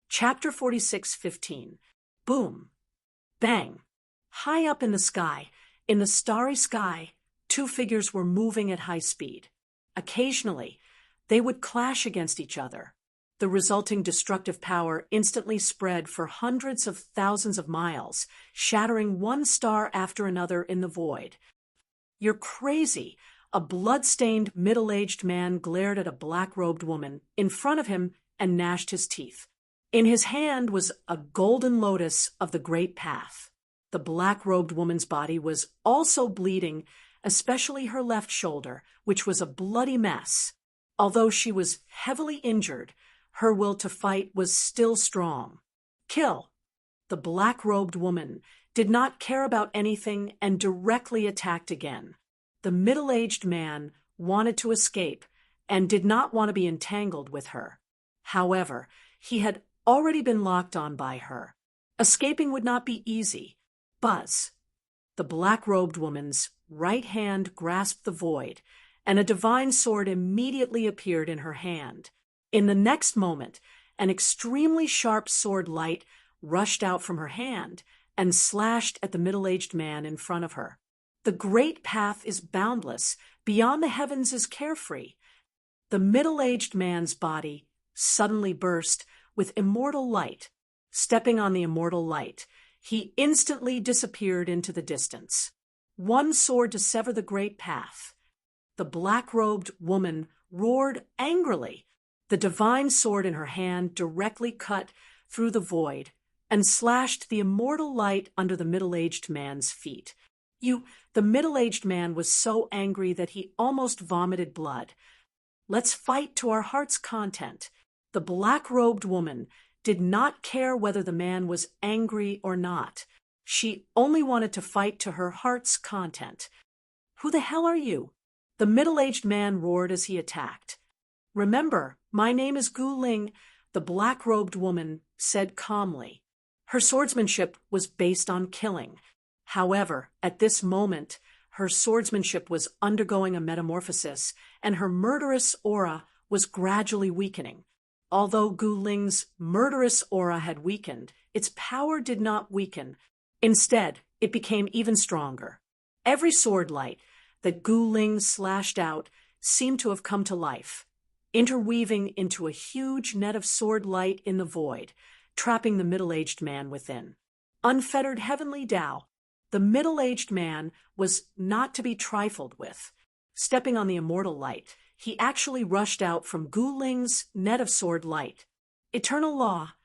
Chapter 46:15. Boom. Bang. High up in the sky, in the starry sky, two figures were moving at high speed. Occasionally, they would clash against each other. The resulting destructive power instantly spread for hundreds of thousands of miles, shattering one star after another in the void. "You're crazy!" A blood-stained, middle-aged man glared at a black-robed woman in front of him and gnashed his teeth. In his hand was a golden lotus of the Great Path. The black-robed woman's body was also bleeding, especially her left shoulder, which was a bloody mess. Although she was heavily injured, her will to fight was still strong. Kill! The black-robed woman did not care about anything and directly attacked again. The middle-aged man wanted to escape and did not want to be entangled with her. However, he had already been locked on by her. Escaping would not be easy. Buzz! The black-robed woman's right hand grasped the void, and a divine sword immediately appeared in her hand. In the next moment, an extremely sharp sword light rushed out from her hand and slashed at the middle-aged man in front of her. The Great Path is boundless, beyond the heavens is carefree. The middle-aged man's body suddenly burst with immortal light. Stepping on the immortal light, he instantly disappeared into the distance. One sword to sever the Great Path. The black-robed woman roared angrily. The divine sword in her hand directly cut through the void and slashed the immortal light under the middle-aged man's feet. The middle-aged man was so angry that he almost vomited blood. "Let's fight to our heart's content." The black-robed woman did not care whether the man was angry or not. She only wanted to fight to her heart's content. "Who the hell are you?" the middle-aged man roared as he attacked. "Remember, my name is Gu Ling," the black-robed woman said calmly. Her swordsmanship was based on killing. However, at this moment, her swordsmanship was undergoing a metamorphosis, and her murderous aura was gradually weakening. Although Gu Ling's murderous aura had weakened, its power did not weaken. Instead, it became even stronger. Every sword light that Gu Ling slashed out seemed to have come to life, interweaving into a huge net of sword light in the void, trapping the middle-aged man within. Unfettered heavenly Tao, the middle-aged man was not to be trifled with. Stepping on the immortal light, he actually rushed out from Gu Ling's net of sword light. Eternal law.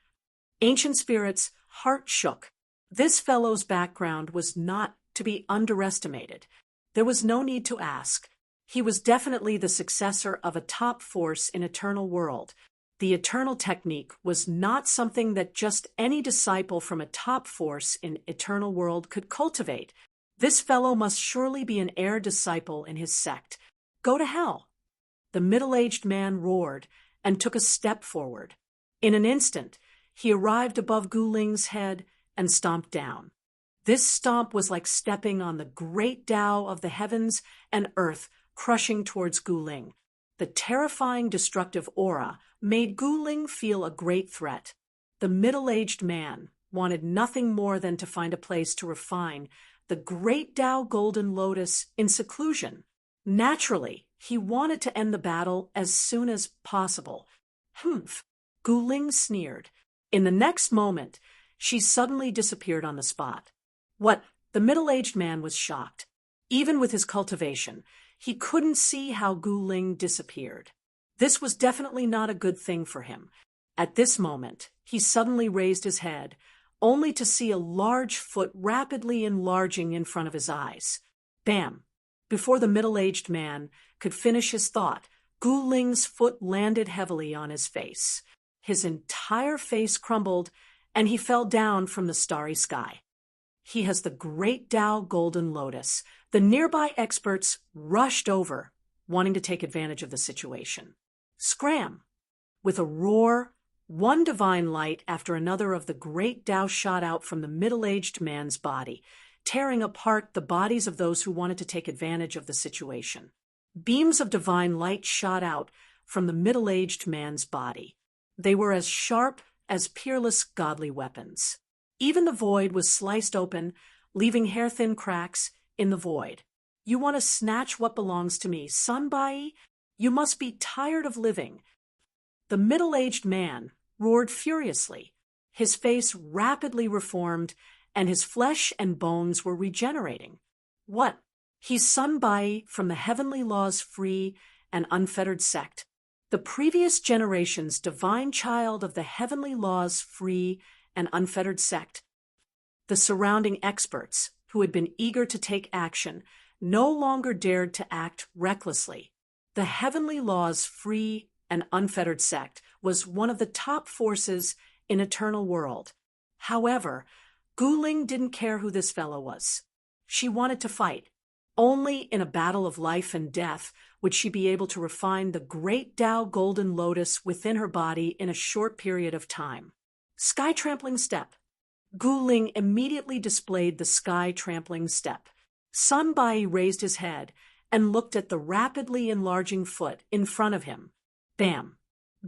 Ancient spirit's heart shook. This fellow's background was not to be underestimated. There was no need to ask. He was definitely the successor of a top force in Eternal World. The Eternal Technique was not something that just any disciple from a top force in Eternal World could cultivate. This fellow must surely be an heir disciple in his sect. "Go to hell!" The middle-aged man roared and took a step forward. In an instant, he arrived above Gu Ling's head and stomped down. This stomp was like stepping on the great Tao of the heavens and earth, crushing towards Gu Ling. The terrifying destructive aura made Gu Ling feel a great threat. The middle-aged man wanted nothing more than to find a place to refine the great Tao Golden Lotus in seclusion. Naturally, he wanted to end the battle as soon as possible. "Humph," Gu Ling sneered. In the next moment, she suddenly disappeared on the spot. What? The middle-aged man was shocked. Even with his cultivation, he couldn't see how Gu Ling disappeared. This was definitely not a good thing for him. At this moment, he suddenly raised his head, only to see a large foot rapidly enlarging in front of his eyes. Bam! Before the middle-aged man could finish his thought, Gu Ling's foot landed heavily on his face. His entire face crumbled, and he fell down from the starry sky. He has the Great Tao Golden Lotus. The nearby experts rushed over, wanting to take advantage of the situation. Scram! With a roar, one divine light after another of the Great Tao shot out from the middle-aged man's body, tearing apart the bodies of those who wanted to take advantage of the situation. Beams of divine light shot out from the middle-aged man's body. They were as sharp as peerless godly weapons. Even the void was sliced open, leaving hair-thin cracks in the void. You want to snatch what belongs to me, Sunbai? You must be tired of living. The middle-aged man roared furiously. His face rapidly reformed, and his flesh and bones were regenerating. What? He's Sunbai from the Heavenly Law's free and unfettered sect, the previous generation's divine child of the Heavenly Law's free and unfettered sect. The surrounding experts, who had been eager to take action, no longer dared to act recklessly. The Heavenly Law's free and unfettered sect was one of the top forces in Eternal World. However, Guling didn't care who this fellow was. She wanted to fight. Only in a battle of life and death would she be able to refine the great Tao Golden Lotus within her body in a short period of time. Sky-trampling step. Guling immediately displayed the sky-trampling step. Sunbai raised his head and looked at the rapidly enlarging foot in front of him. Bam!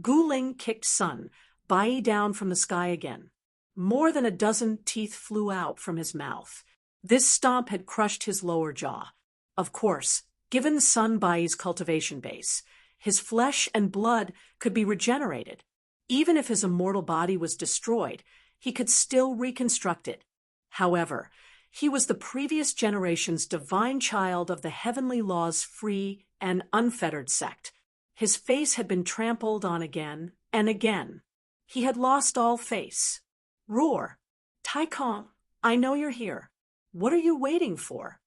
Guling kicked Sun Bai down from the sky again. More than a dozen teeth flew out from his mouth. This stomp had crushed his lower jaw. Of course, given Sun Bai's cultivation base, his flesh and blood could be regenerated. Even if his immortal body was destroyed, he could still reconstruct it. However, he was the previous generation's divine child of the Heavenly Law's free and unfettered sect. His face had been trampled on again and again. He had lost all face. Roar! Tai Kong, I know you're here. What are you waiting for?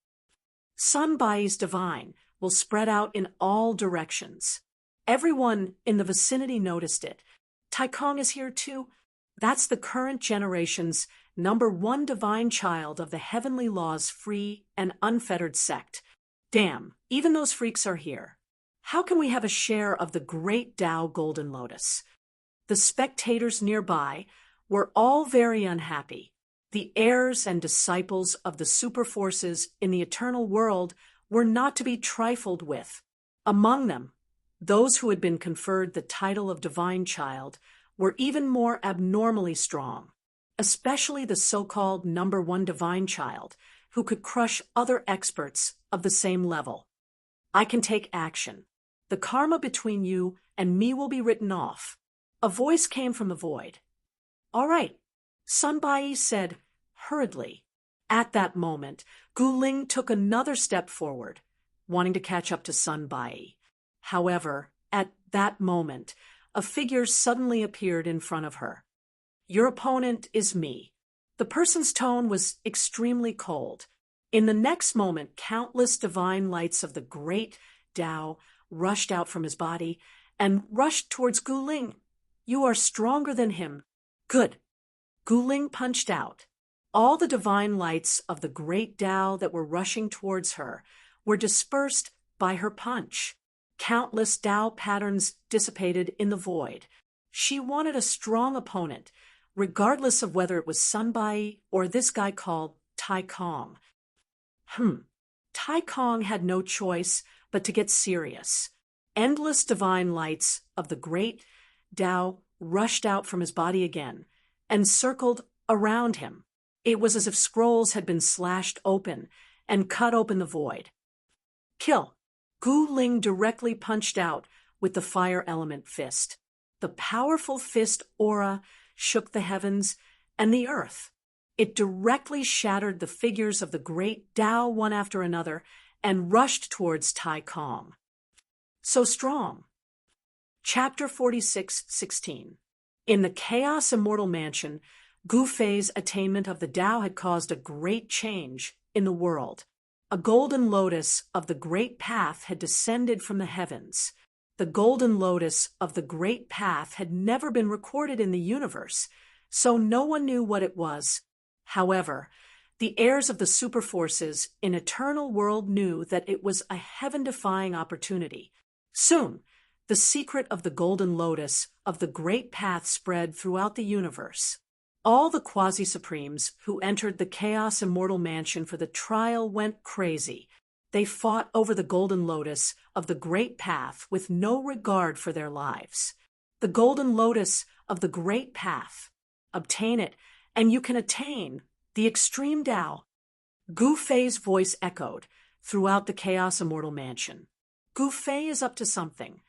Sun Bai's divine will spread out in all directions. Everyone in the vicinity noticed it. Tai Kong is here too. That's the current generation's #1 divine child of the Heavenly Law's free and unfettered sect. Damn, even those freaks are here. How can we have a share of the great Tao Golden Lotus? The spectators nearby were all very unhappy. The heirs and disciples of the super forces in the eternal world were not to be trifled with. Among them, those who had been conferred the title of divine child were even more abnormally strong, especially the so-called #1 divine child, who could crush other experts of the same level. I can take action. The karma between you and me will be written off. A voice came from the void. All right, Sun Bai said hurriedly. At that moment, Guling took another step forward, wanting to catch up to Sun Bai. However, at that moment, a figure suddenly appeared in front of her. Your opponent is me. The person's tone was extremely cold. In the next moment, countless divine lights of the great Tao rushed out from his body and rushed towards Guling. You are stronger than him. Good. Guling punched out. All the divine lights of the great Tao that were rushing towards her were dispersed by her punch. Countless Tao patterns dissipated in the void. She wanted a strong opponent, regardless of whether it was Sun Bai or this guy called Tai Kong. Tai Kong had no choice but to get serious. Endless divine lights of the great Tao rushed out from his body again and circled around him. It was as if scrolls had been slashed open and cut open the void. Kill! Guling directly punched out with the fire element fist. The powerful fist aura shook the heavens and the earth. It directly shattered the figures of the great Tao one after another and rushed towards Tai Kong. So strong. Chapter 46:16. In the Chaos Immortal Mansion, Gu Fei's attainment of the Tao had caused a great change in the world. A golden lotus of the great path had descended from the heavens. The golden lotus of the great path had never been recorded in the universe, so no one knew what it was. However, the heirs of the superforces in Eternal World knew that it was a heaven-defying opportunity. Soon, the secret of the golden lotus of the great path spread throughout the universe. All the quasi-supremes who entered the Chaos Immortal Mansion for the trial went crazy. They fought over the golden lotus of the great path with no regard for their lives. The golden lotus of the great path. Obtain it, and you can attain the extreme Tao. Gu Fei's voice echoed throughout the Chaos Immortal Mansion. Gu Fei is up to something.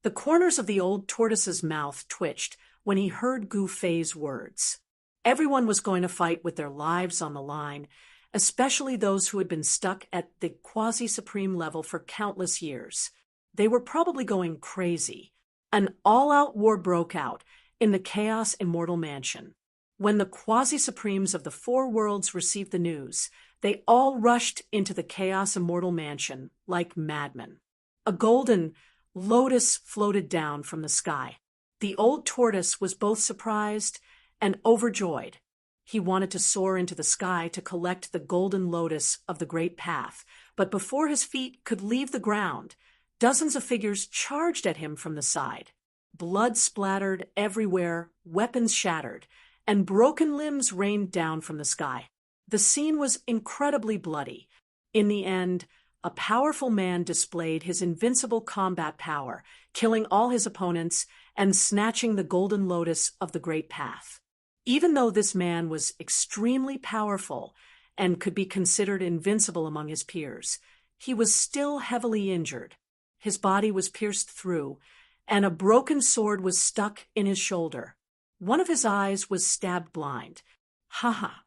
The corners of the old tortoise's mouth twitched when he heard Gu Fei's words. Everyone was going to fight with their lives on the line, especially those who had been stuck at the quasi-supreme level for countless years. They were probably going crazy. An all-out war broke out in the Chaos Immortal Mansion. When the quasi-supremes of the four worlds received the news, they all rushed into the Chaos Immortal Mansion like madmen. A golden lotus floated down from the sky. The old tortoise was both surprised and overjoyed. He wanted to soar into the sky to collect the golden lotus of the great path, but before his feet could leave the ground, dozens of figures charged at him from the side. Blood splattered everywhere, weapons shattered, and broken limbs rained down from the sky. The scene was incredibly bloody. In the end, a powerful man displayed his invincible combat power, killing all his opponents and snatching the golden lotus of the great path. Even though this man was extremely powerful and could be considered invincible among his peers, he was still heavily injured. His body was pierced through, and a broken sword was stuck in his shoulder. One of his eyes was stabbed blind. Ha!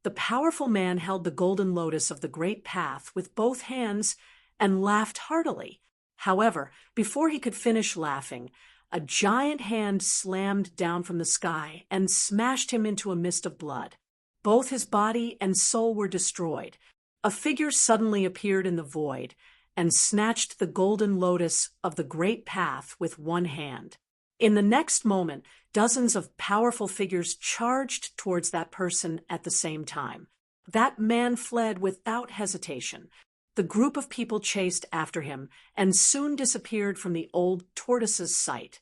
The powerful man held the golden lotus of the great path with both hands and laughed heartily. However, before he could finish laughing, a giant hand slammed down from the sky and smashed him into a mist of blood. Both his body and soul were destroyed. A figure suddenly appeared in the void and snatched the golden lotus of the great path with one hand. In the next moment, dozens of powerful figures charged towards that person at the same time. That man fled without hesitation. The group of people chased after him and soon disappeared from the old tortoise's sight.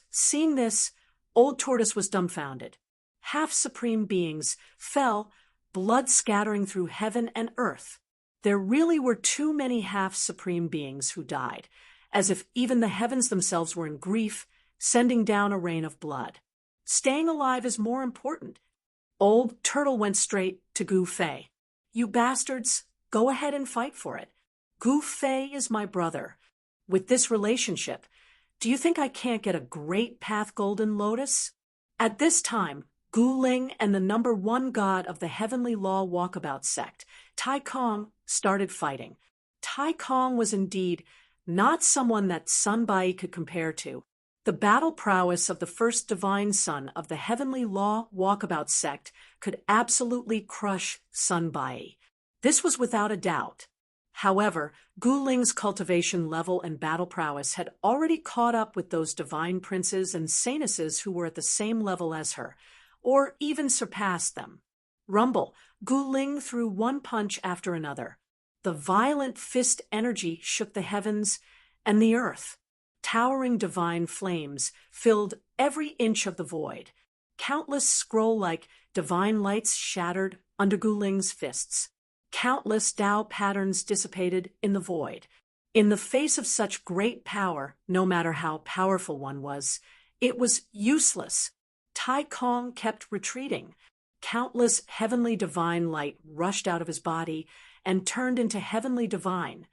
Seeing this, old tortoise was dumbfounded. Half-supreme beings fell, blood scattering through heaven and earth. There really were too many half-supreme beings who died, as if even the heavens themselves were in grief, sending down a rain of blood. Staying alive is more important. Old Turtle went straight to Gu Fei. You bastards, go ahead and fight for it. Gu Fei is my brother. With this relationship, do you think I can't get a great path golden lotus? At this time, Gu Ling and the number one god of the Heavenly Law Walkabout sect, Tai Kong, started fighting. Tai Kong was indeed not someone that Sun Bai could compare to. The battle prowess of the first divine son of the Heavenly Law Walkabout sect could absolutely crush Sun Bai. This was without a doubt. However, Gu Ling's cultivation level and battle prowess had already caught up with those divine princes and saintesses who were at the same level as her, or even surpassed them. Rumble, Gu Ling threw one punch after another. The violent fist energy shook the heavens and the earth. Towering divine flames filled every inch of the void. Countless scroll-like divine lights shattered under Gu Ling's fists. Countless Tao patterns dissipated in the void. In the face of such great power, no matter how powerful one was, it was useless. Tai Kong kept retreating. Countless heavenly divine light rushed out of his body and turned into heavenly divine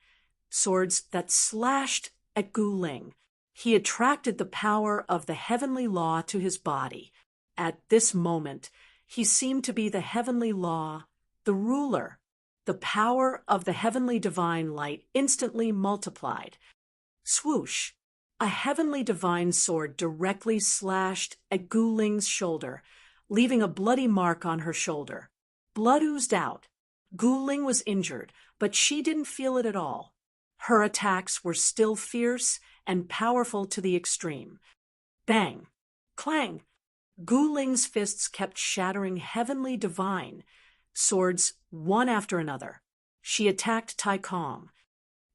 swords that slashed at Gu Ling. He attracted the power of the heavenly law to his body. At this moment, he seemed to be the heavenly law, the ruler. The power of the heavenly divine light instantly multiplied. Swoosh! A heavenly divine sword directly slashed at Gu Ling's shoulder, leaving a bloody mark on her shoulder. Blood oozed out. Gu Ling was injured, but she didn't feel it at all. Her attacks were still fierce and powerful to the extreme. Bang! Clang! Gu Ling's fists kept shattering heavenly divine swords one after another. She attacked Tai Kong.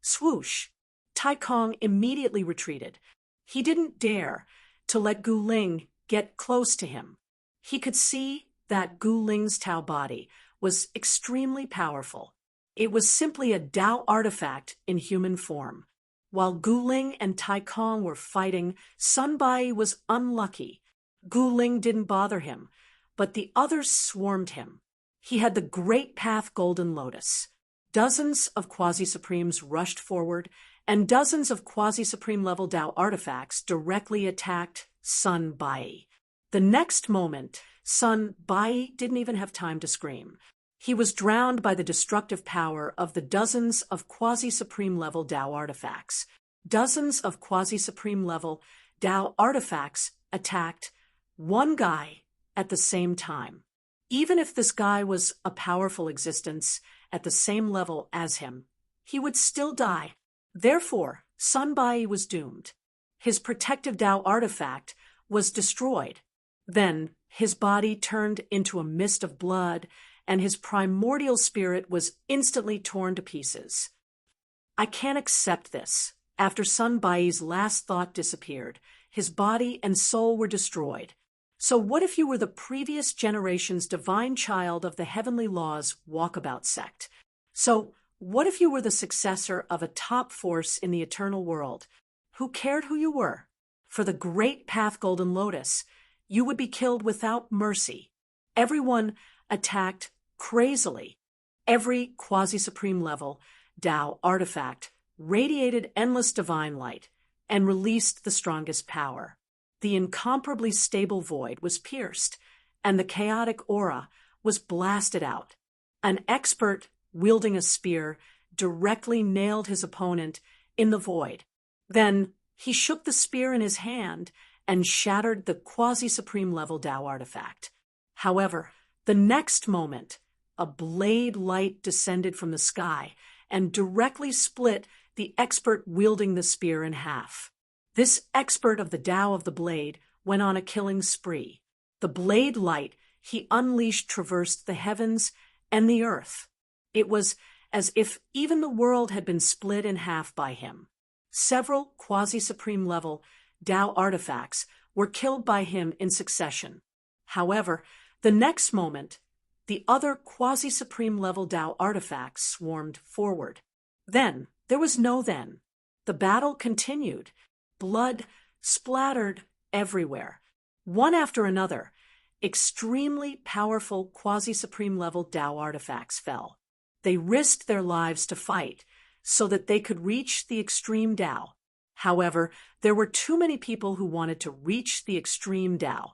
Swoosh! Tai Kong immediately retreated. He didn't dare to let Gu Ling get close to him. He could see that Gu Ling's Tao body was extremely powerful. It was simply a Tao artifact in human form. While Gu Ling and Tai Kong were fighting, Sun Bai was unlucky. Guling didn't bother him, but the others swarmed him. He had the Great Path Golden Lotus. Dozens of Quasi-Supremes rushed forward, and dozens of Quasi-Supreme level Tao artifacts directly attacked Sun Bai. The next moment, Sun Bai didn't even have time to scream. He was drowned by the destructive power of the dozens of Quasi-Supreme level Tao artifacts. Dozens of Quasi-Supreme level Tao artifacts attacked one guy at the same time. Even if this guy was a powerful existence at the same level as him, he would still die. Therefore, Sun Bai was doomed. His protective Tao artifact was destroyed. Then his body turned into a mist of blood, and his primordial spirit was instantly torn to pieces. I can't accept this. After Sun Bai's last thought disappeared, his body and soul were destroyed. So what if you were the previous generation's divine child of the Heavenly Law's Walkabout sect? So what if you were the successor of a top force in the eternal world? Who cared who you were? For the Great Path Golden Lotus, you would be killed without mercy. Everyone attacked crazily. Every Quasi-Supreme level Tao artifact radiated endless divine light and released the strongest power. The incomparably stable void was pierced, and the chaotic aura was blasted out. An expert wielding a spear directly nailed his opponent in the void. Then he shook the spear in his hand and shattered the Quasi-Supreme level Tao artifact. However, the next moment, a blade light descended from the sky and directly split the expert wielding the spear in half. This expert of the Tao of the blade went on a killing spree. The blade light he unleashed traversed the heavens and the earth. It was as if even the world had been split in half by him. Several Quasi-Supreme level Tao artifacts were killed by him in succession. However, the next moment, the other Quasi-Supreme level Tao artifacts swarmed forward. Then, there was no then. The battle continued. Blood splattered everywhere. One after another, extremely powerful Quasi-Supreme level Tao artifacts fell. They risked their lives to fight so that they could reach the extreme Tao. However, there were too many people who wanted to reach the extreme Tao.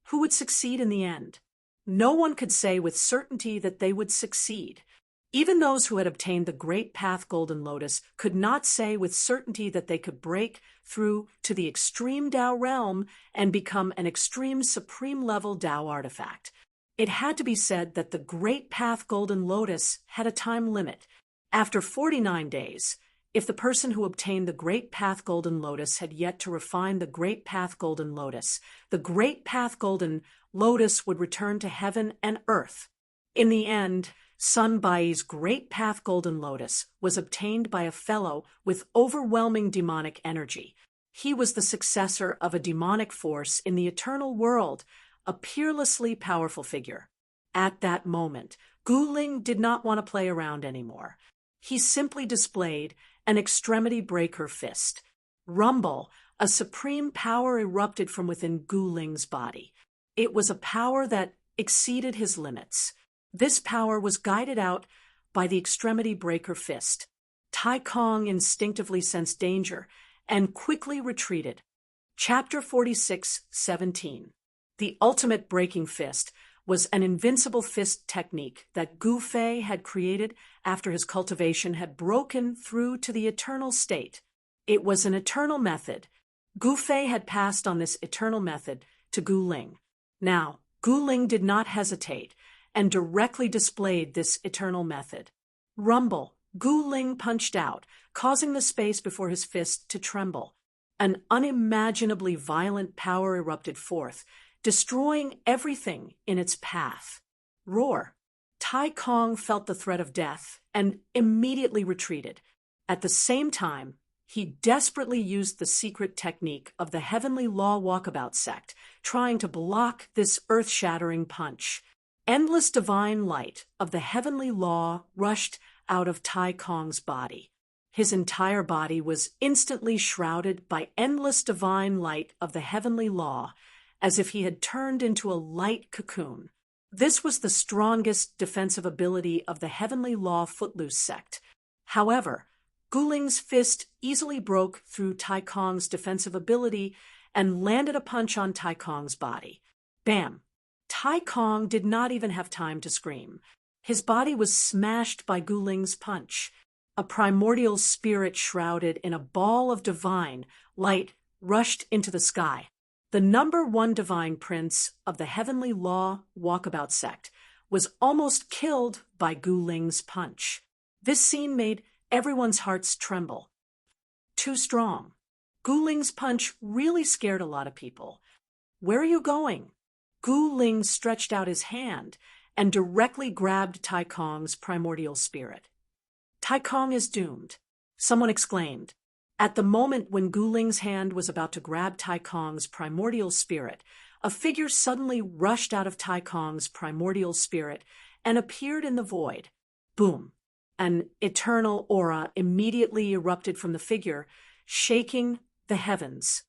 Who would succeed in the end? No one could say with certainty that they would succeed. Even those who had obtained the Great Path Golden Lotus could not say with certainty that they could break through to the extreme Tao realm and become an extreme supreme level Tao artifact. It had to be said that the Great Path Golden Lotus had a time limit. After 49 days, if the person who obtained the Great Path Golden Lotus had yet to refine the Great Path Golden Lotus, the Great Path Golden Lotus would return to heaven and earth. In the end, Sun Bai's Great Path Golden Lotus was obtained by a fellow with overwhelming demonic energy. He was the successor of a demonic force in the eternal world, a peerlessly powerful figure. At that moment, Guling did not want to play around anymore. He simply displayed an extremity breaker fist. Rumble, a supreme power erupted from within Guling's body. It was a power that exceeded his limits. This power was guided out by the extremity breaker fist. Tai Kong instinctively sensed danger and quickly retreated. Chapter 46:17. The ultimate breaking fist was an invincible fist technique that Gu Fei had created after his cultivation had broken through to the eternal state. It was an eternal method. Gu Fei had passed on this eternal method to Gu Ling. Now, Gu Ling did not hesitate and directly displayed this eternal method. Rumble, Gu Ling punched out, causing the space before his fist to tremble. An unimaginably violent power erupted forth, destroying everything in its path. Roar. Tai Kong felt the threat of death and immediately retreated. At the same time, he desperately used the secret technique of the Heavenly Law Walkabout sect, trying to block this earth-shattering punch. Endless divine light of the Heavenly Law rushed out of Tai Kong's body. His entire body was instantly shrouded by endless divine light of the Heavenly Law, as if he had turned into a light cocoon. This was the strongest defensive ability of the Heavenly Law Footloose sect. However, Guling's fist easily broke through Tai Kong's defensive ability and landed a punch on Tai Kong's body. Bam! Tai Kong did not even have time to scream. His body was smashed by Guling's punch. A primordial spirit shrouded in a ball of divine light rushed into the sky. The #1 divine prince of the Heavenly Law Walkabout sect was almost killed by Guling's punch. This scene made everyone's hearts tremble. Too strong. Guling's punch really scared a lot of people. "Where are you going?" Guling stretched out his hand and directly grabbed Tai Kong's primordial spirit. "Tai Kong is doomed," someone exclaimed. At the moment when Guling's hand was about to grab Tai Kong's primordial spirit, a figure suddenly rushed out of Tai Kong's primordial spirit and appeared in the void. Boom! An eternal aura immediately erupted from the figure, shaking the heavens.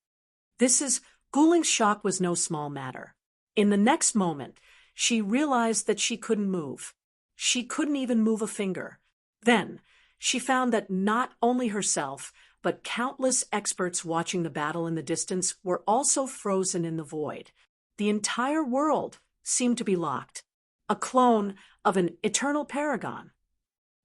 Guling's shock was no small matter. In the next moment, she realized that she couldn't move. She couldn't even move a finger. Then, she found that not only herself, but countless experts watching the battle in the distance were also frozen in the void. The entire world seemed to be locked, a clone of an eternal paragon.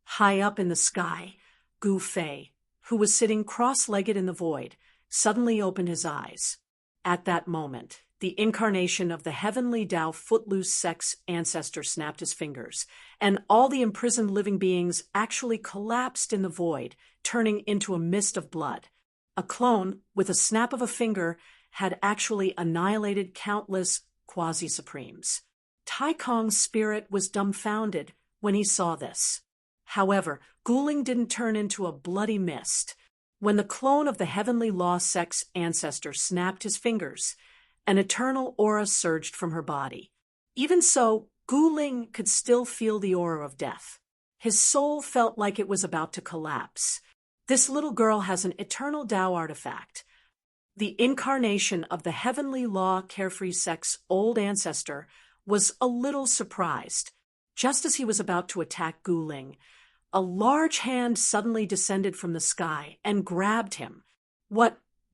High up in the sky, Gu Fei, who was sitting cross-legged in the void, suddenly opened his eyes. At that moment, the incarnation of the Heavenly Tao Footloose sect's ancestor snapped his fingers, and all the imprisoned living beings actually collapsed in the void, turning into a mist of blood. A clone, with a snap of a finger, had actually annihilated countless quasi-supremes. Tai Kong's spirit was dumbfounded when he saw this. However, Guling didn't turn into a bloody mist. When the clone of the Heavenly Law sect's ancestor snapped his fingers, an eternal aura surged from her body. Even so, Guling could still feel the aura of death. His soul felt like it was about to collapse. This little girl has an eternal Tao artifact. The incarnation of the Heavenly Law Carefree sect's old ancestor was a little surprised. Just as he was about to attack Guling, a large hand suddenly descended from the sky and grabbed him.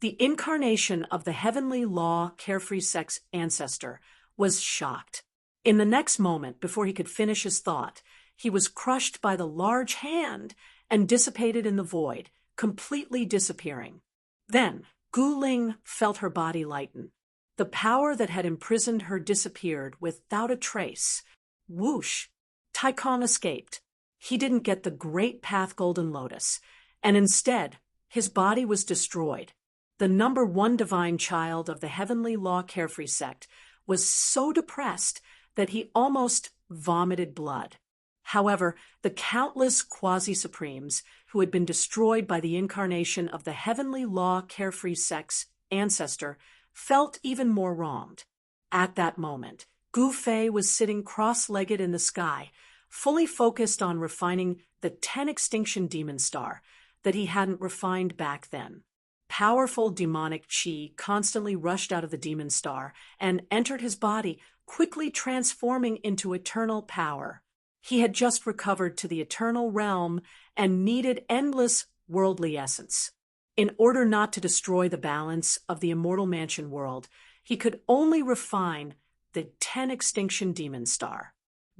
The incarnation of the Heavenly Law Carefree sect's ancestor was shocked. In the next moment, before he could finish his thought, he was crushed by the large hand and dissipated in the void, completely disappearing. Then, Guling felt her body lighten. The power that had imprisoned her disappeared without a trace. Whoosh! Tai Kong escaped. He didn't get the Great Path Golden Lotus, and instead, his body was destroyed. The #1 divine child of the Heavenly Law Carefree sect was so depressed that he almost vomited blood. However, the countless quasi-supremes who had been destroyed by the incarnation of the Heavenly Law Carefree sect's ancestor felt even more wronged. At that moment, Gu Fei was sitting cross-legged in the sky, fully focused on refining the 10 extinction demon star that he hadn't refined back then. Powerful demonic chi constantly rushed out of the demon star and entered his body, quickly transforming into eternal power. He had just recovered to the eternal realm and needed endless worldly essence. In order not to destroy the balance of the immortal mansion world, he could only refine the 10 extinction demon star.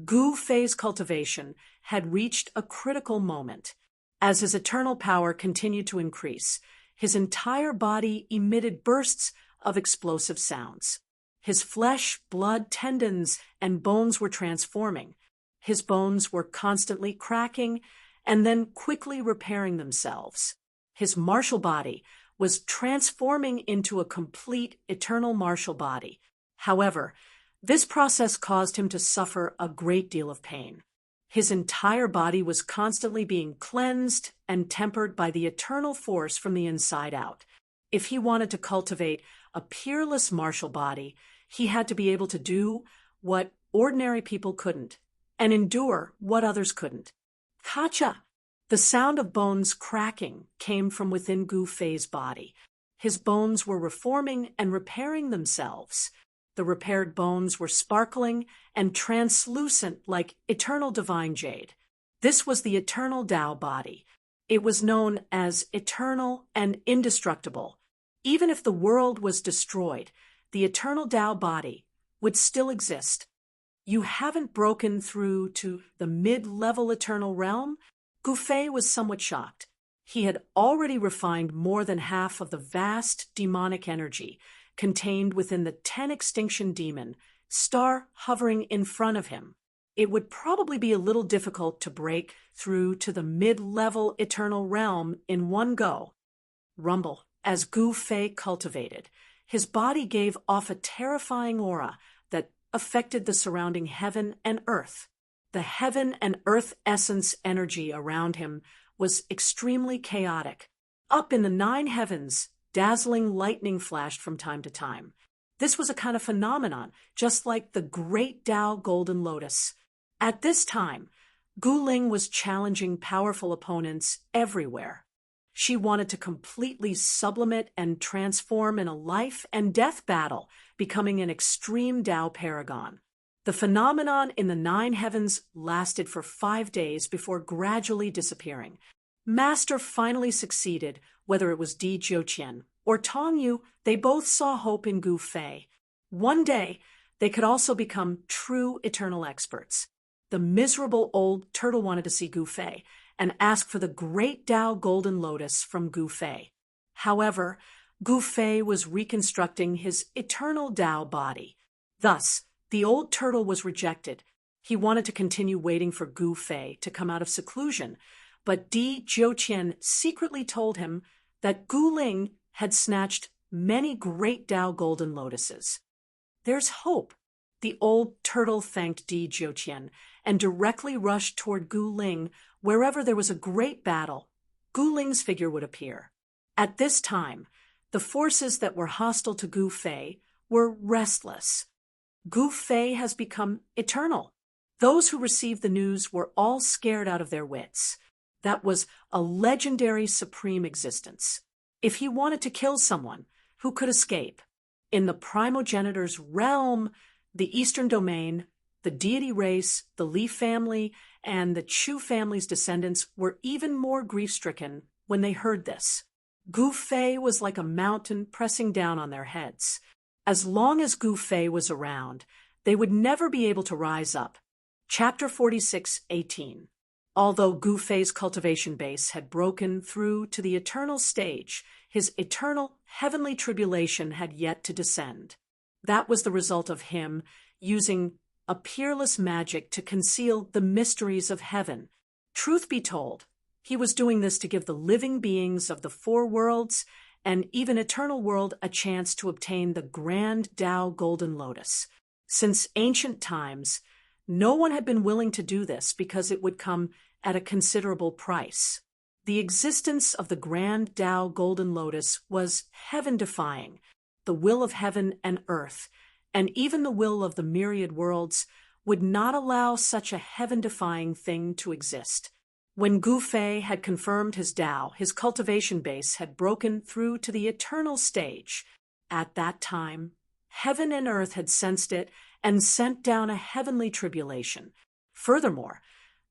Gu Fei's cultivation had reached a critical moment. As his eternal power continued to increase, his entire body emitted bursts of explosive sounds. His flesh, blood, tendons, and bones were transforming. His bones were constantly cracking and then quickly repairing themselves. His martial body was transforming into a complete eternal martial body. However, this process caused him to suffer a great deal of pain. His entire body was constantly being cleansed and tempered by the eternal force from the inside out. If he wanted to cultivate a peerless martial body, he had to be able to do what ordinary people couldn't, and endure what others couldn't. Kacha! The sound of bones cracking came from within Gu Fei's body. His bones were reforming and repairing themselves. The repaired bones were sparkling and translucent like eternal divine jade. This was the eternal Tao body. It was known as eternal and indestructible. Even if the world was destroyed, the eternal Tao body would still exist. You haven't broken through to the mid-level eternal realm? Gu Fei was somewhat shocked. He had already refined more than half of the vast demonic energy contained within the 10 extinction demon, star hovering in front of him. It would probably be a little difficult to break through to the mid-level eternal realm in one go. Rumble, as Gu Fei cultivated, his body gave off a terrifying aura that affected the surrounding heaven and earth. The heaven and earth essence energy around him was extremely chaotic. Up in the 9 heavens, dazzling lightning flashed from time to time. This was a kind of phenomenon, just like the Great Tao Golden Lotus. At this time, Gu Ling was challenging powerful opponents everywhere. She wanted to completely sublimate and transform in a life and death battle, becoming an extreme Tao paragon. The phenomenon in the 9 heavens lasted for 5 days before gradually disappearing. Master finally succeeded, whether it was Di Jiuqian or Tong Yu, they both saw hope in Gu Fei. One day, they could also become true eternal experts. The miserable old turtle wanted to see Gu Fei and ask for the Great Tao Golden Lotus from Gu Fei. However, Gu Fei was reconstructing his eternal Tao body. Thus, the old turtle was rejected. He wanted to continue waiting for Gu Fei to come out of seclusion, but Di Jiuqian secretly told him that Gu Ling had snatched many Great Tao Golden Lotuses. There's hope. The old turtle thanked Di Jiuqian and directly rushed toward Gu Ling. Wherever there was a great battle, Gu Ling's figure would appear. At this time, the forces that were hostile to Gu Fei were restless. Gu Fei has become eternal. Those who received the news were all scared out of their wits. That was a legendary supreme existence. If he wanted to kill someone, who could escape? In the primogenitor's realm, the Eastern Domain, the deity race, the Li family, and the Chu family's descendants were even more grief-stricken when they heard this. Gu Fei was like a mountain pressing down on their heads. As long as Gu Fei was around, they would never be able to rise up. Chapter 46:18. Although Gu Fei's cultivation base had broken through to the eternal stage, his eternal heavenly tribulation had yet to descend. That was the result of him using a peerless magic to conceal the mysteries of heaven. Truth be told, he was doing this to give the living beings of the 4 worlds and even eternal world a chance to obtain the grand Tao Golden Lotus. Since ancient times, no one had been willing to do this because it would come at a considerable price. The existence of the grand Tao Golden Lotus was heaven-defying. The will of heaven and earth, and even the will of the myriad worlds, would not allow such a heaven-defying thing to exist. When Gu Fei had confirmed his Tao, his cultivation base had broken through to the eternal stage. At that time, heaven and earth had sensed it and sent down a heavenly tribulation. Furthermore,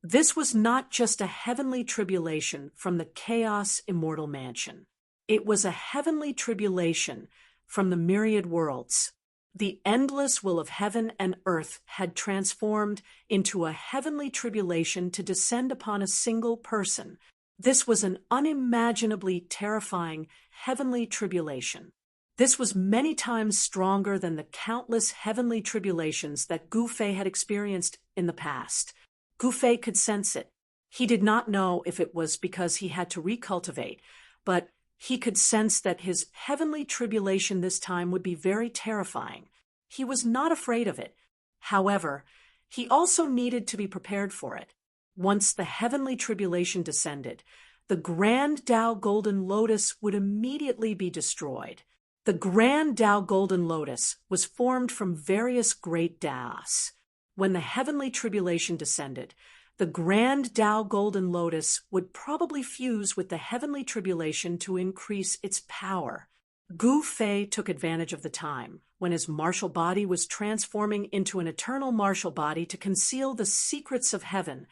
this was not just a heavenly tribulation from the chaos immortal mansion. It was a heavenly tribulation from the myriad worlds. The endless will of heaven and earth had transformed into a heavenly tribulation to descend upon a single person. This was an unimaginably terrifying heavenly tribulation. This was many times stronger than the countless heavenly tribulations that Gu Fei had experienced in the past. Gu Fei could sense it. He did not know if it was because he had to recultivate, but he could sense that his heavenly tribulation this time would be very terrifying. He was not afraid of it. However, he also needed to be prepared for it. Once the heavenly tribulation descended, the grand Tao Golden Lotus would immediately be destroyed. The grand Tao Golden Lotus was formed from various great Taos. When the heavenly tribulation descended, the grand Tao Golden Lotus would probably fuse with the heavenly tribulation to increase its power. Gu Fei took advantage of the time when his martial body was transforming into an eternal martial body to conceal the secrets of heaven,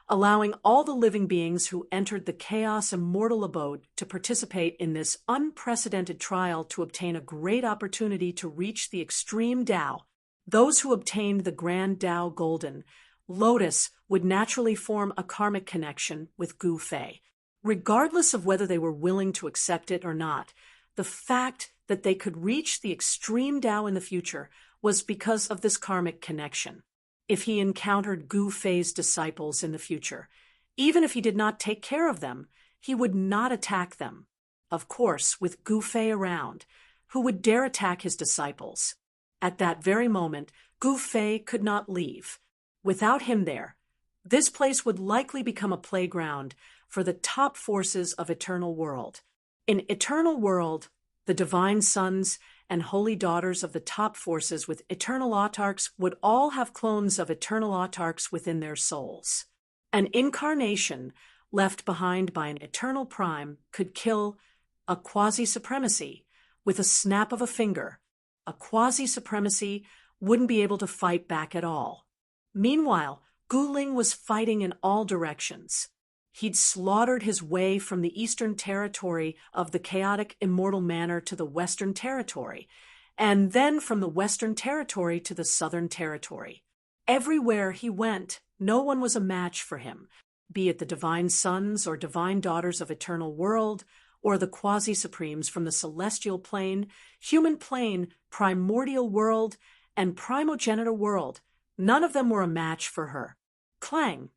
allowing all the living beings who entered the chaos immortal abode to participate in this unprecedented trial to obtain a great opportunity to reach the extreme Tao. Those who obtained the Grand Tao Golden Lotus would naturally form a karmic connection with Gu Fei. Regardless of whether they were willing to accept it or not, the fact that they could reach the extreme Tao in the future was because of this karmic connection. If he encountered Gu Fei's disciples in the future, even if he did not take care of them, he would not attack them. Of course, with Gu Fei around, who would dare attack his disciples? At that very moment, Gu Fei could not leave. Without him there, this place would likely become a playground for the top forces of Eternal World. In Eternal World, the divine sons and holy daughters of the top forces with eternal autarchs would all have clones of eternal autarchs within their souls. An incarnation left behind by an eternal prime could kill a quasi-supremacy with a snap of a finger. A quasi-supremacy wouldn't be able to fight back at all. Meanwhile, Guling was fighting in all directions. He'd slaughtered his way from the eastern territory of the chaotic immortal manor to the western territory, and then from the western territory to the southern territory. Everywhere he went, no one was a match for him, be it the divine sons or divine daughters of Eternal World, or the quasi-supremes from the celestial plane, human plane, primordial world, and primogenitor world. None of them were a match for her. Clang!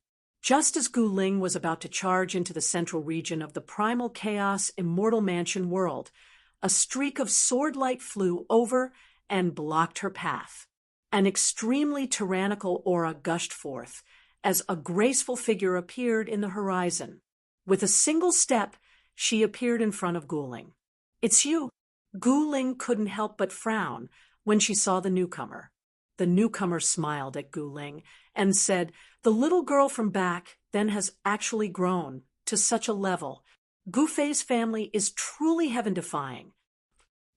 Just as Gu Ling was about to charge into the central region of the primal chaos immortal mansion world, a streak of sword-light flew over and blocked her path. An extremely tyrannical aura gushed forth as a graceful figure appeared in the horizon. With a single step, she appeared in front of Gu Ling. "It's you." Gu Ling couldn't help but frown when she saw the newcomer. The newcomer smiled at Gu Ling and said, "The little girl from back then has actually grown to such a level. Gu Fei's family is truly heaven-defying."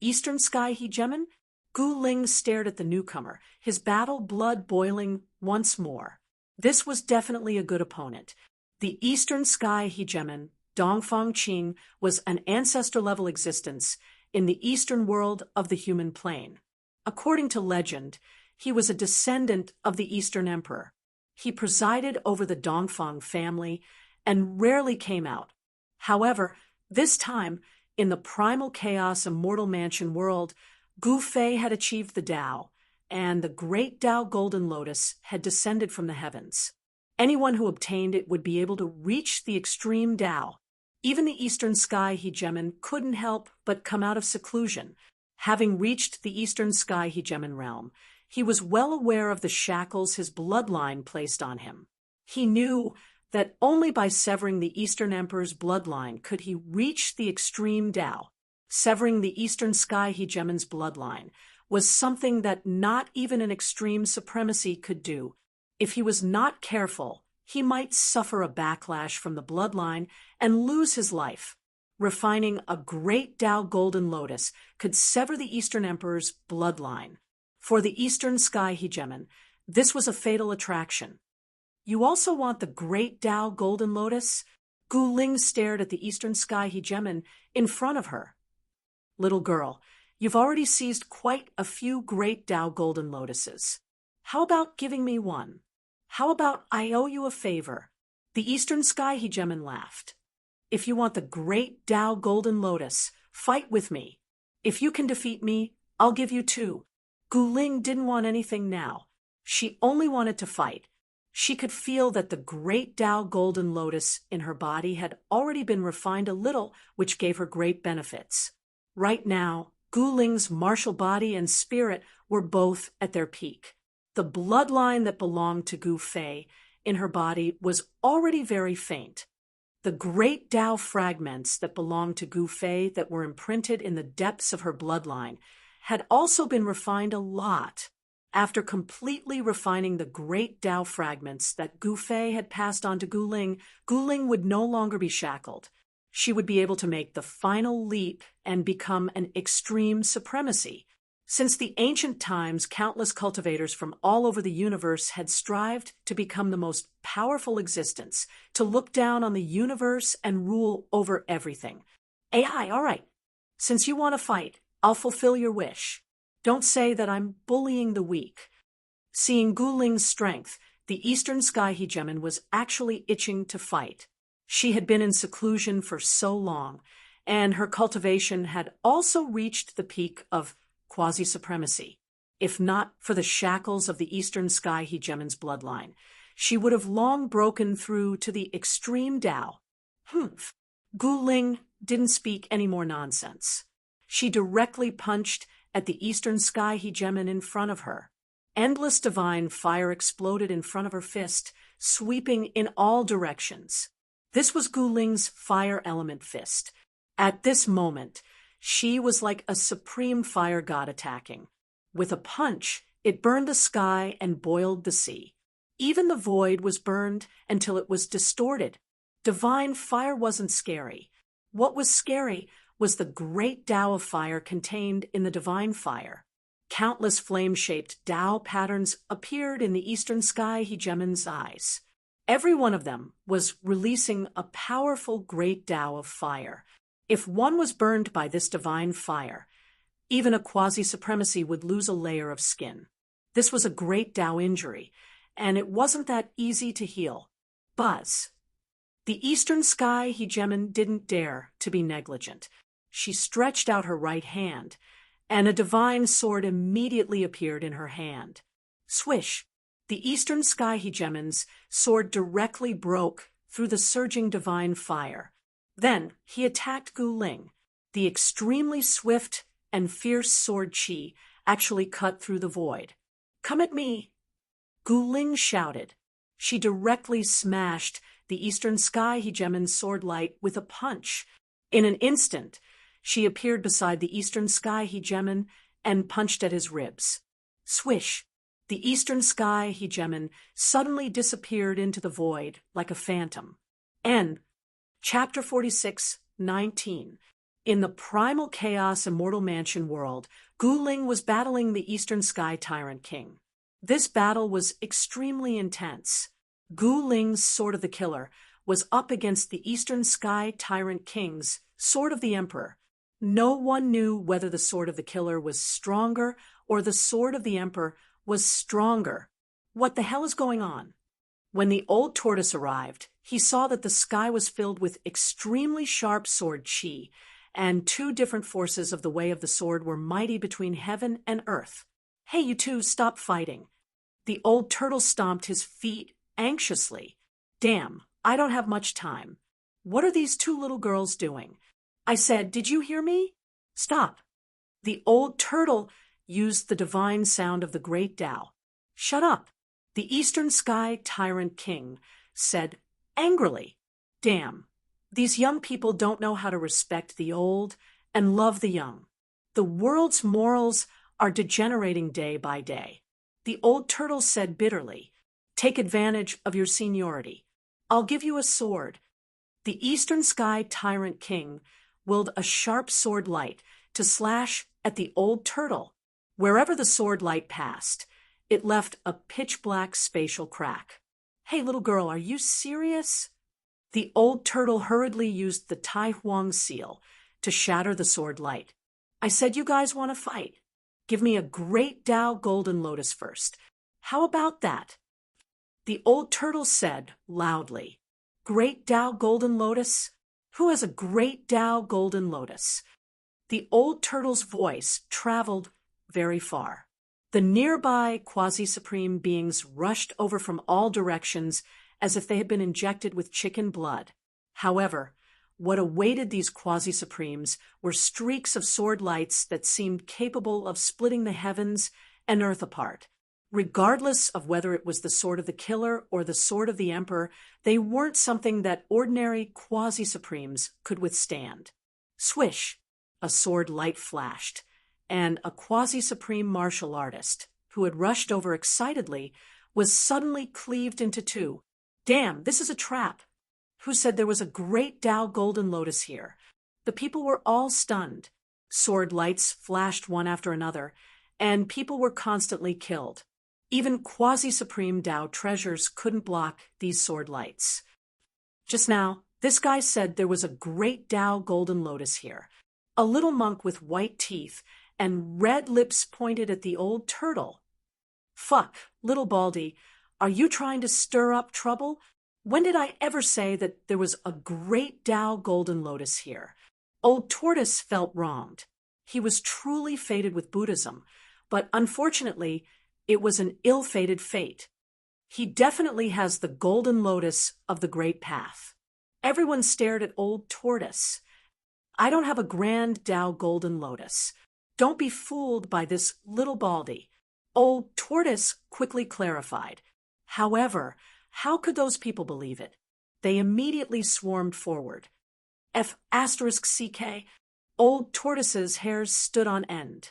Eastern Sky Hegemon? Gu Ling stared at the newcomer, his battle blood boiling once more. This was definitely a good opponent. The Eastern Sky Hegemon, Dongfang Qing, was an ancestor-level existence in the eastern world of the human plane. According to legend, he was a descendant of the Eastern Emperor. He presided over the Dongfang family and rarely came out. However, this time, in the primal chaos immortal mansion world, Gu Fei had achieved the Tao, and the great Tao Golden Lotus had descended from the heavens. Anyone who obtained it would be able to reach the extreme Tao. Even the Eastern Sky Hegemon couldn't help but come out of seclusion. Having reached the Eastern Sky Hegemon realm, he was well aware of the shackles his bloodline placed on him. He knew that only by severing the Eastern Emperor's bloodline could he reach the extreme Tao. Severing the Eastern Sky Hegemon's bloodline was something that not even an extreme supremacy could do. If he was not careful, he might suffer a backlash from the bloodline and lose his life. Refining a great Tao Golden Lotus could sever the Eastern Emperor's bloodline. For the Eastern Sky Hegemon, this was a fatal attraction. "You also want the great Tao Golden Lotus?" Gu Ling stared at the Eastern Sky Hegemon in front of her. "Little girl, you've already seized quite a few great Tao Golden Lotuses. How about giving me one? How about I owe you a favor?" The Eastern Sky Hegemon laughed. "If you want the great Tao Golden Lotus, fight with me. If you can defeat me, I'll give you two." Gu Ling didn't want anything now. She only wanted to fight. She could feel that the great Tao Golden Lotus in her body had already been refined a little, which gave her great benefits. Right now, Gu Ling's martial body and spirit were both at their peak. The bloodline that belonged to Gu Fei in her body was already very faint. The great Tao fragments that belonged to Gu Fei that were imprinted in the depths of her bloodline had also been refined a lot. After completely refining the great Tao fragments that Gu Fei had passed on to Gu Ling would no longer be shackled. she would be able to make the final leap and become an extreme supremacy. Since the ancient times, countless cultivators from all over the universe had strived to become the most powerful existence, to look down on the universe and rule over everything. AI, all right. Since you want to fight, I'll fulfill your wish. Don't say that I'm bullying the weak. Seeing Gu Ling's strength, the Eastern Sky Hegemon was actually itching to fight. She had been in seclusion for so long, and her cultivation had also reached the peak of quasi-supremacy. If not for the shackles of the Eastern Sky Hegemon's bloodline, she would have long broken through to the extreme Tao. Humph. Gu Ling didn't speak any more nonsense. She directly punched at the Eastern Sky Hegemon in front of her. Endless divine fire exploded in front of her fist, sweeping in all directions. This was Gu Ling's fire element fist. At this moment, she was like a supreme fire god attacking. With a punch, it burned the sky and boiled the sea. Even the void was burned until it was distorted. Divine fire wasn't scary. What was scary was the great Tao of fire contained in the divine fire. Countless flame-shaped Tao patterns appeared in the Eastern Sky Hegemon's eyes. Every one of them was releasing a powerful great Tao of fire. If one was burned by this divine fire, even a quasi-supremacy would lose a layer of skin. This was a great Tao injury, and it wasn't that easy to heal. Buzz. The Eastern Sky Hegemon didn't dare to be negligent. She stretched out her right hand, and a divine sword immediately appeared in her hand. Swish! The Eastern Sky Hegemon's sword directly broke through the surging divine fire. Then he attacked Gu Ling. The extremely swift and fierce sword chi actually cut through the void. Come at me! Gu Ling shouted. She directly smashed the Eastern Sky Hegemon's sword light with a punch. In an instant, she appeared beside the Eastern Sky Hegemon and punched at his ribs. Swish! The Eastern Sky Hegemon suddenly disappeared into the void like a phantom. End. Chapter 46:19. In the primal chaos immortal mansion world, Gu Ling was battling the Eastern Sky Tyrant King. This battle was extremely intense. Gu Ling's Sword of the Killer was up against the Eastern Sky Tyrant King's Sword of the Emperor. No one knew whether the Sword of the Killer was stronger or the Sword of the Emperor was stronger. What the hell is going on? When the old tortoise arrived, he saw that the sky was filled with extremely sharp sword chi, and two different forces of the way of the sword were mighty between heaven and earth. Hey, you two, stop fighting. The old turtle stomped his feet anxiously. Damn, I don't have much time. What are these two little girls doing? I said, did you hear me? Stop. The old turtle used the divine sound of the great Tao. Shut up. The Eastern Sky Tyrant King said angrily. Damn, these young people don't know how to respect the old and love the young. The world's morals are degenerating day by day. The old turtle said bitterly, take advantage of your seniority. I'll give you a sword. The Eastern Sky Tyrant King willed a sharp sword light to slash at the old turtle. Wherever the sword light passed, it left a pitch-black spatial crack. Hey, little girl, are you serious? The old turtle hurriedly used the Tai Huang seal to shatter the sword light. I said you guys want to fight. Give me a great Tao golden lotus first. How about that? The old turtle said loudly, Great Tao golden lotus? Who has a great Tao golden lotus? The old turtle's voice traveled very far. The nearby quasi-supreme beings rushed over from all directions as if they had been injected with chicken blood. However, what awaited these quasi-supremes were streaks of sword lights that seemed capable of splitting the heavens and earth apart. Regardless of whether it was the Sword of the Killer or the Sword of the Emperor, they weren't something that ordinary quasi-supremes could withstand. Swish! A sword light flashed, and a quasi-supreme martial artist, who had rushed over excitedly, was suddenly cleaved into two. Damn, this is a trap. who said there was a great Tao golden lotus here. The people were all stunned. Sword lights flashed one after another, and people were constantly killed. Even quasi-supreme Tao treasures couldn't block these sword lights. Just now, this guy said there was a great Tao golden lotus here. A little monk with white teeth and red lips pointed at the old turtle. Fuck, little Baldy, are you trying to stir up trouble? When did I ever say that there was a great Tao golden lotus here? Old Tortoise felt wronged. He was truly fated with Buddhism, but unfortunately, it was an ill-fated fate. He definitely has the golden lotus of the great path. Everyone stared at Old Tortoise. I don't have a grand Tao golden lotus. Don't be fooled by this little Baldy. Old Tortoise quickly clarified. However, how could those people believe it? They immediately swarmed forward. F***CK, Old Tortoise's hairs stood on end.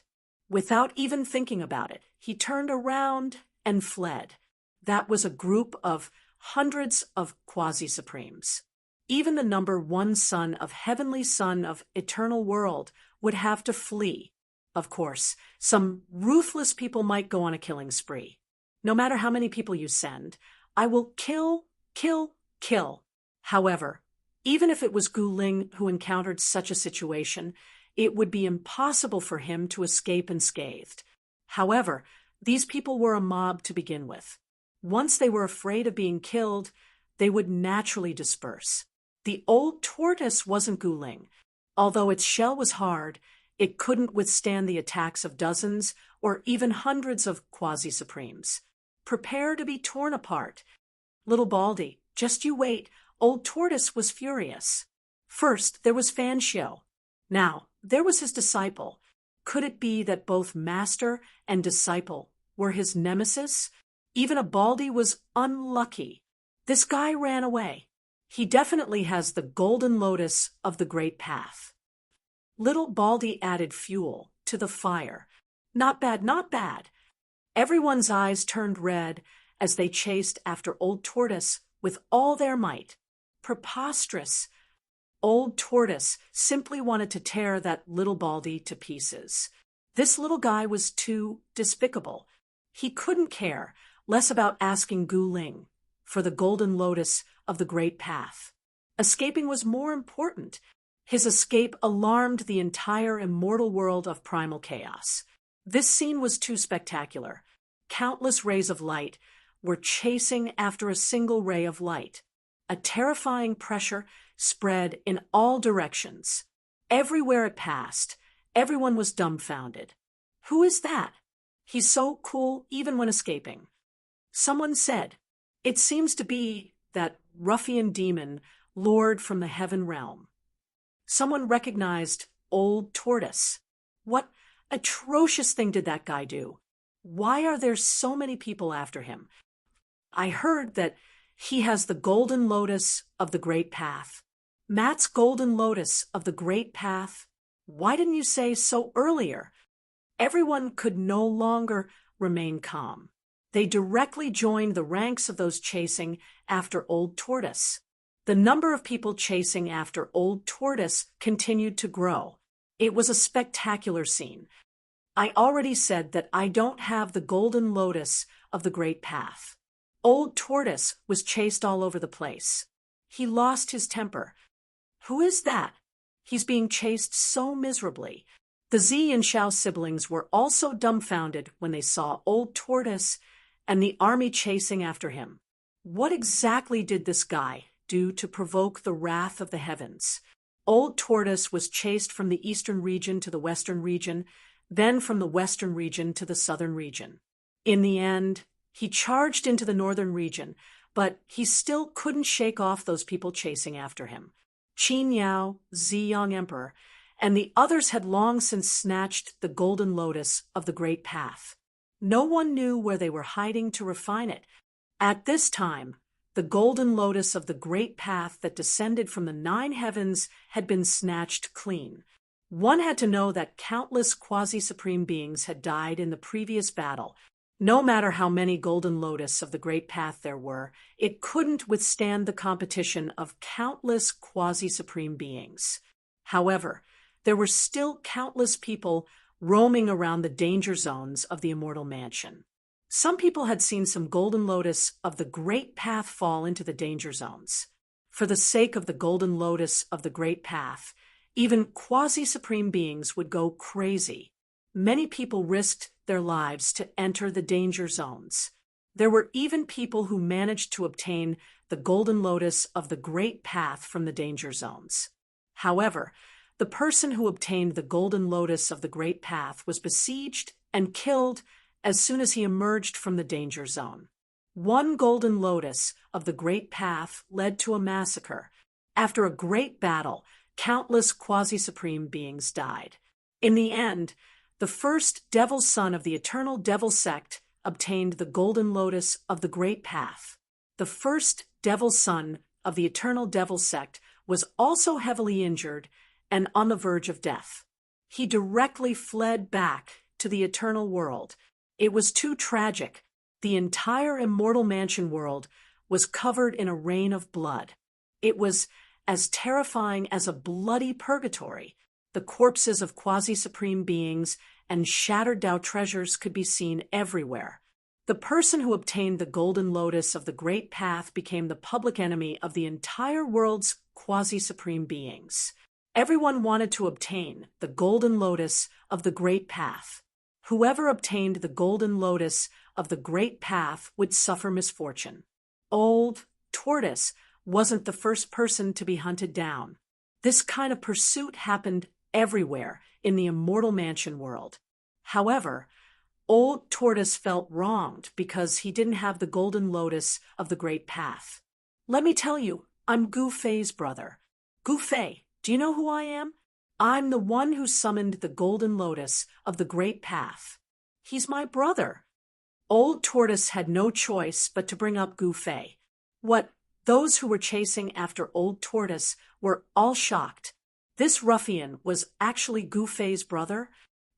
Without even thinking about it, he turned around and fled. That was a group of hundreds of quasi-supremes. Even the number one son of Heavenly Son of Eternal World would have to flee. Of course, some ruthless people might go on a killing spree. No matter how many people you send, I will kill, kill, kill. However, even if it was Gu Ling who encountered such a situation, it would be impossible for him to escape unscathed. However, these people were a mob to begin with. Once they were afraid of being killed, they would naturally disperse. The Old Tortoise wasn't Gu Ling. Although its shell was hard, it couldn't withstand the attacks of dozens or even hundreds of quasi-supremes. Prepare to be torn apart. Little Baldy, just you wait. Old Tortoise was furious. First, there was Fanshio. Now, there was his disciple. Could it be that both master and disciple were his nemesis? Even a Baldy was unlucky. This guy ran away. He definitely has the golden lotus of the great path. Little Baldy added fuel to the fire. Not bad, not bad. Everyone's eyes turned red as they chased after Old Tortoise with all their might. Preposterous. Old Tortoise simply wanted to tear that little Baldy to pieces. This little guy was too despicable. He couldn't care less about asking Gu Ling for the golden lotus of the great path. Escaping was more important. His escape alarmed the entire immortal world of primal chaos. This scene was too spectacular. Countless rays of light were chasing after a single ray of light. A terrifying pressure spread in all directions. Everywhere it passed, everyone was dumbfounded. Who is that? He's so cool even when escaping. Someone said, it seems to be that ruffian demon, lord from the heaven realm. Someone recognized Old Tortoise. What atrocious thing did that guy do? Why are there so many people after him? I heard that he has the golden lotus of the great path. Matt's golden lotus of the great path. Why didn't you say so earlier? Everyone could no longer remain calm. They directly joined the ranks of those chasing after Old Tortoise. The number of people chasing after Old Tortoise continued to grow. It was a spectacular scene. I already said that I don't have the golden lotus of the great path. Old Tortoise was chased all over the place. He lost his temper. Who is that? He's being chased so miserably. The Z and Xiao siblings were also dumbfounded when they saw Old Tortoise and the army chasing after him. What exactly did this guy do to provoke the wrath of the heavens? Old Tortoise was chased from the eastern region to the western region, then from the western region to the southern region. In the end, he charged into the northern region, but he still couldn't shake off those people chasing after him. Qin Yao, Ziyang Emperor, and the others had long since snatched the golden lotus of the great path. No one knew where they were hiding to refine it. At this time, the golden lotus of the great path that descended from the 9 heavens had been snatched clean. One had to know that countless quasi-supreme beings had died in the previous battle. No matter how many golden lotus of the great path there were, it couldn't withstand the competition of countless quasi-supreme beings. However, there were still countless people roaming around the danger zones of the immortal mansion. Some people had seen some golden lotus of the great path fall into the danger zones. For the sake of the golden lotus of the great path, even quasi-supreme beings would go crazy. Many people risked their lives to enter the danger zones. There were even people who managed to obtain the golden lotus of the great path from the danger zones. However, the person who obtained the golden lotus of the great path was besieged and killed as soon as he emerged from the danger zone. One golden lotus of the great path led to a massacre. After a great battle, countless quasi-supreme beings died. In the end, the first devil's son of the eternal devil sect obtained the golden lotus of the great path. The first devil's son of the eternal devil sect was also heavily injured and on the verge of death. He directly fled back to the eternal world. It was too tragic. The entire immortal mansion world was covered in a rain of blood. It was as terrifying as a bloody purgatory. The corpses of quasi-supreme beings and shattered Tao treasures could be seen everywhere. The person who obtained the golden lotus of the great path became the public enemy of the entire world's quasi-supreme beings. Everyone wanted to obtain the golden lotus of the great path. Whoever obtained the golden lotus of the great path would suffer misfortune. Old Tortoise wasn't the first person to be hunted down. This kind of pursuit happened everywhere in the immortal mansion world. However, Old Tortoise felt wronged because he didn't have the golden lotus of the great path. Let me tell you, I'm Gu Fei's brother. Gu Fei, do you know who I am? I'm the one who summoned the golden lotus of the great path. He's my brother. Old Tortoise had no choice but to bring up Gu Fei. Those who were chasing after Old Tortoise were all shocked. This ruffian was actually Gu Fei's brother.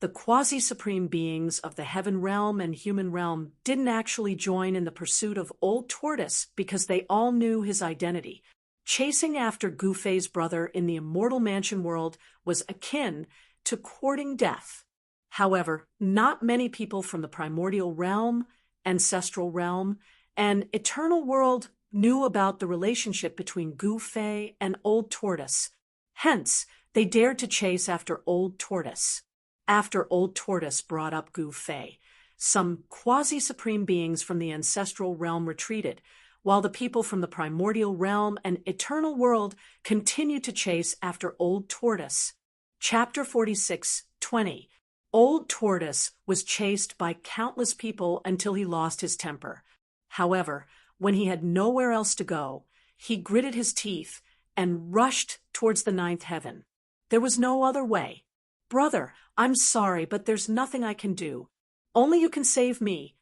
The quasi-supreme beings of the heaven realm and human realm didn't actually join in the pursuit of Old Tortoise because they all knew his identity. Chasing after Gu Fei's brother in the immortal mansion world was akin to courting death. However, not many people from the primordial realm, ancestral realm, and eternal world knew about the relationship between Gu Fei and Old Tortoise. Hence, they dared to chase after Old Tortoise. After Old Tortoise brought up Gu Fei, some quasi-supreme beings from the ancestral realm retreated, while the people from the primordial realm and eternal world continued to chase after Old Tortoise. Chapter 46:20. Old Tortoise was chased by countless people until he lost his temper. However, when he had nowhere else to go, he gritted his teeth and rushed towards the ninth heaven. There was no other way. Brother, I'm sorry, but there's nothing I can do. Only you can save me.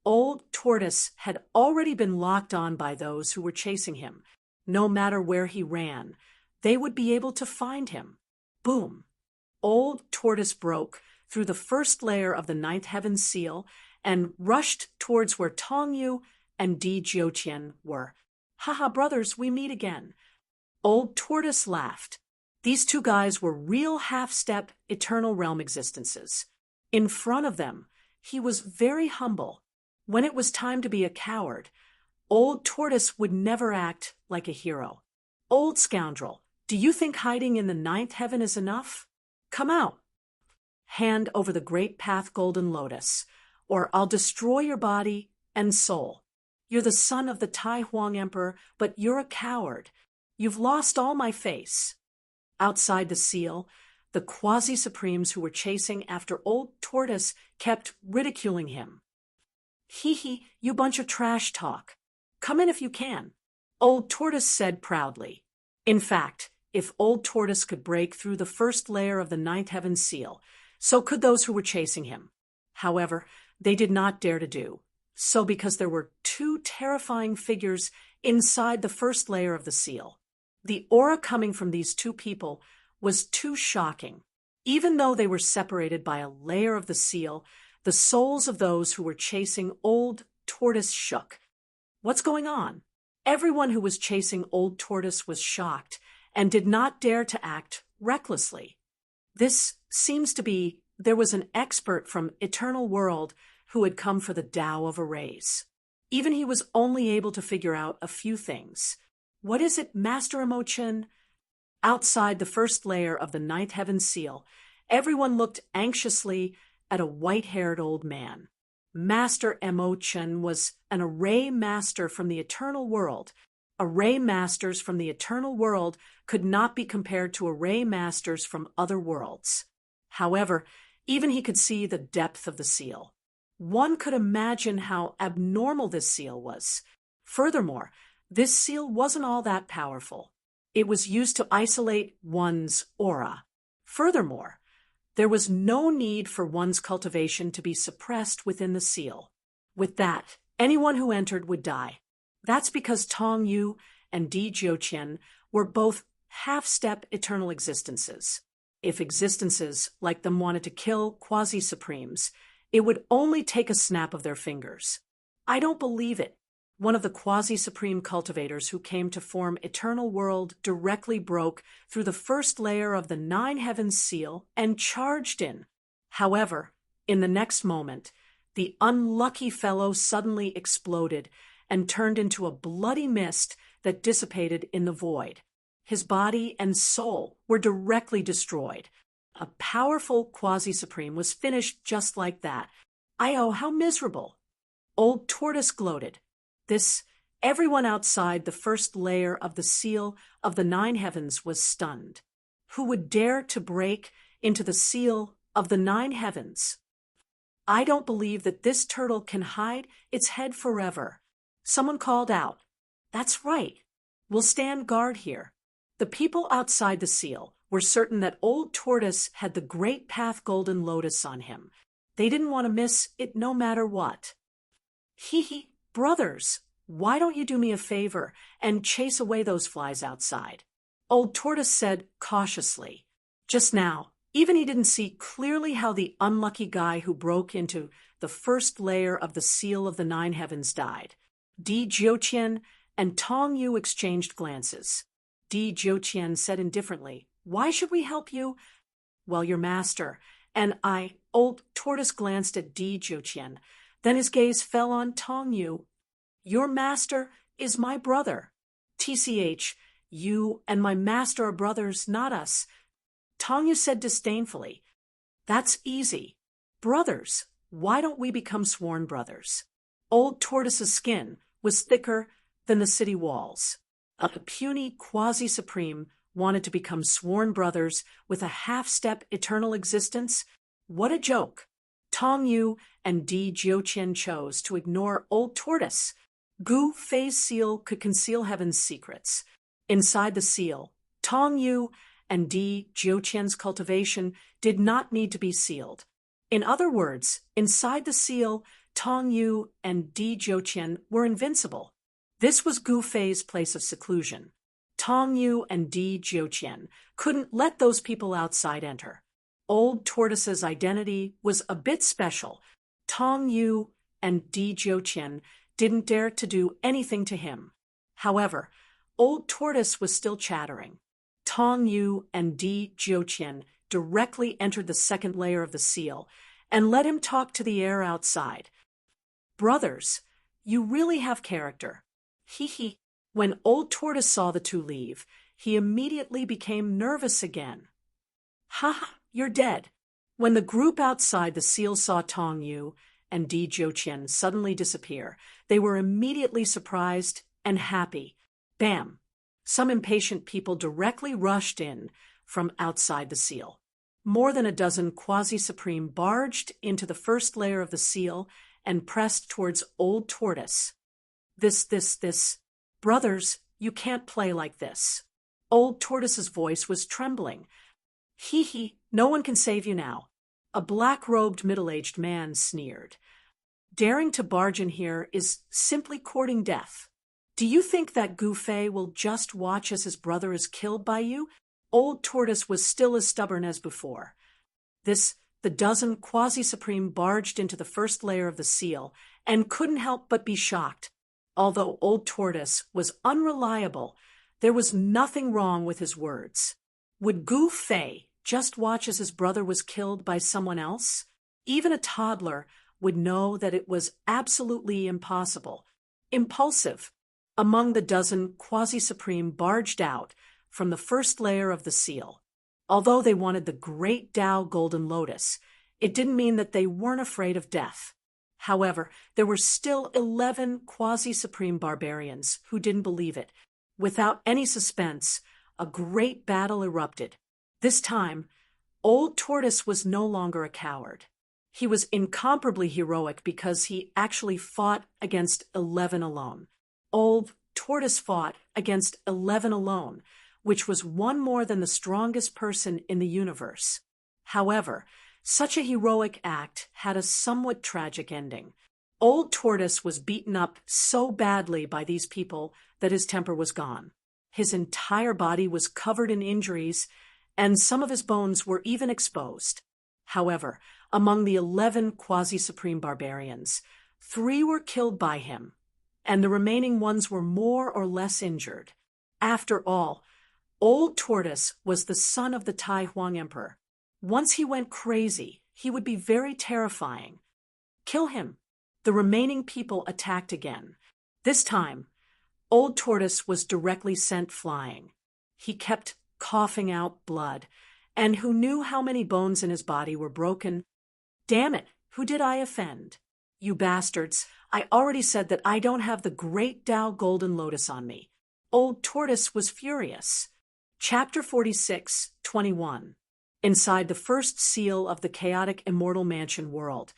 Old Tortoise had already been locked on by those who were chasing him. No matter where he ran, they would be able to find him. Boom! Old Tortoise broke through the first layer of the ninth heaven seal and rushed towards where Tong Yu and Di Jiutian were. Haha, brothers, we meet again. Old Tortoise laughed. These two guys were real half-step eternal realm existences. In front of them, he was very humble. When it was time to be a coward, Old Tortoise would never act like a hero. Old scoundrel, do you think hiding in the ninth heaven is enough? Come out. Hand over the great path golden lotus, or I'll destroy your body and soul. You're the son of the Tai Huang Emperor, but you're a coward. You've lost all my face. Outside the seal, the quasi-supremes who were chasing after Old Tortoise kept ridiculing him. Hee hee, you bunch of trash talk. Come in if you can, Old Tortoise said proudly. In fact, if Old Tortoise could break through the first layer of the ninth heaven seal, so could those who were chasing him. However, they did not dare to do so because there were two terrifying figures inside the first layer of the seal. The aura coming from these two people was too shocking. Even though they were separated by a layer of the seal, The souls of those who were chasing Old Tortoise shook. What's going on? Everyone who was chasing Old Tortoise was shocked and did not dare to act recklessly. This seems to be there was an expert from Eternal World who had come for the Tao of Arrays. Even he was only able to figure out a few things. What is it, Master Emo-chan? Outside the first layer of the ninth heaven seal, everyone looked anxiously at a white-haired old man. Master Emo-chan was an array master from the Eternal World. Array masters from the Eternal World could not be compared to array masters from other worlds. However, even he could see the depth of the seal. One could imagine how abnormal this seal was. Furthermore, this seal wasn't all that powerful. It was used to isolate one's aura. Furthermore, there was no need for one's cultivation to be suppressed within the seal. With that, anyone who entered would die. That's because Tong Yu and Di Jiuqian were both half-step eternal existences. If existences like them wanted to kill quasi-supremes, it would only take a snap of their fingers. I don't believe it. One of the quasi-supreme cultivators who came to form Eternal World directly broke through the first layer of the Nine Heavens seal and charged in. However, in the next moment, the unlucky fellow suddenly exploded and turned into a bloody mist that dissipated in the void. His body and soul were directly destroyed. A powerful quasi-supreme was finished just like that. Oh, how miserable. Old Tortoise gloated. Everyone outside the first layer of the seal of the Nine Heavens was stunned. Who would dare to break into the seal of the Nine Heavens? I don't believe that this turtle can hide its head forever. Someone called out. That's right. We'll stand guard here. The people outside the seal were certain that Old Tortoise had the Great Path Golden Lotus on him. They didn't want to miss it no matter what. Hee, brothers, why don't you do me a favor and chase away those flies outside? Old Tortoise said cautiously. Just now, even he didn't see clearly how the unlucky guy who broke into the first layer of the seal of the Nine Heavens died. Di Jiuqian and Tong Yu exchanged glances. Di Jiuqian said indifferently, Why should we help you? Well, your master. And Old Tortoise glanced at Di Jiuqian. Then his gaze fell on Tong Yu. Your master is my brother. TCH, you and my master are brothers, not us. Tong Yu said disdainfully. That's easy. Brothers, why don't we become sworn brothers? Old Tortoise's skin was thicker than the city walls. A puny quasi-supreme wanted to become sworn brothers with a half-step eternal existence? What a joke! Tong Yu and Di Jiuqian chose to ignore Old Tortoise. Gu Fei's seal could conceal heaven's secrets. Inside the seal, Tong Yu and Di Jiuqian's cultivation did not need to be sealed. In other words, inside the seal, Tong Yu and Di Jiuqian were invincible. This was Gu Fei's place of seclusion. Tong Yu and Di Jiuqian couldn't let those people outside enter. Old Tortoise's identity was a bit special. Tong Yu and Di Jiuqian didn't dare to do anything to him. However, Old Tortoise was still chattering. Tong Yu and Di Jiuqian directly entered the second layer of the seal and let him talk to the air outside. Brothers, you really have character. Hee. When Old Tortoise saw the two leave, he immediately became nervous again. Ha, you're dead. When the group outside the seal saw Tong Yu and Di Jiuqian suddenly disappear, they were immediately surprised and happy. Bam! Some impatient people directly rushed in from outside the seal. More than a dozen quasi-supreme barged into the first layer of the seal and pressed towards Old Tortoise. This. Brothers, you can't play like this. Old Tortoise's voice was trembling. Hee, no one can save you now. A black-robed middle-aged man sneered. Daring to barge in here is simply courting death. Do you think that Gu Fei will just watch as his brother is killed by you? Old Tortoise was still as stubborn as before. This The dozen quasi-supreme barged into the first layer of the seal and couldn't help but be shocked. Although Old Tortoise was unreliable, there was nothing wrong with his words. Would Gu Fei just watch as his brother was killed by someone else? Even a toddler would know that it was absolutely impossible. Impulsive. Among the dozen quasi-supreme barged out from the first layer of the seal. Although they wanted the great Tao Golden Lotus, it didn't mean that they weren't afraid of death. However, there were still 11 quasi-supreme barbarians who didn't believe it. Without any suspense, a great battle erupted. This time, Old Tortoise was no longer a coward. He was incomparably heroic because he actually fought against 11 alone. Old Tortoise fought against 11 alone, which was one more than the strongest person in the universe. However, such a heroic act had a somewhat tragic ending. Old Tortoise was beaten up so badly by these people that his temper was gone. His entire body was covered in injuries, and some of his bones were even exposed. However, among the 11 quasi-supreme barbarians, 3 were killed by him, and the remaining ones were more or less injured. After all, Old Tortoise was the son of the Tai Huang Emperor. Once he went crazy, he would be very terrifying. Kill him. The remaining people attacked again. This time, Old Tortoise was directly sent flying. He kept coughing out blood, and who knew how many bones in his body were broken? Damn it, who did I offend? You bastards, I already said that I don't have the great Tao Golden Lotus on me. Old Tortoise was furious. Chapter 46:21. Inside the first seal of the chaotic immortal mansion world,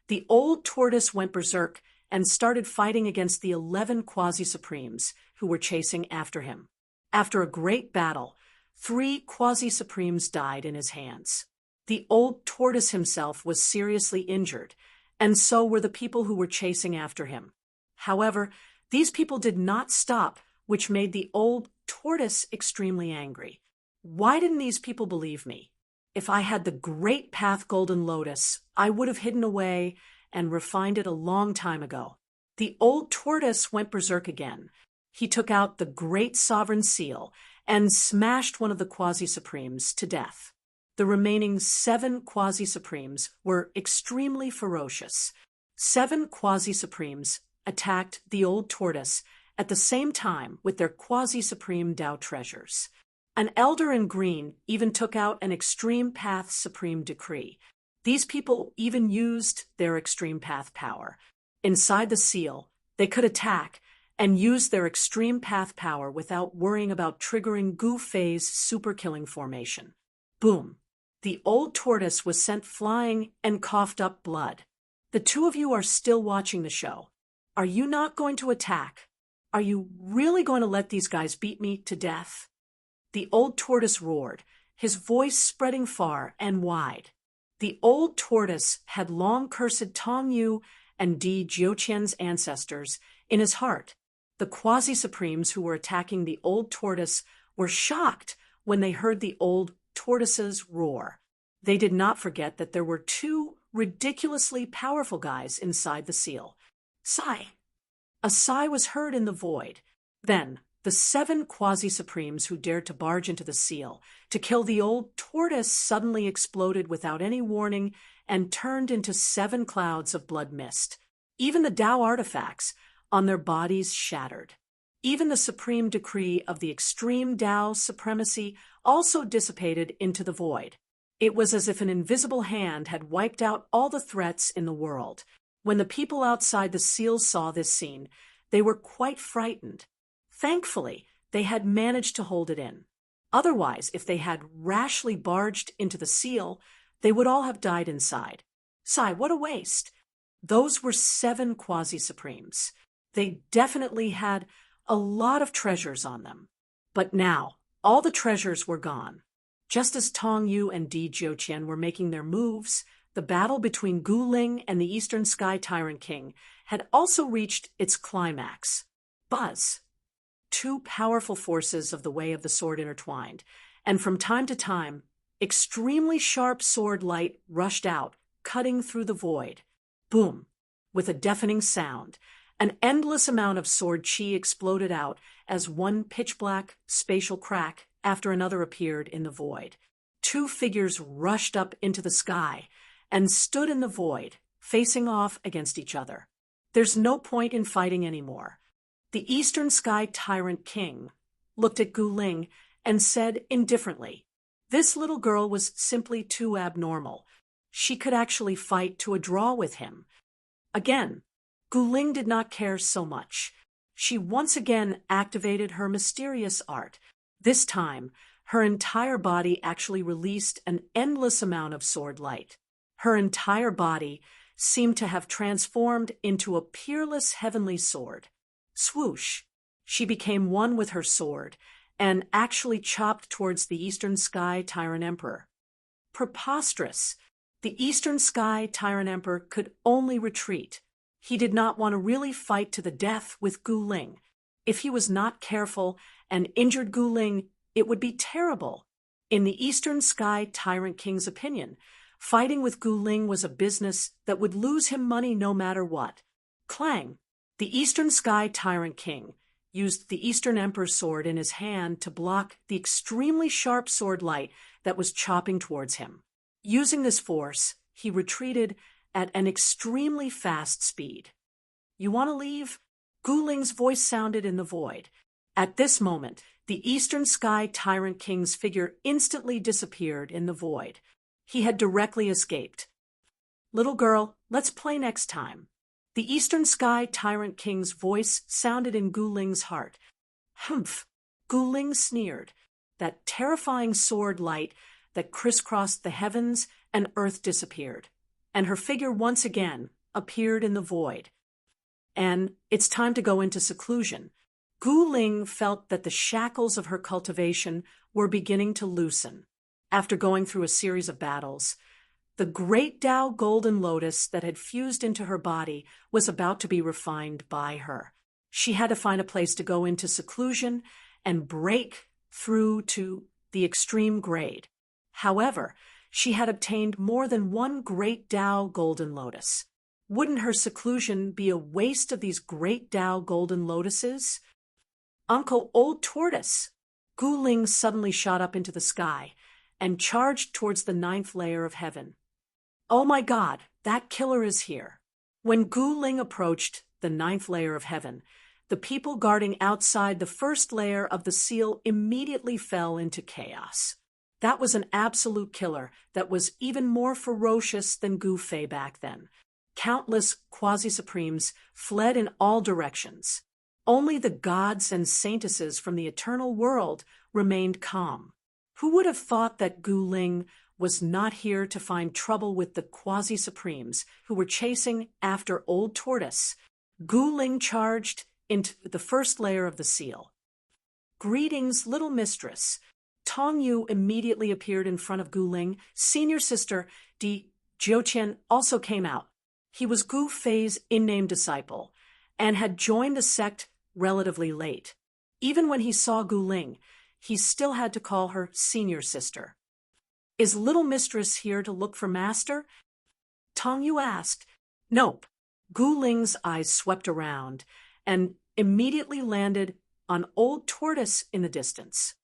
the Old Tortoise went berserk and started fighting against the 11 quasi-supremes who were chasing after him. After a great battle, 3 quasi-supremes died in his hands. The Old Tortoise himself was seriously injured, and so were the people who were chasing after him. However, these people did not stop, which made the Old Tortoise extremely angry. Why didn't these people believe me? If I had the Great Path Golden Lotus, I would have hidden away and refined it a long time ago. The Old Tortoise went berserk again. He took out the Great Sovereign Seal and smashed one of the Quasi-Supremes to death. The remaining 7 Quasi-Supremes were extremely ferocious. 7 Quasi-Supremes attacked the Old Tortoise at the same time with their Quasi-Supreme Tao treasures. An elder in green even took out an Extreme Path Supreme Decree. These people even used their Extreme Path power. Inside the seal, they could attack and use their Extreme Path power without worrying about triggering Gu Fei's super killing formation. Boom! The Old Tortoise was sent flying and coughed up blood. The 2 of you are still watching the show. Are you not going to attack? Are you really going to let these guys beat me to death? The Old Tortoise roared, his voice spreading far and wide. The Old Tortoise had long cursed Tong Yu and Di Jiuqian's ancestors in his heart. The Quasi-Supremes who were attacking the Old Tortoise were shocked when they heard the Old Tortoise's roar. They did not forget that there were 2 ridiculously powerful guys inside the seal. Sigh. A sigh was heard in the void. Then, the 7 Quasi-Supremes who dared to barge into the seal to kill the Old Tortoise suddenly exploded without any warning and turned into 7 clouds of blood mist. Even the Tao artifacts on their bodies shattered. Even the supreme decree of the extreme Tao supremacy also dissipated into the void. It was as if an invisible hand had wiped out all the threats in the world. When the people outside the seal saw this scene, they were quite frightened. Thankfully, they had managed to hold it in. Otherwise, if they had rashly barged into the seal, they would all have died inside. Sigh, what a waste. Those were 7 Quasi-Supremes. They definitely had a lot of treasures on them. But now, all the treasures were gone. Just as Tong Yu and Di Jiuqian were making their moves, the battle between Gu Ling and the Eastern Sky Tyrant King had also reached its climax. Buzz. 2 powerful forces of the Way of the Sword intertwined, and from time to time, Extremely sharp sword light rushed out, cutting through the void. Boom! With a deafening sound, an endless amount of sword chi exploded out as one pitch-black spatial crack after another appeared in the void. Two figures rushed up into the sky and stood in the void, facing off against each other. There's no point in fighting anymore. The Eastern Sky Tyrant King looked at Gu Ling and said indifferently, this little girl was simply too abnormal. She could actually fight to a draw with him. Again, Gu Ling did not care so much. She once again activated her mysterious art. This time, her entire body actually released an endless amount of sword light. Her entire body seemed to have transformed into a peerless heavenly sword. Swoosh! She became one with her sword, and actually chopped towards the Eastern Sky Tyrant Emperor. Preposterous! The Eastern Sky Tyrant Emperor could only retreat. He did not want to really fight to the death with Gu Ling. If he was not careful and injured Gu Ling, it would be terrible. In the Eastern Sky Tyrant King's opinion, fighting with Gu Ling was a business that would lose him money no matter what. Clang! The Eastern Sky Tyrant King used the Eastern Emperor's sword in his hand to block the extremely sharp sword light that was chopping towards him. Using this force, he retreated at an extremely fast speed. You want to leave? Gu Ling's voice sounded in the void. At this moment, the Eastern Sky Tyrant King's figure instantly disappeared in the void. He had directly escaped. Little girl, let's play next time. The Eastern Sky Tyrant King's voice sounded in Gu Ling's heart. Humph! Gu Ling sneered. That terrifying sword light that crisscrossed the heavens and earth disappeared, and her figure once again appeared in the void. And it's time to go into seclusion. Gu Ling felt that the shackles of her cultivation were beginning to loosen. After going through a series of battles, the great Tao Golden Lotus that had fused into her body was about to be refined by her. She had to find a place to go into seclusion and break through to the extreme grade. However, she had obtained more than one great Tao Golden Lotus. Wouldn't her seclusion be a waste of these great Tao Golden Lotuses? Uncle Old Tortoise! Gu Ling suddenly shot up into the sky and charged towards the 9th layer of heaven. Oh my God, that killer is here. When Gu Ling approached the 9th layer of heaven, the people guarding outside the 1st layer of the seal immediately fell into chaos. That was an absolute killer that was even more ferocious than Gu Fei back then. Countless quasi-supremes fled in all directions. Only the gods and saintesses from the eternal world remained calm. Who would have thought that Gu Ling was not here to find trouble with the quasi-supremes who were chasing after Old Tortoise? Gu Ling charged into the 1st layer of the seal. Greetings, little mistress. Tong Yu immediately appeared in front of Gu Ling. Senior sister Di Jiuqian also came out. He was Gu Fei's in-name disciple and had joined the sect relatively late. Even when he saw Gu Ling, he still had to call her senior sister. Is little mistress here to look for master? Tong Yu asked. Nope. Gu Ling's eyes swept around and immediately landed on Old Tortoise in the distance.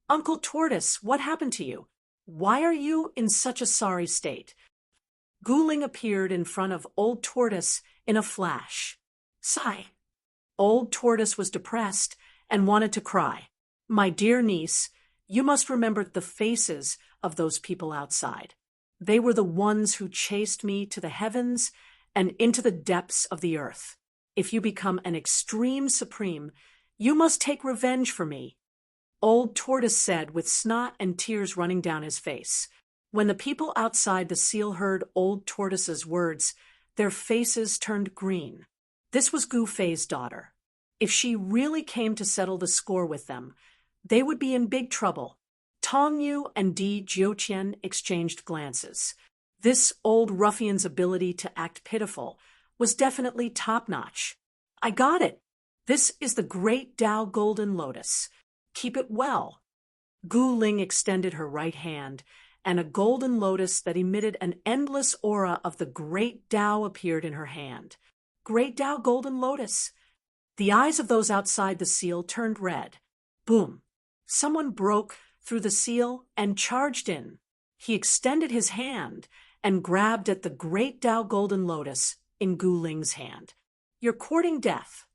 Uncle Tortoise, what happened to you? Why are you in such a sorry state? Gu Ling appeared in front of Old Tortoise in a flash. Sigh. Old Tortoise was depressed and wanted to cry. My dear niece, you must remember the faces of those people outside. They were the ones who chased me to the heavens and into the depths of the earth. If you become an extreme supreme, you must take revenge for me. Old Tortoise said with snot and tears running down his face. When the people outside the seal heard Old Tortoise's words, their faces turned green. This was Gu Fei's daughter. If she really came to settle the score with them, they would be in big trouble. Tong Yu and Di Jiuqian exchanged glances. This old ruffian's ability to act pitiful was definitely top-notch. I got it. This is the great Tao Golden Lotus. Keep it well. Gu Ling extended her right hand and a golden lotus that emitted an endless aura of the great Tao appeared in her hand. Great Tao golden lotus. The eyes of those outside the seal turned red. Boom. Someone broke through the seal and charged in. He extended his hand and grabbed at the great Tao golden lotus in Gu Ling's hand. You're courting death.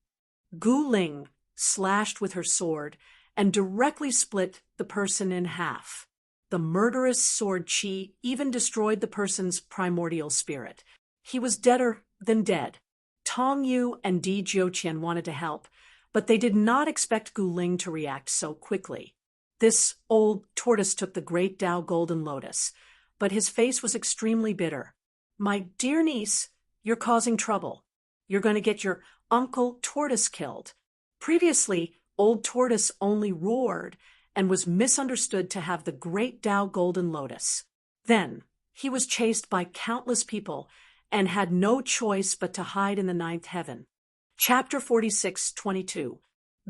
Gu Ling slashed with her sword and directly split the person in half. The murderous sword chi even destroyed the person's primordial spirit. He was deader than dead. Tong Yu and Di Jiuqian wanted to help, but they did not expect Gu Ling to react so quickly. This old tortoise took the great Tao golden lotus, but his face was extremely bitter. My dear niece, you're causing trouble. You're going to get your uncle tortoise killed. Previously, old tortoise only roared and was misunderstood to have the great Tao golden lotus. Then, he was chased by countless people and had no choice but to hide in the ninth heaven. Chapter 46:22.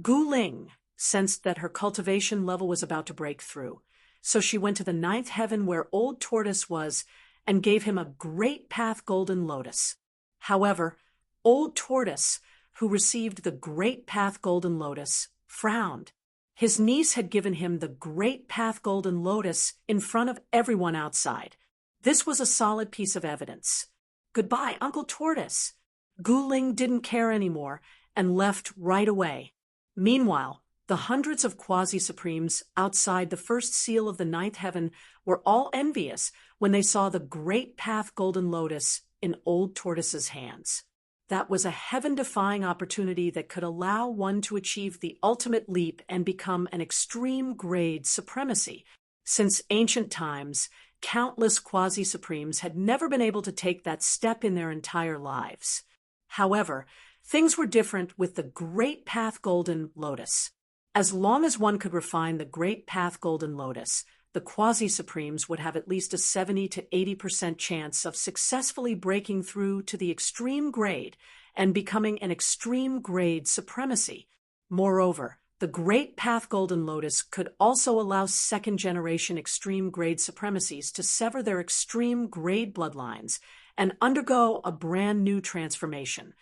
Gu Ling sensed that her cultivation level was about to break through, so she went to the ninth heaven where old tortoise was and gave him a great path golden lotus. However, old tortoise, who received the great path golden lotus, frowned. His niece had given him the great path golden lotus in front of everyone outside. This was a solid piece of evidence. Goodbye, Uncle Tortoise. Gu Ling didn't care anymore and left right away. Meanwhile, the hundreds of quasi-supremes outside the first seal of the ninth heaven were all envious when they saw the great path golden lotus in old tortoise's hands. That was a heaven-defying opportunity that could allow one to achieve the ultimate leap and become an extreme grade supremacy. Since ancient times, countless quasi-supremes had never been able to take that step in their entire lives. However, things were different with the Great Path Golden Lotus. As long as one could refine the Great Path Golden Lotus, the quasi-supremes would have at least a 70 to 80% chance of successfully breaking through to the extreme grade and becoming an extreme grade supremacy. Moreover, the Great Path Golden Lotus could also allow second-generation extreme grade supremacies to sever their extreme grade bloodlines and undergo a brand new transformation.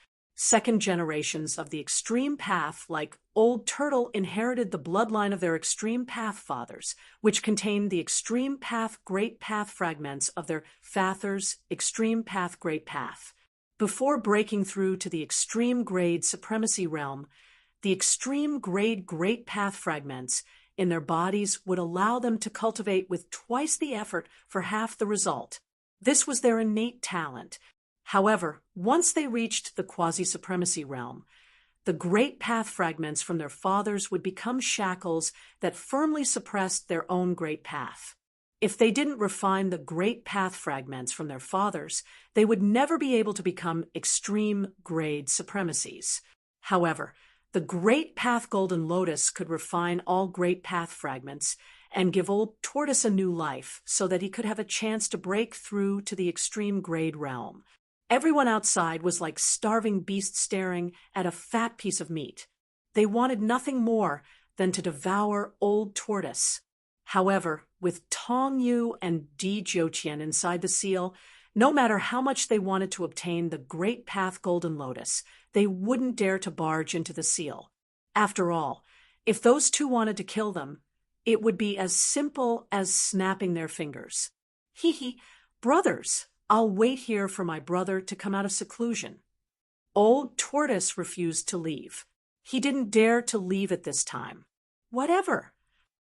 Second generations of the extreme path, like Old Turtle, inherited the bloodline of their extreme path fathers, which contained the extreme path great path fragments of their fathers' extreme path great path. Before breaking through to the extreme grade supremacy realm, the extreme grade great path fragments in their bodies would allow them to cultivate with twice the effort for half the result. This was their innate talent. However, once they reached the quasi-supremacy realm, the great path fragments from their fathers would become shackles that firmly suppressed their own great path. If they didn't refine the great path fragments from their fathers, they would never be able to become extreme grade supremacies. However, the Great Path Golden Lotus could refine all great path fragments and give old Tortoise a new life so that he could have a chance to break through to the extreme grade realm. Everyone outside was like starving beasts staring at a fat piece of meat. They wanted nothing more than to devour old Tortoise. However, with Tong Yu and Di Jiuqian inside the seal, no matter how much they wanted to obtain the Great Path Golden Lotus, they wouldn't dare to barge into the seal. After all, if those two wanted to kill them, it would be as simple as snapping their fingers. Hee, brothers, I'll wait here for my brother to come out of seclusion. Old Tortoise refused to leave. He didn't dare to leave at this time. Whatever.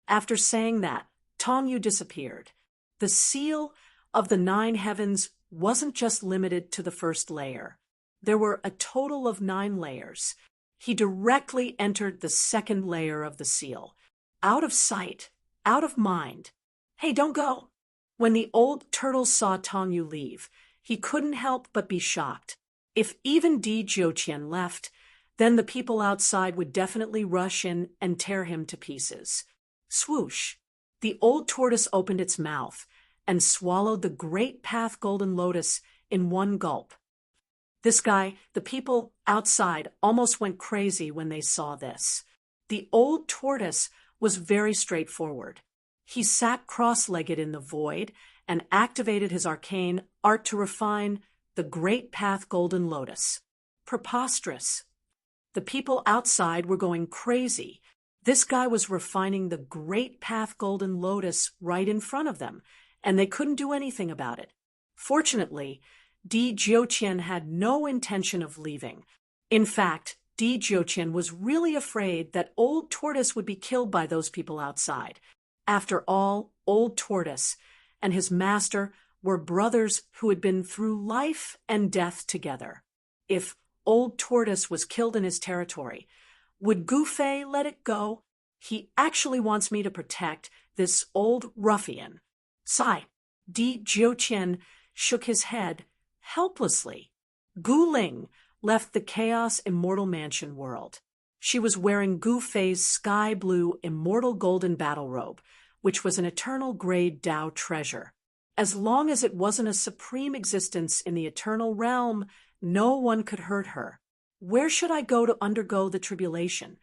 After saying that, Tong Yu disappeared. The seal of the 9 heavens wasn't just limited to the first layer. There were a total of 9 layers. He directly entered the second layer of the seal. Out of sight, out of mind. Hey, don't go. When the old turtle saw Tong Yu leave, he couldn't help but be shocked. If even Di Jiuqian left, then the people outside would definitely rush in and tear him to pieces. Swoosh! The old tortoise opened its mouth and swallowed the Great Path Golden Lotus in one gulp. This guy, the people outside, almost went crazy when they saw this. The old tortoise was very straightforward. He sat cross-legged in the void and activated his arcane art to refine the Great Path Golden Lotus. Preposterous. The people outside were going crazy. This guy was refining the Great Path Golden Lotus right in front of them, and they couldn't do anything about it. Fortunately, Di Jiuqian had no intention of leaving. In fact, Di Jiuqian was really afraid that Old Tortoise would be killed by those people outside. After all, Old Tortoise and his master were brothers who had been through life and death together. If Old Tortoise was killed in his territory, would Gu Fei let it go? He actually wants me to protect this old ruffian. Sigh. Di Jiuqian shook his head helplessly. Gu Ling left the Chaos Immortal Mansion world. She was wearing Gu Fei's sky blue immortal golden battle robe, which was an eternal grade Dao treasure. As long as it wasn't a supreme existence in the eternal realm, no one could hurt her. Where should I go to undergo the tribulation?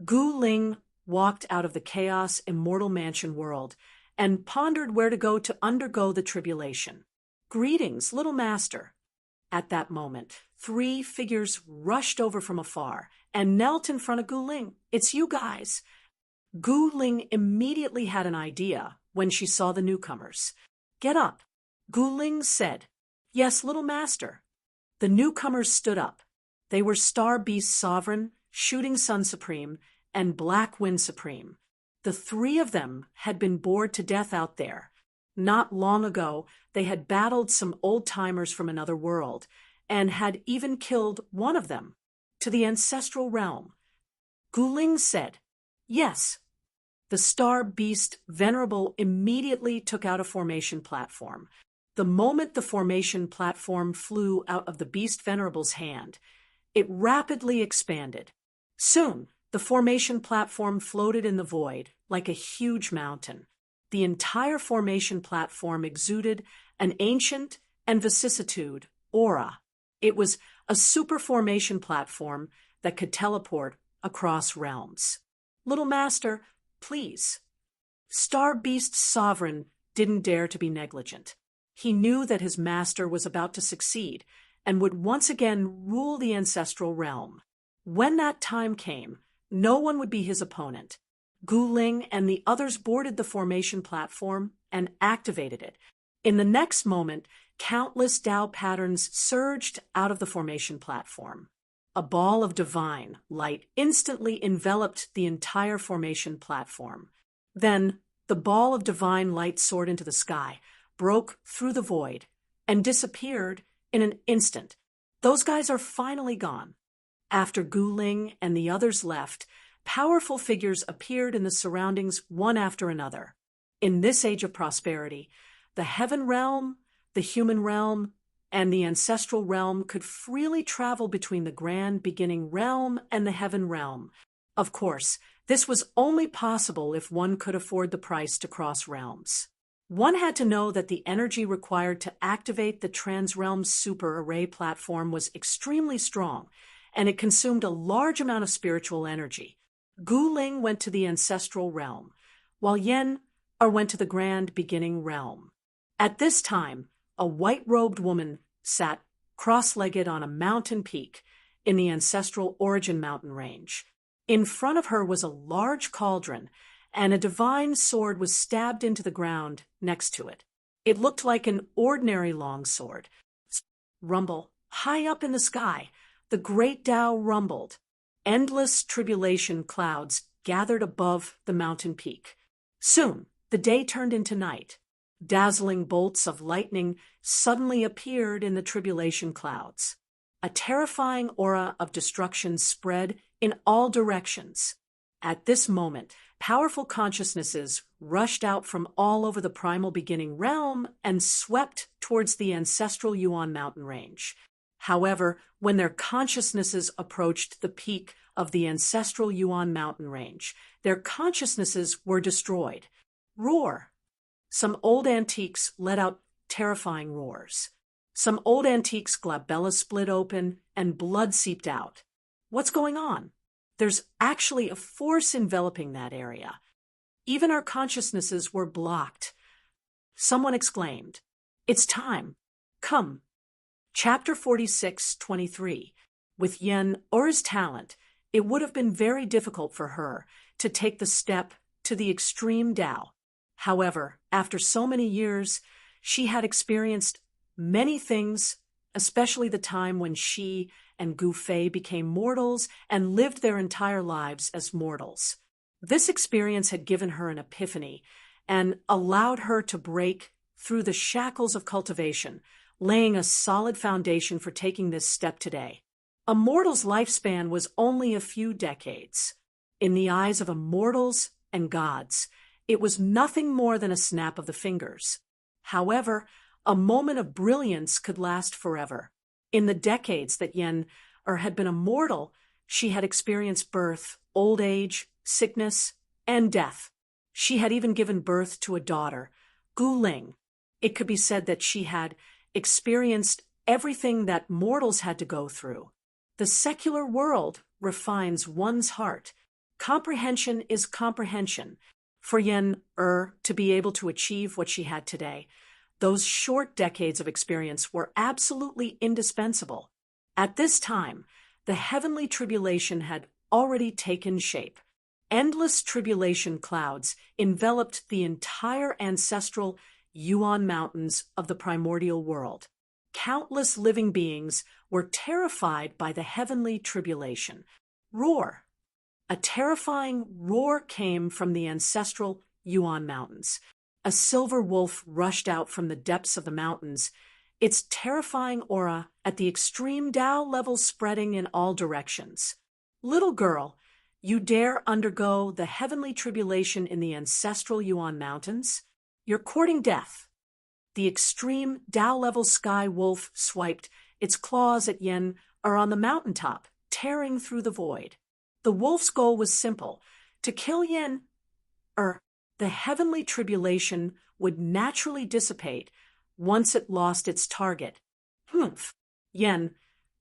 Gu Ling walked out of the Chaos Immortal Mansion world and pondered where to go to undergo the tribulation. Greetings, little master. At that moment, 3 figures rushed over from afar and knelt in front of Gu Ling. It's you guys. Gu Ling immediately had an idea when she saw the newcomers. Get up, Gu Ling said. Yes, little master. The newcomers stood up. They were Star Beast Sovereign, Shooting Sun Supreme, and Black Wind Supreme. The 3 of them had been bored to death out there. Not long ago, they had battled some old-timers from another world, and had even killed one of them, to the ancestral realm. Gu Ling said, yes. The Star Beast Venerable immediately took out a formation platform. The moment the formation platform flew out of the Beast Venerable's hand, it rapidly expanded. Soon, the formation platform floated in the void like a huge mountain. The entire formation platform exuded an ancient and vicissitude aura. It was a super formation platform that could teleport across realms. Little master, please. Star Beast Sovereign didn't dare to be negligent. He knew that his master was about to succeed and would once again rule the ancestral realm. When that time came, no one would be his opponent. Gu Ling and the others boarded the formation platform and activated it. In the next moment, countless Dao patterns surged out of the formation platform. A ball of divine light instantly enveloped the entire formation platform. Then, the ball of divine light soared into the sky, broke through the void, and disappeared in an instant. Those guys are finally gone. After Gu Ling and the others left, powerful figures appeared in the surroundings one after another. In this age of prosperity, the heaven realm, the human realm, and the ancestral realm could freely travel between the grand beginning realm and the heaven realm. Of course, this was only possible if one could afford the price to cross realms. One had to know that the energy required to activate the Transrealm Super Array platform was extremely strong, and it consumed a large amount of spiritual energy. Gu Ling went to the ancestral realm, while Yen went to the grand beginning realm. At this time, a white-robed woman sat cross-legged on a mountain peak in the ancestral Origin mountain range. In front of her was a large cauldron, and a divine sword was stabbed into the ground next to it. It looked like an ordinary long sword. Rumble, high up in the sky, the great Tao rumbled. Endless tribulation clouds gathered above the mountain peak. Soon, the day turned into night. Dazzling bolts of lightning suddenly appeared in the tribulation clouds. A terrifying aura of destruction spread in all directions. At this moment, powerful consciousnesses rushed out from all over the primal beginning realm and swept towards the ancestral Yuan mountain range. However, when their consciousnesses approached the peak of the ancestral Yuan mountain range, their consciousnesses were destroyed. Roar! Some old antiques let out terrifying roars. Some old antiques' glabella split open and blood seeped out. What's going on? There's actually a force enveloping that area. Even our consciousnesses were blocked. Someone exclaimed, "It's time. Come." Chapter 46:23. With Yen Er's talent, it would have been very difficult for her to take the step to the extreme Tao. However, after so many years, she had experienced many things, especially the time when she and Gu Fei became mortals and lived their entire lives as mortals. This experience had given her an epiphany and allowed her to break through the shackles of cultivation, laying a solid foundation for taking this step today. A mortal's lifespan was only a few decades. In the eyes of immortals and gods, it was nothing more than a snap of the fingers. However, a moment of brilliance could last forever. In the decades that Yen had been immortal, she had experienced birth, old age, sickness, and death. She had even given birth to a daughter, Gu Ling. It could be said that she had experienced everything that mortals had to go through. The secular world refines one's heart. Comprehension is comprehension. For Yen to be able to achieve what she had today, those short decades of experience were absolutely indispensable. At this time, the heavenly tribulation had already taken shape. Endless tribulation clouds enveloped the entire ancestral Yuan mountains of the primordial world. Countless living beings were terrified by the heavenly tribulation. Roar! A terrifying roar came from the ancestral Yuan mountains. A silver wolf rushed out from the depths of the mountains, its terrifying aura at the extreme Tao level spreading in all directions. Little girl, you dare undergo the heavenly tribulation in the ancestral Yuan mountains? You're courting death. The extreme Tao-level sky wolf swiped its claws at Yen on the mountaintop, tearing through the void. The wolf's goal was simple: to kill Yen. The heavenly tribulation would naturally dissipate once it lost its target. Yen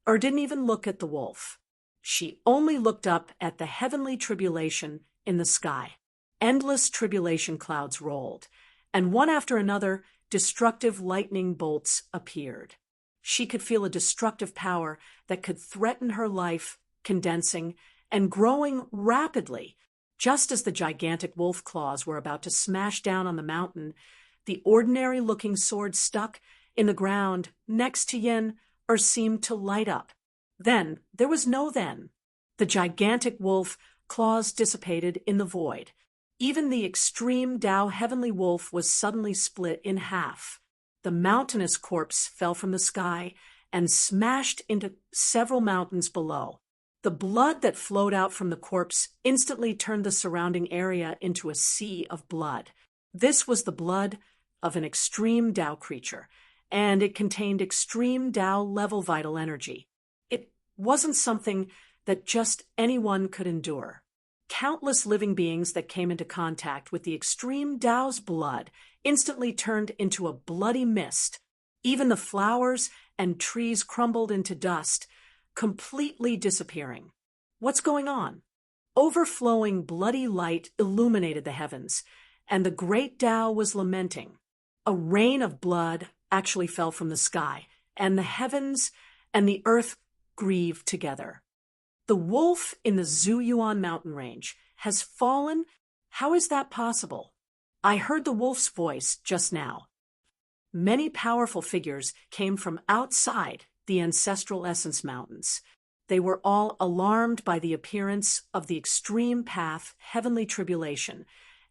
didn't even look at the wolf. She only looked up at the heavenly tribulation in the sky. Endless tribulation clouds rolled, and one after another, destructive lightning bolts appeared. She could feel a destructive power that could threaten her life, condensing and growing rapidly. Just as the gigantic wolf claws were about to smash down on the mountain, the ordinary-looking sword stuck in the ground next to Yen seemed to light up. Then, there was no then. The gigantic wolf claws dissipated in the void. Even the extreme Tao heavenly wolf was suddenly split in half. The mountainous corpse fell from the sky and smashed into several mountains below. The blood that flowed out from the corpse instantly turned the surrounding area into a sea of blood. This was the blood of an extreme Tao creature, and it contained extreme Tao-level vital energy. It wasn't something that just anyone could endure. Countless living beings that came into contact with the extreme Tao's blood instantly turned into a bloody mist. Even the flowers and trees crumbled into dust, completely disappearing. What's going on? Overflowing bloody light illuminated the heavens, and the great Tao was lamenting. A rain of blood actually fell from the sky, and the heavens and the earth grieved together. The wolf in the Zuyuan mountain range has fallen? How is that possible? I heard the wolf's voice just now. Many powerful figures came from outside the ancestral essence mountains. They were all alarmed by the appearance of the extreme path heavenly tribulation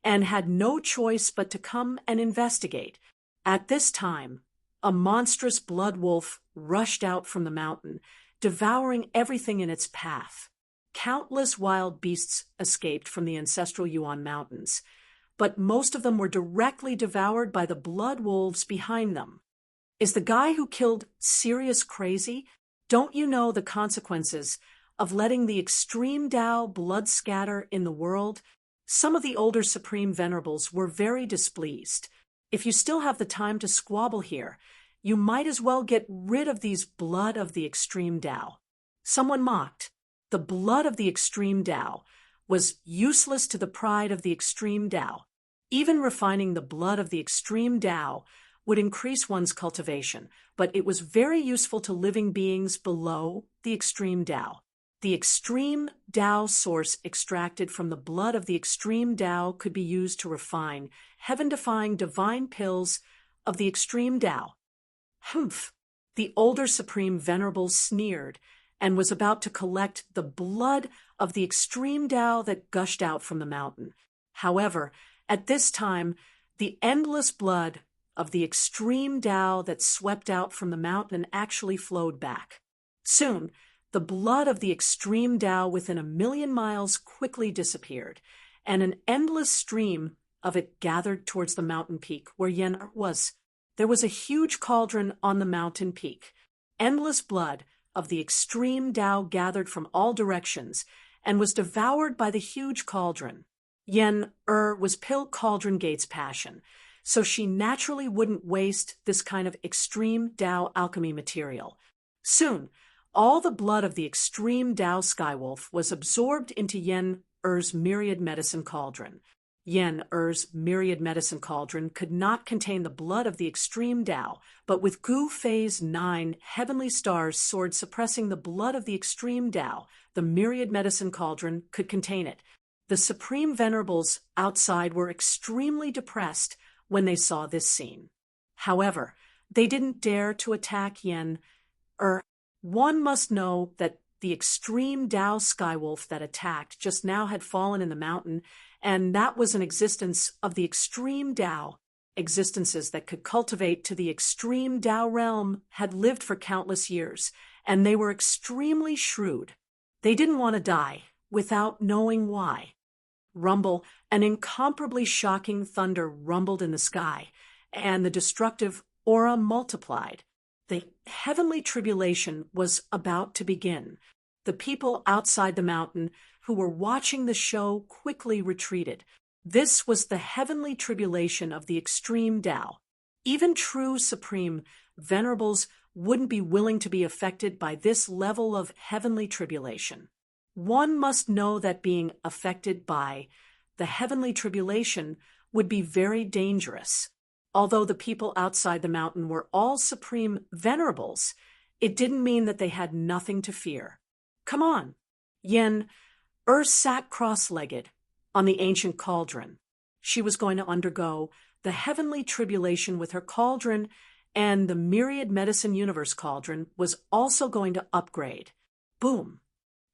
and had no choice but to come and investigate. At this time, a monstrous blood wolf rushed out from the mountain, devouring everything in its path. Countless wild beasts escaped from the ancestral Yuan mountains, but most of them were directly devoured by the blood wolves behind them. Is the guy who killed serious crazy? Don't you know the consequences of letting the extreme Tao blood scatter in the world? Some of the older Supreme Venerables were very displeased. If you still have the time to squabble here, you might as well get rid of these blood of the extreme Tao. Someone mocked. The blood of the extreme Tao. was useless to the pride of the extreme Tao. Even refining the blood of the extreme Tao would increase one's cultivation, but it was very useful to living beings below the extreme Tao. The extreme Tao source extracted from the blood of the extreme Tao could be used to refine heaven-defying divine pills of the extreme Tao. Humph! The older Supreme Venerable sneered and was about to collect the blood of the extreme Tao that gushed out from the mountain. However, at this time, the endless blood of the extreme Tao that swept out from the mountain actually flowed back. Soon, the blood of the extreme Tao within 1,000,000 miles quickly disappeared, and an endless stream of it gathered towards the mountain peak where Yen was. There was a huge cauldron on the mountain peak. Endless blood of the extreme Tao gathered from all directions and was devoured by the huge cauldron. Yen was Cauldron Gate's passion, so she naturally wouldn't waste this kind of extreme Tao alchemy material. Soon, all the blood of the extreme Tao Skywolf was absorbed into Yen-Er's myriad medicine cauldron. Yen-Er's myriad medicine cauldron could not contain the blood of the extreme Tao, but with Gu Fei's 9 heavenly stars sword suppressing the blood of the extreme Tao, the myriad medicine cauldron could contain it. The Supreme Venerables outside were extremely depressed when they saw this scene. However, they didn't dare to attack Yen-Er. One must know that the extreme Tao Skywolf that attacked just now had fallen in the mountain, and that was an existence of the extreme Tao. Existences that could cultivate to the extreme Tao realm had lived for countless years, and they were extremely shrewd. They didn't want to die without knowing why. Rumble, an incomparably shocking thunder rumbled in the sky, and the destructive aura multiplied. The heavenly tribulation was about to begin. The people outside the mountain who were watching the show quickly retreated. This was the heavenly tribulation of the extreme Tao. Even true Supreme Venerables wouldn't be willing to be affected by this level of heavenly tribulation. One must know that being affected by the heavenly tribulation would be very dangerous. Although the people outside the mountain were all Supreme Venerables, it didn't mean that they had nothing to fear. Come on. Yen-Er sat cross-legged on the ancient cauldron. She was going to undergo the heavenly tribulation with her cauldron, and the myriad medicine universe cauldron was also going to upgrade. Boom!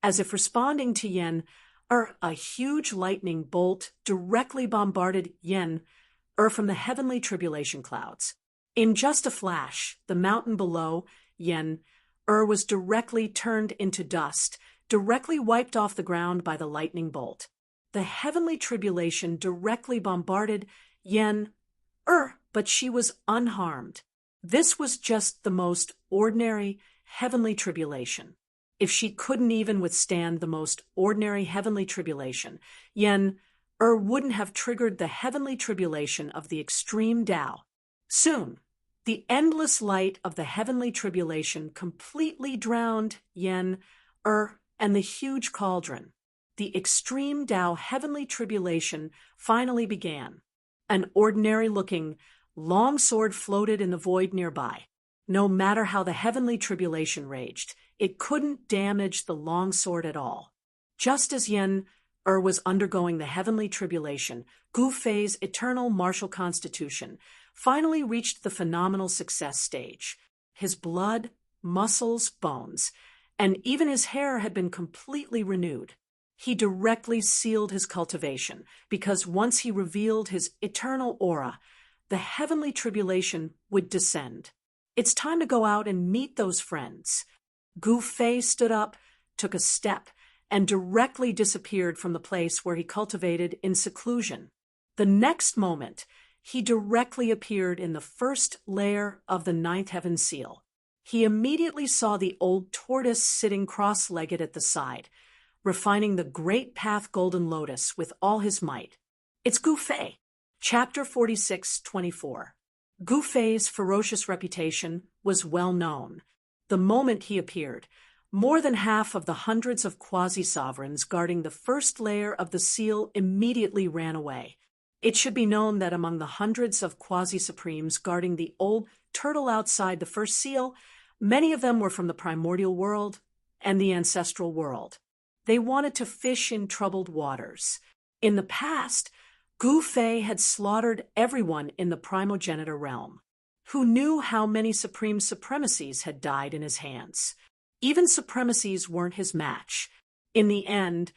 As if responding to Yen-Er, a huge lightning bolt directly bombarded Yen-Er from the heavenly tribulation clouds. In just a flash, the mountain below Yen-Er was directly turned into dust, directly wiped off the ground by the lightning bolt. The heavenly tribulation directly bombarded Yen-Er, but she was unharmed. This was just the most ordinary heavenly tribulation. If she couldn't even withstand the most ordinary heavenly tribulation, Yen-Er wouldn't have triggered the heavenly tribulation of the extreme Tao. Soon, the endless light of the heavenly tribulation completely drowned Yen-Er and the huge cauldron. The extreme Tao heavenly tribulation finally began. An ordinary-looking long sword floated in the void nearby. No matter how the heavenly tribulation raged, it couldn't damage the long sword at all. Just as Yen-Er was undergoing the heavenly tribulation, Gu Fei's eternal martial constitution finally reached the phenomenal success stage. His blood, muscles, bones, and even his hair had been completely renewed. He directly sealed his cultivation, because once he revealed his eternal aura, the heavenly tribulation would descend. It's time to go out and meet those friends. Gu Fei stood up, took a step, and directly disappeared from the place where he cultivated in seclusion. The next moment, he directly appeared in the first layer of the ninth heaven seal. He immediately saw the old tortoise sitting cross-legged at the side, refining the great path golden lotus with all his might. It's Gu Fei. Chapter 46:24. Gu Fei's ferocious reputation was well known. The moment he appeared, More than half of the hundreds of quasi-sovereigns guarding the first layer of the seal immediately ran away. It should be known that among the hundreds of quasi-supremes guarding the old turtle outside the first seal, many of them were from the primordial world and the ancestral world. They wanted to fish in troubled waters. In the past, Gu Fei had slaughtered everyone in the primogenitor realm. Who knew how many supreme supremacies had died in his hands? Even supremacies weren't his match. In the end,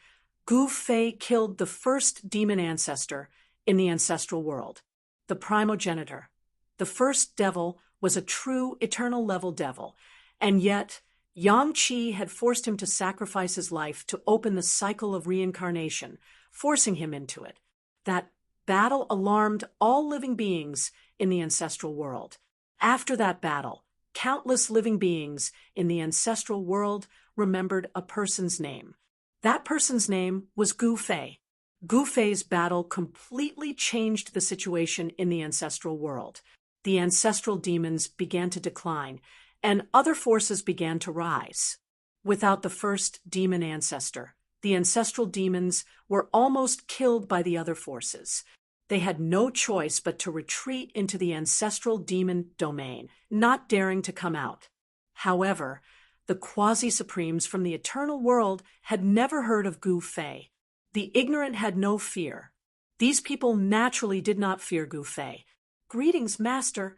Gu Fei killed the first demon ancestor in the ancestral world, the primogenitor. The first devil was a true eternal level devil, and yet Yang Qi had forced him to sacrifice his life to open the cycle of reincarnation, forcing him into it. That battle alarmed all living beings in the ancestral world. After that battle, countless living beings in the ancestral world remembered a person's name. That person's name was Gu Fei. Gu Fei's battle completely changed the situation in the ancestral world. The ancestral demons began to decline, and other forces began to rise. Without the first demon ancestor, the ancestral demons were almost killed by the other forces. They had no choice but to retreat into the ancestral demon domain, not daring to come out. However, the quasi-supremes from the eternal world had never heard of Gu Fei. The ignorant had no fear. These people naturally did not fear Gu Fei. "Greetings, Master."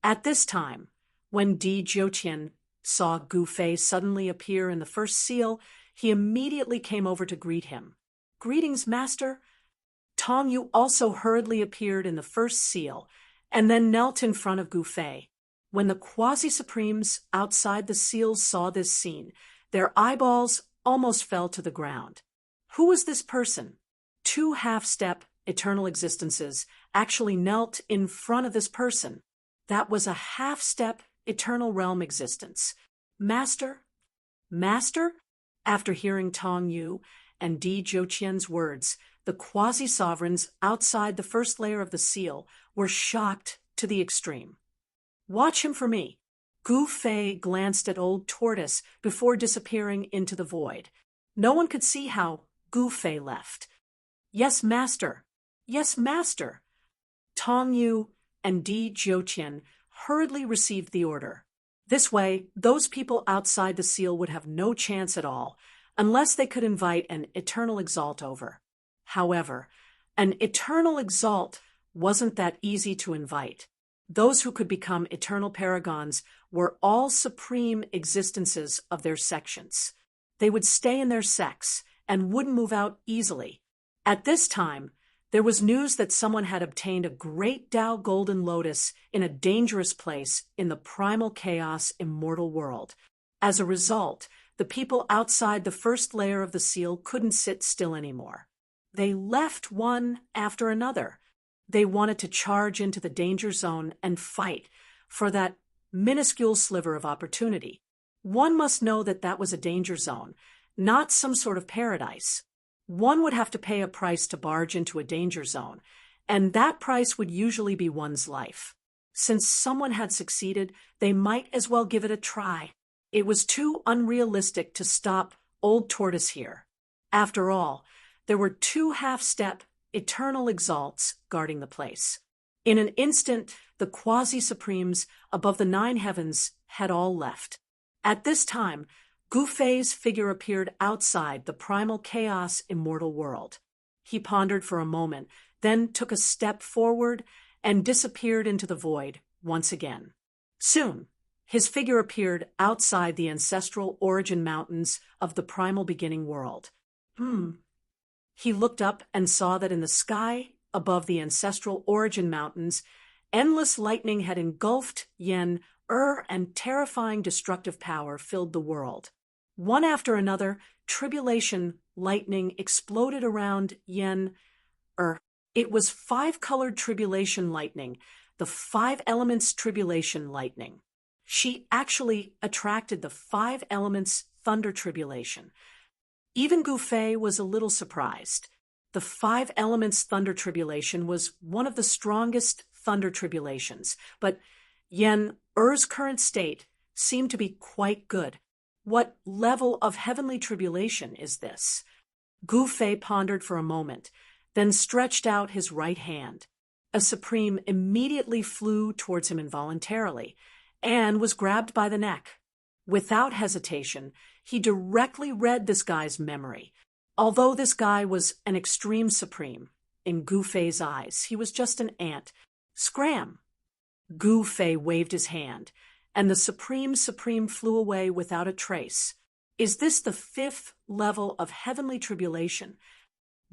At this time, when Di Jiuqian saw Gu Fei suddenly appear in the first seal, he immediately came over to greet him. "Greetings, Master." Tong Yu also hurriedly appeared in the first seal, and then knelt in front of Gu Fei. When the quasi-supremes outside the seals saw this scene, their eyeballs almost fell to the ground. Who was this person? Two half-step eternal existences actually knelt in front of this person. That was a half-step eternal realm existence. "Master? Master?" After hearing Tong Yu and Di Jiuqian's words, the quasi-sovereigns outside the first layer of the seal were shocked to the extreme. "Watch him for me." Gu Fei glanced at Old Tortoise before disappearing into the void. No one could see how Gu Fei left. "Yes, Master. Yes, Master." Tong Yu and Di Jiuqian hurriedly received the order. This way, those people outside the seal would have no chance at all, unless they could invite an eternal exalt over. However, an eternal exalt wasn't that easy to invite. Those who could become eternal paragons were all supreme existences of their sections. They would stay in their sects and wouldn't move out easily. At this time, there was news that someone had obtained a great Tao golden lotus in a dangerous place in the primal chaos immortal world. As a result, the people outside the first layer of the seal couldn't sit still anymore. They left one after another. They wanted to charge into the danger zone and fight for that minuscule sliver of opportunity. One must know that that was a danger zone, not some sort of paradise. One would have to pay a price to barge into a danger zone, and that price would usually be one's life. Since someone had succeeded, they might as well give it a try. It was too unrealistic to stop Old Tortoise here. After all, there were two half-step eternal exalts guarding the place. In an instant, the quasi-supremes above the 9 heavens had all left. At this time, Gu Fei's figure appeared outside the primal chaos immortal world. He pondered for a moment, then took a step forward and disappeared into the void once again. Soon, his figure appeared outside the ancestral origin mountains of the primal beginning world. He looked up and saw that in the sky above the ancestral origin mountains, endless lightning had engulfed Yen, and terrifying destructive power filled the world. One after another, tribulation lightning exploded around Yen, It was 5-colored tribulation lightning, the 5 elements tribulation lightning. She actually attracted the 5 elements thunder tribulation. Even Gu Fei was a little surprised. The 5 elements thunder tribulation was one of the strongest thunder tribulations, but Yen Er's current state seemed to be quite good. What level of heavenly tribulation is this? Gu Fei pondered for a moment, then stretched out his right hand. A supreme immediately flew towards him involuntarily, and was grabbed by the neck. Without hesitation, he directly read this guy's memory. Although this guy was an extreme supreme, in Gu Fei's eyes, he was just an ant. Scram! Gu Fei waved his hand, and the supreme flew away without a trace. Is this the 5th level of heavenly tribulation?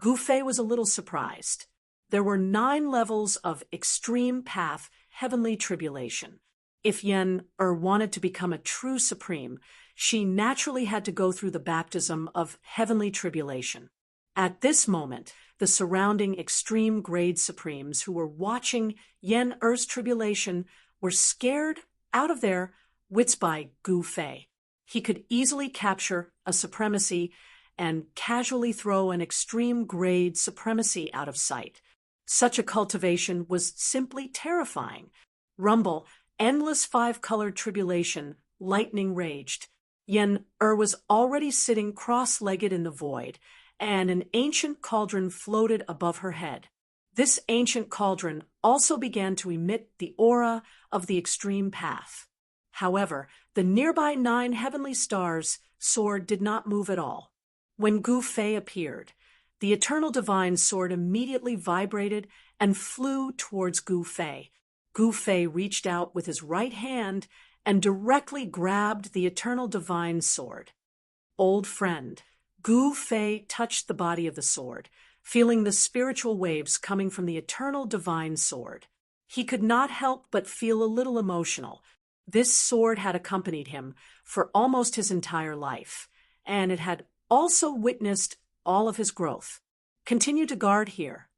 Gu Fei was a little surprised. There were 9 levels of extreme path heavenly tribulation. If Yen wanted to become a true supreme, she naturally had to go through the baptism of heavenly tribulation. At this moment, the surrounding extreme grade supremes who were watching Yen tribulation were scared out of their wits by Gu Fei. He could easily capture a supremacy and casually throw an extreme grade supremacy out of sight. Such a cultivation was simply terrifying. Rumble, endless 5-colored tribulation, lightning raged. Yen was already sitting cross-legged in the void, and an ancient cauldron floated above her head. This ancient cauldron also began to emit the aura of the extreme path. However, the nearby 9 heavenly stars' sword did not move at all. When Gu Fei appeared, the eternal divine sword immediately vibrated and flew towards Gu Fei. Gu Fei reached out with his right hand and directly grabbed the eternal divine sword. Old friend, Gu Fei touched the body of the sword, feeling the spiritual waves coming from the eternal divine sword. He could not help but feel a little emotional. This sword had accompanied him for almost his entire life, and it had also witnessed all of his growth. Continue to guard here.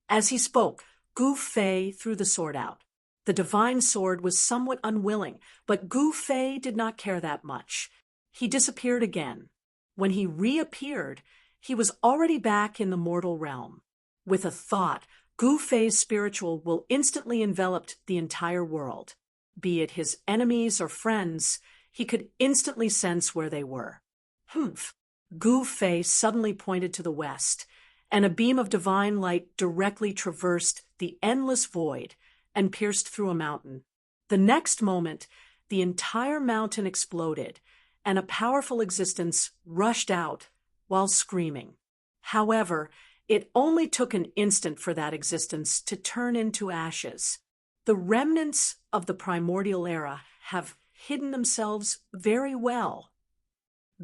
As he spoke, Gu Fei threw the sword out. The divine sword was somewhat unwilling, but Gu Fei did not care that much. He disappeared again. When he reappeared, he was already back in the mortal realm. With a thought, Gu Fei's spiritual will instantly enveloped the entire world. Be it his enemies or friends, he could instantly sense where they were. Humph! Gu Fei suddenly pointed to the west, and a beam of divine light directly traversed the endless void and pierced through a mountain. The next moment, the entire mountain exploded, and a powerful existence rushed out while screaming. However, it only took an instant for that existence to turn into ashes. The remnants of the primordial era have hidden themselves very well.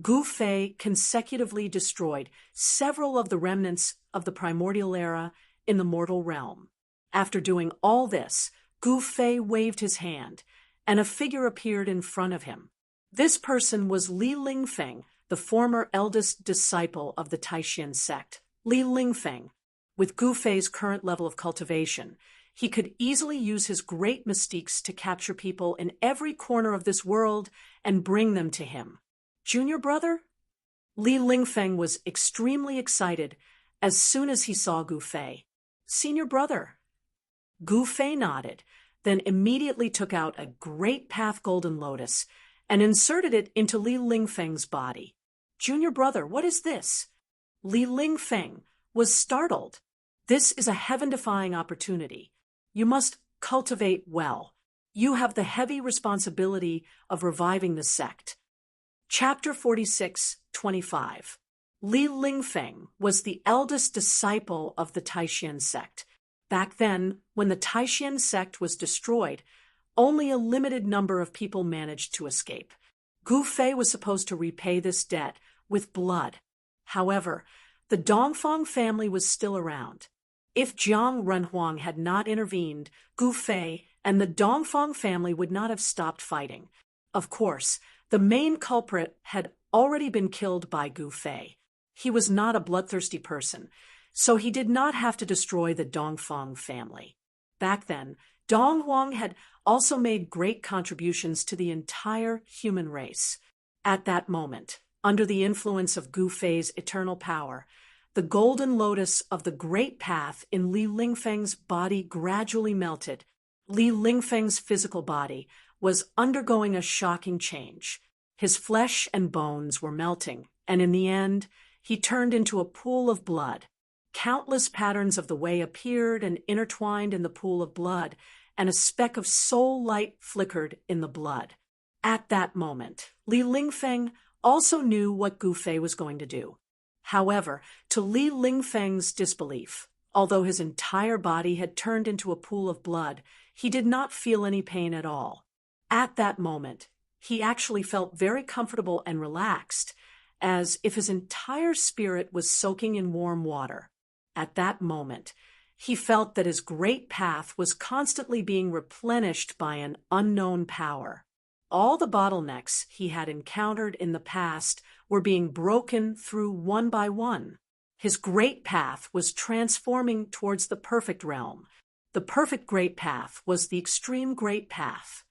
Gu Fei consecutively destroyed several of the remnants of the primordial era in the mortal realm. After doing all this, Gu Fei waved his hand, and a figure appeared in front of him. This person was Li Lingfeng, the former eldest disciple of the Taishan sect. Li Lingfeng, with Gu Fei's current level of cultivation, he could easily use his great mystiques to capture people in every corner of this world and bring them to him. Junior brother? Li Lingfeng was extremely excited as soon as he saw Gu Fei. Senior brother. Gu Fei nodded, then immediately took out a great path golden lotus and inserted it into Li Lingfeng's body. Junior brother, what is this? Li Lingfeng was startled. This is a heaven-defying opportunity. You must cultivate well. You have the heavy responsibility of reviving the sect. Chapter 46:25. Li Lingfeng was the eldest disciple of the Taishan sect. Back then, when the Taishan sect was destroyed, only a limited number of people managed to escape. Gu Fei was supposed to repay this debt with blood. However, the Dongfang family was still around. If Jiang Renhuang had not intervened, Gu Fei and the Dongfang family would not have stopped fighting. Of course, the main culprit had already been killed by Gu Fei. He was not a bloodthirsty person, so he did not have to destroy the Dongfang family. Back then, Dong Huang had also made great contributions to the entire human race. At that moment, under the influence of Gu Fei's eternal power, the golden lotus of the great path in Li Lingfeng's body gradually melted. Li Lingfeng's physical body was undergoing a shocking change. His flesh and bones were melting, and in the end, he turned into a pool of blood. Countless patterns of the way appeared and intertwined in the pool of blood, and a speck of soul light flickered in the blood. At that moment, Li Lingfeng also knew what Gu Fei was going to do. However, to Li Lingfeng's disbelief, although his entire body had turned into a pool of blood, he did not feel any pain at all. At that moment, he actually felt very comfortable and relaxed, as if his entire spirit was soaking in warm water. At that moment, he felt that his great path was constantly being replenished by an unknown power. All the bottlenecks he had encountered in the past were being broken through one by one. His great path was transforming towards the perfect realm. The perfect great path was the extreme great path.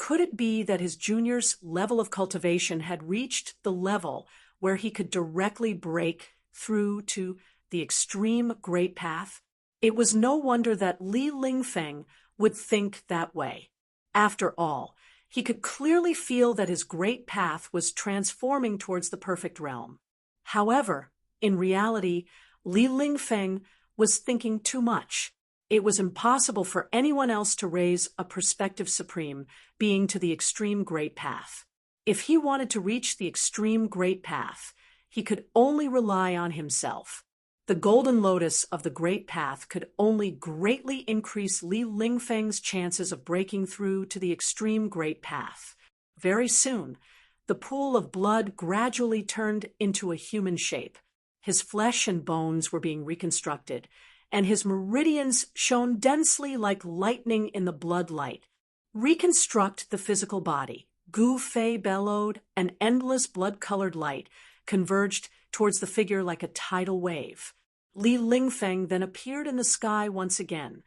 Could it be that his junior's level of cultivation had reached the level where he could directly break through to the extreme great path? It was no wonder that Li Lingfeng would think that way. After all, he could clearly feel that his great path was transforming towards the perfect realm. However, in reality, Li Lingfeng was thinking too much. It was impossible for anyone else to raise a perspective supreme being to the extreme great path. If he wanted to reach the extreme great path, he could only rely on himself. The golden lotus of the great path could only greatly increase Li Lingfeng's chances of breaking through to the extreme great path. Very soon, the pool of blood gradually turned into a human shape. His flesh and bones were being reconstructed, and his meridians shone densely like lightning in the blood light. Reconstruct the physical body. Gu Fei bellowed, an endless blood-colored light converged towards the figure like a tidal wave. Li Lingfeng then appeared in the sky once again.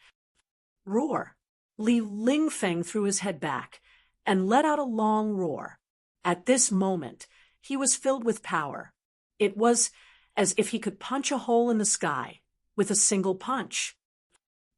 Roar! Li Lingfeng threw his head back and let out a long roar. At this moment, he was filled with power. It was as if he could punch a hole in the sky with a single punch.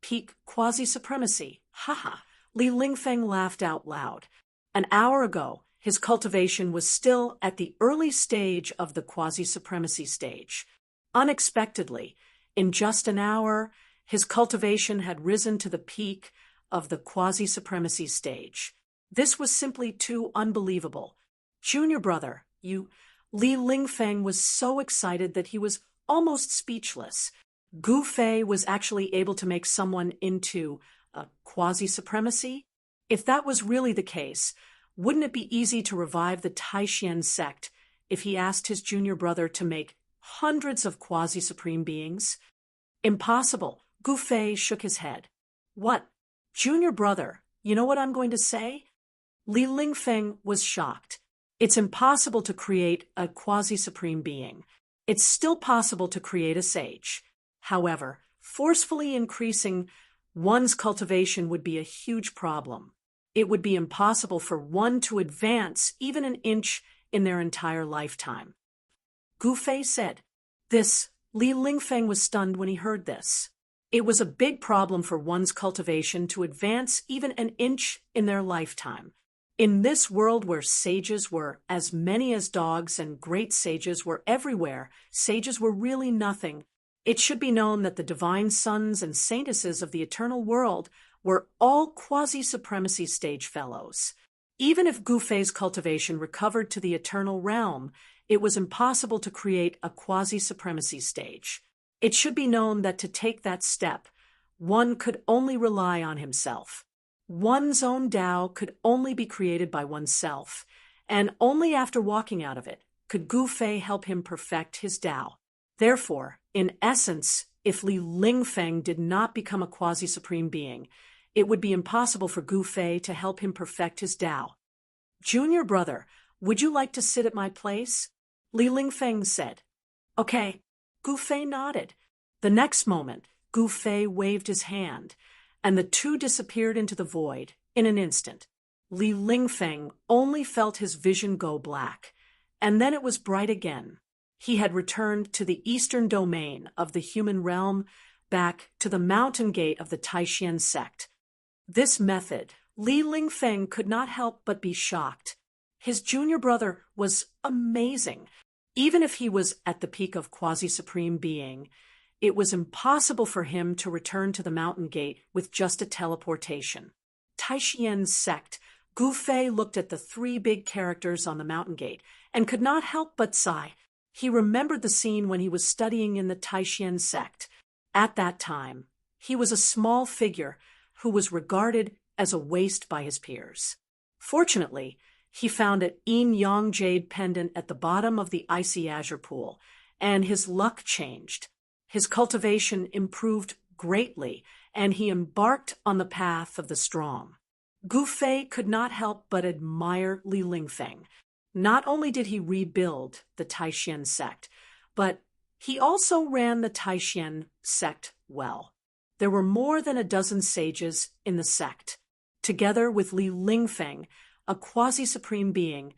Peak quasi-supremacy. Ha! Li Lingfeng laughed out loud. An hour ago, his cultivation was still at the early stage of the quasi-supremacy stage. Unexpectedly, in just an hour, his cultivation had risen to the peak of the quasi-supremacy stage. This was simply too unbelievable. Junior brother, you... Li Lingfeng was so excited that he was almost speechless. Gu Fei was actually able to make someone into a quasi-supremacy? If that was really the case, wouldn't it be easy to revive the Taishan sect if he asked his junior brother to make hundreds of quasi-supreme beings? Impossible. Gu Fei shook his head. What? Junior brother, you know what I'm going to say? Li Lingfeng was shocked. It's impossible to create a quasi-supreme being. It's still possible to create a sage. However, forcefully increasing one's cultivation would be a huge problem. It would be impossible for one to advance even an inch in their entire lifetime. Gu Fei said. Li Lingfeng was stunned when he heard this. It was a big problem for one's cultivation to advance even an inch in their lifetime. In this world where sages were as many as dogs and great sages were everywhere, sages were really nothing. It should be known that the divine sons and saintesses of the eternal world were all quasi-supremacy stage fellows. Even if Gu Fei's cultivation recovered to the eternal realm, it was impossible to create a quasi-supremacy stage. It should be known that to take that step, one could only rely on himself. One's own Tao could only be created by oneself, and only after walking out of it could Gu Fei help him perfect his Tao. Therefore, in essence, if Li Lingfeng did not become a quasi-supreme being, it would be impossible for Gu Fei to help him perfect his Tao. Junior brother, would you like to sit at my place? Li Lingfeng said. Okay. Gu Fei nodded. The next moment, Gu Fei waved his hand, and the two disappeared into the void in an instant. Li Lingfeng only felt his vision go black, and then it was bright again. He had returned to the eastern domain of the human realm, back to the mountain gate of the Taishan sect. This method, Li Lingfeng could not help but be shocked. His junior brother was amazing. Even if he was at the peak of quasi-supreme being, it was impossible for him to return to the mountain gate with just a teleportation. Taishien's sect. Gu Fei looked at the three big characters on the mountain gate and could not help but sigh. He remembered the scene when he was studying in the Taishian sect. At that time, he was a small figure who was regarded as a waste by his peers. Fortunately, he found an yin-yang jade pendant at the bottom of the icy azure pool, and his luck changed. His cultivation improved greatly, and he embarked on the path of the strong. Gu Fei could not help but admire Li Lingfeng. Not only did he rebuild the Taishian sect, but he also ran the Taishian sect well. There were more than a dozen sages in the sect. Together with Li Lingfeng, a quasi-supreme being,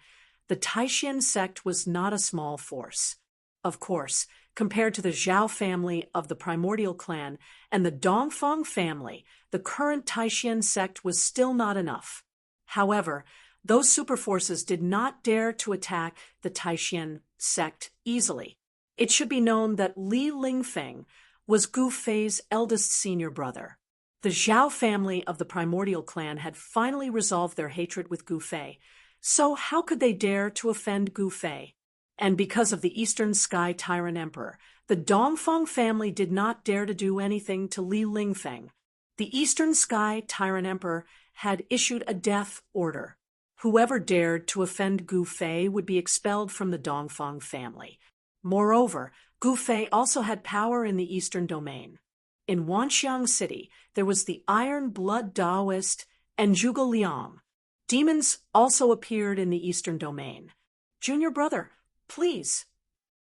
the Taishian sect was not a small force. Of course, compared to the Zhao family of the primordial clan and the Dongfang family, the current Taishian sect was still not enough. However, those superforces did not dare to attack the Taishian sect easily. It should be known that Li Lingfeng was Gu Fei's eldest senior brother. The Zhao family of the primordial clan had finally resolved their hatred with Gu Fei, so how could they dare to offend Gu Fei? And because of the Eastern Sky Tyrant Emperor, the Dongfang family did not dare to do anything to Li Lingfeng. The Eastern Sky Tyrant Emperor had issued a death order. Whoever dared to offend Gu Fei would be expelled from the Dongfang family. Moreover, Gu Fei also had power in the Eastern Domain. In Wanxiang City, there was the Iron Blood Taoist and Zhuge Liang. Demons also appeared in the Eastern Domain. Junior brother, please.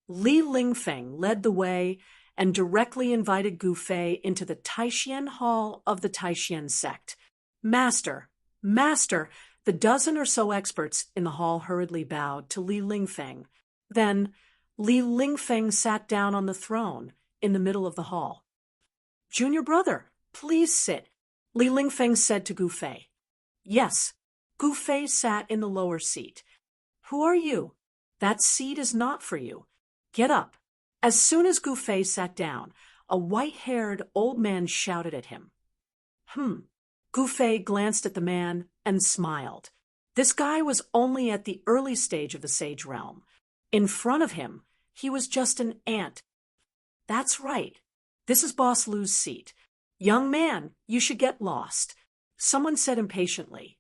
Li Lingfeng led the way and directly invited Gu Fei into the Taishian Hall of the Taishian sect. Master, the dozen or so experts in the hall hurriedly bowed to Li Lingfeng. Then, Li Lingfeng sat down on the throne in the middle of the hall. Junior brother, please sit, Li Lingfeng said to Gu Fei. Yes. Gu Fei sat in the lower seat. Who are you? That seat is not for you. Get up. As soon as Gu Fei sat down, a white-haired old man shouted at him. Gu Fei glanced at the man and smiled. This guy was only at the early stage of the sage realm. In front of him, he was just an ant. That's right. This is Boss Lu's seat. Young man, you should get lost. Someone said impatiently.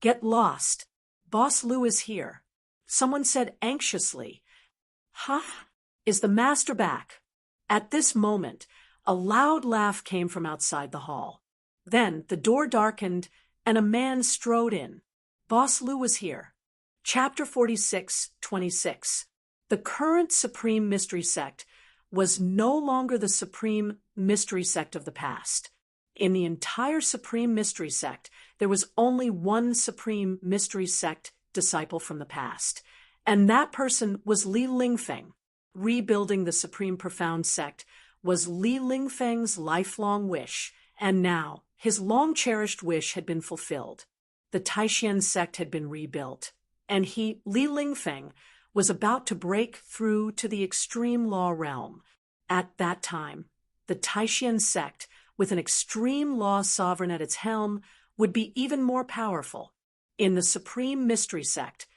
Get lost. Boss Lu is here. Someone said anxiously. Huh? Is the master back? At this moment, a loud laugh came from outside the hall. Then the door darkened and a man strode in. Boss Lu was here. Chapter 46:26. The current Supreme Mystery Sect was no longer the Supreme Mystery Sect of the past. In the entire Supreme Mystery Sect, there was only one Supreme Mystery Sect disciple from the past, and that person was Li Lingfeng. Rebuilding the Supreme Profound Sect was Li Lingfeng's lifelong wish, and now his long-cherished wish had been fulfilled. The Taishian sect had been rebuilt, and he, Li Lingfeng, was about to break through to the extreme law realm. At that time, the Taishian sect, with an extreme law sovereign at its helm, would be even more powerful. In the Supreme Mystery Sect,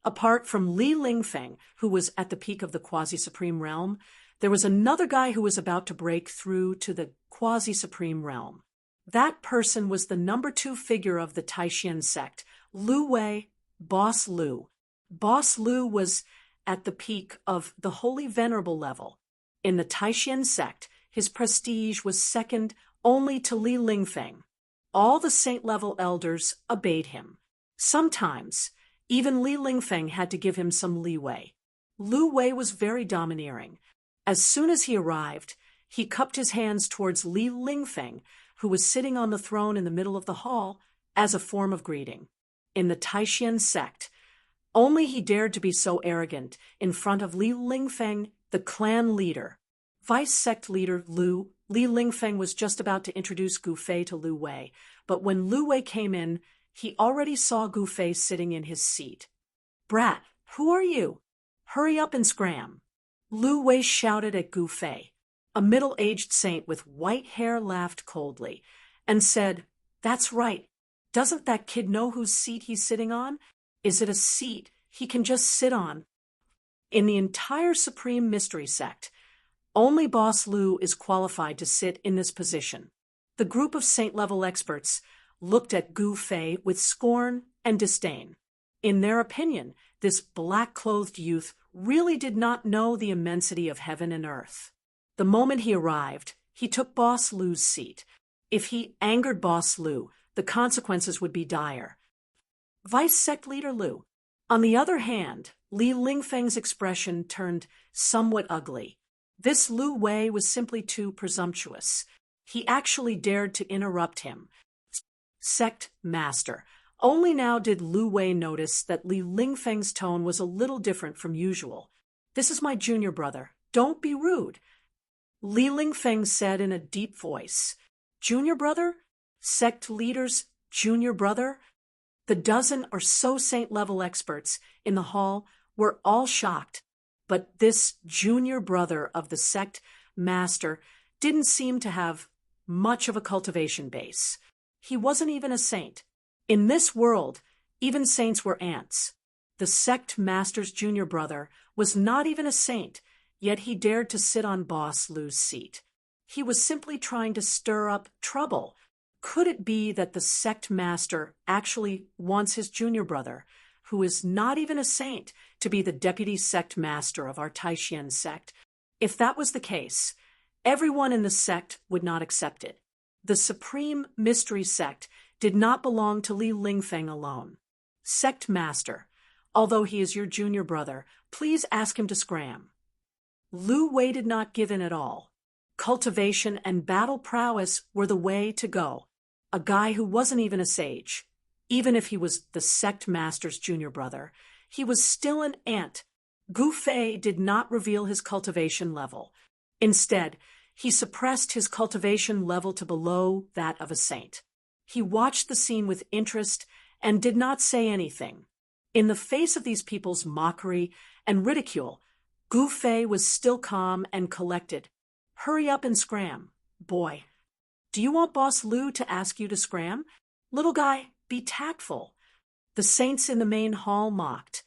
apart from Li Lingfeng, who was at the peak of the quasi-supreme realm, there was another guy who was about to break through to the quasi-supreme realm. That person was the number 2 figure of the Taishian sect, Lu Wei, Boss Lu. Boss Lu was at the peak of the Holy Venerable level. In the Taishian sect, his prestige was second only to Li Lingfeng. All the saint-level elders obeyed him. Sometimes, even Li Lingfeng had to give him some leeway. Lu Wei was very domineering. As soon as he arrived, he cupped his hands towards Li Lingfeng, who was sitting on the throne in the middle of the hall, as a form of greeting. In the Taishian sect, only he dared to be so arrogant in front of Li Lingfeng, the clan leader. Vice sect leader Li Lingfeng was just about to introduce Gu Fei to Lu Wei, but when Lu Wei came in, he already saw Gu Fei sitting in his seat. Brat, who are you? Hurry up and scram. Lu Wei shouted at Gu Fei. A middle-aged saint with white hair laughed coldly and said, "That's right. Doesn't that kid know whose seat he's sitting on? Is it a seat he can just sit on?" In the entire Supreme Mystery Sect, only Boss Lu is qualified to sit in this position. The group of saint-level experts looked at Gu Fei with scorn and disdain. In their opinion, this black-clothed youth really did not know the immensity of heaven and earth. The moment he arrived, he took Boss Lu's seat. If he angered Boss Lu, the consequences would be dire. Vice Sect Leader Lu. On the other hand, Li Lingfeng's expression turned somewhat ugly. This Lu Wei was simply too presumptuous. He actually dared to interrupt him. Sect Master. Only now did Lu Wei notice that Li Lingfeng's tone was a little different from usual. "This is my junior brother. Don't be rude," Li Lingfeng said in a deep voice. "Junior brother? Sect leader's junior brother?" The dozen or so saint-level experts in the hall were all shocked, but this junior brother of the sect master didn't seem to have much of a cultivation base. He wasn't even a saint. In this world, even saints were ants. The sect master's junior brother was not even a saint, yet he dared to sit on Boss Lu's seat. He was simply trying to stir up trouble. Could it be that the sect master actually wants his junior brother, who is not even a saint, to be the deputy sect master of our Taishan sect? If that was the case, everyone in the sect would not accept it. The Supreme Mystery Sect did not belong to Li Lingfeng alone. "Sect master, although he is your junior brother, please ask him to scram." Lu Wei did not give in at all. Cultivation and battle prowess were the way to go. A guy who wasn't even a sage. Even if he was the sect master's junior brother, he was still an ant. Gu Fei did not reveal his cultivation level. Instead, he suppressed his cultivation level to below that of a saint. He watched the scene with interest and did not say anything. In the face of these people's mockery and ridicule, Gu Fei was still calm and collected. "Hurry up and scram. Boy, do you want Boss Lu to ask you to scram? Little guy, be tactful." The saints in the main hall mocked.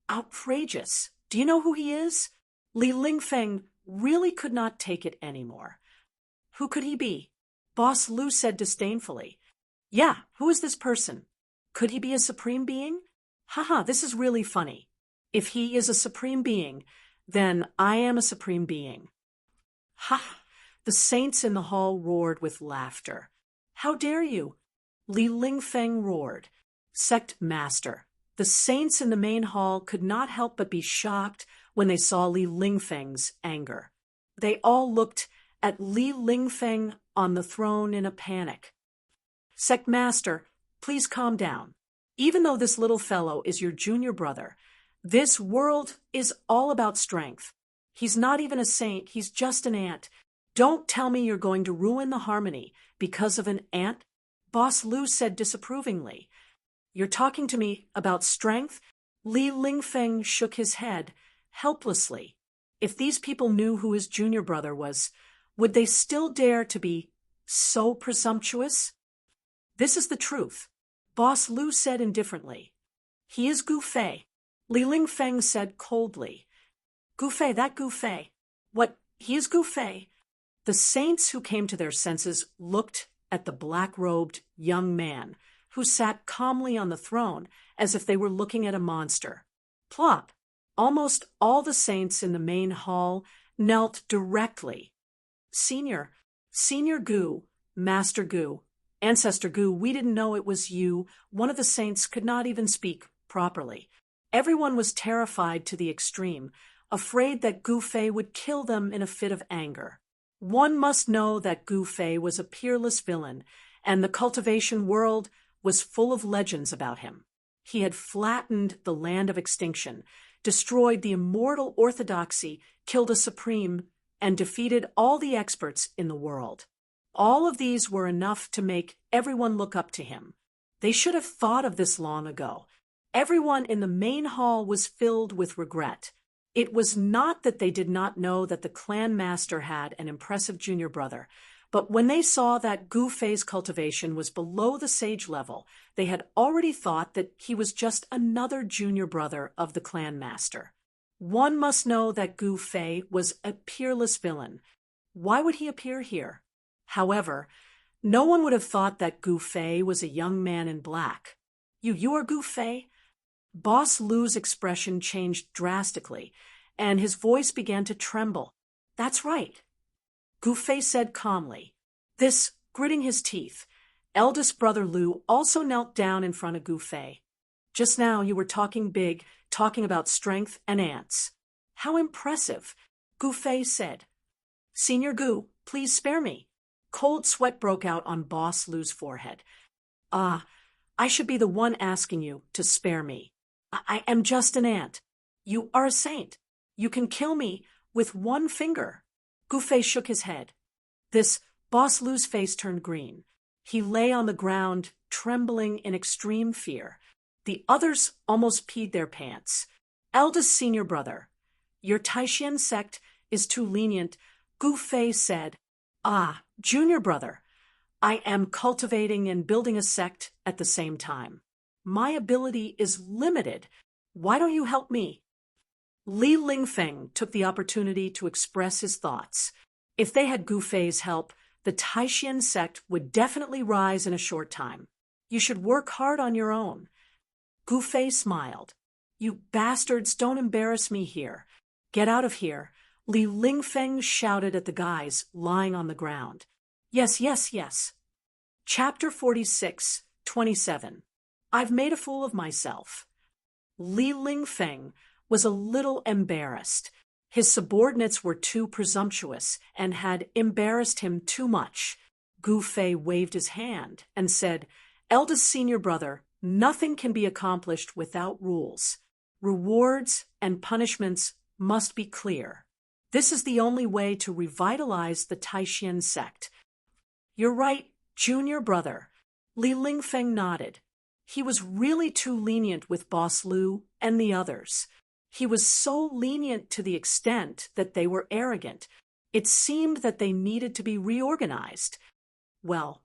"Outrageous. Do you know who he is?" Li Lingfeng really could not take it anymore. "Who could he be?" Boss Lu said disdainfully. "Yeah, who is this person? Could he be a supreme being? Haha, this is really funny. If he is a supreme being, then I am a supreme being." "Ha!" The saints in the hall roared with laughter. "How dare you?" Li Lingfeng roared. "Sect master." The saints in the main hall could not help but be shocked when they saw Li Lingfeng's anger. They all looked at Li Lingfeng on the throne in a panic. "Sect master, please calm down. Even though this little fellow is your junior brother, this world is all about strength. He's not even a saint, he's just an ant. Don't tell me you're going to ruin the harmony because of an ant," Boss Lu said disapprovingly. "You're talking to me about strength?" Li Lingfeng shook his head, helplessly. If these people knew who his junior brother was, would they still dare to be so presumptuous? "This is the truth," Boss Lu said indifferently. "He is Gu Fei," Li Lingfeng said coldly. "Gu Fei, that Gu Fei. What, he is Gu Fei?" The saints who came to their senses looked at the black-robed young man who sat calmly on the throne as if they were looking at a monster. Plop! Almost all the saints in the main hall knelt directly. Senior Gu, Master Gu, Ancestor Gu, we didn't know it was you." One of the saints could not even speak properly. Everyone was terrified to the extreme, afraid that Gu Fei would kill them in a fit of anger. One must know that Gu Fei was a peerless villain, and the cultivation world was full of legends about him. He had flattened the land of extinction, destroyed the immortal orthodoxy, killed a supreme, and defeated all the experts in the world. All of these were enough to make everyone look up to him. They should have thought of this long ago. Everyone in the main hall was filled with regret. It was not that they did not know that the clan master had an impressive junior brother, but when they saw that Gu Fei's cultivation was below the sage level, they had already thought that he was just another junior brother of the clan master. One must know that Gu Fei was a peerless villain. Why would he appear here? However, no one would have thought that Gu Fei was a young man in black. You are Gu Fei? Boss Lu's expression changed drastically, and his voice began to tremble. That's right, Gu Fei said calmly. This, gritting his teeth. Eldest brother Lu also knelt down in front of Gu Fei. Just now you were talking big, talking about strength and ants. How impressive, Gu Fei said. Senior Gu, please spare me. Cold sweat broke out on Boss Lu's forehead. I should be the one asking you to spare me. I am just an ant. You are a saint. You can kill me with one finger. Gu Fei shook his head. This, Boss Lu's face turned green. He lay on the ground, trembling in extreme fear. The others almost peed their pants. Eldest senior brother, your Taishan sect is too lenient, Gu Fei said. Junior brother, I am cultivating and building a sect at the same time. My ability is limited. Why don't you help me? Li Lingfeng took the opportunity to express his thoughts. If they had Gu Fei's help, the Taishan sect would definitely rise in a short time. You should work hard on your own. Gu Fei smiled. You bastards, don't embarrass me here. Get out of here, Li Lingfeng shouted at the guys lying on the ground. Yes, yes, yes. Chapter 46, 27. I've made a fool of myself. Li Lingfeng was a little embarrassed. His subordinates were too presumptuous and had embarrassed him too much. Gu Fei waved his hand and said, Eldest senior brother, nothing can be accomplished without rules. Rewards and punishments must be clear. This is the only way to revitalize the Taishan sect. You're right, junior brother. Li Lingfeng nodded. He was really too lenient with Boss Lu and the others. He was so lenient to the extent that they were arrogant. It seemed that they needed to be reorganized. Well,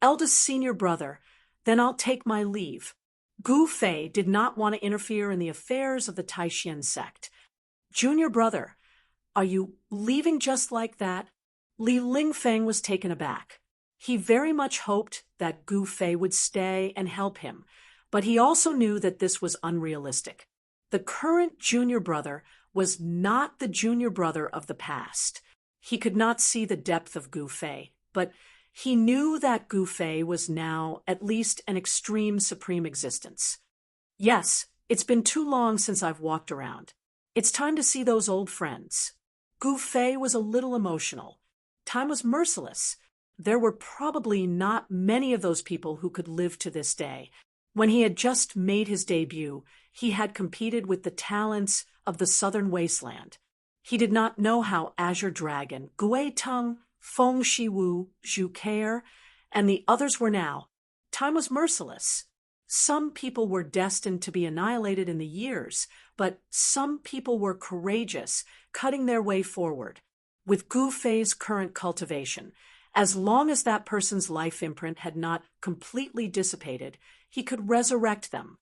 eldest senior brother, then I'll take my leave. Gu Fei did not want to interfere in the affairs of the Taishan sect. Junior brother, are you leaving just like that? Li Lingfeng was taken aback. He very much hoped that Gu Fei would stay and help him, but he also knew that this was unrealistic. The current junior brother was not the junior brother of the past. He could not see the depth of Gu Fei, but he knew that Gu Fei was now at least an extreme supreme existence. Yes, it's been too long since I've walked around. It's time to see those old friends. Gu Fei was a little emotional. Time was merciless. There were probably not many of those people who could live to this day. When he had just made his debut, he had competed with the talents of the southern wasteland. He did not know how Azure Dragon, Gui Teng, Feng Shiwu, Zhu Keir, and the others were now. Time was merciless. Some people were destined to be annihilated in the years, but some people were courageous, cutting their way forward. With Gu Fei's current cultivation, as long as that person's life imprint had not completely dissipated, he could resurrect them.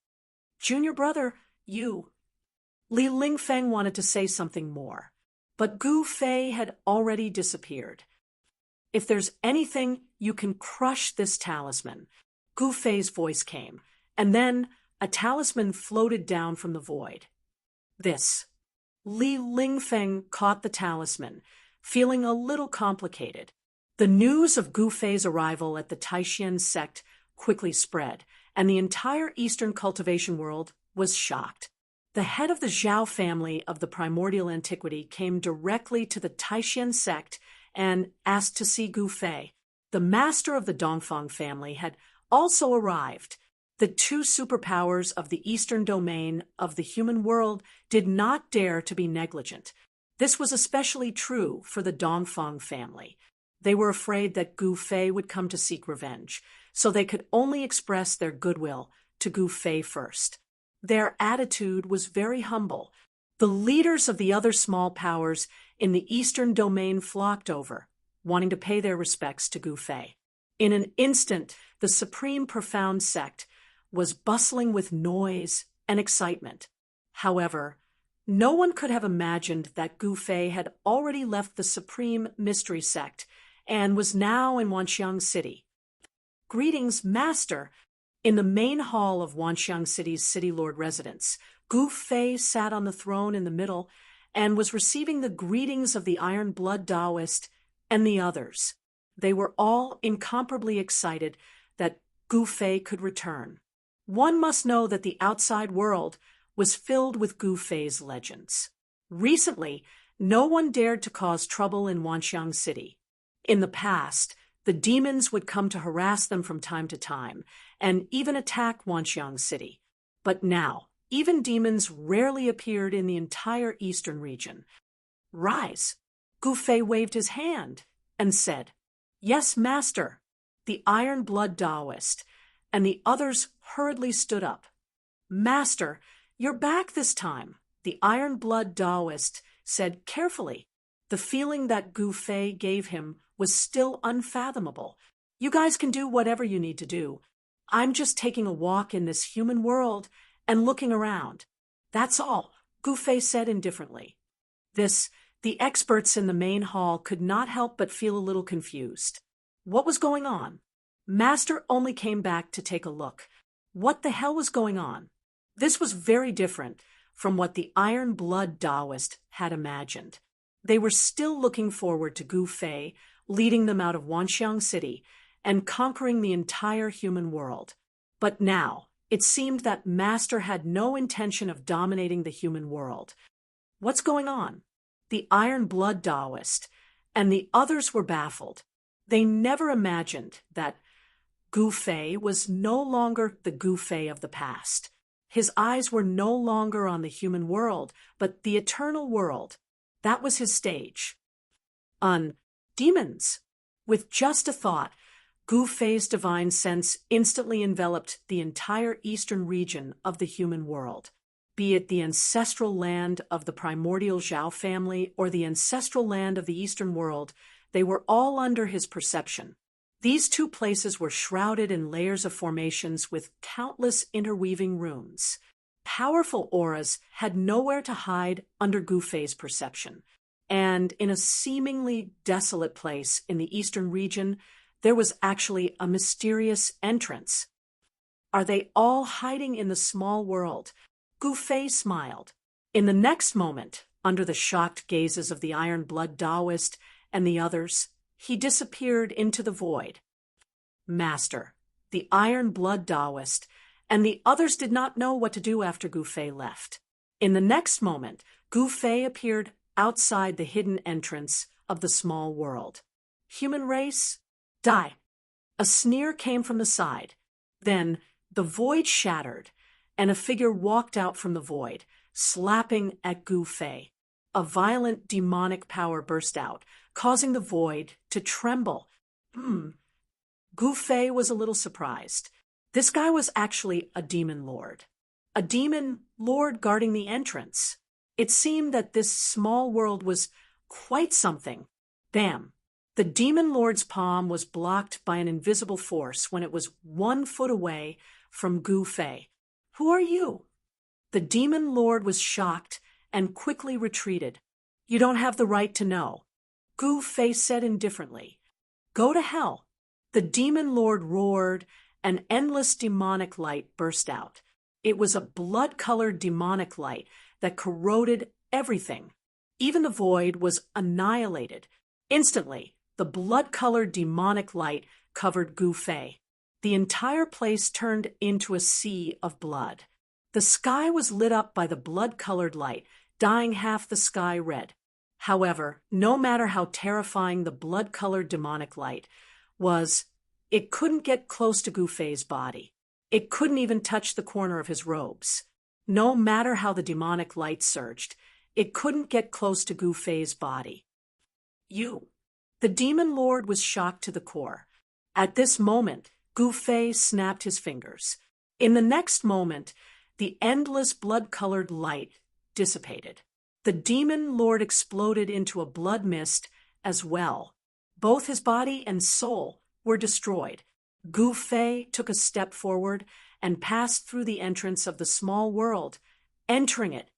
Junior brother, you. Li Lingfeng wanted to say something more, but Gu Fei had already disappeared. If there's anything, you can crush this talisman. Gu Fei's voice came, and then a talisman floated down from the void. This. Li Lingfeng caught the talisman, feeling a little complicated. The news of Gu Fei's arrival at the Taishan sect quickly spread, and the entire Eastern cultivation world was shocked. The head of the Zhao family of the primordial antiquity came directly to the Taishan sect and asked to see Gu Fei. The master of the Dongfang family had also arrived. The two superpowers of the eastern domain of the human world did not dare to be negligent. This was especially true for the Dongfang family. They were afraid that Gu Fei would come to seek revenge, so they could only express their goodwill to Gu Fei first. Their attitude was very humble. The leaders of the other small powers in the eastern domain flocked over, wanting to pay their respects to Gu Fei. In an instant, the supreme profound sect was bustling with noise and excitement. However, no one could have imagined that Gu Fei had already left the supreme mystery sect and was now in Wanxiang City. "Greetings, Master." In the main hall of Wanxiang City's city lord residence, Gu Fei sat on the throne in the middle and was receiving the greetings of the Iron Blood Taoist and the others. They were all incomparably excited that Gu Fei could return. One must know that the outside world was filled with Gu Fei's legends. Recently, no one dared to cause trouble in Wanxiang City. In the past, the demons would come to harass them from time to time, and even attack Wanxiang City. But now, even demons rarely appeared in the entire eastern region. "Rise." Gu Fei waved his hand and said, "Yes, Master." The Iron Blood Taoist and the others hurriedly stood up. "Master, you're back this time," the Iron Blood Taoist said carefully. The feeling that Gu Fei gave him was still unfathomable. "You guys can do whatever you need to do. I'm just taking a walk in this human world and looking around. That's all," Gu Fei said indifferently. The experts in the main hall could not help but feel a little confused. What was going on? Master only came back to take a look. What the hell was going on? This was very different from what the Iron Blood Taoist had imagined. They were still looking forward to Gu Fei leading them out of Wanxiang City and conquering the entire human world. But now, it seemed that Master had no intention of dominating the human world. What's going on? The Iron Blood Taoist and the others were baffled. They never imagined that Gu Fei was no longer the Gu Fei of the past. His eyes were no longer on the human world, but the eternal world. That was his stage. Demons. With just a thought, Gu Fei's divine sense instantly enveloped the entire eastern region of the human world. Be it the ancestral land of the primordial Zhao family or the ancestral land of the eastern world, they were all under his perception. These two places were shrouded in layers of formations with countless interweaving runes. Powerful auras had nowhere to hide under Gu Fei's perception. And in a seemingly desolate place in the eastern region, there was actually a mysterious entrance. Are they all hiding in the small world? Gu Fei smiled. In the next moment, under the shocked gazes of the Iron Blood Taoist and the others, he disappeared into the void. Master, the Iron Blood Taoist, and the others did not know what to do after Gu Fei left. In the next moment, Gu Fei appeared outside the hidden entrance of the small world. "Human race, die." A sneer came from the side. Then the void shattered, and a figure walked out from the void, slapping at Gu Fei. A violent demonic power burst out, causing the void to tremble. Gu Fei was a little surprised. This guy was actually a demon lord. A demon lord guarding the entrance. It seemed that this small world was quite something. Bam! The demon lord's palm was blocked by an invisible force when it was 1 foot away from Gu Fei. "Who are you?" The demon lord was shocked and quickly retreated. "You don't have the right to know," Gu Fei said indifferently. "Go to hell." The demon lord roared, and endless demonic light burst out. It was a blood-colored demonic light that corroded everything. Even the void was annihilated. Instantly, the blood-colored demonic light covered Gu Fei. The entire place turned into a sea of blood. The sky was lit up by the blood-colored light, dyeing half the sky red. However, no matter how terrifying the blood-colored demonic light was, it couldn't get close to Gu Fei's body. It couldn't even touch the corner of his robes. No matter how the demonic light surged, it couldn't get close to Gu Fei's body. "You." The demon lord was shocked to the core. At this moment, Gu Fei snapped his fingers. In the next moment, the endless blood-colored light dissipated. The demon lord exploded into a blood mist as well. Both his body and soul were destroyed. Gu Fei took a step forward and passed through the entrance of the small world, entering it.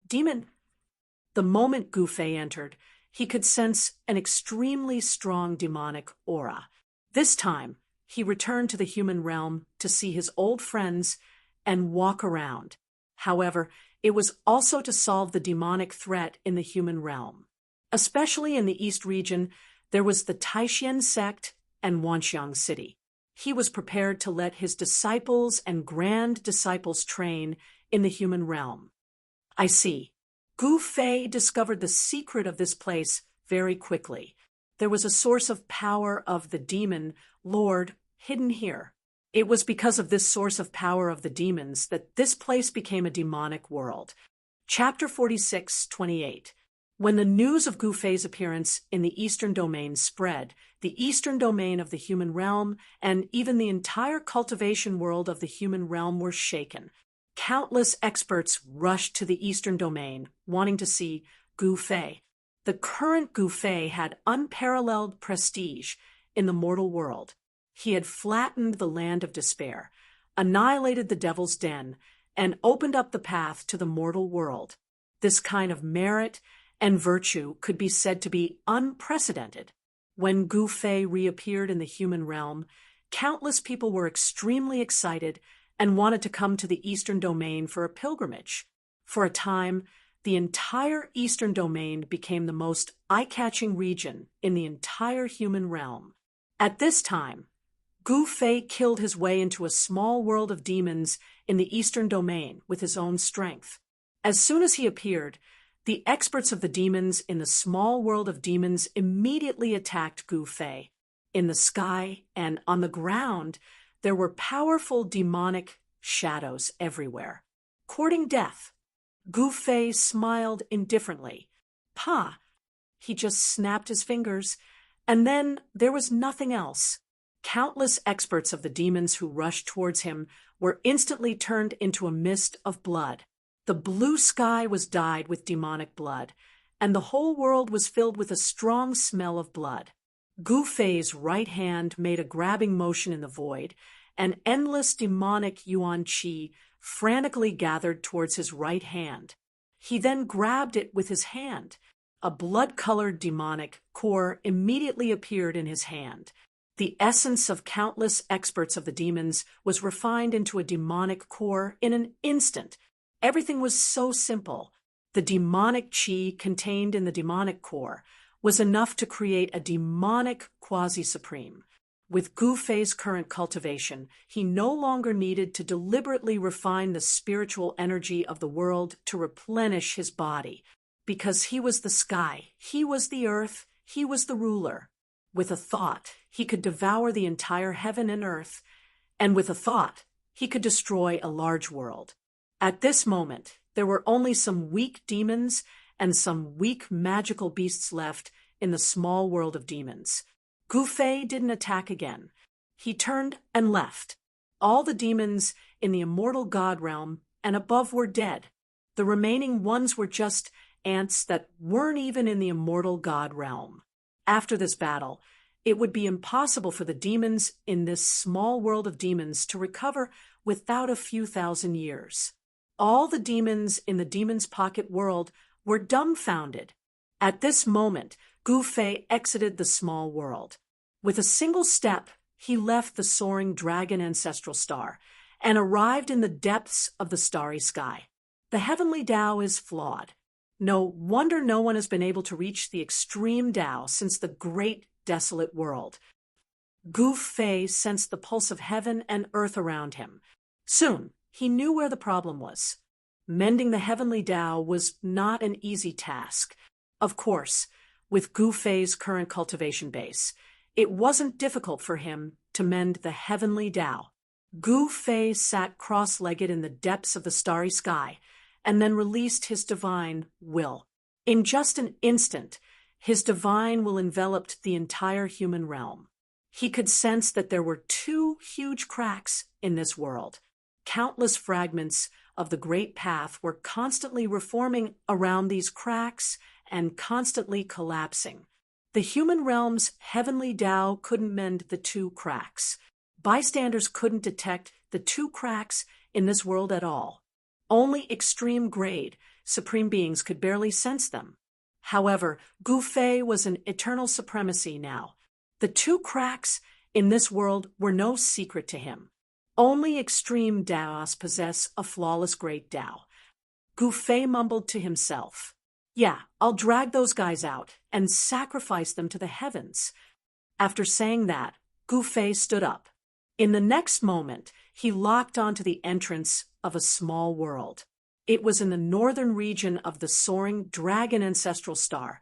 The moment Gu Fei entered, he could sense an extremely strong demonic aura. This time, he returned to the human realm to see his old friends and walk around. However, it was also to solve the demonic threat in the human realm. Especially in the East region, there was the Taishan sect and Wanxiang City. He was prepared to let his disciples and grand disciples train in the human realm. I see. Gu Fei discovered the secret of this place very quickly. There was a source of power of the demon lord hidden here. It was because of this source of power of the demons that this place became a demonic world. Chapter 46:28. When the news of Gu Fei's appearance in the Eastern Domain spread, the Eastern Domain of the human realm and even the entire cultivation world of the human realm were shaken. Countless experts rushed to the Eastern Domain, wanting to see Gu Fei. The current Gu Fei had unparalleled prestige in the mortal world. He had flattened the land of despair, annihilated the devil's den, and opened up the path to the mortal world. This kind of merit and virtue could be said to be unprecedented. When Gu Fei reappeared in the human realm, countless people were extremely excited and wanted to come to the Eastern Domain for a pilgrimage. For a time, the entire Eastern Domain became the most eye-catching region in the entire human realm. At this time, Gu Fei killed his way into a small world of demons in the Eastern Domain with his own strength. As soon as he appeared, the experts of the demons in the small world of demons immediately attacked Gu Fei. In the sky and on the ground, there were powerful demonic shadows everywhere, courting death. Gu Fei smiled indifferently. "Pa!" He just snapped his fingers, and then there was nothing else. Countless experts of the demons who rushed towards him were instantly turned into a mist of blood. The blue sky was dyed with demonic blood, and the whole world was filled with a strong smell of blood. Gu Fei's right hand made a grabbing motion in the void, and endless demonic yuan qi frantically gathered towards his right hand. He then grabbed it with his hand. A blood-colored demonic core immediately appeared in his hand. The essence of countless experts of the demons was refined into a demonic core in an instant. Everything was so simple. The demonic qi contained in the demonic core was enough to create a demonic quasi-supreme. With Gu Fei's current cultivation, he no longer needed to deliberately refine the spiritual energy of the world to replenish his body, because he was the sky, he was the earth, he was the ruler. With a thought, he could devour the entire heaven and earth, and with a thought, he could destroy a large world. At this moment, there were only some weak demons and some weak magical beasts left in the small world of demons. Gu Fei didn't attack again. He turned and left. All the demons in the immortal god realm and above were dead. The remaining ones were just ants that weren't even in the immortal god realm. After this battle, it would be impossible for the demons in this small world of demons to recover without a few thousand years. All the demons in the demon's pocket world were dumbfounded. At this moment, Gu Fei exited the small world. With a single step, he left the soaring dragon ancestral star and arrived in the depths of the starry sky. The heavenly Tao is flawed. No wonder no one has been able to reach the extreme Tao since the great desolate world. Gu Fei sensed the pulse of heaven and earth around him. Soon, he knew where the problem was. Mending the heavenly Tao was not an easy task. Of course, with Gu Fei's current cultivation base, it wasn't difficult for him to mend the heavenly Tao. Gu Fei sat cross-legged in the depths of the starry sky and then released his divine will. In just an instant, his divine will enveloped the entire human realm. He could sense that there were two huge cracks in this world. Countless fragments of the Great Path were constantly reforming around these cracks and constantly collapsing. The human realm's heavenly Tao couldn't mend the two cracks. Bystanders couldn't detect the two cracks in this world at all. Only extreme grade, supreme beings could barely sense them. However, Gu Fei was an eternal supremacy now. The two cracks in this world were no secret to him. Only extreme Taoists possess a flawless great Tao. Gu Fei mumbled to himself, "Yeah, I'll drag those guys out and sacrifice them to the heavens." After saying that, Gu Fei stood up. In the next moment, he locked onto the entrance of a small world. It was in the northern region of the soaring dragon ancestral star,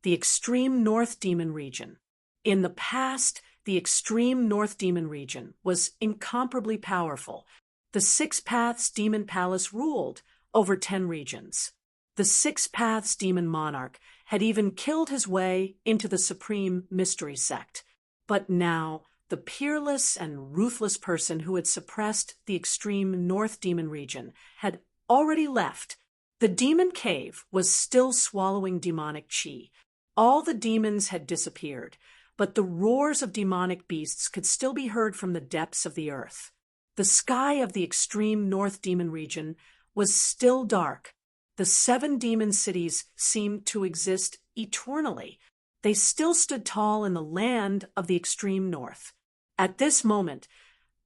the extreme North Demon region. In the past, the extreme North Demon region was incomparably powerful. The Six Paths Demon Palace ruled over 10 regions. The Six Paths Demon Monarch had even killed his way into the Supreme Mystery Sect. But now, the peerless and ruthless person who had suppressed the extreme North Demon region had already left. The demon cave was still swallowing demonic chi. All the demons had disappeared, but the roars of demonic beasts could still be heard from the depths of the earth. The sky of the extreme North Demon region was still dark. The 7 demon cities seemed to exist eternally. They still stood tall in the land of the extreme north. At this moment,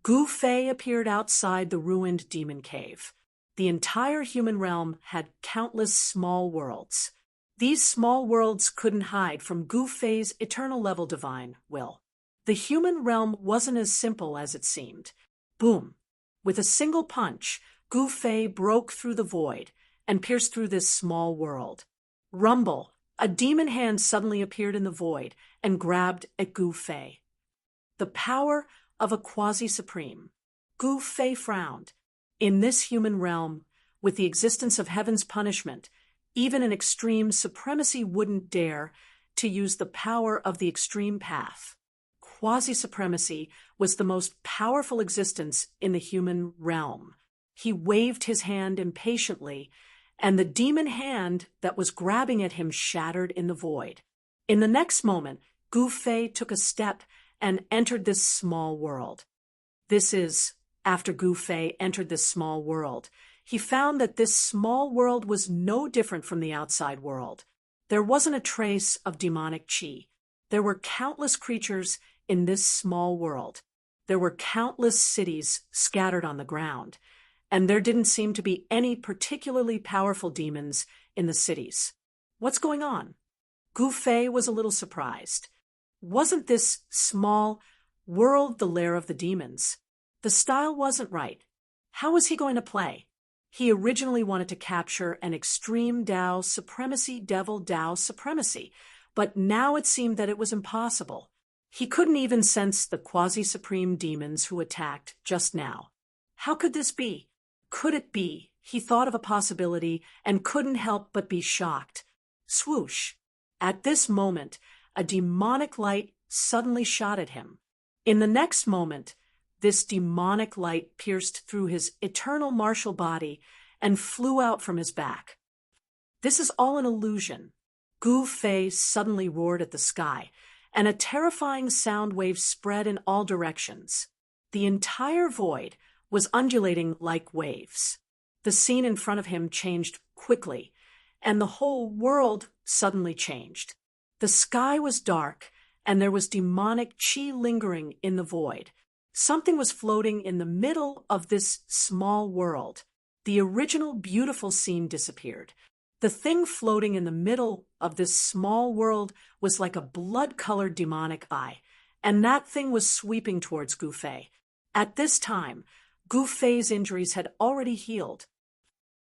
Gu Fei appeared outside the ruined demon cave. The entire human realm had countless small worlds. These small worlds couldn't hide from Gu Fei's eternal level divine will. The human realm wasn't as simple as it seemed. Boom! With a single punch, Gu Fei broke through the void and pierced through this small world. Rumble! A demon hand suddenly appeared in the void and grabbed at Gu Fei. The power of a quasi-supreme. Gu Fei frowned. In this human realm, with the existence of heaven's punishment, even an extreme supremacy wouldn't dare to use the power of the extreme path. Quasi-supremacy was the most powerful existence in the human realm. He waved his hand impatiently, and the demon hand that was grabbing at him shattered in the void. In the next moment, Gu Fei took a step and entered this small world. After Gu Fei entered this small world, he found that this small world was no different from the outside world. There wasn't a trace of demonic chi. There were countless creatures in this small world. There were countless cities scattered on the ground, and there didn't seem to be any particularly powerful demons in the cities. What's going on? Gu Fei was a little surprised. Wasn't this small world the lair of the demons? The style wasn't right. How was he going to play? He originally wanted to capture an extreme Tao supremacy, devil Tao supremacy, but now it seemed that it was impossible. He couldn't even sense the quasi-supreme demons who attacked just now. How could this be? Could it be? He thought of a possibility and couldn't help but be shocked. Swoosh! At this moment, a demonic light suddenly shot at him. In the next moment, this demonic light pierced through his eternal martial body and flew out from his back. This is all an illusion. Gu Fei suddenly roared at the sky, and a terrifying sound wave spread in all directions. The entire void was undulating like waves. The scene in front of him changed quickly, and the whole world suddenly changed. The sky was dark, and there was demonic chi lingering in the void. Something was floating in the middle of this small world. The original beautiful scene disappeared. The thing floating in the middle of this small world was like a blood-colored demonic eye, and that thing was sweeping towards Gu Fei. At this time, Gu Fei's injuries had already healed.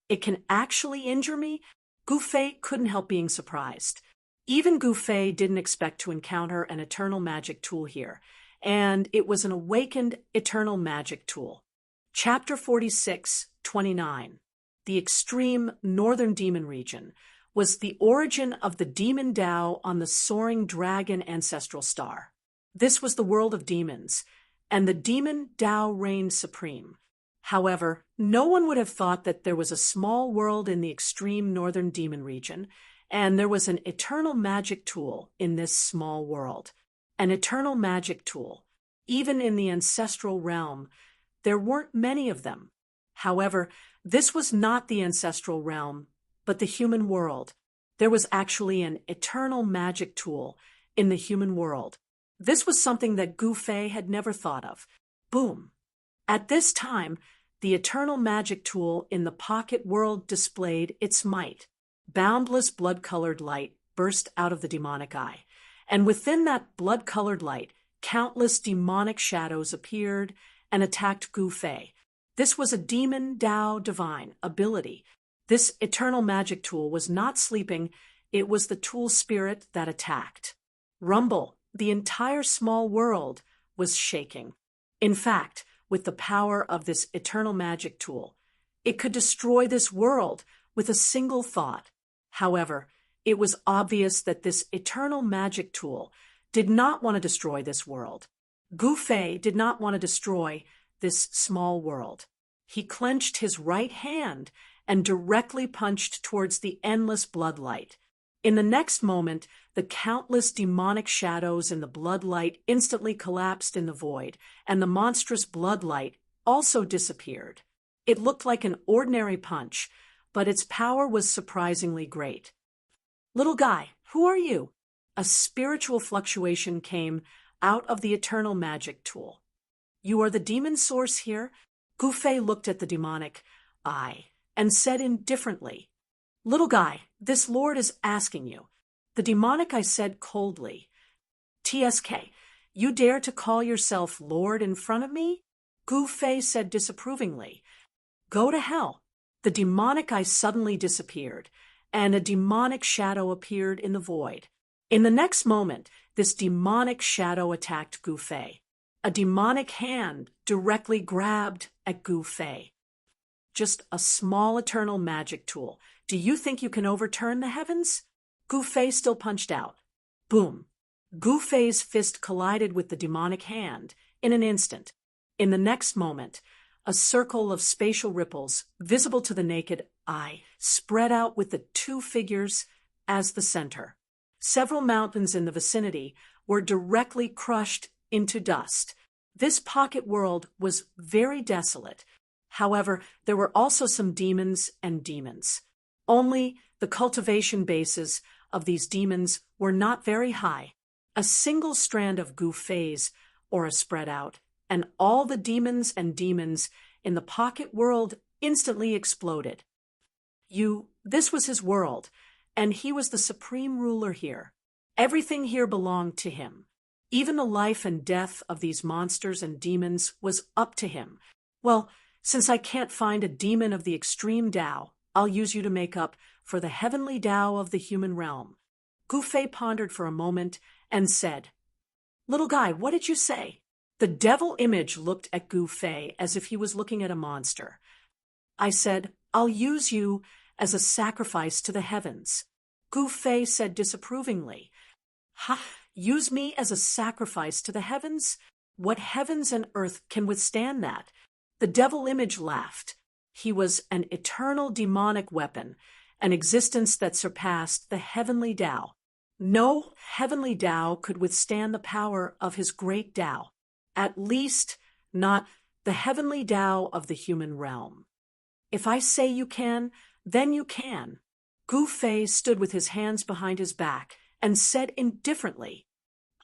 It can actually injure me? Gu Fei couldn't help being surprised. Even Gu Fei didn't expect to encounter an eternal magic tool here, and it was an awakened eternal magic tool. Chapter 46:29. The extreme northern demon region was the origin of the demon Tao on the soaring dragon ancestral star. This was the world of demons, and the demon Tao reigned supreme. However, no one would have thought that there was a small world in the extreme northern demon region, and there was an eternal magic tool in this small world. An eternal magic tool. Even in the ancestral realm, there weren't many of them. However, this was not the ancestral realm, but the human world. There was actually an eternal magic tool in the human world. This was something that Gu Fei had never thought of. Boom. At this time, the eternal magic tool in the pocket world displayed its might. Boundless blood-colored light burst out of the demonic eye, and within that blood-colored light, countless demonic shadows appeared and attacked Gu Fei. This was a demon Dao divine ability. This eternal magic tool was not sleeping, it was the tool spirit that attacked. Rumble, the entire small world, was shaking. In fact, with the power of this eternal magic tool, it could destroy this world with a single thought. However, it was obvious that this eternal magic tool did not want to destroy this world. Gu Fei did not want to destroy this small world. He clenched his right hand and directly punched towards the endless bloodlight. In the next moment, the countless demonic shadows in the bloodlight instantly collapsed in the void, and the monstrous bloodlight also disappeared. It looked like an ordinary punch, but its power was surprisingly great. "Little guy, who are you?" A spiritual fluctuation came out of the eternal magic tool. "You are the demon source here?" Gu Fei looked at the demonic eye and said indifferently, "Little guy, this lord is asking you." The demonic eye said coldly, "TSK, you dare to call yourself lord in front of me?" Gu Fei said disapprovingly, "Go to hell." The demonic eye suddenly disappeared, and a demonic shadow appeared in the void. In the next moment, this demonic shadow attacked Gu Fei. A demonic hand directly grabbed at Gu Fei. "Just a small eternal magic tool. Do you think you can overturn the heavens?" Gu Fei still punched out. Boom. Gu Fei's fist collided with the demonic hand in an instant. In the next moment, a circle of spatial ripples, visible to the naked eye, spread out with the two figures as the center. Several mountains in the vicinity were directly crushed into dust. This pocket world was very desolate. However, there were also some demons and demons. Only the cultivation bases of these demons were not very high. A single strand of Gu Fei's aura spread out, and all the demons and demons in the pocket world instantly exploded. This was his world, and he was the supreme ruler here. Everything here belonged to him. Even the life and death of these monsters and demons was up to him. Well, since I can't find a demon of the extreme Dao, I'll use you to make up for the heavenly Dao of the human realm. Gu Fei pondered for a moment and said, "Little guy, what did you say?" The devil image looked at Gu Fei as if he was looking at a monster. "I said, I'll use you as a sacrifice to the heavens." Gu Fei said disapprovingly, "Ha, use me as a sacrifice to the heavens? What heavens and earth can withstand that?" The devil image laughed. He was an eternal demonic weapon, an existence that surpassed the heavenly Dao. No heavenly Dao could withstand the power of his great Dao. At least, not the heavenly Dao of the human realm. "If I say you can, then you can." Gu Fei stood with his hands behind his back and said indifferently,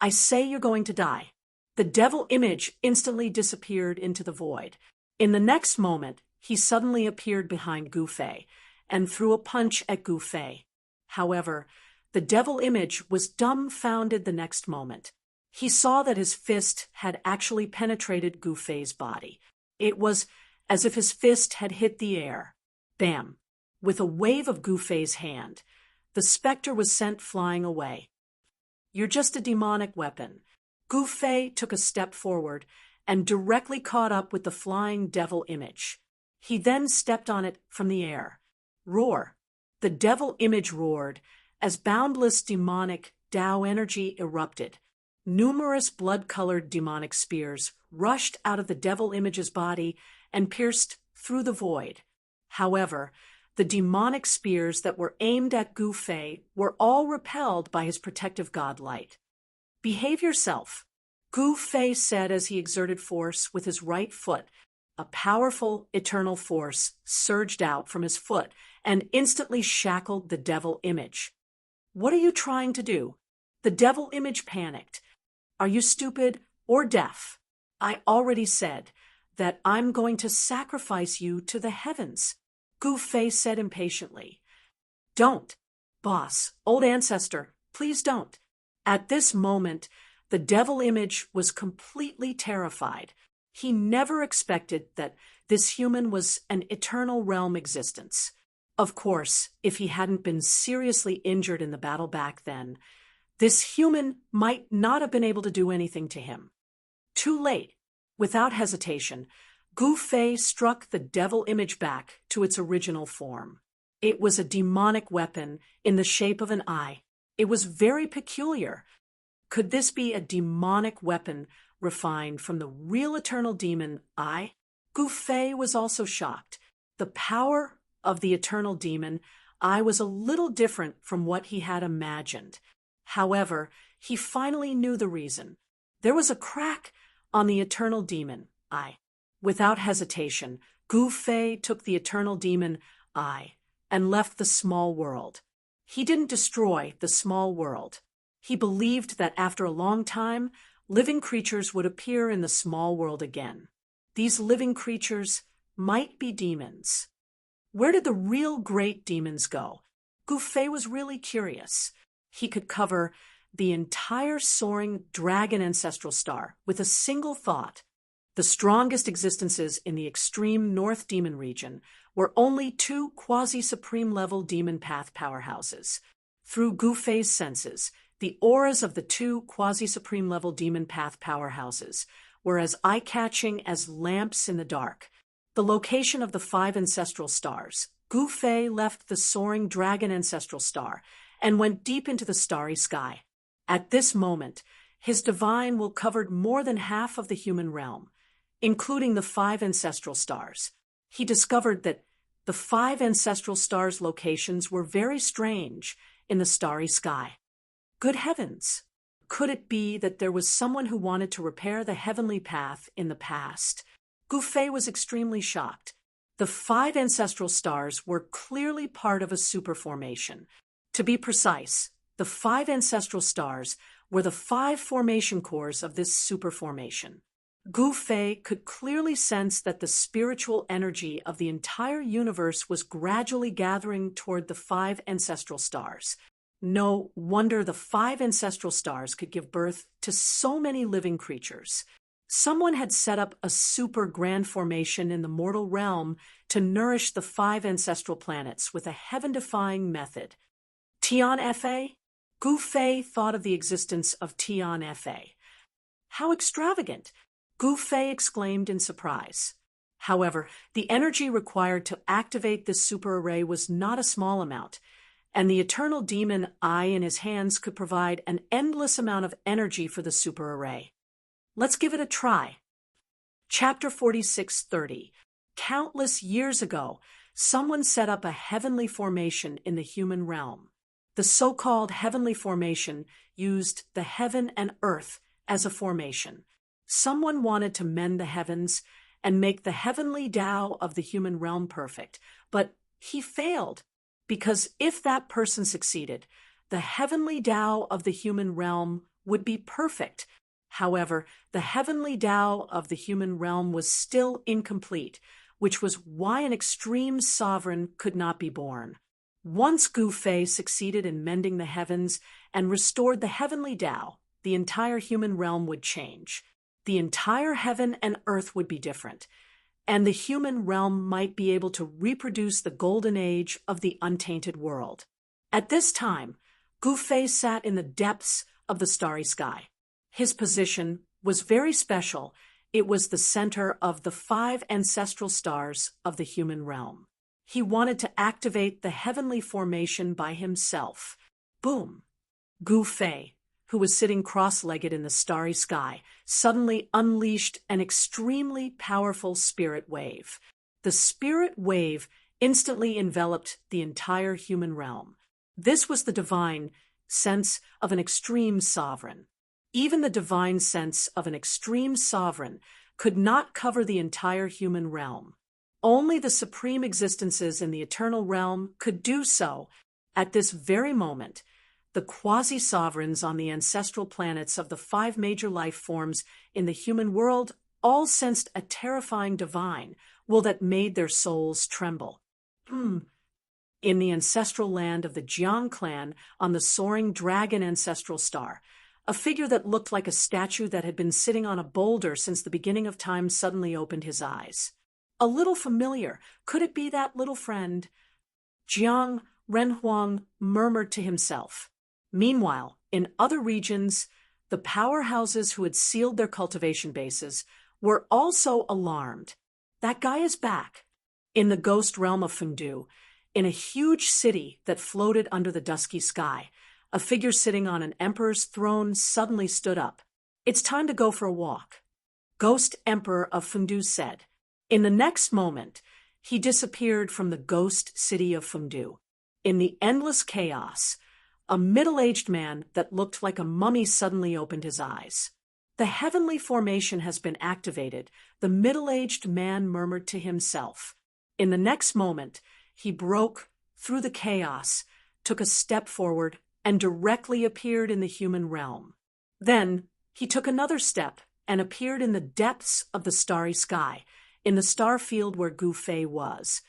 "I say you're going to die." The devil image instantly disappeared into the void. In the next moment, he suddenly appeared behind Gu Fei and threw a punch at Gu Fei. However, the devil image was dumbfounded the next moment. He saw that his fist had actually penetrated Gu Fei's body. It was as if his fist had hit the air. Bam! With a wave of Gu Fei's hand, the specter was sent flying away. "You're just a demonic weapon." Gu Fei took a step forward and directly caught up with the flying devil image. He then stepped on it from the air. Roar! The devil image roared as boundless demonic Dao energy erupted. Numerous blood-colored demonic spears rushed out of the devil image's body and pierced through the void. However, the demonic spears that were aimed at Gu Fei were all repelled by his protective god light. "Behave yourself," Gu Fei said as he exerted force with his right foot. A powerful, eternal force surged out from his foot and instantly shackled the devil image. "What are you trying to do?" The devil image panicked. "Are you stupid or deaf? I already said that I'm going to sacrifice you to the heavens," Gu Fei said impatiently. "Don't, boss, old ancestor, please don't." At this moment, the devil image was completely terrified. He never expected that this human was an eternal realm existence. Of course, if he hadn't been seriously injured in the battle back then, this human might not have been able to do anything to him. Too late. Without hesitation, Gu Fei struck the devil image back to its original form. It was a demonic weapon in the shape of an eye. It was very peculiar. Could this be a demonic weapon refined from the real eternal demon Eye? Gu Fei was also shocked. The power of the eternal demon Eye was a little different from what he had imagined. However, he finally knew the reason. There was a crack on the eternal demon Eye. Without hesitation, Gu Fei took the eternal demon Eye and left the small world. He didn't destroy the small world. He believed that after a long time, living creatures would appear in the small world again. These living creatures might be demons. Where did the real great demons go? Gu Fei was really curious. He could cover the entire soaring dragon ancestral star with a single thought. The strongest existences in the extreme North Demon region were only two quasi-supreme level demon path powerhouses. Through Gu Fei's senses, the auras of the two quasi-supreme level demon path powerhouses were as eye-catching as lamps in the dark. The location of the 5 ancestral stars. Gu Fei left the soaring dragon ancestral star and went deep into the starry sky. At this moment, his divine will covered more than half of the human realm, including the 5 ancestral stars. He discovered that the 5 ancestral stars' locations were very strange in the starry sky. Good heavens! Could it be that there was someone who wanted to repair the heavenly path in the past? Gu Fei was extremely shocked. The 5 ancestral stars were clearly part of a superformation. To be precise, the 5 ancestral stars were the 5 formation cores of this superformation. Gu Fei could clearly sense that the spiritual energy of the entire universe was gradually gathering toward the 5 ancestral stars. No wonder the 5 ancestral stars could give birth to so many living creatures. Someone had set up a super grand formation in the mortal realm to nourish the 5 ancestral planets with a heaven-defying method. Tian Fa? Gu Fei thought of the existence of Tian Fa. How extravagant! Gu Fei exclaimed in surprise. However, the energy required to activate this super array was not a small amount, and the eternal demon Eye in his hands could provide an endless amount of energy for the super array. Let's give it a try. Chapter 46:30. Countless years ago, someone set up a heavenly formation in the human realm. The so-called heavenly formation used the heaven and earth as a formation. Someone wanted to mend the heavens and make the heavenly Tao of the human realm perfect, but he failed. Because if that person succeeded, the heavenly Tao of the human realm would be perfect. However, the heavenly Tao of the human realm was still incomplete, which was why an extreme sovereign could not be born. Once Gu Fei succeeded in mending the heavens and restored the heavenly Tao, the entire human realm would change. The entire heaven and earth would be different, and the human realm might be able to reproduce the golden age of the untainted world. At this time, Gu Fei sat in the depths of the starry sky. His position was very special. It was the center of the 5 ancestral stars of the human realm. He wanted to activate the heavenly formation by himself. Boom! Gu Fei, who was sitting cross-legged in the starry sky, suddenly unleashed an extremely powerful spirit wave. The spirit wave instantly enveloped the entire human realm. This was the divine sense of an extreme sovereign. Even the divine sense of an extreme sovereign could not cover the entire human realm. Only the supreme existences in the eternal realm could do so. At this very moment, the quasi-sovereigns on the ancestral planets of the 5 major life forms in the human world all sensed a terrifying divine will that made their souls tremble. In the ancestral land of the Jiang clan on the soaring dragon ancestral star, a figure that looked like a statue that had been sitting on a boulder since the beginning of time suddenly opened his eyes. A little familiar. Could it be that little friend? Jiang Renhuang murmured to himself. Meanwhile, in other regions, the powerhouses who had sealed their cultivation bases were also alarmed. That guy is back. In the ghost realm of Fengdu, in a huge city that floated under the dusky sky, a figure sitting on an emperor's throne suddenly stood up. It's time to go for a walk, Ghost Emperor of Fengdu said. In the next moment, he disappeared from the ghost city of Fengdu. In the endless chaos, a middle-aged man that looked like a mummy suddenly opened his eyes. The heavenly formation has been activated, the middle-aged man murmured to himself. In the next moment, he broke through the chaos, took a step forward, and directly appeared in the human realm. Then, he took another step and appeared in the depths of the starry sky, in the star field where Gu Fei was.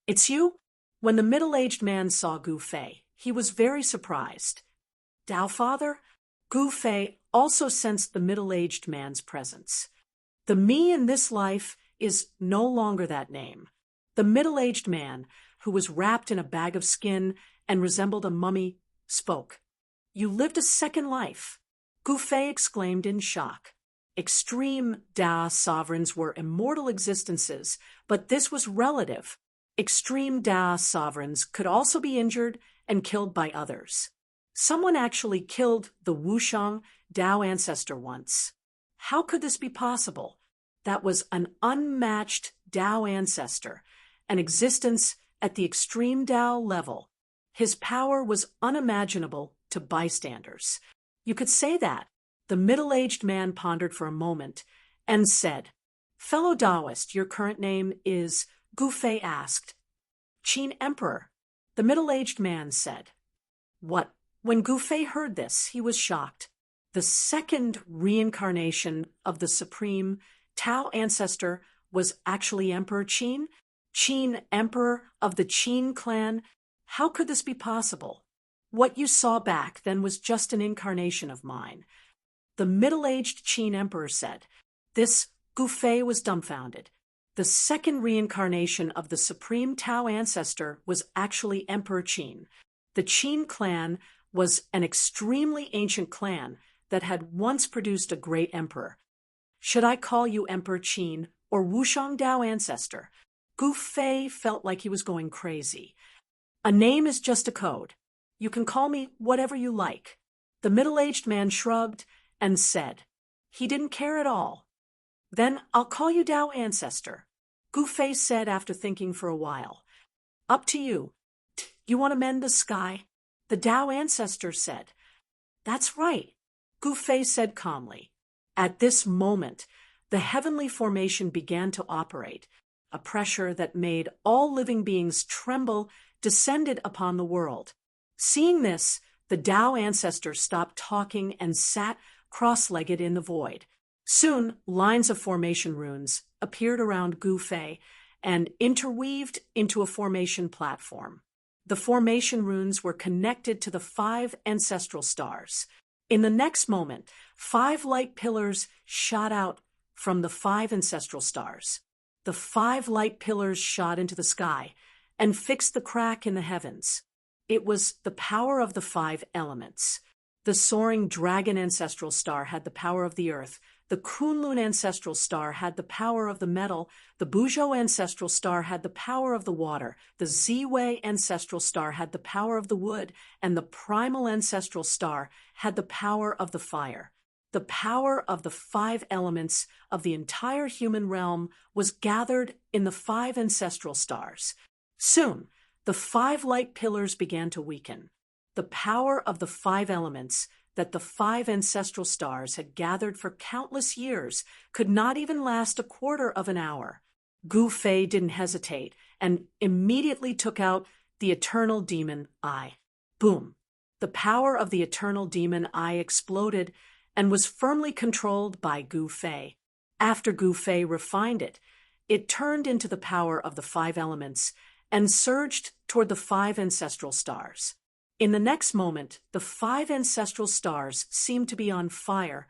It's you? When the middle-aged man saw Gu Fei, he was very surprised. Tao Father? Gu Fei also sensed the middle-aged man's presence. The me in this life is no longer that name. The middle-aged man, who was wrapped in a bag of skin and resembled a mummy, spoke. You lived a second life. Gu Fei exclaimed in shock. Extreme Da sovereigns were immortal existences, but this was relative. Extreme Da sovereigns could also be injured and killed by others. Someone actually killed the Wushang Dao ancestor once. How could this be possible? That was an unmatched Dao ancestor, an existence at the extreme Dao level. His power was unimaginable to bystanders. You could say that. The middle-aged man pondered for a moment and said, Fellow Taoist, your current name is? Gu Fei asked. Qin Emperor. The middle-aged man said. What? When Gu Fei heard this, he was shocked. The second reincarnation of the supreme Tao ancestor was actually Emperor Qin? Qin, Emperor of the Qin clan? How could this be possible? What you saw back then was just an incarnation of mine. The middle-aged Qin Emperor said. This Gu Fei was dumbfounded. The second reincarnation of the supreme Tao ancestor was actually Emperor Qin. The Qin clan was an extremely ancient clan that had once produced a great emperor. Should I call you Emperor Qin or Wushang Dao ancestor? Gu Fei felt like he was going crazy. A name is just a code. You can call me whatever you like. The middle-aged man shrugged and said. He didn't care at all. Then I'll call you Dao ancestor, Gu Fei said after thinking for a while. Up to you. You want to mend the sky? The Dao ancestor said. That's right, Gu Fei said calmly. At this moment, the heavenly formation began to operate. A pressure that made all living beings tremble descended upon the world. Seeing this, the Dao ancestor stopped talking and sat cross-legged in the void. Soon, lines of formation runes appeared around Gu Fei and interweaved into a formation platform. The formation runes were connected to the 5 ancestral stars. In the next moment, 5 light pillars shot out from the 5 ancestral stars. The 5 light pillars shot into the sky and fixed the crack in the heavens. It was the power of the 5 elements. The soaring dragon ancestral star had the power of the earth, The Kunlun ancestral star had the power of the metal, the Buzhou ancestral star had the power of the water, the Ziwei ancestral star had the power of the wood, and the primal ancestral star had the power of the fire. The power of the 5 elements of the entire human realm was gathered in the 5 ancestral stars. Soon, the 5 light pillars began to weaken. The power of the 5 elements that the 5 ancestral stars had gathered for countless years could not even last a quarter of an hour. Gu Fei didn't hesitate and immediately took out the eternal demon eye. Boom! The power of the eternal demon eye exploded and was firmly controlled by Gu Fei. After Gu Fei refined it, it turned into the power of the 5 elements and surged toward the 5 ancestral stars. In the next moment, the 5 ancestral stars seemed to be on fire,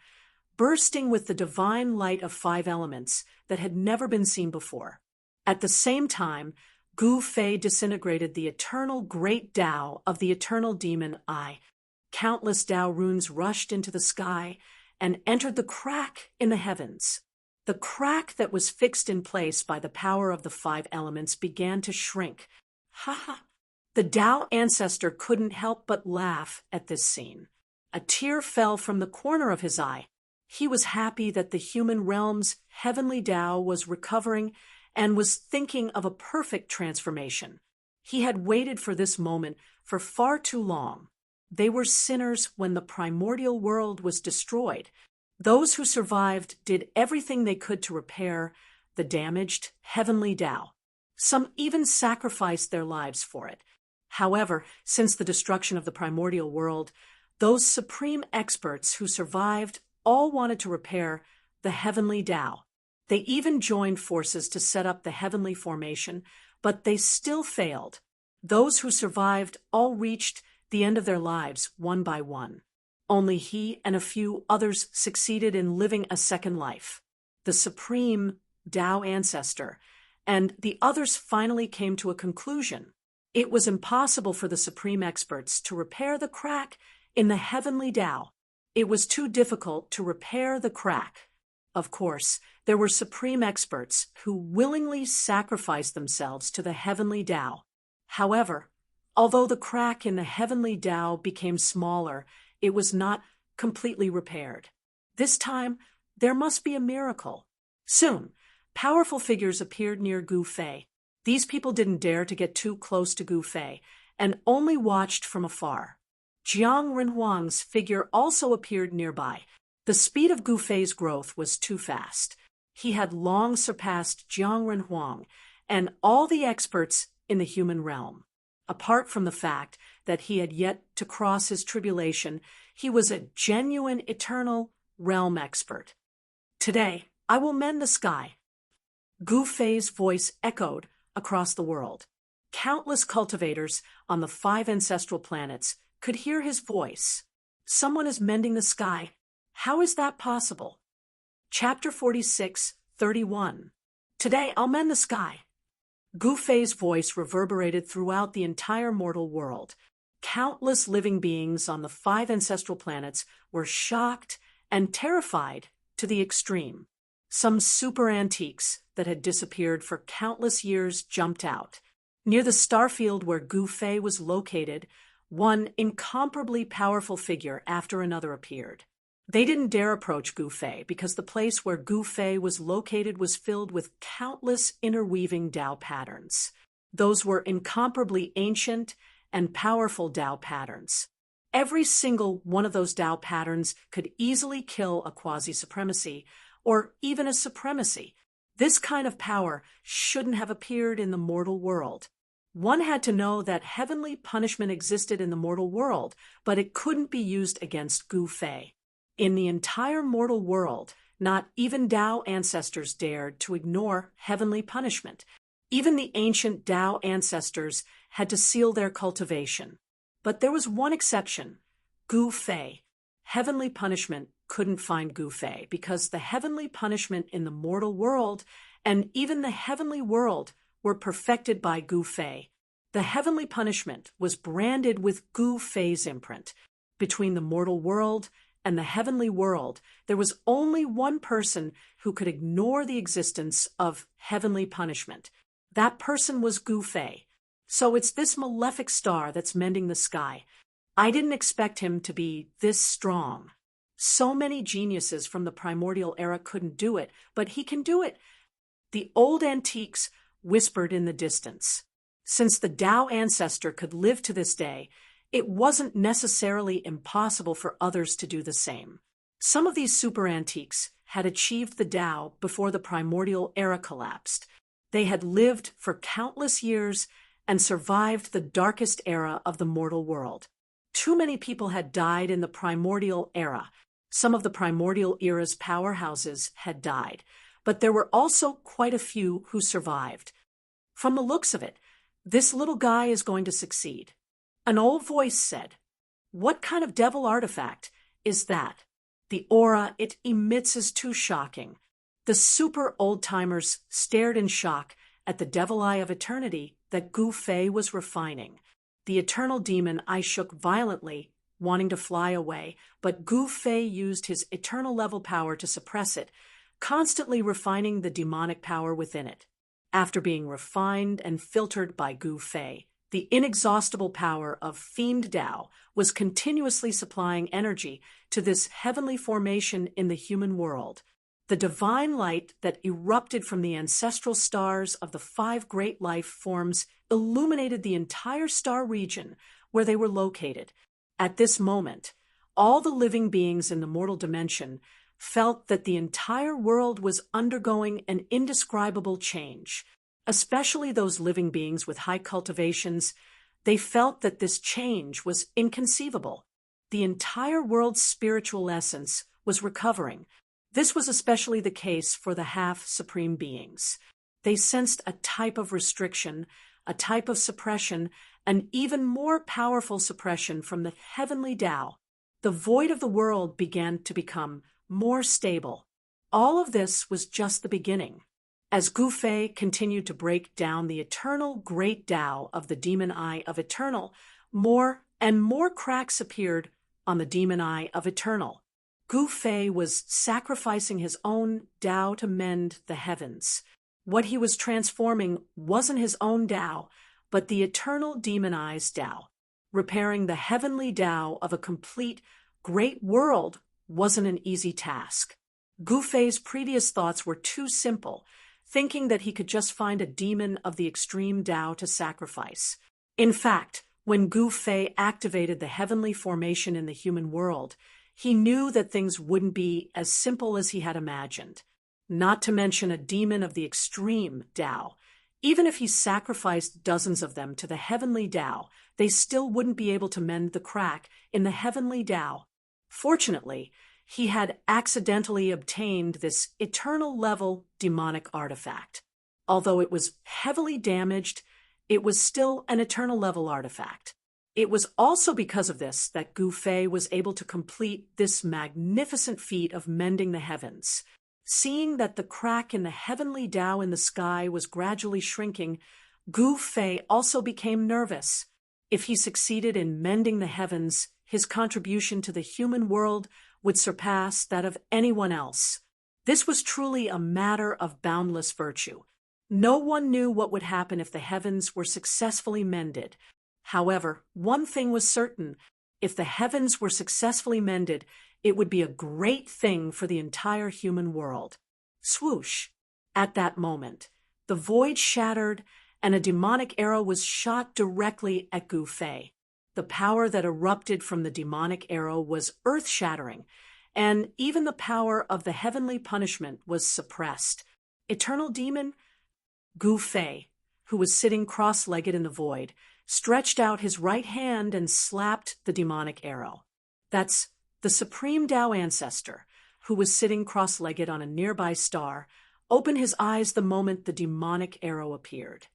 bursting with the divine light of 5 elements that had never been seen before. At the same time, Gu Fei disintegrated the eternal great Tao of the eternal demon eye. Countless Tao runes rushed into the sky and entered the crack in the heavens. The crack that was fixed in place by the power of the 5 elements began to shrink. Ha ha! The Tao ancestor couldn't help but laugh at this scene. A tear fell from the corner of his eye. He was happy that the human realm's heavenly Tao was recovering and was thinking of a perfect transformation. He had waited for this moment for far too long. They were sinners when the primordial world was destroyed. Those who survived did everything they could to repair the damaged heavenly Tao. Some even sacrificed their lives for it. However, since the destruction of the primordial world, those supreme experts who survived all wanted to repair the heavenly Tao. They even joined forces to set up the heavenly formation, but they still failed. Those who survived all reached the end of their lives one by one. Only he and a few others succeeded in living a second life. The supreme Tao ancestor and the others finally came to a conclusion. It was impossible for the supreme experts to repair the crack in the heavenly Tao. It was too difficult to repair the crack. Of course, there were supreme experts who willingly sacrificed themselves to the heavenly Tao. However, although the crack in the heavenly Tao became smaller, it was not completely repaired. This time, there must be a miracle. Soon, powerful figures appeared near Gu Fei. These people didn't dare to get too close to Gu Fei and only watched from afar. Jiang Renhuang's figure also appeared nearby. The speed of Gu Fei's growth was too fast. He had long surpassed Jiang Renhuang and all the experts in the human realm. Apart from the fact that he had yet to cross his tribulation, he was a genuine eternal realm expert. Today, I will mend the sky. Gu Fei's voice echoed across the world. Countless cultivators on the 5 ancestral planets could hear his voice. Someone is mending the sky. How is that possible? Chapter 46:31. Today I'll mend the sky. Gu Fei's voice reverberated throughout the entire mortal world. Countless living beings on the 5 ancestral planets were shocked and terrified to the extreme. Some super antiques that had disappeared for countless years jumped out. Near the starfield where Gu Fei was located, one incomparably powerful figure after another appeared. They didn't dare approach Gu Fei because the place where Gu Fei was located was filled with countless interweaving Tao patterns. Those were incomparably ancient and powerful Tao patterns. Every single one of those Tao patterns could easily kill a quasi-supremacy, or even a supremacy. This kind of power shouldn't have appeared in the mortal world. One had to know that heavenly punishment existed in the mortal world, but it couldn't be used against Gu Fei. In the entire mortal world, not even Tao ancestors dared to ignore heavenly punishment. Even the ancient Tao ancestors had to seal their cultivation. But there was one exception, Gu Fei. Heavenly punishment couldn't find Gu Fei because the heavenly punishment in the mortal world and even the heavenly world were perfected by Gu Fei. The heavenly punishment was branded with Gu Fei's imprint. Between the mortal world and the heavenly world, there was only one person who could ignore the existence of heavenly punishment. That person was Gu Fei. So it's this malefic star that's mending the sky. I didn't expect him to be this strong. So many geniuses from the primordial era couldn't do it, but he can do it. The old antiques whispered in the distance. Since the Tao ancestor could live to this day, it wasn't necessarily impossible for others to do the same. Some of these super antiques had achieved the Tao before the primordial era collapsed. They had lived for countless years and survived the darkest era of the mortal world. Too many people had died in the primordial era. Some of the primordial era's powerhouses had died, but there were also quite a few who survived. From the looks of it, this little guy is going to succeed. An old voice said, "What kind of devil artifact is that? The aura it emits is too shocking." The super old-timers stared in shock at the devil eye of eternity that Gu Fei was refining. The eternal demon eye shook violently, wanting to fly away, but Gu Fei used his eternal level power to suppress it, constantly refining the demonic power within it. After being refined and filtered by Gu Fei, the inexhaustible power of Fiend Tao was continuously supplying energy to this heavenly formation in the human world. The divine light that erupted from the ancestral stars of the 5 great life forms illuminated the entire star region where they were located. At this moment, all the living beings in the mortal dimension felt that the entire world was undergoing an indescribable change. Especially those living beings with high cultivations, they felt that this change was inconceivable. The entire world's spiritual essence was recovering. This was especially the case for the half-supreme beings. They sensed a type of restriction, a type of suppression, an even more powerful suppression from the heavenly Tao. The void of the world began to become more stable. All of this was just the beginning. As Gu Fei continued to break down the eternal great Tao of the demon eye of eternal, more and more cracks appeared on the demon eye of eternal. Gu Fei was sacrificing his own Tao to mend the heavens. What he was transforming wasn't his own Tao, but the eternal demon eye's Tao. Repairing the heavenly Tao of a complete, great world wasn't an easy task. Gu Fei's previous thoughts were too simple, thinking that he could just find a demon of the extreme Tao to sacrifice. In fact, when Gu Fei activated the heavenly formation in the human world, he knew that things wouldn't be as simple as he had imagined. Not to mention a demon of the extreme Tao. Even if he sacrificed dozens of them to the heavenly Tao, they still wouldn't be able to mend the crack in the heavenly Tao. Fortunately, he had accidentally obtained this eternal-level demonic artifact. Although it was heavily damaged, it was still an eternal-level artifact. It was also because of this that Gu Fei was able to complete this magnificent feat of mending the heavens. Seeing that the crack in the heavenly Tao in the sky was gradually shrinking, Gu Fei also became nervous. If he succeeded in mending the heavens, his contribution to the human world would surpass that of anyone else. This was truly a matter of boundless virtue. No one knew what would happen if the heavens were successfully mended. However, one thing was certain: if the heavens were successfully mended, it would be a great thing for the entire human world. Swoosh! At that moment, the void shattered and a demonic arrow was shot directly at Gu Fei. The power that erupted from the demonic arrow was earth-shattering, and even the power of the heavenly punishment was suppressed. Eternal demon Gu Fei, who was sitting cross-legged in the void, stretched out his right hand and slapped the demonic arrow. That's the Supreme Tao ancestor, who was sitting cross-legged on a nearby star, opened his eyes the moment the demonic arrow appeared.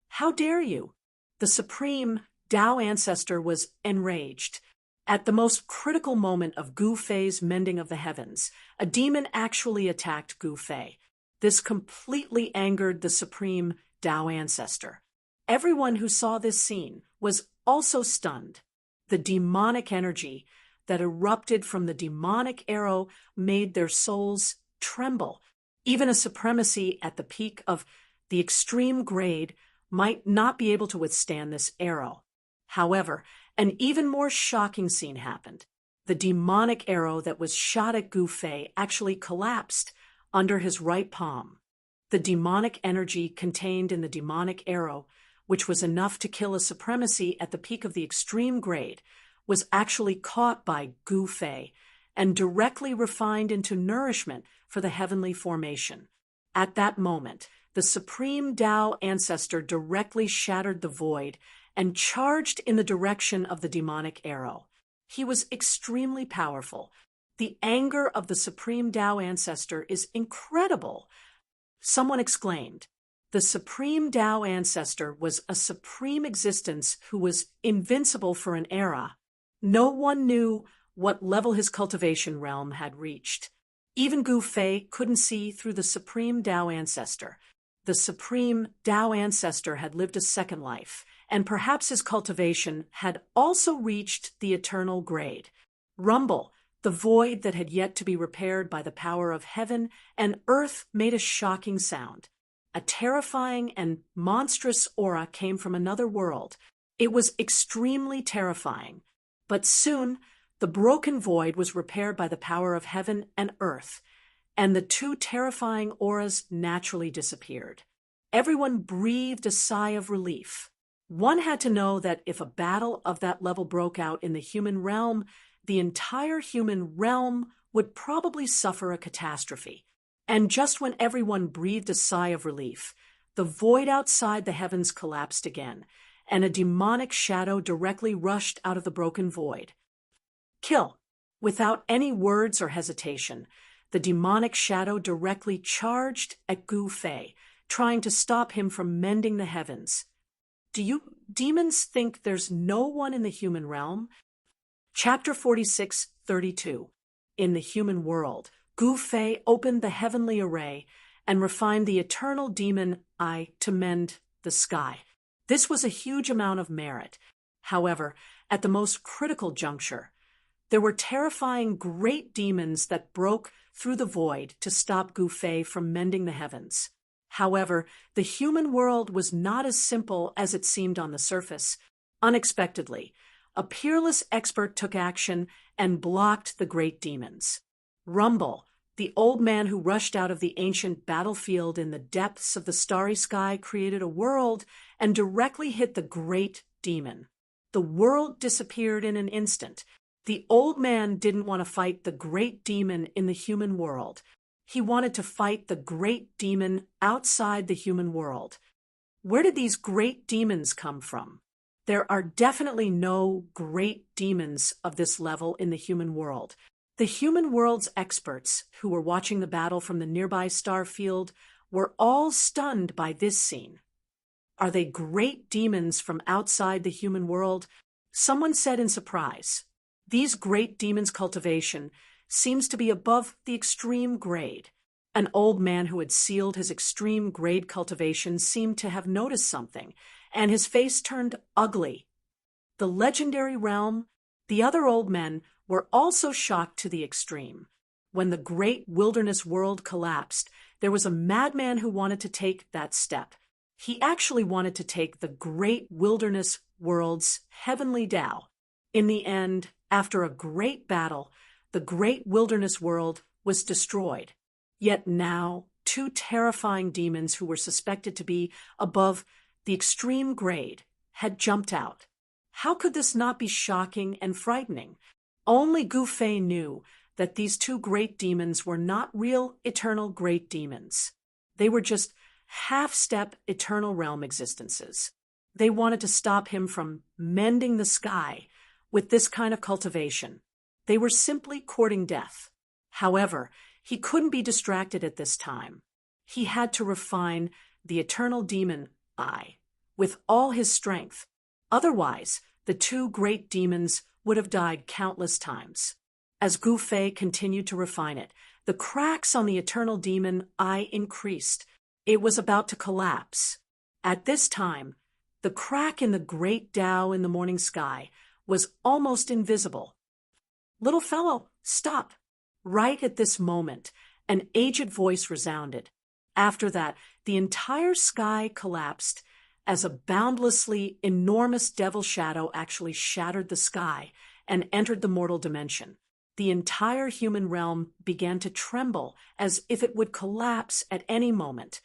"How dare you?" The Supreme Tao ancestor was enraged. At the most critical moment of Gu Fei's mending of the heavens, a demon actually attacked Gu Fei. This completely angered the Supreme Tao ancestor. Everyone who saw this scene was also stunned. The demonic energy, that erupted from the demonic arrow made their souls tremble. Even a supremacy at the peak of the extreme grade might not be able to withstand this arrow. However, an even more shocking scene happened. The demonic arrow that was shot at Gu Fei actually collapsed under his right palm. The demonic energy contained in the demonic arrow, which was enough to kill a supremacy at the peak of the extreme grade, was actually caught by Gu Fei and directly refined into nourishment for the heavenly formation. At that moment, the supreme Tao ancestor directly shattered the void and charged in the direction of the demonic arrow. He was extremely powerful. The anger of the supreme Tao ancestor is incredible. Someone exclaimed, "The supreme Tao ancestor was a supreme existence who was invincible for an era." No one knew what level his cultivation realm had reached. Even Gu Fei couldn't see through the supreme Tao ancestor. The supreme Tao ancestor had lived a second life, and perhaps his cultivation had also reached the eternal grade. Rumble, the void that had yet to be repaired by the power of heaven and earth, made a shocking sound. A terrifying and monstrous aura came from another world. It was extremely terrifying. But soon, the broken void was repaired by the power of heaven and earth, and the two terrifying auras naturally disappeared. Everyone breathed a sigh of relief. One had to know that if a battle of that level broke out in the human realm, the entire human realm would probably suffer a catastrophe. And just when everyone breathed a sigh of relief, the void outside the heavens collapsed again, and a demonic shadow directly rushed out of the broken void. Kill! Without any words or hesitation, the demonic shadow directly charged at Gu Fei, trying to stop him from mending the heavens. Do you demons think there's no one in the human realm? Chapter 46:32. In the human world, Gu Fei opened the heavenly array and refined the eternal demon eye to mend the sky. This was a huge amount of merit. However, at the most critical juncture, there were terrifying great demons that broke through the void to stop Gu Fei from mending the heavens. However, the human world was not as simple as it seemed on the surface. Unexpectedly, a peerless expert took action and blocked the great demons. Rumble, the old man who rushed out of the ancient battlefield in the depths of the starry sky, created a world and directly hit the great demon. The world disappeared in an instant. The old man didn't want to fight the great demon in the human world. He wanted to fight the great demon outside the human world. Where did these great demons come from? There are definitely no great demons of this level in the human world. The human world's experts, who were watching the battle from the nearby star field, were all stunned by this scene. Are they great demons from outside the human world? Someone said in surprise. These great demons' cultivation seems to be above the extreme grade. An old man who had sealed his extreme grade cultivation seemed to have noticed something, and his face turned ugly. The legendary realm, the other old men, were also shocked to the extreme. When the great wilderness world collapsed, there was a madman who wanted to take that step. He actually wanted to take the great wilderness world's heavenly Tao. In the end, after a great battle, the great wilderness world was destroyed. Yet now, two terrifying demons who were suspected to be above the extreme grade had jumped out. How could this not be shocking and frightening? Only Gu Fei knew that these two great demons were not real eternal great demons. They were just half-step eternal realm existences. They wanted to stop him from mending the sky with this kind of cultivation. They were simply courting death. However, he couldn't be distracted at this time. He had to refine the eternal demon eye with all his strength. Otherwise, the two great demons would have died countless times. As Gu Fei continued to refine it, the cracks on the eternal demon eye increased. It was about to collapse. At this time, the crack in the great Tao in the morning sky was almost invisible. "Little fellow, stop." Right at this moment, an aged voice resounded. After that, the entire sky collapsed as a boundlessly enormous devil shadow actually shattered the sky and entered the mortal dimension. The entire human realm began to tremble as if it would collapse at any moment.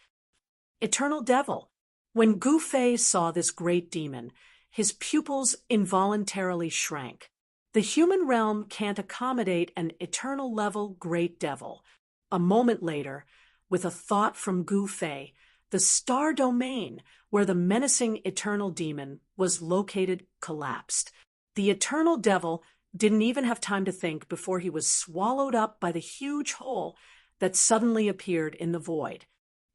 Eternal Devil. When Gu Fei saw this great demon, his pupils involuntarily shrank. The human realm can't accommodate an eternal level great devil. A moment later, with a thought from Gu Fei, the star domain where the menacing eternal demon was located collapsed. The eternal devil didn't even have time to think before he was swallowed up by the huge hole that suddenly appeared in the void.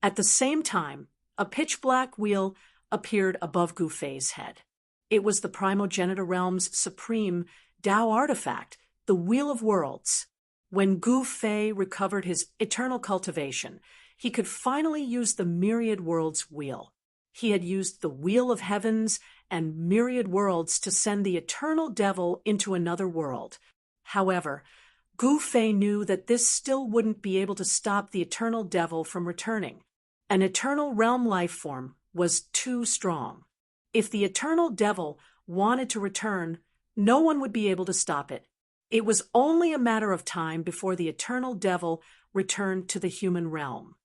At the same time, a pitch-black wheel appeared above Gu Fei's head. It was the primogenitor realm's supreme Tao artifact, the Wheel of Worlds. When Gu Fei recovered his eternal cultivation, he could finally use the Myriad Worlds wheel. He had used the Wheel of Heavens and Myriad Worlds to send the eternal devil into another world. However, Gu Fei knew that this still wouldn't be able to stop the eternal devil from returning. An eternal realm life form was too strong. If the eternal devil wanted to return, no one would be able to stop it. It was only a matter of time before the eternal devil returned to the human realm.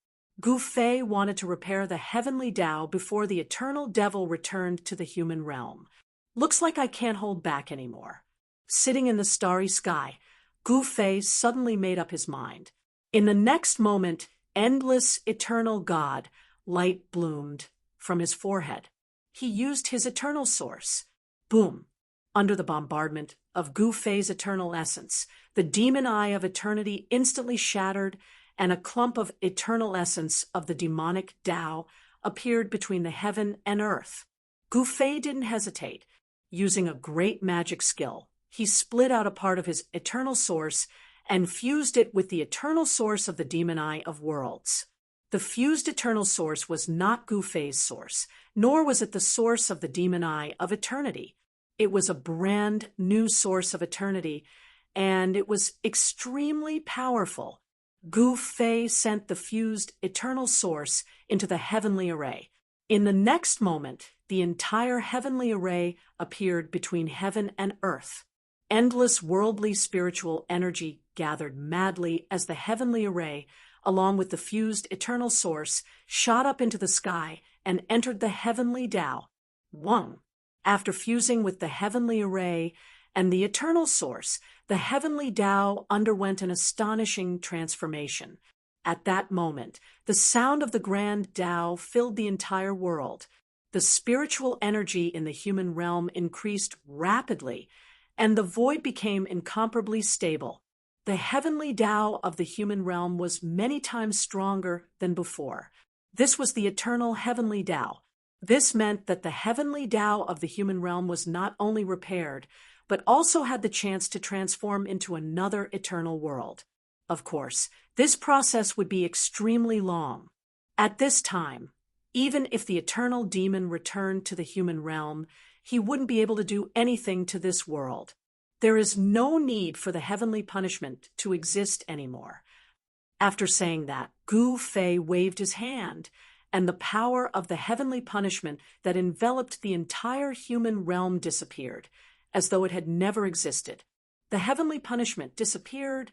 Gu Fei wanted to repair the heavenly Tao before the eternal devil returned to the human realm. Looks like I can't hold back anymore. Sitting in the starry sky, Gu Fei suddenly made up his mind. In the next moment, endless eternal God light bloomed from his forehead. He used his eternal source. Boom! Under the bombardment of Gu Fei's eternal essence, the demon eye of eternity instantly shattered, and a clump of eternal essence of the demonic Tao appeared between the heaven and earth. Gu Fei didn't hesitate. Using a great magic skill, he split out a part of his eternal source and fused it with the eternal source of the demon eye of worlds. The fused eternal source was not Gu Fei's source, nor was it the source of the demon eye of eternity. It was a brand new source of eternity, and it was extremely powerful. Gu Fei sent the fused eternal source into the heavenly array. In the next moment, the entire heavenly array appeared between heaven and earth. Endless worldly spiritual energy gathered madly as the heavenly array, along with the fused eternal source, shot up into the sky and entered the heavenly Tao. One. After fusing with the heavenly array and the eternal source, the heavenly Tao underwent an astonishing transformation. At that moment, the sound of the grand Tao filled the entire world. The spiritual energy in the human realm increased rapidly, and the void became incomparably stable. The heavenly Tao of the human realm was many times stronger than before. This was the eternal heavenly Tao. This meant that the heavenly Tao of the human realm was not only repaired, but also had the chance to transform into another eternal world. Of course, this process would be extremely long. At this time, even if the eternal demon returned to the human realm, he wouldn't be able to do anything to this world. There is no need for the heavenly punishment to exist anymore. After saying that, Gu Fei waved his hand, and the power of the heavenly punishment that enveloped the entire human realm disappeared, as though it had never existed. The heavenly punishment disappeared.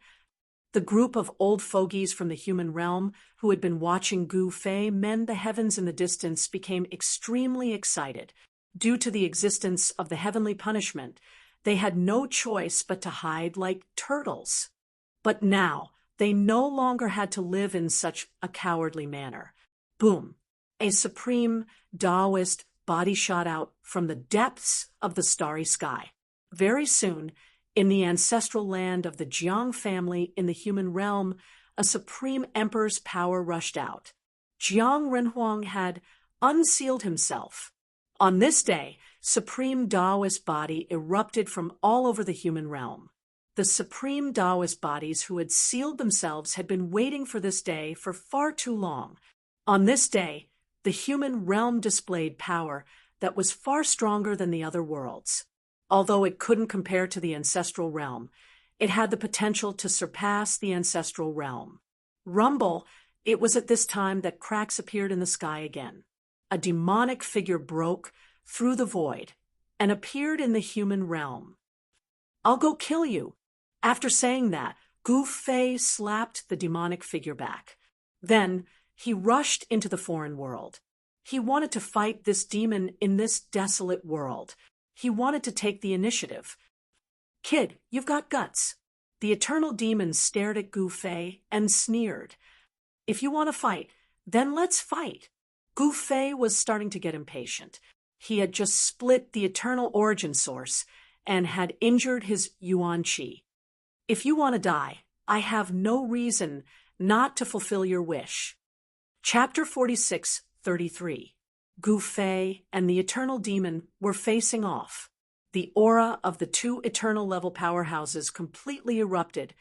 The group of old fogies from the human realm who had been watching Gu Fei mend the heavens in the distance became extremely excited. Due to the existence of the heavenly punishment, they had no choice but to hide like turtles. But now, they no longer had to live in such a cowardly manner. Boom! A supreme Taoist body shot out from the depths of the starry sky. Very soon, in the ancestral land of the Jiang family in the human realm, a supreme emperor's power rushed out. Jiang Renhuang had unsealed himself. On this day, supreme Taoist body erupted from all over the human realm. The supreme Taoist bodies who had sealed themselves had been waiting for this day for far too long. On this day, the human realm displayed power that was far stronger than the other worlds. Although it couldn't compare to the ancestral realm, It had the potential to surpass the ancestral realm. Rumble, it was at this time that cracks appeared in the sky again. A demonic figure broke through the void and appeared in the human realm. "I'll go kill you." After saying that, Gu Fei slapped the demonic figure back. Then he rushed into the foreign world. He wanted to fight this demon in this desolate world. He wanted to take the initiative. "Kid, you've got guts." The eternal demon stared at Gu Fei and sneered. "If you want to fight, then let's fight." Gu Fei was starting to get impatient. He had just split the eternal origin source and had injured his Yuan Qi. "If you want to die, I have no reason not to fulfill your wish." Chapter 46:33. Gu Fei and the eternal demon were facing off. The aura of the two eternal level powerhouses completely erupted,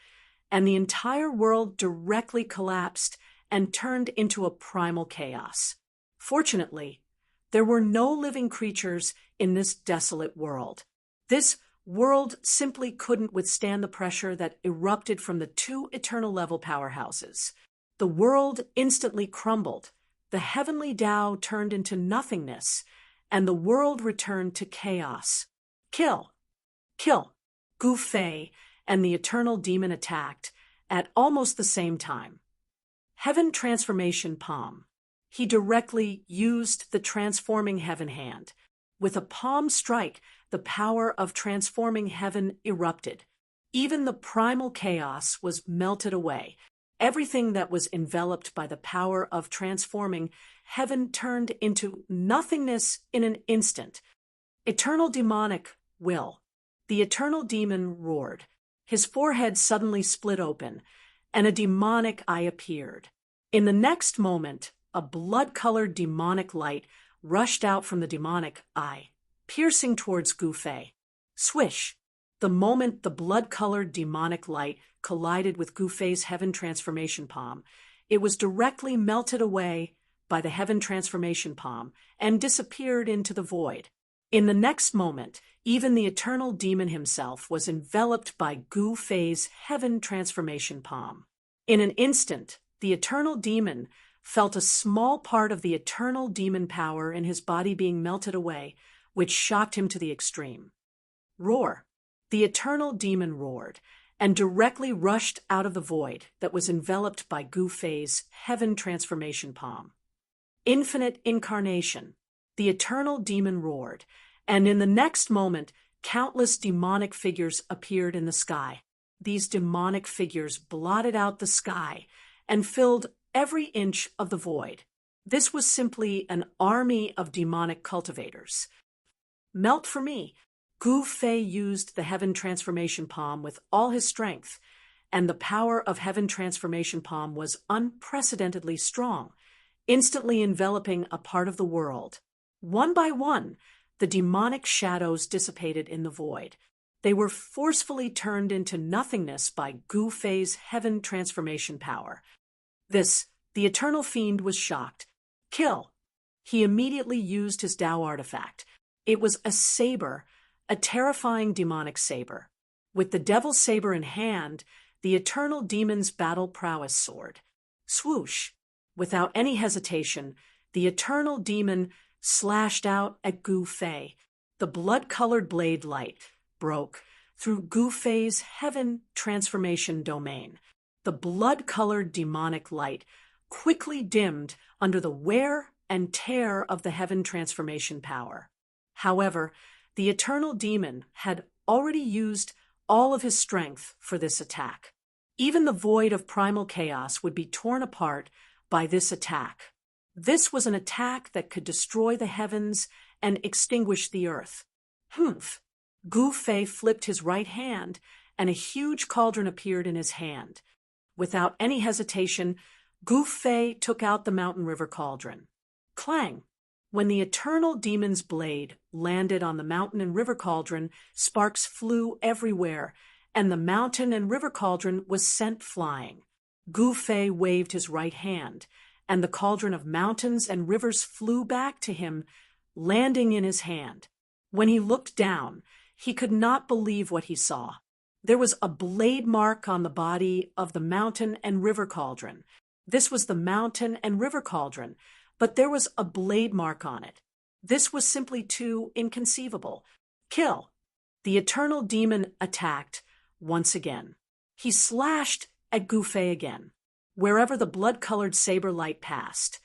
and the entire world directly collapsed and turned into a primal chaos. Fortunately, there were no living creatures in this desolate world. This world simply couldn't withstand the pressure that erupted from the two eternal level powerhouses. The world instantly crumbled. The heavenly Tao turned into nothingness, and the world returned to chaos. "Kill! Kill!" Gu Fei and the eternal demon attacked at almost the same time. Heaven Transformation Palm. He directly used the transforming heaven hand. With a palm strike, the power of transforming heaven erupted. Even the primal chaos was melted away. Everything that was enveloped by the power of transforming heaven turned into nothingness in an instant. Eternal demonic will. The eternal demon roared. His forehead suddenly split open, and a demonic eye appeared. In the next moment, a blood-colored demonic light rushed out from the demonic eye, piercing towards Gu Fei. Swish! The moment the blood-colored demonic light collided with Gu Fei's Heaven Transformation Palm, it was directly melted away by the Heaven Transformation Palm and disappeared into the void. In the next moment, even the eternal demon himself was enveloped by Gu Fei's Heaven Transformation Palm. In an instant, the eternal demon felt a small part of the eternal demon power in his body being melted away, which shocked him to the extreme. Roar! The eternal demon roared, and directly rushed out of the void that was enveloped by Gu Fei's Heaven Transformation Palm. Infinite incarnation. The eternal demon roared, and in the next moment, countless demonic figures appeared in the sky. These demonic figures blotted out the sky and filled every inch of the void. This was simply an army of demonic cultivators. Melt for me. Gu Fei used the Heaven Transformation Palm with all his strength, and the power of Heaven Transformation Palm was unprecedentedly strong, instantly enveloping a part of the world. One by one, the demonic shadows dissipated in the void. They were forcefully turned into nothingness by Gu Fei's Heaven Transformation power. The eternal fiend was shocked. Kill! He immediately used his Tao artifact. It was a saber, a terrifying demonic saber. With the devil's saber in hand, the eternal demon's battle prowess soared. Swoosh! Without any hesitation, the eternal demon slashed out at Gu Fei. The blood-colored blade light broke through Gu Fei's Heaven Transformation domain. The blood-colored demonic light quickly dimmed under the wear and tear of the Heaven Transformation power. However, the eternal demon had already used all of his strength for this attack. Even the void of primal chaos would be torn apart by this attack. This was an attack that could destroy the heavens and extinguish the earth. Humph! Gu Fei flipped his right hand, and a huge cauldron appeared in his hand. Without any hesitation, Gu Fei took out the mountain river cauldron. Clang! When the eternal demon's blade landed on the mountain and river cauldron, sparks flew everywhere, and the mountain and river cauldron was sent flying. Gu Fei waved his right hand, and the cauldron of mountains and rivers flew back to him, landing in his hand. When he looked down, he could not believe what he saw. There was a blade mark on the body of the mountain and river cauldron. This was the mountain and river cauldron, but there was a blade mark on it. This was simply too inconceivable. Kill. The eternal demon attacked once again. He slashed at Gufei again. Wherever the blood-colored saber light passed,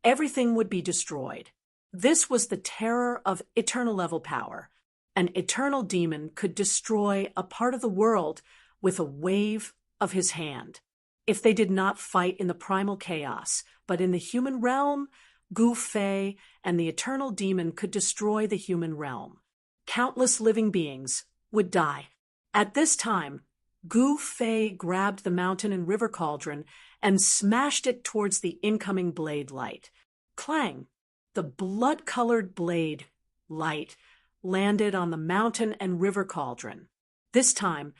everything would be destroyed. This was the terror of eternal level power. An eternal demon could destroy a part of the world with a wave of his hand. If they did not fight in the primal chaos, but in the human realm, Gufei and the eternal demon could destroy the human realm. Countless living beings would die. At this time, Gufei grabbed the mountain and river cauldron and smashed it towards the incoming blade light. Clang! The blood-colored blade light landed on the mountain and river cauldron. This time,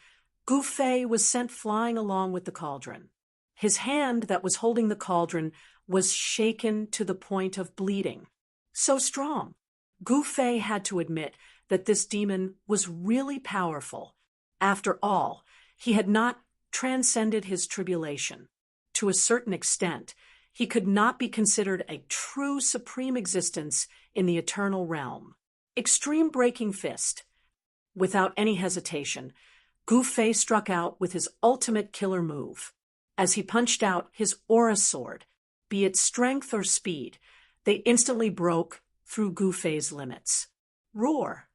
Gufei was sent flying along with the cauldron. His hand that was holding the cauldron was shaken to the point of bleeding. So strong. Gufei had to admit that this demon was really powerful. After all, he had not transcended his tribulation. To a certain extent, he could not be considered a true supreme existence in the eternal realm. Extreme breaking fist. Without any hesitation, Gufei struck out with his ultimate killer move. As he punched out his aura sword, be it strength or speed, they instantly broke through Gufei's limits. Roar!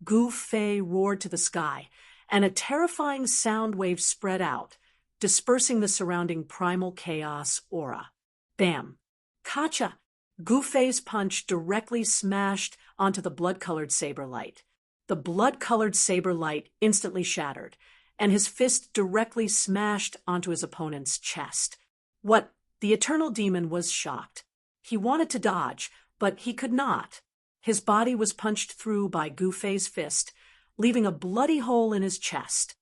Gufei roared to the sky, and a terrifying sound wave spread out, dispersing the surrounding primal chaos aura. Bam! Kacha! Gufei's punch directly smashed onto the blood-colored saber light. The blood-colored saber light instantly shattered, and his fist directly smashed onto his opponent's chest. What? The eternal demon was shocked. He wanted to dodge, but he could not. His body was punched through by Gufei's fist, leaving a bloody hole in his chest.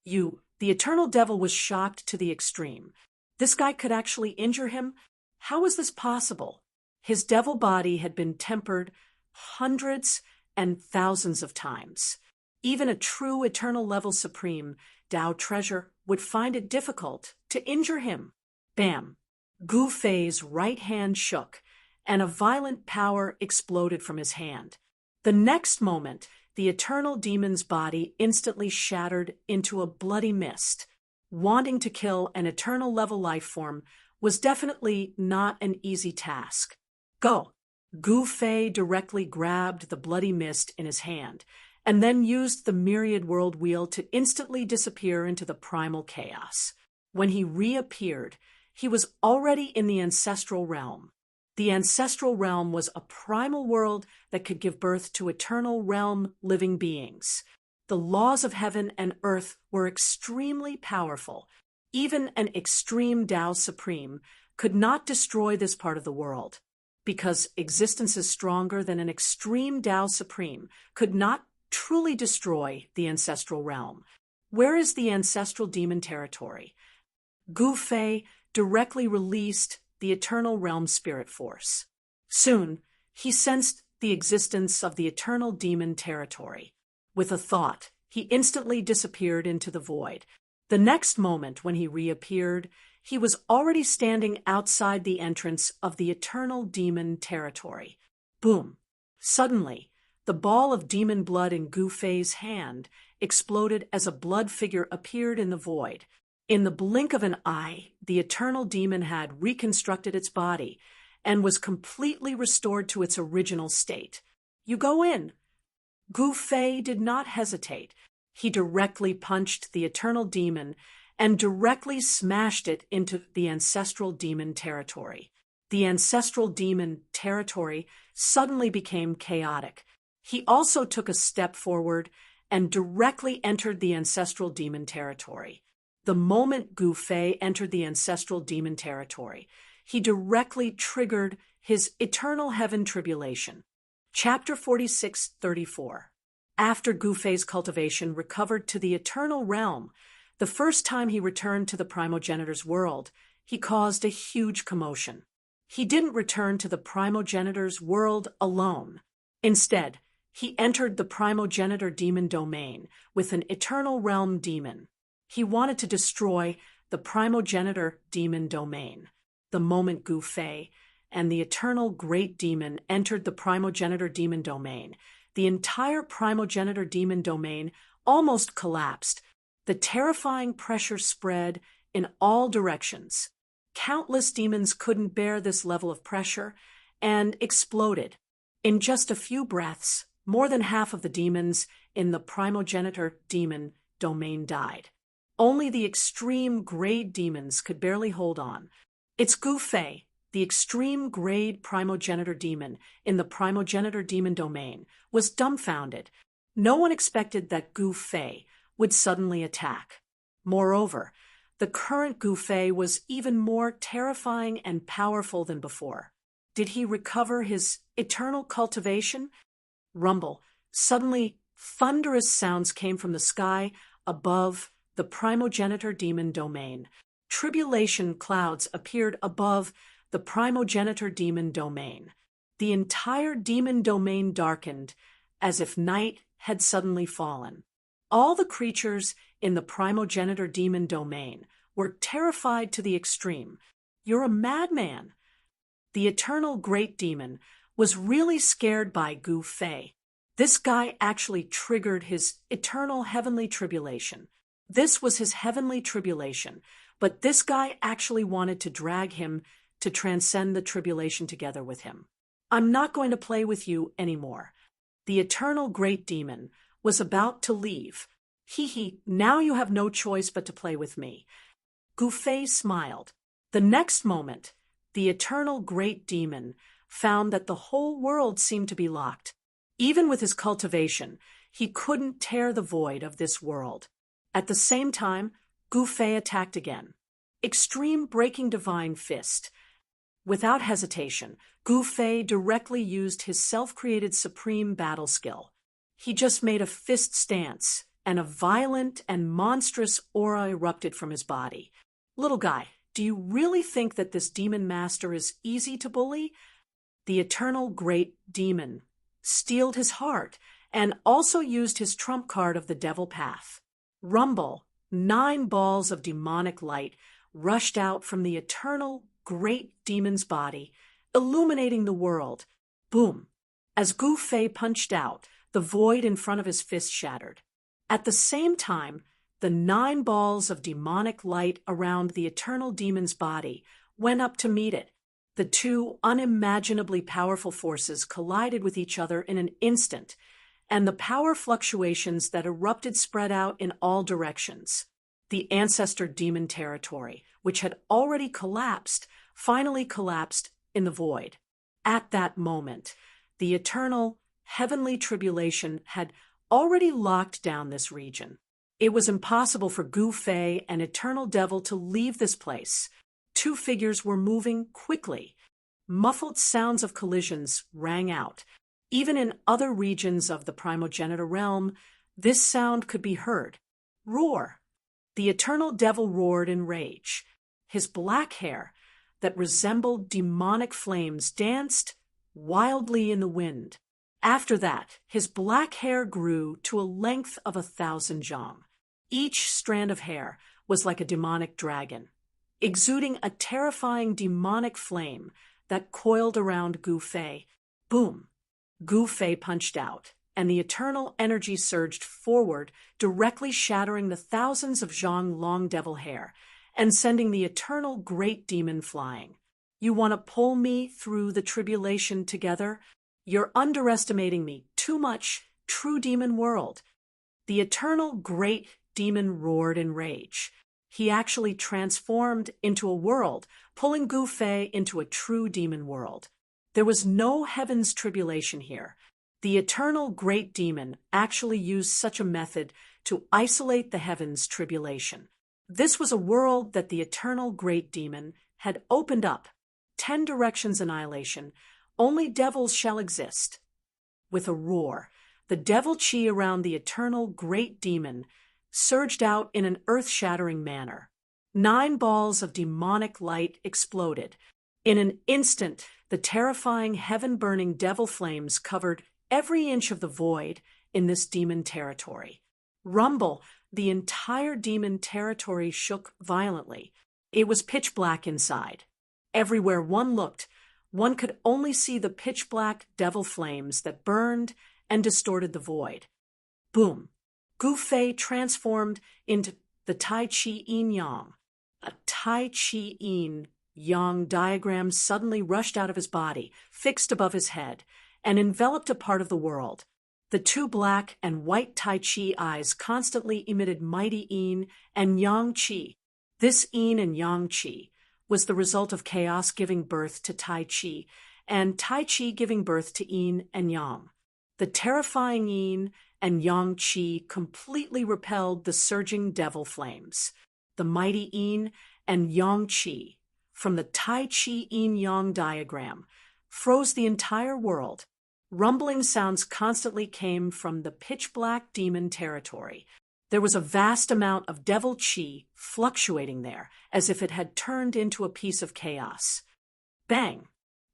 The eternal devil was shocked to the extreme. This guy could actually injure him? How was this possible? His devil body had been tempered hundreds and thousands of times. Even a true eternal level supreme, Tao treasure, would find it difficult to injure him. Bam! Gufei's right hand shook, and a violent power exploded from his hand. The next moment, the eternal demon's body instantly shattered into a bloody mist. Wanting to kill an eternal level life form was definitely not an easy task. Go! Gufei directly grabbed the bloody mist in his hand, and then used the myriad world wheel to instantly disappear into the primal chaos. When he reappeared, he was already in the ancestral realm. The ancestral realm was a primal world that could give birth to eternal realm living beings. The laws of heaven and earth were extremely powerful. Even an extreme Tao Supreme could not destroy this part of the world, because existence is stronger than an extreme Tao Supreme could not truly destroy the ancestral realm. Where is the ancestral demon territory? Gufei directly released the eternal realm spirit force. Soon, he sensed the existence of the eternal demon territory. With a thought, he instantly disappeared into the void. The next moment, when he reappeared, he was already standing outside the entrance of the eternal demon territory. Boom! Suddenly, the ball of demon blood in Gufei's hand exploded as a blood figure appeared in the void. In the blink of an eye, the eternal demon had reconstructed its body and was completely restored to its original state. You go in. Gufei did not hesitate. He directly punched the eternal demon and directly smashed it into the ancestral demon territory. The ancestral demon territory suddenly became chaotic. He also took a step forward and directly entered the ancestral demon territory. The moment Gufei entered the ancestral demon territory, he directly triggered his eternal heaven tribulation. Chapter 46-34. After Gufei's cultivation recovered to the eternal realm, the first time he returned to the primogenitor's world, he caused a huge commotion. He didn't return to the primogenitor's world alone. Instead, He entered the primogenitor demon domain with an eternal realm demon. He wanted to destroy the primogenitor demon domain. The moment Gu Fei and the eternal great demon entered the primogenitor demon domain, the entire primogenitor demon domain almost collapsed. The terrifying pressure spread in all directions. Countless demons couldn't bear this level of pressure and exploded. In just a few breaths, more than half of the demons in the primogenitor demon domain died. Only the extreme grade demons could barely hold on. It's Gu Fei, the extreme grade primogenitor demon in the primogenitor demon domain, was dumbfounded. No one expected that Gu Fei would suddenly attack. Moreover, the current Gu Fei was even more terrifying and powerful than before. Did he recover his eternal cultivation? Rumble. Suddenly, thunderous sounds came from the sky above the primogenitor demon domain. Tribulation clouds appeared above the primogenitor demon domain. The entire demon domain darkened, as if night had suddenly fallen. All the creatures in the primogenitor demon domain were terrified to the extreme. "You're a madman." The eternal great demon was really scared by Gu Fei. This guy actually triggered his eternal heavenly tribulation. This was his heavenly tribulation, but this guy actually wanted to drag him to transcend the tribulation together with him. "I'm not going to play with you anymore." The eternal great demon was about to leave. Now you have no choice but to play with me." Gu Fei smiled. The next moment, the eternal great demon found that the whole world seemed to be locked. Even with his cultivation, he couldn't tear the void of this world. At the same time, Gu Fei attacked again. Extreme breaking divine fist. Without hesitation, Gu Fei directly used his self-created supreme battle skill. He just made a fist stance, and a violent and monstrous aura erupted from his body. "Little guy, do you really think that this demon master is easy to bully?" The eternal great demon steeled his heart and also used his trump card of the devil path. Rumble. 9 balls of demonic light rushed out from the eternal great demon's body, illuminating the world. Boom. As Gu Fei punched out, the void in front of his fist shattered. At the same time, the 9 balls of demonic light around the eternal demon's body went up to meet it. The two unimaginably powerful forces collided with each other in an instant, and the power fluctuations that erupted spread out in all directions. The ancestor demon territory, which had already collapsed, finally collapsed in the void. At that moment, the eternal heavenly tribulation had already locked down this region. It was impossible for Gu Fei and Eternal Devil to leave this place. 2 figures were moving quickly. Muffled sounds of collisions rang out. Even in other regions of the primogenitor realm, this sound could be heard. Roar. The Eternal Devil roared in rage. His black hair, that resembled demonic flames, danced wildly in the wind. After that, his black hair grew to a length of 1,000 zhang. Each strand of hair was like a demonic dragon, exuding a terrifying demonic flame that coiled around Gu Fei. Boom! Gu Fei punched out, and the eternal energy surged forward, directly shattering the thousands of zhang long devil hair and sending the eternal great demon flying. "You want to pull me through the tribulation together? You're underestimating me too much, true demon world." The eternal great demon roared in rage. He actually transformed into a world, pulling Gu Fei into a true demon world. There was no heaven's tribulation here. The eternal great demon actually used such a method to isolate the heavens' tribulation. This was a world that the eternal great demon had opened up. 10 directions annihilation. Only devils shall exist. With a roar, the devil chi around the eternal great demon surged out in an earth-shattering manner. 9 balls of demonic light exploded. In an instant, the terrifying heaven-burning devil flames covered every inch of the void in this demon territory. Rumble, the entire demon territory shook violently. It was pitch black inside. Everywhere one looked, one could only see the pitch-black devil flames that burned and distorted the void. Boom! Gu Fei transformed into the Tai Chi Yin Yang. A Tai Chi Yin Yang diagram suddenly rushed out of his body, fixed above his head, and enveloped a part of the world. The two black and white Tai Chi eyes constantly emitted mighty Yin and Yang Qi. This Yin and Yang Qi was the result of chaos giving birth to Tai Chi, and Tai Chi giving birth to Yin and Yang. The terrifying Yin and Yang Qi completely repelled the surging devil flames. The mighty Yin and Yang Qi from the Tai Chi Yin Yang diagram froze the entire world. Rumbling sounds constantly came from the pitch-black demon territory. There was a vast amount of devil chi fluctuating there, as if it had turned into a piece of chaos. Bang!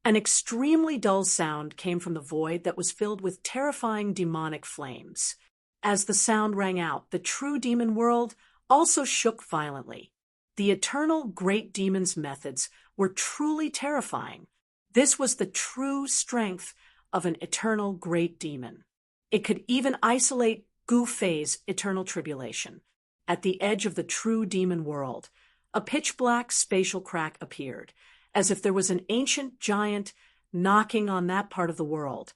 An extremely dull sound came from the void that was filled with terrifying demonic flames. As the sound rang out, the true demon world also shook violently. The eternal great demon's methods were truly terrifying. This was the true strength of an eternal great demon. It could even isolate Gu Fei's eternal tribulation. At the edge of the true demon world, a pitch-black spatial crack appeared, as if there was an ancient giant knocking on that part of the world.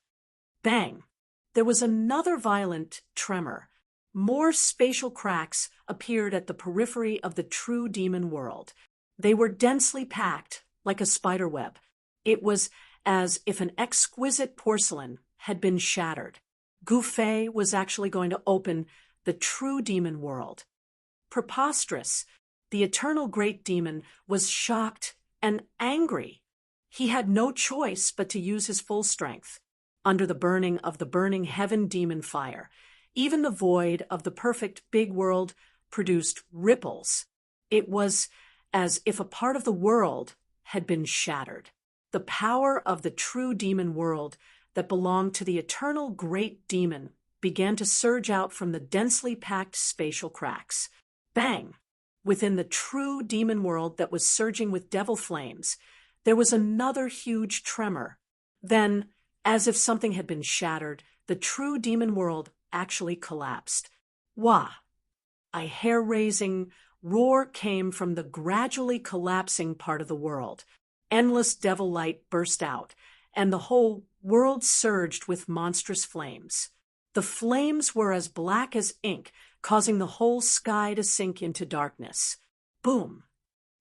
Bang! There was another violent tremor. More spatial cracks appeared at the periphery of the true demon world. They were densely packed, like a spider web. It was as if an exquisite porcelain had been shattered. Gu Fei was actually going to open the true demon world. Preposterous! The eternal great demon was shocked and angry. He had no choice but to use his full strength. Under the burning of the burning heaven demon fire, even the void of the perfect big world produced ripples. It was as if a part of the world had been shattered. The power of the true demon world that belonged to the eternal great demon began to surge out from the densely packed spatial cracks. Bang! Within the true demon world that was surging with devil flames, there was another huge tremor. Then, as if something had been shattered, the true demon world actually collapsed. Wah! A hair-raising roar came from the gradually collapsing part of the world. Endless devil light burst out, and the whole world surged with monstrous flames. The flames were as black as ink, causing the whole sky to sink into darkness. Boom!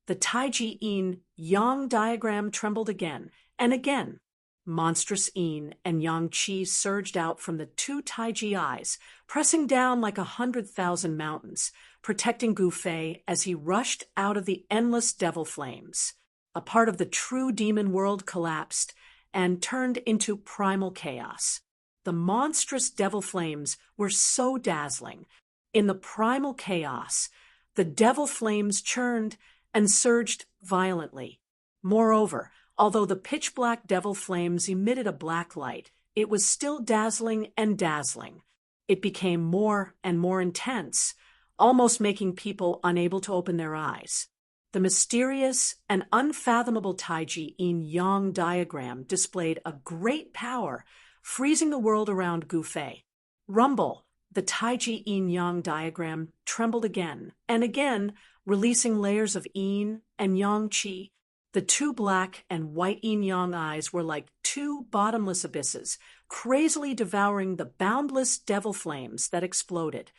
The Taiji Yin Yang diagram trembled again and again. Monstrous Yin and Yang Qi surged out from the two Taiji eyes, pressing down like 100,000 mountains, protecting Gu Fei as he rushed out of the endless devil flames. A part of the true demon world collapsed and turned into primal chaos. The monstrous devil flames were so dazzling. In the primal chaos, the devil flames churned and surged violently. Moreover, although the pitch-black devil flames emitted a black light, it was still dazzling and dazzling. It became more and more intense, almost making people unable to open their eyes. The mysterious and unfathomable Taiji Yin Yang diagram displayed a great power, freezing the world around Gu Fei. Rumble! The Taiji Yin Yang diagram trembled again and again, releasing layers of Yin and Yang Qi. The two black and white Yin Yang eyes were like two bottomless abysses, crazily devouring the boundless devil flames that exploded.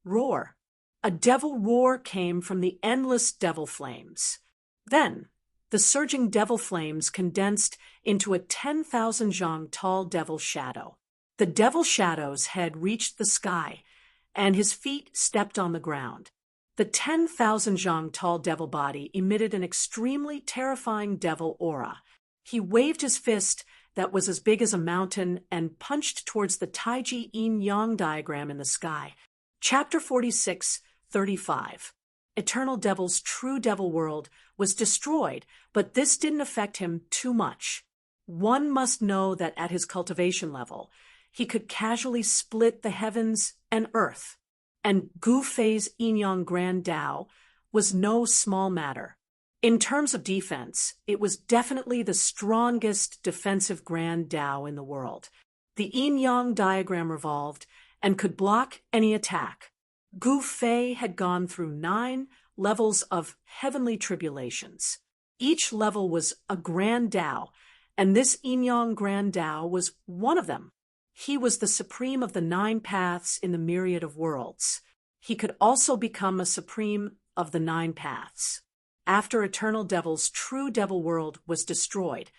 Roar! A devil roar came from the endless devil flames. Then, the surging devil flames condensed into a 10,000 zhang tall devil shadow. The devil shadow's head reached the sky, and his feet stepped on the ground. The 10,000 zhang tall devil body emitted an extremely terrifying devil aura. He waved his fist that was as big as a mountain and punched towards the Taiji Yin Yang diagram in the sky. Chapter 46:35. Eternal Devil's true devil world was destroyed, but this didn't affect him too much. One must know that at his cultivation level, he could casually split the heavens and earth. And Gu Fei's Yin-Yang Grand Tao was no small matter. In terms of defense, it was definitely the strongest defensive Grand Tao in the world. The yin-yang diagram revolved and could block any attack. Gu Fei had gone through 9 levels of heavenly tribulations. Each level was a Grand Tao, and this yin-yang Grand Tao was one of them. He was the supreme of the 9 paths in the myriad of worlds. He could also become a supreme of the 9 paths. After Eternal Devil's true devil world was destroyed,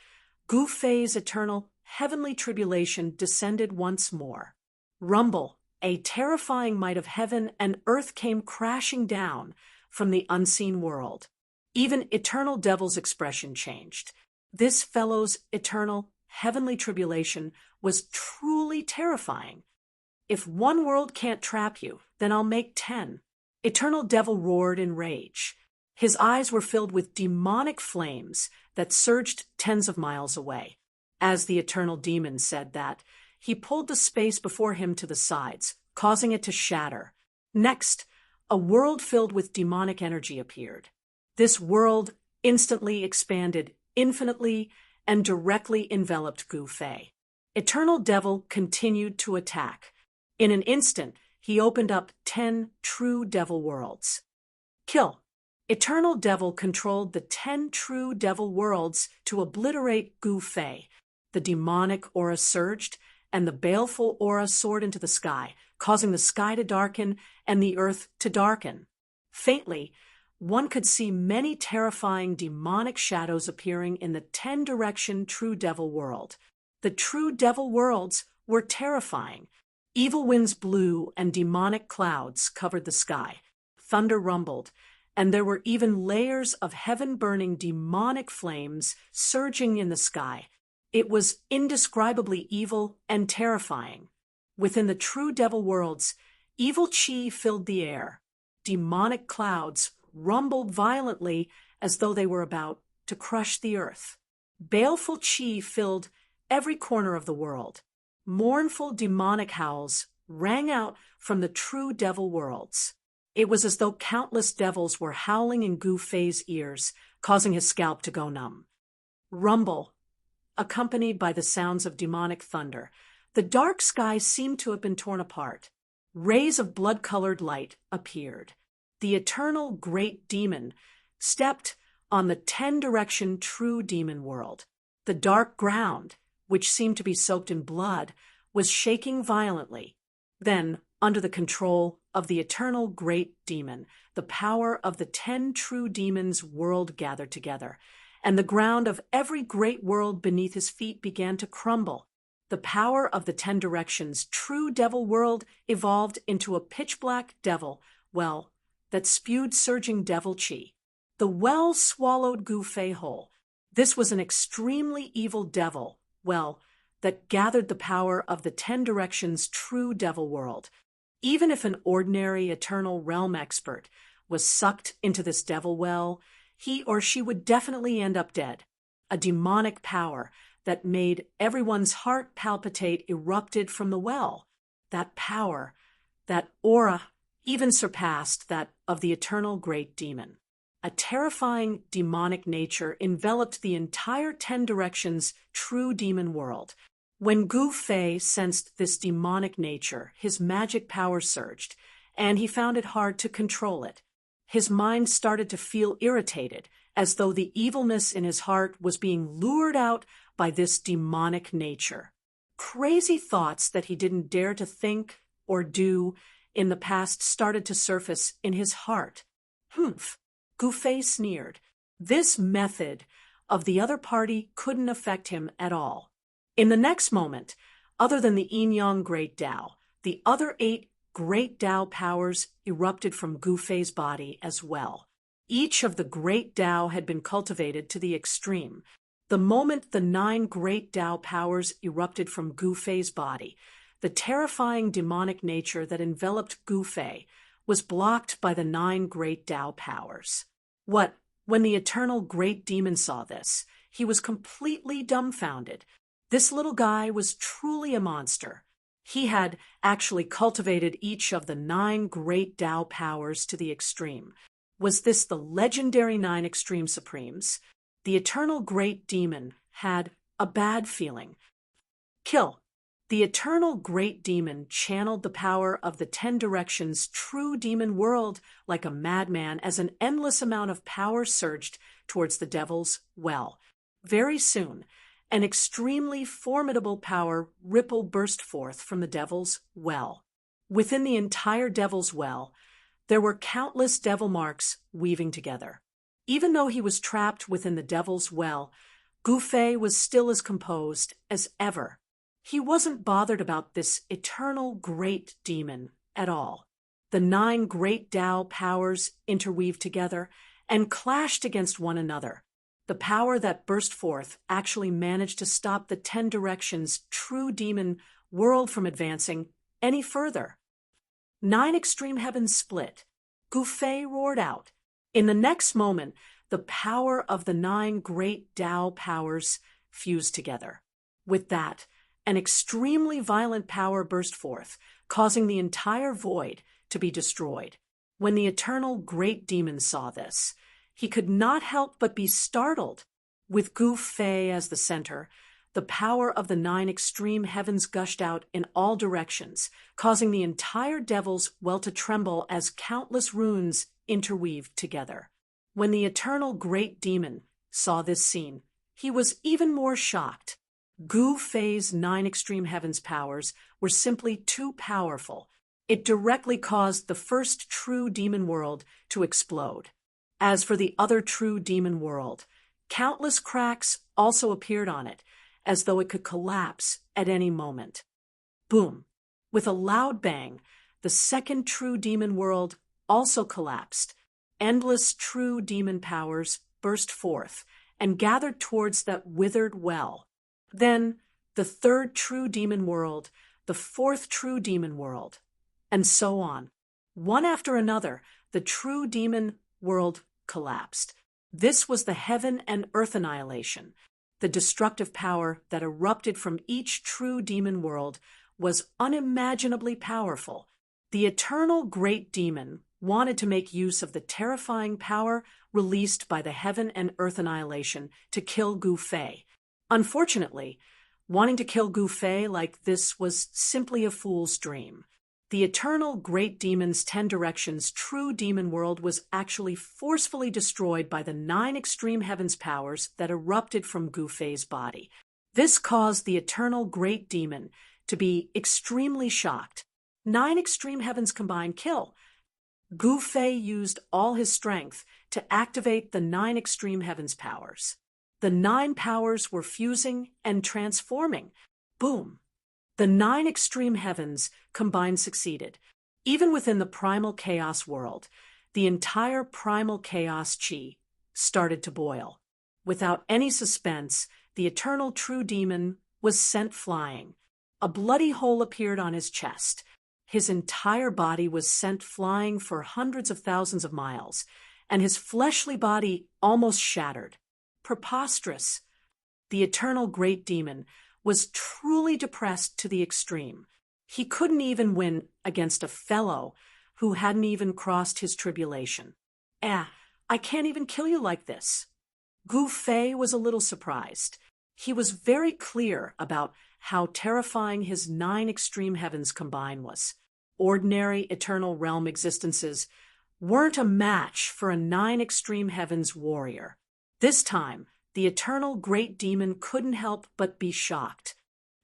Gu Fei's eternal heavenly tribulation descended once more. Rumble, a terrifying might of heaven and earth came crashing down from the unseen world. Even Eternal Devil's expression changed. This fellow's eternal heavenly tribulation was truly terrifying. If one world can't trap you, then I'll make 10. Eternal Devil roared in rage. His eyes were filled with demonic flames that surged tens of miles away. As the Eternal Demon said that, he pulled the space before him to the sides, causing it to shatter. Next, a world filled with demonic energy appeared. This world instantly expanded infinitely and directly enveloped Gu Fei. Eternal Devil continued to attack. In an instant, he opened up 10 true devil worlds. Kill. Eternal Devil controlled the 10 true devil worlds to obliterate Gu Fei. The demonic aura surged, and the baleful aura soared into the sky, causing the sky to darken and the earth to darken. Faintly, one could see many terrifying demonic shadows appearing in the 10-direction true devil world. The true devil worlds were terrifying. Evil winds blew and demonic clouds covered the sky. Thunder rumbled, and there were even layers of heaven-burning demonic flames surging in the sky. It was indescribably evil and terrifying. Within the true devil worlds, evil chi filled the air. Demonic clouds rumbled violently as though they were about to crush the earth. Baleful chi filled every corner of the world. Mournful demonic howls rang out from the true devil worlds. It was as though countless devils were howling in Gu Fei's ears, causing his scalp to go numb. Rumble, accompanied by the sounds of demonic thunder. The dark sky seemed to have been torn apart. Rays of blood-colored light appeared. The eternal great demon stepped on the 10-direction true demon world. The dark ground, which seemed to be soaked in blood, was shaking violently. Then, under the control of the eternal great demon, the power of the 10 true demons' world gathered together, and the ground of every great world beneath his feet began to crumble. The power of the 10 directions' true devil world evolved into a pitch-black devil well that spewed surging devil chi. The well swallowed Gu Fei whole. This was an extremely evil devil well that gathered the power of the 10 directions' true devil world. Even if an ordinary eternal realm expert was sucked into this devil well, he or she would definitely end up dead. A demonic power that made everyone's heart palpitate erupted from the well. That power, that aura, even surpassed that of the eternal great demon. A terrifying demonic nature enveloped the entire 10 directions true demon world. When Gu Fei sensed this demonic nature, his magic power surged, and he found it hard to control it. His mind started to feel irritated, as though the evilness in his heart was being lured out by this demonic nature. Crazy thoughts that he didn't dare to think or do in the past started to surface in his heart. Humph! Gu Fei sneered. This method of the other party couldn't affect him at all. In the next moment, other than the Yin-Yang Great Tao, the other 8 Great Tao powers erupted from Gu Fei's body as well. Each of the Great Tao had been cultivated to the extreme. The moment the 9 Great Tao powers erupted from Gu Fei's body, the terrifying demonic nature that enveloped Gu Fei was blocked by the 9 Great Tao powers. When the eternal great demon saw this, he was completely dumbfounded. This little guy was truly a monster. He had actually cultivated each of the 9 great Tao powers to the extreme. Was this the legendary 9 extreme supremes? The eternal great demon had a bad feeling. Kill. The eternal great demon channeled the power of the 10 directions true demon world like a madman as an endless amount of power surged towards the devil's well. Very soon, an extremely formidable power ripple burst forth from the devil's well. Within the entire devil's well, there were countless devil marks weaving together. Even though he was trapped within the devil's well, Gu Fei was still as composed as ever. He wasn't bothered about this eternal great demon at all. The 9 great Tao powers interweaved together and clashed against one another. The power that burst forth actually managed to stop the 10 directions true demon world from advancing any further. 9 extreme heavens split. Gu Fei roared out. In the next moment, the power of the 9 great Tao powers fused together. With that, an extremely violent power burst forth, causing the entire void to be destroyed. When the eternal great demon saw this, he could not help but be startled. With Gu Fei as the center, the power of the 9 extreme heavens gushed out in all directions, causing the entire devil's well to tremble as countless runes interweaved together. When the eternal great demon saw this scene, he was even more shocked. Gu Fei's 9 extreme heavens powers were simply too powerful. It directly caused the first true demon world to explode. As for the other true demon world, countless cracks also appeared on it, as though it could collapse at any moment. Boom! With a loud bang, the second true demon world also collapsed. Endless true demon powers burst forth and gathered towards that withered well. Then the third true demon world, the fourth true demon world, and so on. One after another, the true demon world collapsed. This was the heaven and earth annihilation. The destructive power that erupted from each true demon world was unimaginably powerful. The eternal great demon wanted to make use of the terrifying power released by the heaven and earth annihilation to kill Gu Fei. Unfortunately, wanting to kill Gu Fei like this was simply a fool's dream. The eternal great demon's 10 directions true demon world was actually forcefully destroyed by the 9 extreme heavens powers that erupted from Gu Fei's body. This caused the eternal great demon to be extremely shocked. 9 extreme heavens combined kill. Gu Fei used all his strength to activate the 9 extreme heavens powers. The 9 powers were fusing and transforming. Boom! The 9 extreme heavens combined succeeded. Even within the primal chaos world, the entire primal chaos chi started to boil. Without any suspense, the eternal true demon was sent flying. A bloody hole appeared on his chest. His entire body was sent flying for hundreds of thousands of miles, and his fleshly body almost shattered. Preposterous! The eternal great demon was truly depressed to the extreme. He couldn't even win against a fellow who hadn't even crossed his tribulation. I can't even kill you like this. Gu Fei was a little surprised. He was very clear about how terrifying his 9 extreme heavens combined was. Ordinary eternal realm existences weren't a match for a 9 extreme heavens warrior. This time, the eternal great demon couldn't help but be shocked.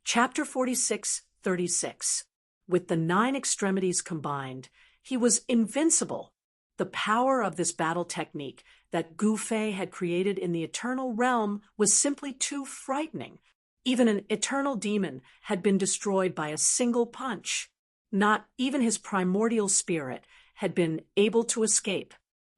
Chapter 46:36. With the 9 extremities combined, he was invincible. The power of this battle technique that Gu Fei had created in the eternal realm was simply too frightening. Even an eternal demon had been destroyed by a single punch. Not even his primordial spirit had been able to escape.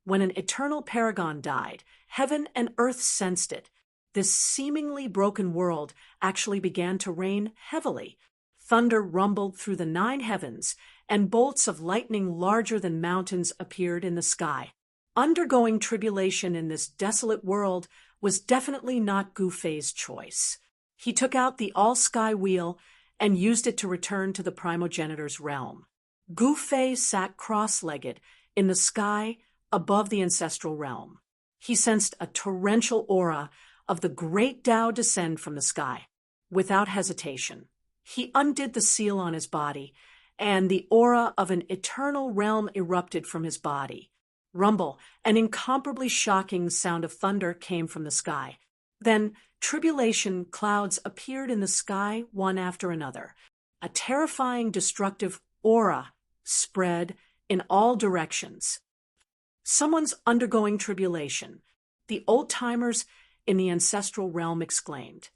When an eternal paragon died, heaven and earth sensed it. This seemingly broken world actually began to rain heavily. Thunder rumbled through the 9 heavens, and bolts of lightning larger than mountains appeared in the sky. Undergoing tribulation in this desolate world was definitely not Gu Fei's choice. He took out the all-sky wheel and used it to return to the primogenitor's realm. Gu Fei sat cross-legged in the sky above the ancestral realm. He sensed a torrential aura of the great Tao descend from the sky. Without hesitation, he undid the seal on his body, and the aura of an eternal realm erupted from his body. Rumble, an incomparably shocking sound of thunder came from the sky. Then tribulation clouds appeared in the sky one after another. A terrifying, destructive aura spread in all directions. Someone's undergoing tribulation, the old-timers in the ancestral realm exclaimed.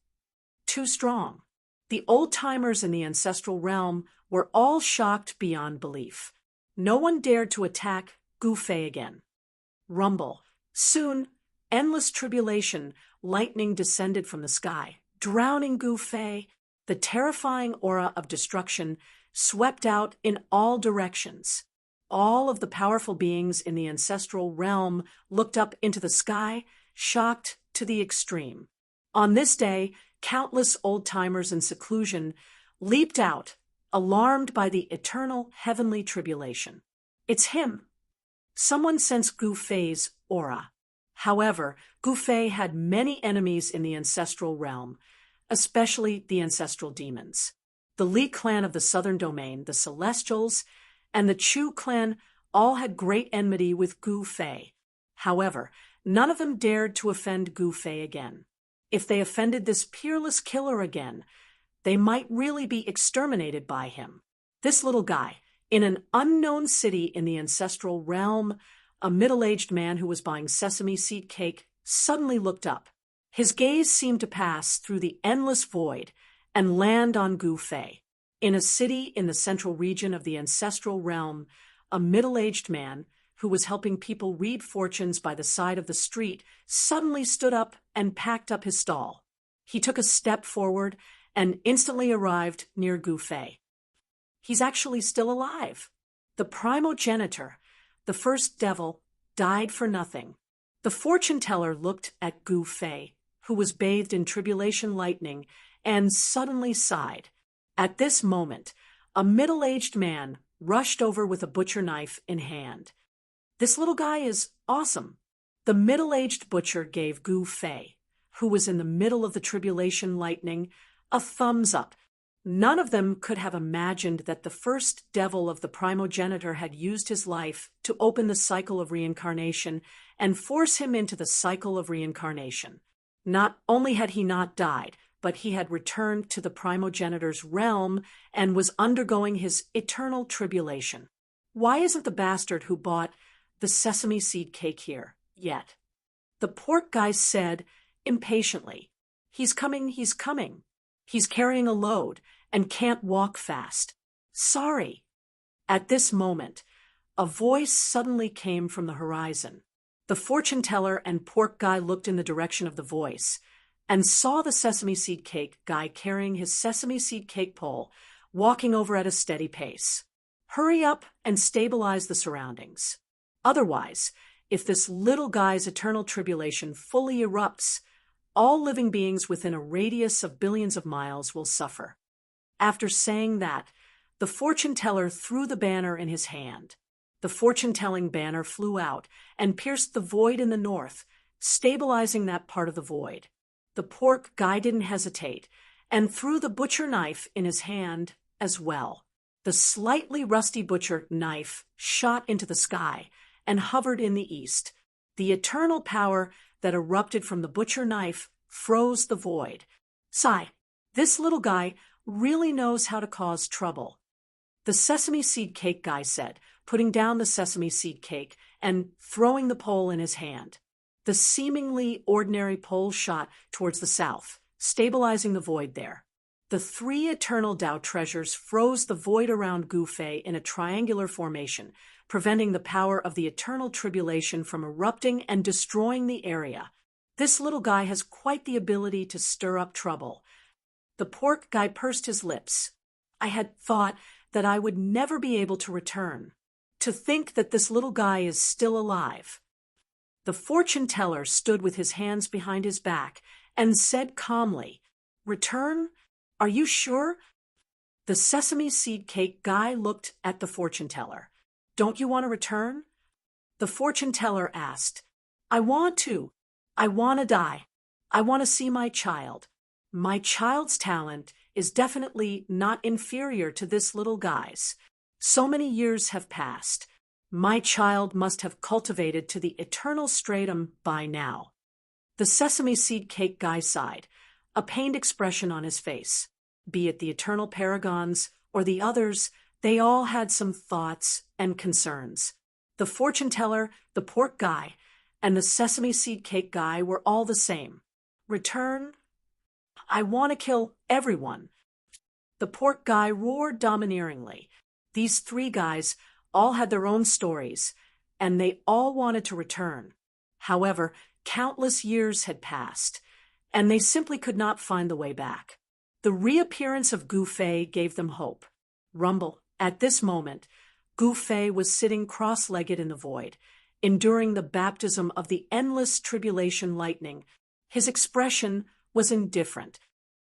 Too strong. The old-timers in the ancestral realm were all shocked beyond belief. No one dared to attack Gu Fei again. Rumble. Soon, endless tribulation, lightning descended from the sky, drowning Gu Fei. The terrifying aura of destruction swept out in all directions. All of the powerful beings in the ancestral realm looked up into the sky, shocked to the extreme. On this day, countless old-timers in seclusion leaped out, alarmed by the eternal heavenly tribulation. It's him. Someone sensed Gu Fei's aura. However, Gu Fei had many enemies in the ancestral realm, especially the ancestral demons. The Li clan of the southern domain, the Celestials, and the Chu clan all had great enmity with Gu Fei. However, none of them dared to offend Gu Fei again. If they offended this peerless killer again, they might really be exterminated by him. This little guy, in an unknown city in the ancestral realm, a middle-aged man who was buying sesame seed cake, suddenly looked up. His gaze seemed to pass through the endless void and land on Gu Fei. In a city in the central region of the ancestral realm, a middle-aged man who was helping people read fortunes by the side of the street suddenly stood up and packed up his stall. He took a step forward and instantly arrived near Gu Fei. He's actually still alive. The primogenitor, the first devil, died for nothing. The fortune teller looked at Gu Fei, who was bathed in tribulation lightning, and suddenly sighed. At this moment, a middle-aged man rushed over with a butcher knife in hand. This little guy is awesome. The middle-aged butcher gave Gu Fei, who was in the middle of the tribulation lightning, a thumbs up. None of them could have imagined that the first devil of the primogenitor had used his life to open the cycle of reincarnation and force him into the cycle of reincarnation. Not only had he not died, but he had returned to the primogenitor's realm and was undergoing his eternal tribulation. Why isn't the bastard who bought the sesame seed cake here yet? The pork guy said impatiently, He's coming, he's coming. He's carrying a load and can't walk fast. Sorry." At this moment, a voice suddenly came from the horizon. The fortune teller and pork guy looked in the direction of the voice and saw the sesame seed cake guy carrying his sesame seed cake pole, walking over at a steady pace. Hurry up and stabilize the surroundings. Otherwise, if this little guy's eternal tribulation fully erupts, all living beings within a radius of billions of miles will suffer. After saying that, the fortune teller threw the banner in his hand. The fortune-telling banner flew out and pierced the void in the north, stabilizing that part of the void. The pork guy didn't hesitate and threw the butcher knife in his hand as well. The slightly rusty butcher knife shot into the sky and hovered in the east. The eternal power that erupted from the butcher knife froze the void. Sigh, this little guy really knows how to cause trouble. The sesame seed cake guy said, putting down the sesame seed cake and throwing the pole in his hand. The seemingly ordinary pole shot towards the south, stabilizing the void there. The three eternal Tao treasures froze the void around Gu Fei in a triangular formation, preventing the power of the eternal tribulation from erupting and destroying the area. This little guy has quite the ability to stir up trouble. The pork guy pursed his lips. I had thought that I would never be able to return. To think that this little guy is still alive. The fortune teller stood with his hands behind his back and said calmly, "Return? Are you sure? The sesame seed cake guy looked at the fortune teller. "Don't you want to return?" The fortune teller asked. "I want to. I want to die. I want to see my child. My child's talent is definitely not inferior to this little guy's. So many years have passed. My child must have cultivated to the eternal stratum by now." The sesame seed cake guy sighed, a pained expression on his face. Be it the eternal paragons or the others, they all had some thoughts and concerns. The fortune teller, the pork guy, and the sesame seed cake guy were all the same. Return? I want to kill everyone. The pork guy roared domineeringly. These three guys all had their own stories, and they all wanted to return. However, countless years had passed, and they simply could not find the way back. The reappearance of Gu Fei gave them hope. Rumble, at this moment, Gu Fei was sitting cross-legged in the void, enduring the baptism of the endless tribulation lightning. His expression was indifferent.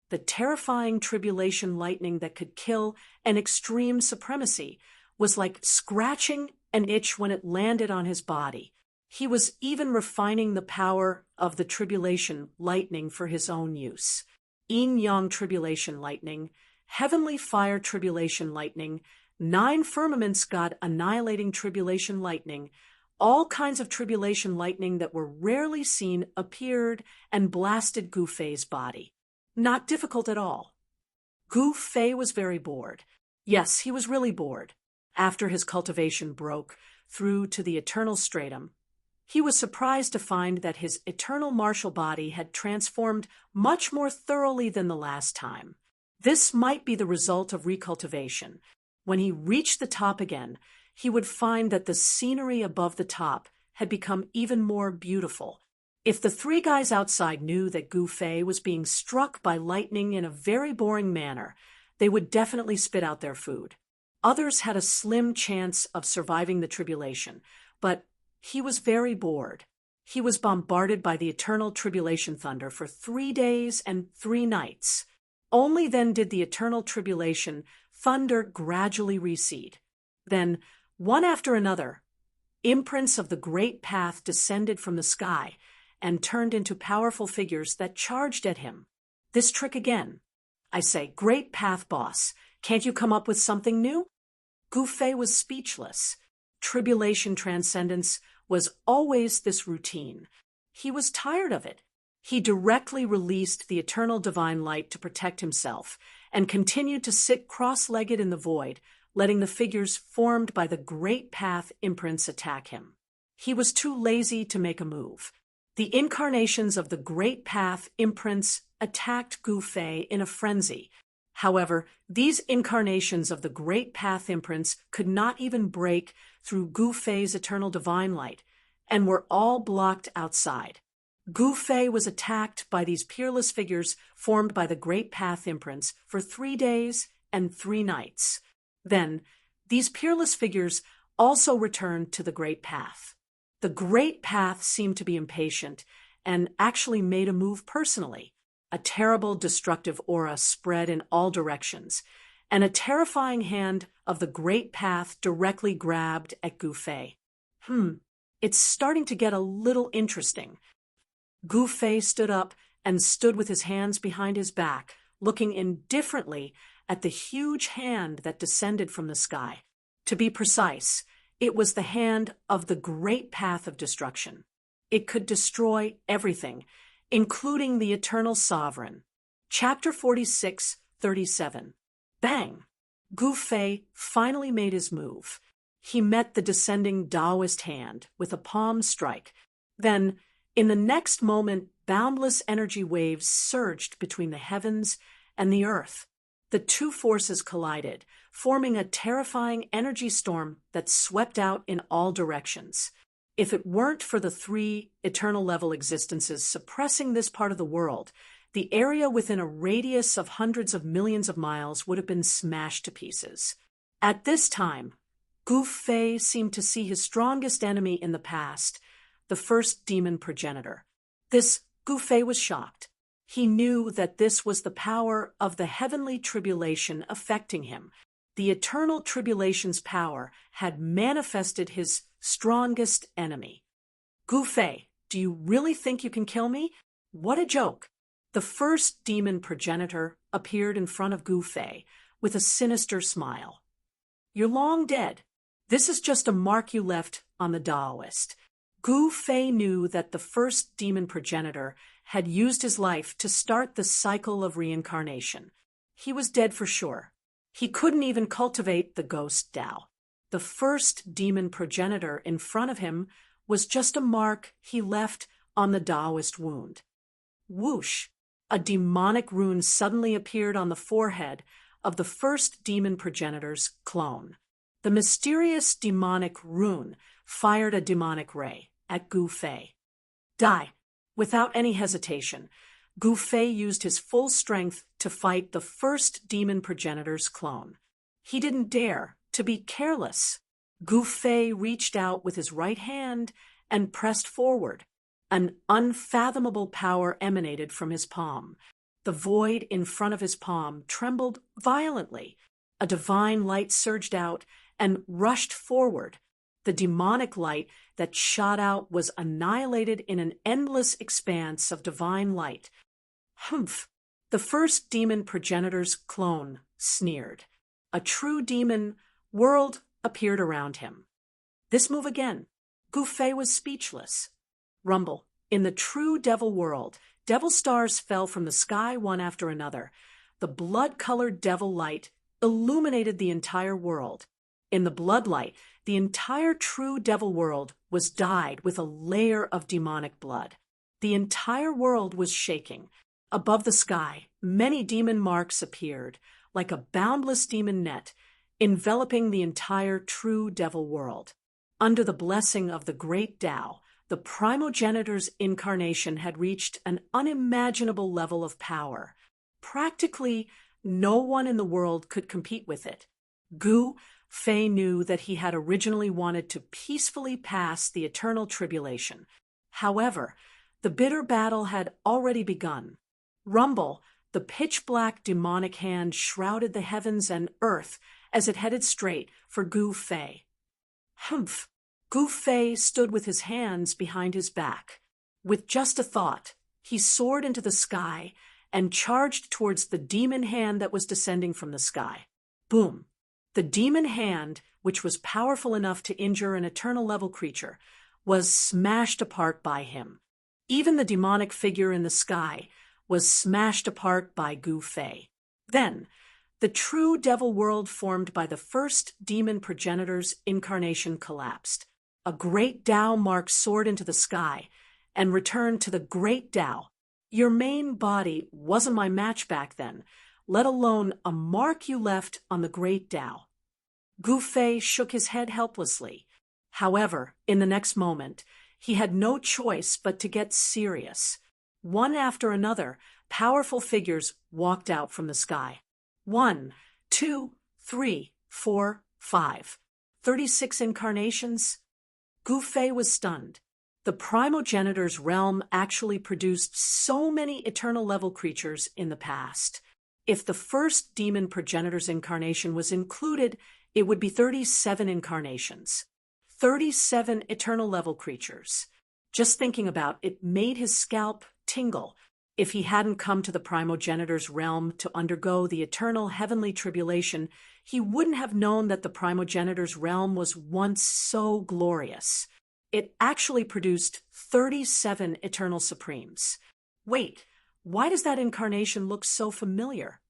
The terrifying tribulation lightning that could kill an extreme supremacy was like scratching an itch when it landed on his body. He was even refining the power of the tribulation lightning for his own use. Yin-yang tribulation lightning, heavenly fire tribulation lightning, 9 firmaments god annihilating tribulation lightning, all kinds of tribulation lightning that were rarely seen appeared and blasted Gu Fei's body. Not difficult at all. Gu Fei was very bored. Yes, he was really bored. After his cultivation broke through to the eternal stratum, he was surprised to find that his eternal martial body had transformed much more thoroughly than the last time. This might be the result of recultivation. When he reached the top again, he would find that the scenery above the top had become even more beautiful. If the three guys outside knew that Gu Fei was being struck by lightning in a very boring manner, they would definitely spit out their food. Others had a slim chance of surviving the tribulation, but he was very bored. He was bombarded by the eternal tribulation thunder for 3 days and 3 nights. Only then did the eternal tribulation thunder gradually recede. Then, one after another, imprints of the great path descended from the sky and turned into powerful figures that charged at him. This trick again. I say, great path boss, can't you come up with something new? Gu Fei was speechless. Tribulation transcendence was always this routine. He was tired of it. He directly released the eternal divine light to protect himself and continued to sit cross-legged in the void, letting the figures formed by the great path imprints attack him. He was too lazy to make a move. The incarnations of the great path imprints attacked Gu Fei in a frenzy. However, these incarnations of the great path imprints could not even break through Gu Fei's eternal divine light, and were all blocked outside. Gu Fei was attacked by these peerless figures formed by the great path imprints for 3 days and 3 nights. Then, these peerless figures also returned to the great path. The great path seemed to be impatient and actually made a move personally. A terrible destructive aura spread in all directions, and a terrifying hand of the great path directly grabbed at Gu Fei. It's starting to get a little interesting. Gu Fei stood up and stood with his hands behind his back, looking indifferently at the huge hand that descended from the sky. To be precise, it was the hand of the great path of destruction. It could destroy everything, including the eternal sovereign. Chapter 46:37. Bang! Gu Fei finally made his move. He met the descending Taoist hand with a palm strike. Then, in the next moment, boundless energy waves surged between the heavens and the earth. The two forces collided, forming a terrifying energy storm that swept out in all directions. If it weren't for the 3 eternal-level existences suppressing this part of the world, the area within a radius of hundreds of millions of miles would have been smashed to pieces. At this time, Gu Fei seemed to see his strongest enemy in the past, the first demon progenitor. This Gu Fei was shocked. He knew that this was the power of the heavenly tribulation affecting him. The eternal tribulation's power had manifested his strongest enemy. Gu Fei, do you really think you can kill me? What a joke! The first demon progenitor appeared in front of Gu Fei with a sinister smile. You're long dead. This is just a mark you left on the Taoist. Gu Fei knew that the first demon progenitor had used his life to start the cycle of reincarnation. He was dead for sure. He couldn't even cultivate the ghost Tao. The first demon progenitor in front of him was just a mark he left on the Taoist wound. Whoosh! A demonic rune suddenly appeared on the forehead of the first demon progenitor's clone. The mysterious demonic rune fired a demonic ray at Gu Fei. Die! Without any hesitation, Gu Fei used his full strength to fight the first demon progenitor's clone. He didn't dare to be careless. Gu Fei reached out with his right hand and pressed forward. An unfathomable power emanated from his palm. The void in front of his palm trembled violently. A divine light surged out and rushed forward. The demonic light that shot out was annihilated in an endless expanse of divine light. Humph! The first demon progenitor's clone sneered. A true demon world appeared around him. This move again. Gu Fei was speechless. Rumble. In the true devil world, devil stars fell from the sky one after another. The blood-colored devil light illuminated the entire world. In the bloodlight, the entire true devil world was dyed with a layer of demonic blood. The entire world was shaking. Above the sky, many demon marks appeared, like a boundless demon net, enveloping the entire true devil world. Under the blessing of the great Tao, the primogenitor's incarnation had reached an unimaginable level of power. Practically no one in the world could compete with it. Gu Fei knew that he had originally wanted to peacefully pass the eternal tribulation. However, the bitter battle had already begun. Rumble, the pitch-black demonic hand shrouded the heavens and earth as it headed straight for Gu Fei. Humph! Gu Fei stood with his hands behind his back. With just a thought, he soared into the sky and charged towards the demon hand that was descending from the sky. Boom! The demon hand, which was powerful enough to injure an eternal-level creature, was smashed apart by him. Even the demonic figure in the sky was smashed apart by Gu Fei. Then, the true devil world formed by the first demon progenitor's incarnation collapsed. A great Tao mark soared into the sky and returned to the great Tao. Your main body wasn't my match back then, let alone a mark you left on the great Tao. Gu Fei shook his head helplessly. However, in the next moment, he had no choice but to get serious. One after another, powerful figures walked out from the sky. 1, 2, 3, 4, 5. 36 incarnations? Gu Fei was stunned. The primogenitor's realm actually produced so many eternal-level creatures in the past. If the first demon progenitor's incarnation was included, it would be 37 incarnations. 37 eternal-level creatures. Just thinking about it made his scalp tingle. If he hadn't come to the primogenitor's realm to undergo the eternal heavenly tribulation, he wouldn't have known that the primogenitor's realm was once so glorious. It actually produced 37 eternal supremes. Wait, why does that incarnation look so familiar?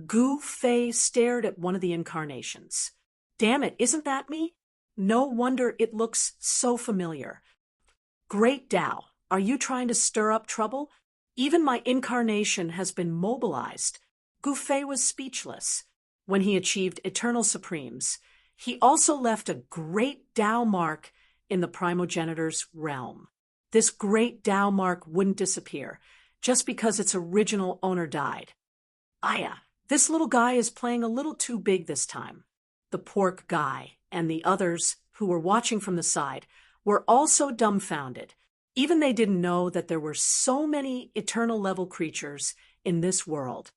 Gu Fei stared at one of the incarnations. Damn it, isn't that me? No wonder it looks so familiar. Great Tao, are you trying to stir up trouble? Even my incarnation has been mobilized. Gu Fei was speechless. When he achieved eternal supremes, he also left a great Tao mark in the primogenitor's realm. This great Tao mark wouldn't disappear just because its original owner died. Aya, this little guy is playing a little too big this time. The pork guy and the others who were watching from the side were also dumbfounded. Even they didn't know that there were so many eternal-level creatures in this world.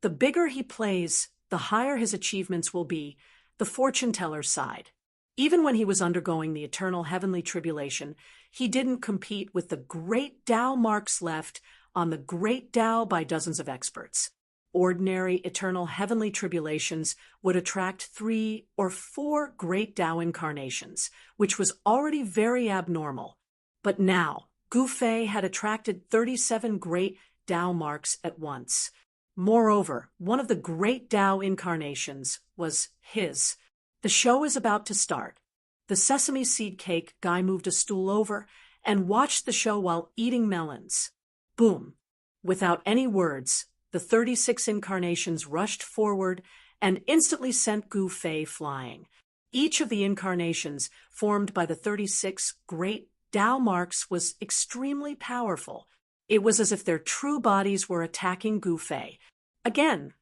The bigger he plays, the higher his achievements will be, the fortune-teller sighed. Even when he was undergoing the eternal heavenly tribulation, he didn't compete with the great Tao marks left on the great Tao by dozens of experts. Ordinary eternal heavenly tribulations would attract 3 or 4 great Tao incarnations, which was already very abnormal. But now, Gu Fei had attracted 37 great Tao marks at once. Moreover, one of the great Tao incarnations was his. The show is about to start. The sesame seed cake guy moved a stool over and watched the show while eating melons. Boom! Without any words, the 36 incarnations rushed forward and instantly sent Gu Fei flying. Each of the incarnations formed by the 36 great Tao marks was extremely powerful. It was as if their true bodies were attacking Gu Fei. Again,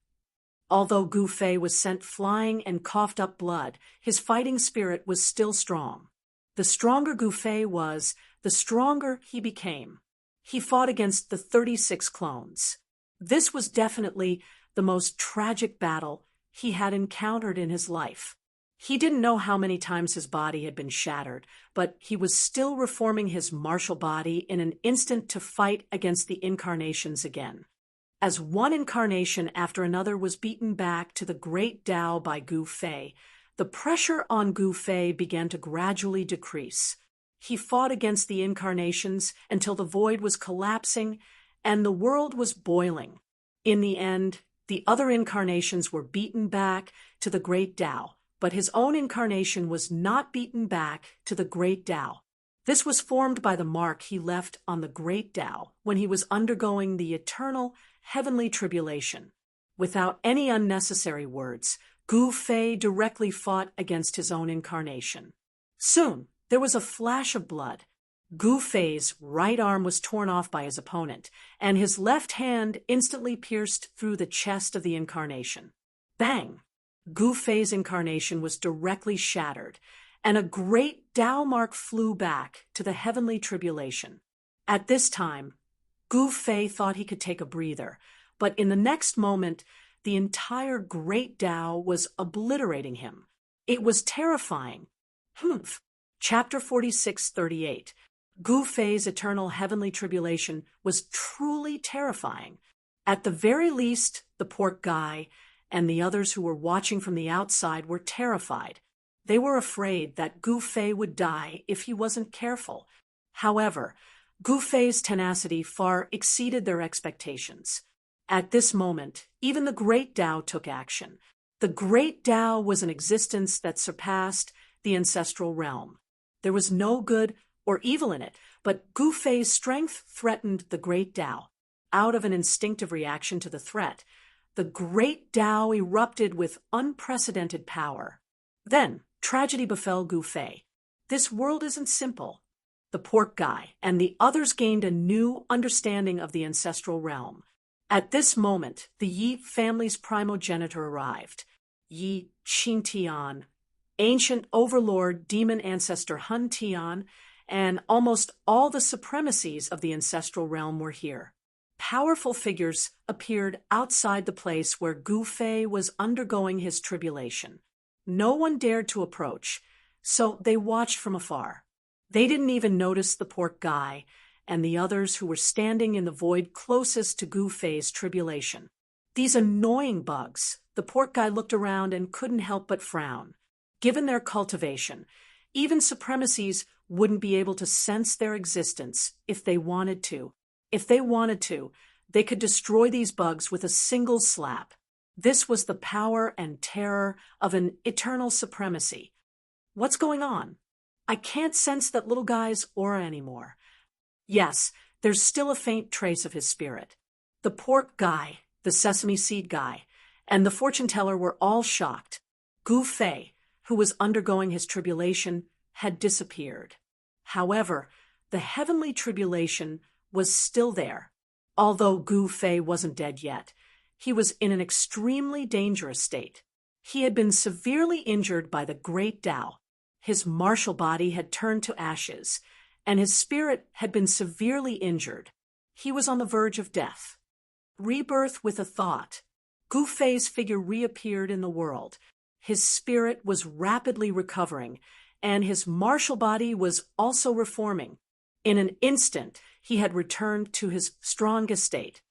although Gu Fei was sent flying and coughed up blood, his fighting spirit was still strong. The stronger Gu Fei was, the stronger he became. He fought against the 36 clones. This was definitely the most tragic battle he had encountered in his life. He didn't know how many times his body had been shattered, but he was still reforming his martial body in an instant to fight against the incarnations again. As one incarnation after another was beaten back to the great Tao by Gu Fei, the pressure on Gu Fei began to gradually decrease. He fought against the incarnations until the void was collapsing and the world was boiling. In the end, the other incarnations were beaten back to the great Tao, but his own incarnation was not beaten back to the great Tao. This was formed by the mark he left on the great Tao when he was undergoing the eternal heavenly tribulation. Without any unnecessary words, Gu Fei directly fought against his own incarnation. Soon, there was a flash of blood. Gu Fei's right arm was torn off by his opponent, and his left hand instantly pierced through the chest of the incarnation. Bang! Gu Fei's incarnation was directly shattered, and a great Tao mark flew back to the heavenly tribulation. At this time, Gu Fei thought he could take a breather, but in the next moment, the entire great Tao was obliterating him. It was terrifying. Humph! Chapter 46:38. Gu Fei's eternal heavenly tribulation was truly terrifying. At the very least, the pork guy and the others who were watching from the outside were terrified. They were afraid that Gu Fei would die if he wasn't careful. However, Gu Fei's tenacity far exceeded their expectations. At this moment, even the great Tao took action. The great Tao was an existence that surpassed the ancestral realm. There was no good or evil in it, but Gu Fei's strength threatened the great Tao. Out of an instinctive reaction to the threat, the great Tao erupted with unprecedented power. Then, tragedy befell Gu Fei. This world isn't simple. The pork guy and the others gained a new understanding of the ancestral realm. At this moment, the Yi family's primogenitor arrived. Yi Qingtian, ancient overlord demon ancestor Hun Tian, and almost all the supremacies of the ancestral realm were here. Powerful figures appeared outside the place where Gu Fei was undergoing his tribulation. No one dared to approach, so they watched from afar. They didn't even notice the pork guy and the others who were standing in the void closest to Gu Fei's tribulation. These annoying bugs. The pork guy looked around and couldn't help but frown. Given their cultivation, even supremacies wouldn't be able to sense their existence if they wanted to. If they wanted to, they could destroy these bugs with a single slap. This was the power and terror of an eternal supremacy. What's going on? I can't sense that little guy's aura anymore. Yes, there's still a faint trace of his spirit. The pork guy, the sesame seed guy, and the fortune teller were all shocked. Gu Fei, who was undergoing his tribulation, had disappeared. However, the heavenly tribulation was still there. Although Gu Fei wasn't dead yet, he was in an extremely dangerous state. He had been severely injured by the great Tao. His martial body had turned to ashes, and his spirit had been severely injured. He was on the verge of death. Rebirth with a thought. Gu Fei's figure reappeared in the world. His spirit was rapidly recovering, and his martial body was also reforming. In an instant, he had returned to his strongest state.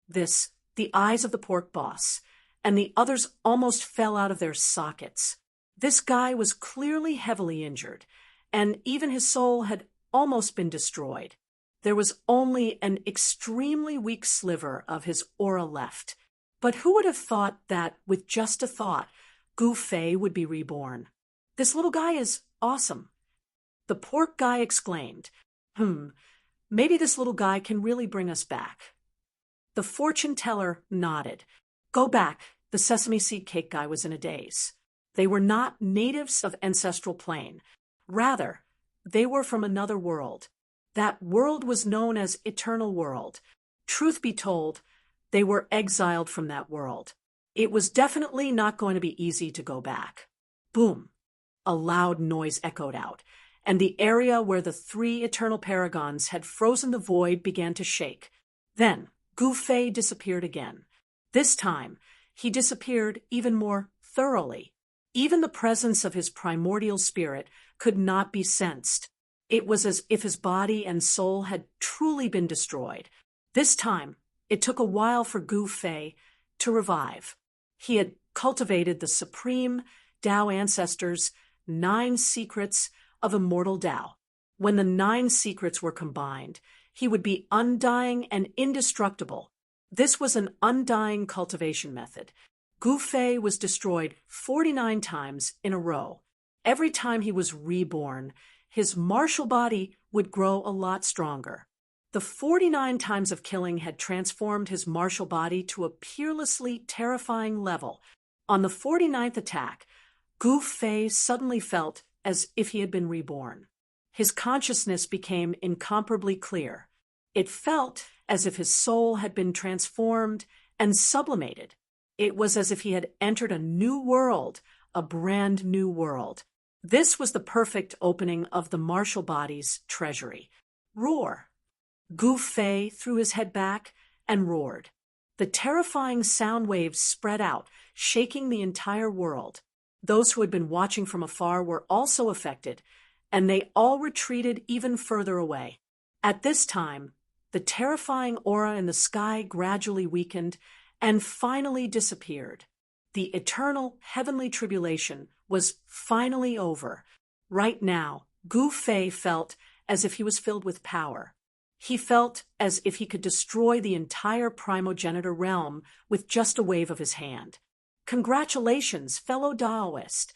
The eyes of the pork boss, and the others almost fell out of their sockets. This guy was clearly heavily injured, and even his soul had almost been destroyed. There was only an extremely weak sliver of his aura left. But who would have thought that, with just a thought, Gu Fei would be reborn? This little guy is awesome. The pork guy exclaimed, maybe this little guy can really bring us back. The fortune teller nodded. Go back, the sesame seed cake guy was in a daze. They were not natives of Ancestral Plane. Rather, they were from another world. That world was known as Eternal World. Truth be told, they were exiled from that world. It was definitely not going to be easy to go back. Boom! A loud noise echoed out, and the area where the 3 eternal paragons had frozen the void began to shake. Then, Gu Fei disappeared again. This time, he disappeared even more thoroughly. Even the presence of his primordial spirit could not be sensed. It was as if his body and soul had truly been destroyed. This time, it took a while for Gu Fei to revive. He had cultivated the supreme Tao ancestors' 9 secrets of immortal Tao. When the 9 secrets were combined, he would be undying and indestructible. This was an undying cultivation method. Gu Fei was destroyed 49 times in a row. Every time he was reborn, his martial body would grow a lot stronger. The 49 times of killing had transformed his martial body to a peerlessly terrifying level. On the 49th attack, Gu Fei suddenly felt as if he had been reborn. His consciousness became incomparably clear. It felt as if his soul had been transformed and sublimated. It was as if he had entered a new world, a brand new world. This was the perfect opening of the martial body's treasury. Roar! Gu Fei threw his head back and roared. The terrifying sound waves spread out, shaking the entire world. Those who had been watching from afar were also affected, and they all retreated even further away. At this time, the terrifying aura in the sky gradually weakened and finally disappeared. The eternal heavenly tribulation was finally over. Right now, Gu Fei felt as if he was filled with power. He felt as if he could destroy the entire primogenitor realm with just a wave of his hand. Congratulations, fellow Taoist!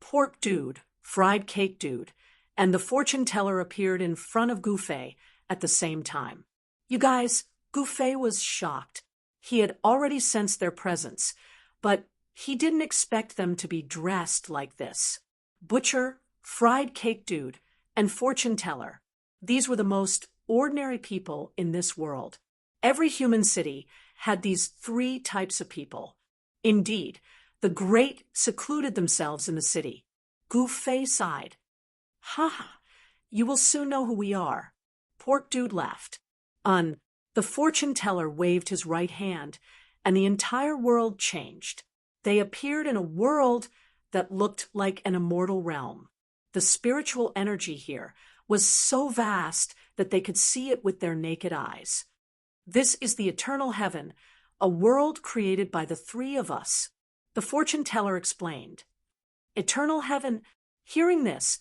Pork Dude, Fried Cake Dude, and the fortune teller appeared in front of Gu Fei at the same time. You guys, Gu Fei was shocked. He had already sensed their presence, but he didn't expect them to be dressed like this. Butcher, Fried Cake Dude, and fortune teller. These were the most ordinary people in this world. Every human city had these 3 types of people. Indeed, the great secluded themselves in the city. Gu Fei sighed. Ha! You will soon know who we are. Pork Dude laughed. The fortune teller waved his right hand, and the entire world changed. They appeared in a world that looked like an immortal realm. The spiritual energy here was so vast that they could see it with their naked eyes. This is the eternal heaven, a world created by the 3 of us, the fortune teller explained. Eternal heaven. Hearing this,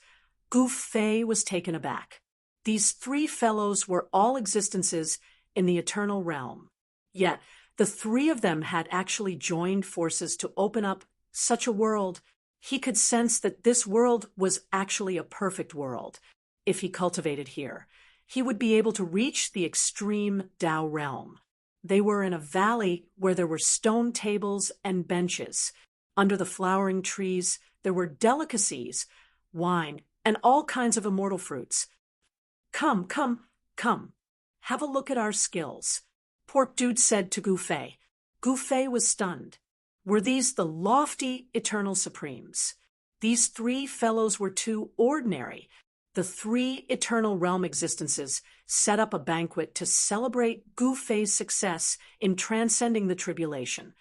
Gu Fei was taken aback. These 3 fellows were all existences in the eternal realm. Yet, the 3 of them had actually joined forces to open up such a world. He could sense that this world was actually a perfect world. If he cultivated here, he would be able to reach the extreme Tao realm. They were in a valley where there were stone tables and benches. Under the flowering trees, there were delicacies, wine, and all kinds of immortal fruits. Come. Have a look at our skills, Pork Dude said to Gu Fei. Gu Fei was stunned. Were these the lofty eternal supremes? These 3 fellows were too ordinary. The three eternal realm existences set up a banquet to celebrate Gu Fei's success in transcending the tribulation.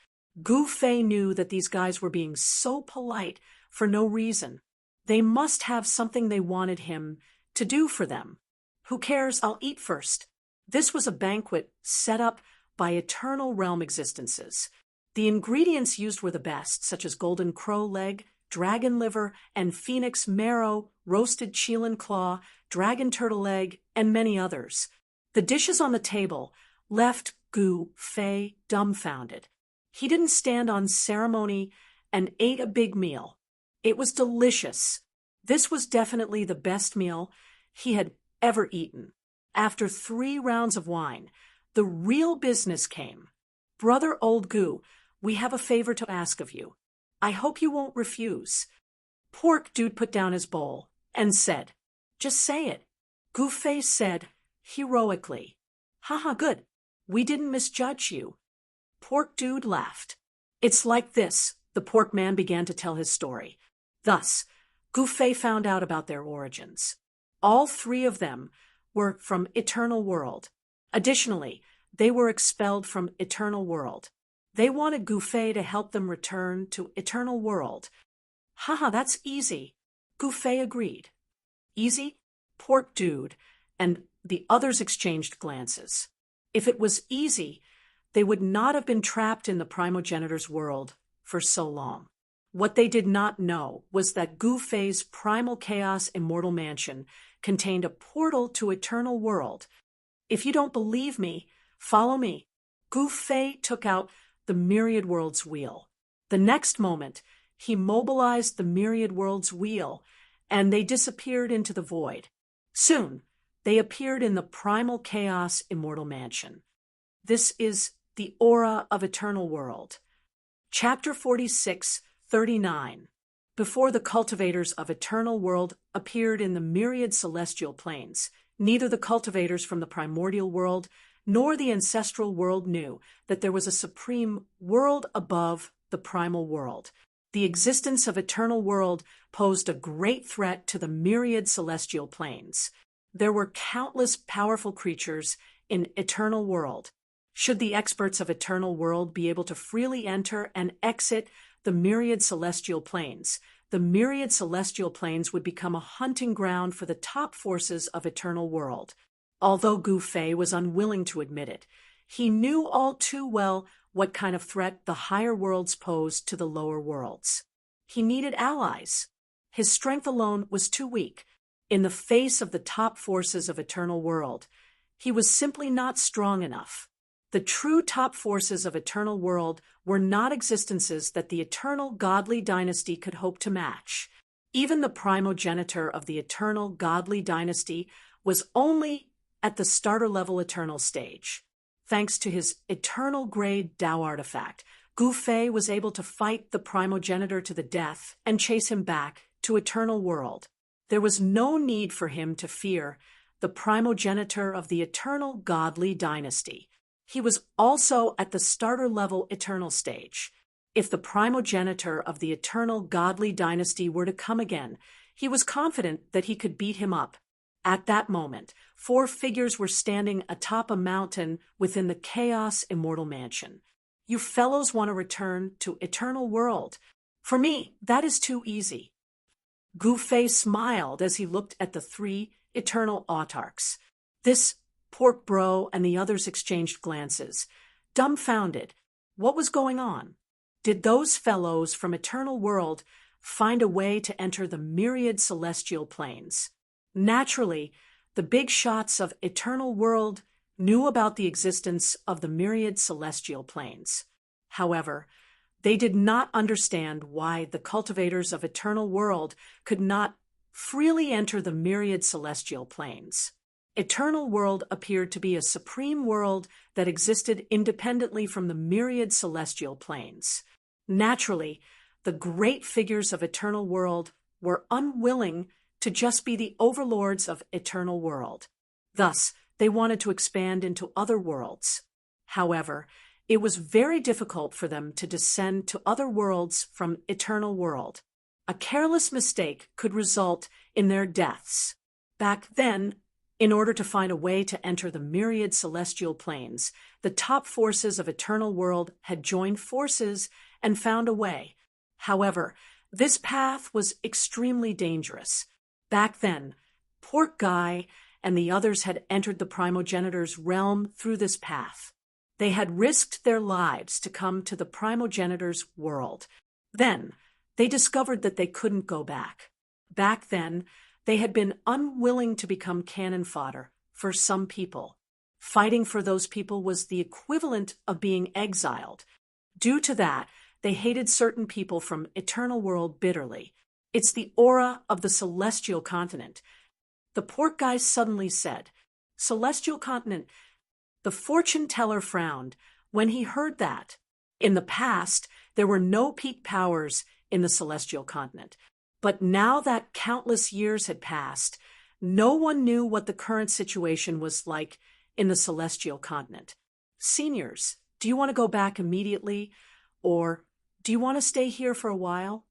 Gu Fei knew that these guys were being so polite for no reason. They must have something they wanted him to do for them. Who cares? I'll eat first. This was a banquet set up by eternal realm existences. The ingredients used were the best, such as golden crow leg, dragon liver, and phoenix marrow, roasted Qilin claw, dragon turtle egg, and many others. The dishes on the table left Gu Fei dumbfounded. He didn't stand on ceremony and ate a big meal. It was delicious. This was definitely the best meal he had ever eaten. After 3 rounds of wine, the real business came. Brother Old Gu, we have a favor to ask of you. I hope you won't refuse. Pork Dude put down his bowl and said, just say it. Gu Fei said, heroically, haha, good. We didn't misjudge you. Pork Dude laughed. It's like this, the pork man began to tell his story. Thus, Gu Fei found out about their origins. All 3 of them were from Eternal World. Additionally, they were expelled from Eternal World. They wanted Gu Fei to help them return to Eternal World. Haha, that's easy. Gu Fei agreed. Easy? Pork Dude and the others exchanged glances. If it was easy, they would not have been trapped in the primogenitor's world for so long. What they did not know was that Gu Fei's primal chaos immortal mansion contained a portal to Eternal World. If you don't believe me, follow me. Gu Fei took out the Myriad Worlds wheel. The next moment, he mobilized the Myriad Worlds wheel, and they disappeared into the void. Soon, they appeared in the primal chaos immortal mansion. This is the aura of Eternal World. Chapter 46:39. Before the cultivators of Eternal World appeared in the myriad celestial planes, neither the cultivators from the primordial world nor the ancestral world knew that there was a supreme world above the primal world. The existence of Eternal World posed a great threat to the myriad celestial planes. There were countless powerful creatures in Eternal World. Should the experts of Eternal World be able to freely enter and exit the myriad celestial planes, the myriad celestial planes would become a hunting ground for the top forces of Eternal World. Although Gu Fei was unwilling to admit it, he knew all too well what kind of threat the higher worlds posed to the lower worlds. He needed allies. His strength alone was too weak. In the face of the top forces of Eternal World, he was simply not strong enough. The true top forces of Eternal World were not existences that the eternal godly dynasty could hope to match. Even the primogenitor of the eternal godly dynasty was only at the starter-level eternal stage. Thanks to his eternal grade Tao artifact, Gu Fei was able to fight the primogenitor to the death and chase him back to Eternal World. There was no need for him to fear the primogenitor of the eternal godly dynasty. He was also at the starter-level eternal stage. If the primogenitor of the eternal godly dynasty were to come again, he was confident that he could beat him up. At that moment, 4 figures were standing atop a mountain within the Chaos Immortal Mansion. You fellows want to return to Eternal World. For me, that is too easy. Gu Fei smiled as he looked at the 3 eternal autarchs. This pork bro and the others exchanged glances, dumbfounded. What was going on? Did those fellows from Eternal World find a way to enter the myriad celestial planes? Naturally, the big shots of Eternal World knew about the existence of the myriad celestial planes. However, they did not understand why the cultivators of Eternal World could not freely enter the myriad celestial planes. Eternal World appeared to be a supreme world that existed independently from the myriad celestial planes. Naturally, the great figures of Eternal World were unwilling to just be the overlords of Eternal World. Thus, they wanted to expand into other worlds. However, it was very difficult for them to descend to other worlds from Eternal World. A careless mistake could result in their deaths. Back then, in order to find a way to enter the myriad celestial planes, the top forces of Eternal World had joined forces and found a way. However, this path was extremely dangerous. Back then, Pork Guy and the others had entered the primogenitor's realm through this path. They had risked their lives to come to the primogenitor's world. Then, they discovered that they couldn't go back. Back then, they had been unwilling to become cannon fodder for some people. Fighting for those people was the equivalent of being exiled. Due to that, they hated certain people from Eternal World bitterly. It's the aura of the celestial continent. The Pork Guy suddenly said, "Celestial continent." The fortune teller frowned when he heard that. In the past, there were no peak powers in the celestial continent. But now that countless years had passed, no one knew what the current situation was like in the celestial continent. Seniors, do you want to go back immediately? Or do you want to stay here for a while?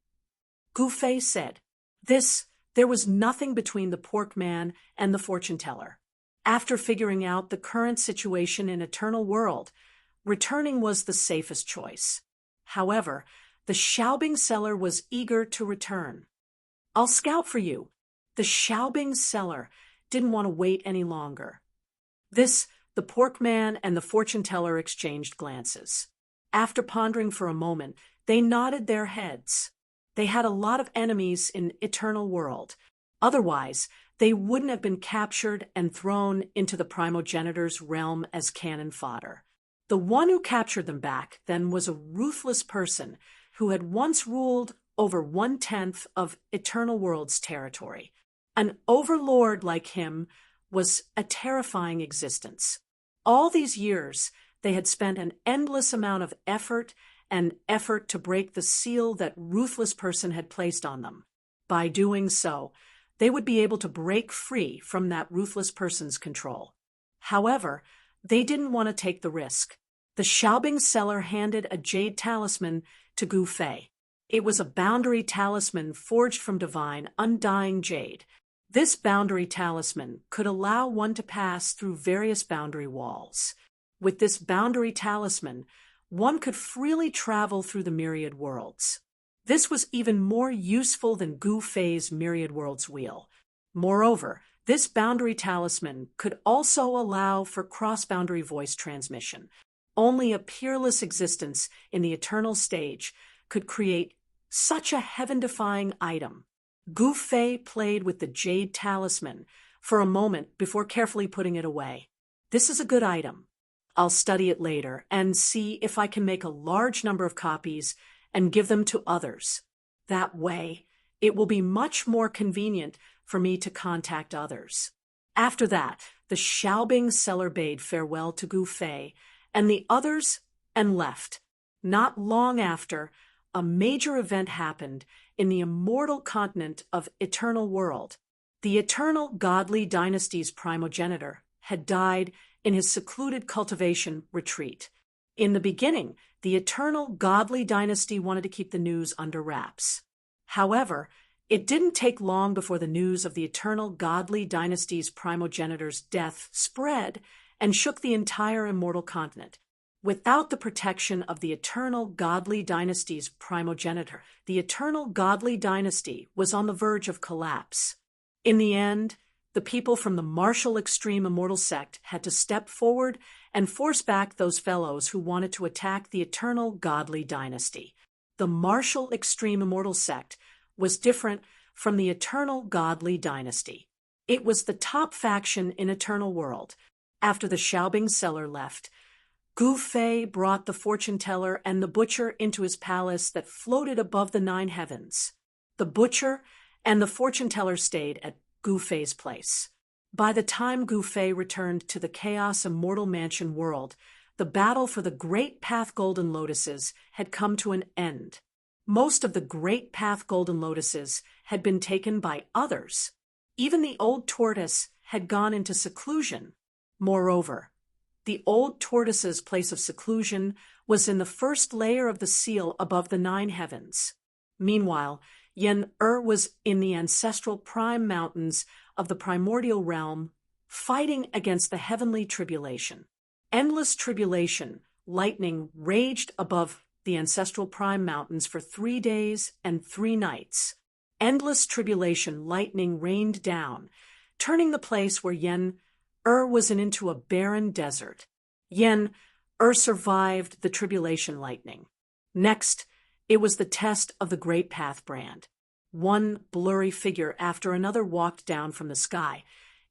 Gufei said. There was nothing between the Pork Man and the fortune teller. After figuring out the current situation in Eternal World, returning was the safest choice. However, the Xiaobing seller was eager to return. "I'll scout for you." The Xiaobing seller didn't want to wait any longer. The Pork Man and the fortune teller exchanged glances. After pondering for a moment, they nodded their heads. They had a lot of enemies in Eternal World. Otherwise, they wouldn't have been captured and thrown into the primogenitor's realm as cannon fodder. The one who captured them back then was a ruthless person who had once ruled over 1/10 of Eternal World's territory. An overlord like him was a terrifying existence. All these years, they had spent an endless amount of effort to break the seal that ruthless person had placed on them. By doing so, they would be able to break free from that ruthless person's control. However, they didn't want to take the risk. The Xiaobing seller handed a jade talisman to Gufei. It was a boundary talisman forged from divine, undying jade. This boundary talisman could allow one to pass through various boundary walls. With this boundary talisman, one could freely travel through the myriad worlds. This was even more useful than Gufei's myriad worlds wheel. Moreover, this boundary talisman could also allow for cross-boundary voice transmission. Only a peerless existence in the eternal stage could create such a heaven-defying item. Gufei played with the jade talisman for a moment before carefully putting it away. "This is a good item. I'll study it later and see if I can make a large number of copies and give them to others. That way, it will be much more convenient for me to contact others." After that, the Xiaobing seller bade farewell to Gufei and the others and left. Not long after, a major event happened in the immortal continent of Eternal World. The eternal godly dynasty's primogenitor had died in his secluded cultivation retreat. In the beginning, the eternal godly dynasty wanted to keep the news under wraps. However, it didn't take long before the news of the eternal godly dynasty's primogenitor's death spread and shook the entire immortal continent. Without the protection of the eternal godly dynasty's primogenitor, the eternal godly dynasty was on the verge of collapse. In the end, the people from the martial extreme immortal sect had to step forward and force back those fellows who wanted to attack the eternal godly dynasty. The martial extreme immortal sect was different from the eternal godly dynasty. It was the top faction in Eternal World. After the Xiaobing seller left, Gufei brought the fortune teller and the butcher into his palace that floated above the 9 heavens. The butcher and the fortune teller stayed at Gufei's place. By the time Gufei returned to the Chaos Immortal Mansion world, the battle for the Great Path Golden Lotuses had come to an end. Most of the Great Path Golden Lotuses had been taken by others. Even the old tortoise had gone into seclusion. Moreover, the old tortoise's place of seclusion was in the first layer of the seal above the 9 heavens. Meanwhile, Yen-Er was in the ancestral prime mountains of the primordial realm, fighting against the heavenly tribulation. Endless tribulation, lightning raged above the ancestral prime mountains for 3 days and 3 nights. Endless tribulation, lightning rained down, turning the place where Yen-Er was into a barren desert. Yen-Er survived the tribulation lightning. Next, it was the test of the Great Path brand. One blurry figure after another walked down from the sky,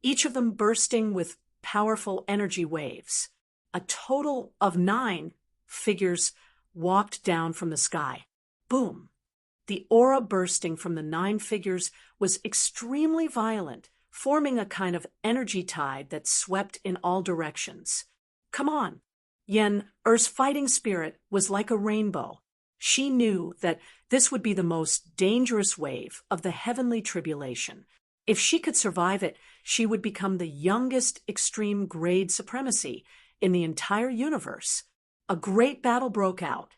each of them bursting with powerful energy waves. A total of 9 figures walked down from the sky. Boom! The aura bursting from the 9 figures was extremely violent, forming a kind of energy tide that swept in all directions. Come on! Yen-Er's fighting spirit was like a rainbow. She knew that this would be the most dangerous wave of the heavenly tribulation. If she could survive it, she would become the youngest extreme grade supremacy in the entire universe. A great battle broke out.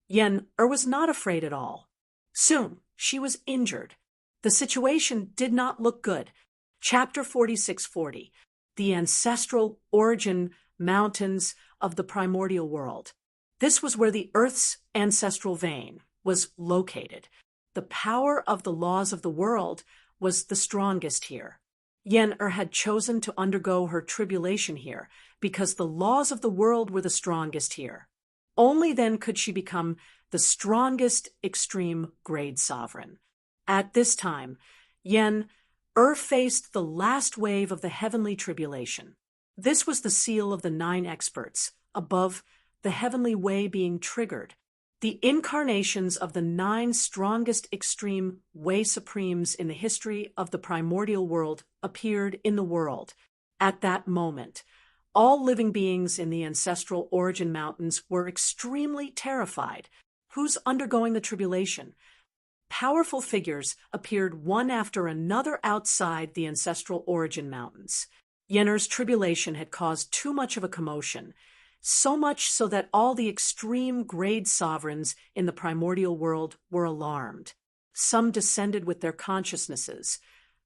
Yen-Er was not afraid at all. Soon, she was injured. The situation did not look good. Chapter 4640, The Ancestral Origin Mountains of the Primordial World. This was where the Earth's ancestral vein was located. The power of the laws of the world was the strongest here. Yen-Er had chosen to undergo her tribulation here because the laws of the world were the strongest here. Only then could she become the strongest extreme grade sovereign. At this time, Yen-Er faced the last wave of the heavenly tribulation. This was the seal of the 9 experts, above the heavenly way being triggered. The incarnations of the 9 strongest extreme way supremes in the history of the primordial world appeared in the world. At that moment, all living beings in the ancestral origin mountains were extremely terrified. Who's undergoing the tribulation? Powerful figures appeared one after another outside the ancestral origin mountains. Yen-Er's tribulation had caused too much of a commotion, so much so that all the extreme grade sovereigns in the primordial world were alarmed. Some descended with their consciousnesses,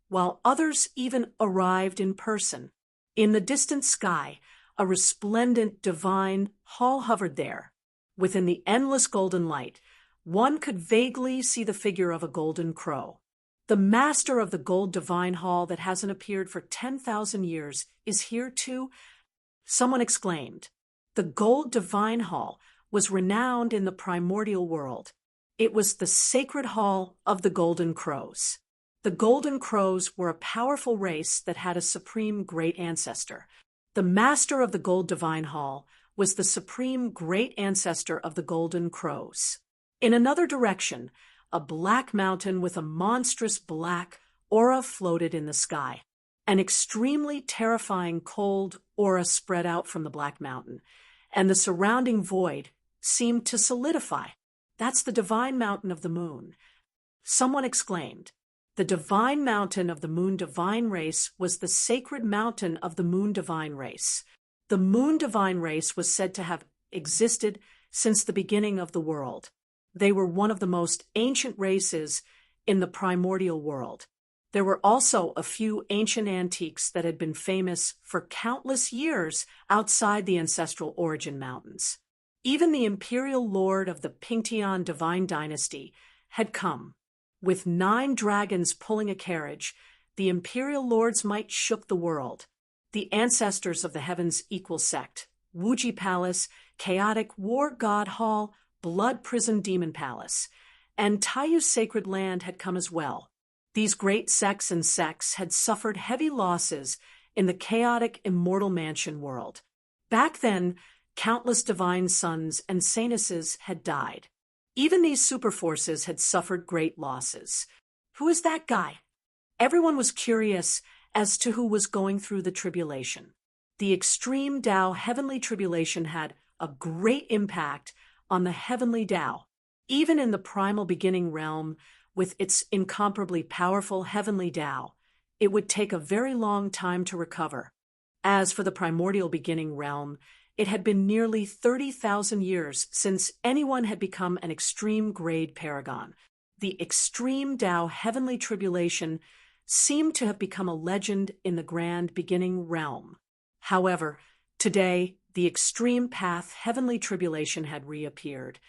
while others even arrived in person. In the distant sky, a resplendent divine hall hovered there. Within the endless golden light, one could vaguely see the figure of a golden crow. The master of the gold divine hall that hasn't appeared for 10,000 years is here too, someone exclaimed. The gold divine hall was renowned in the primordial world. It was the sacred hall of the golden crows. The golden crows were a powerful race that had a supreme great ancestor. The master of the gold divine hall was the supreme great ancestor of the golden crows. In another direction, a black mountain with a monstrous black aura floated in the sky. An extremely terrifying cold aura spread out from the black mountain, and the surrounding void seemed to solidify. That's the divine mountain of the moon. Someone exclaimed. The divine mountain of the moon divine race was the sacred mountain of the moon divine race. The moon divine race was said to have existed since the beginning of the world. They were one of the most ancient races in the primordial world. There were also a few ancient antiques that had been famous for countless years outside the ancestral origin mountains. Even the imperial lord of the Pingtian divine dynasty had come. With 9 dragons pulling a carriage, the imperial lord's might shook the world. The ancestors of the heavens' equal sect, Wuji Palace, Chaotic War God Hall, Blood Prison Demon Palace, and Tayu's sacred land had come as well. These great sects and sects had suffered heavy losses in the chaotic immortal mansion world. Back then, countless divine sons and saintesses had died. Even these superforces had suffered great losses. Who is that guy? Everyone was curious as to who was going through the tribulation. The extreme Tao heavenly tribulation had a great impact on the heavenly Tao. Even in the primal beginning realm, with its incomparably powerful heavenly Tao, it would take a very long time to recover. As for the primordial beginning realm, it had been nearly 30,000 years since anyone had become an extreme grade paragon. the extreme Tao heavenly tribulation seemed to have become a legend in the grand beginning realm. However, today, the extreme path heavenly tribulation had reappeared,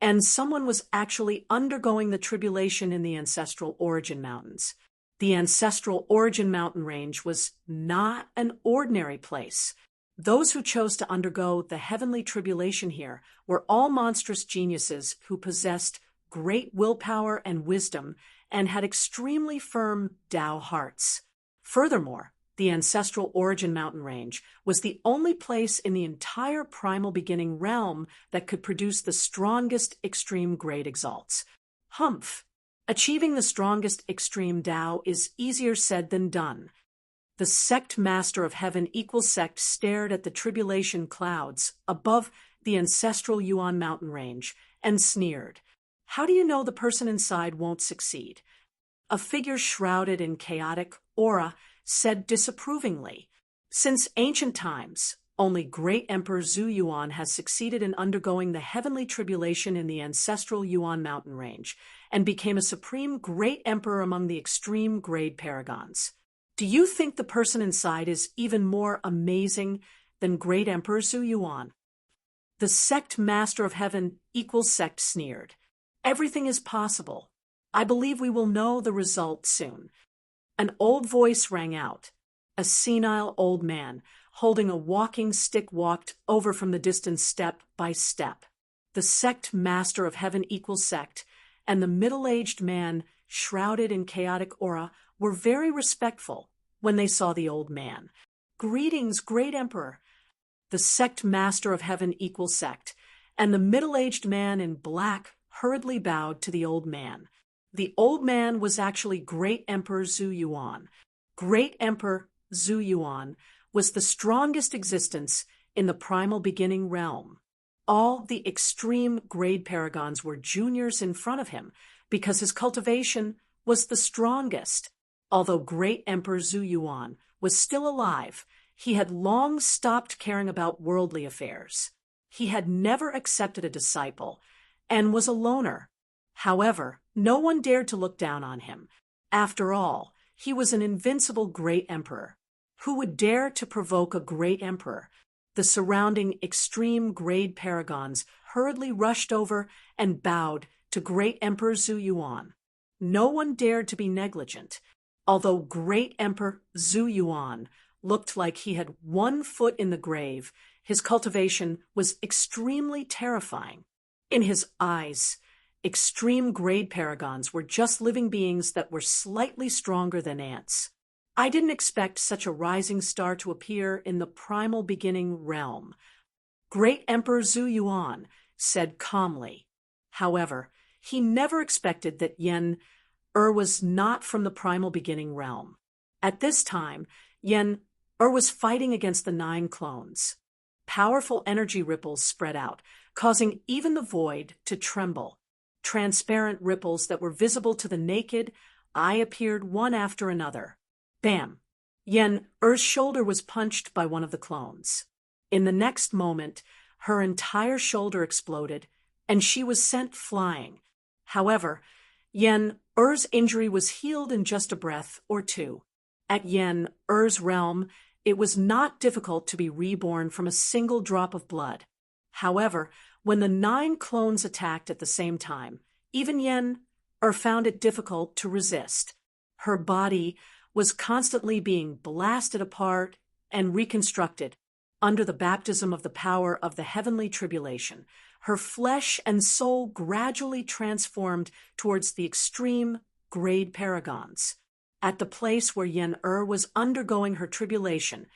and someone was actually undergoing the tribulation in the ancestral origin mountains. The ancestral origin mountain range was not an ordinary place. Those who chose to undergo the heavenly tribulation here were all monstrous geniuses who possessed great willpower and wisdom and had extremely firm Tao hearts. Furthermore, the ancestral origin mountain range was the only place in the entire primal beginning realm that could produce the strongest extreme grade exalts. Humph! Achieving the strongest extreme Tao is easier said than done. The sect master of heaven sect stared at the tribulation clouds above the ancestral Yuan mountain range and sneered. How do you know the person inside won't succeed? A figure shrouded in chaotic aura said disapprovingly, since ancient times, only great Emperor Zhu Yuan has succeeded in undergoing the heavenly tribulation in the ancestral Yuan mountain range and became a supreme great emperor among the extreme grade paragons. Do you think the person inside is even more amazing than great Emperor Zhu Yuan? The sect master of heaven sect sneered. Everything is possible. I believe we will know the result soon. An old voice rang out. A senile old man, holding a walking stick, walked over from the distance step by step. The sect master of heaven sect and the middle-aged man, shrouded in chaotic aura, were very respectful when they saw the old man. Greetings, great emperor. The sect master of heaven sect and the middle-aged man in black hurriedly bowed to the old man. The old man was actually great Emperor Zhu Yuan. Great Emperor Zhu Yuan was the strongest existence in the primal beginning realm. All the extreme grade paragons were juniors in front of him because his cultivation was the strongest. Although great Emperor Zhu Yuan was still alive, he had long stopped caring about worldly affairs. He had never accepted a disciple and was a loner. However, no one dared to look down on him. After all, he was an invincible great emperor. Who would dare to provoke a great emperor? The surrounding extreme grade paragons hurriedly rushed over and bowed to great Emperor Zhu Yuan. No one dared to be negligent. Although great Emperor Zhu Yuan looked like he had 1 foot in the grave, his cultivation was extremely terrifying. In his eyes, extreme grade paragons were just living beings that were slightly stronger than ants. I didn't expect such a rising star to appear in the primal beginning realm. Great Emperor Zhu Yuan said calmly. However, he never expected that Yen was not from the primal beginning realm. At this time, Yen was fighting against the 9 clones. Powerful energy ripples spread out, causing even the void to tremble. Transparent ripples that were visible to the naked eye appeared one after another. Bam! Yen's shoulder was punched by one of the clones. In the next moment, her entire shoulder exploded, and she was sent flying. However, Yen's injury was healed in just a breath or two. At Yen's realm, it was not difficult to be reborn from a single drop of blood. However, when the 9 clones attacked at the same time, even Yen found it difficult to resist. Her body was constantly being blasted apart and reconstructed under the baptism of the power of the heavenly tribulation. Her flesh and soul gradually transformed towards the extreme grade paragons. At the place where Yen was undergoing her tribulation,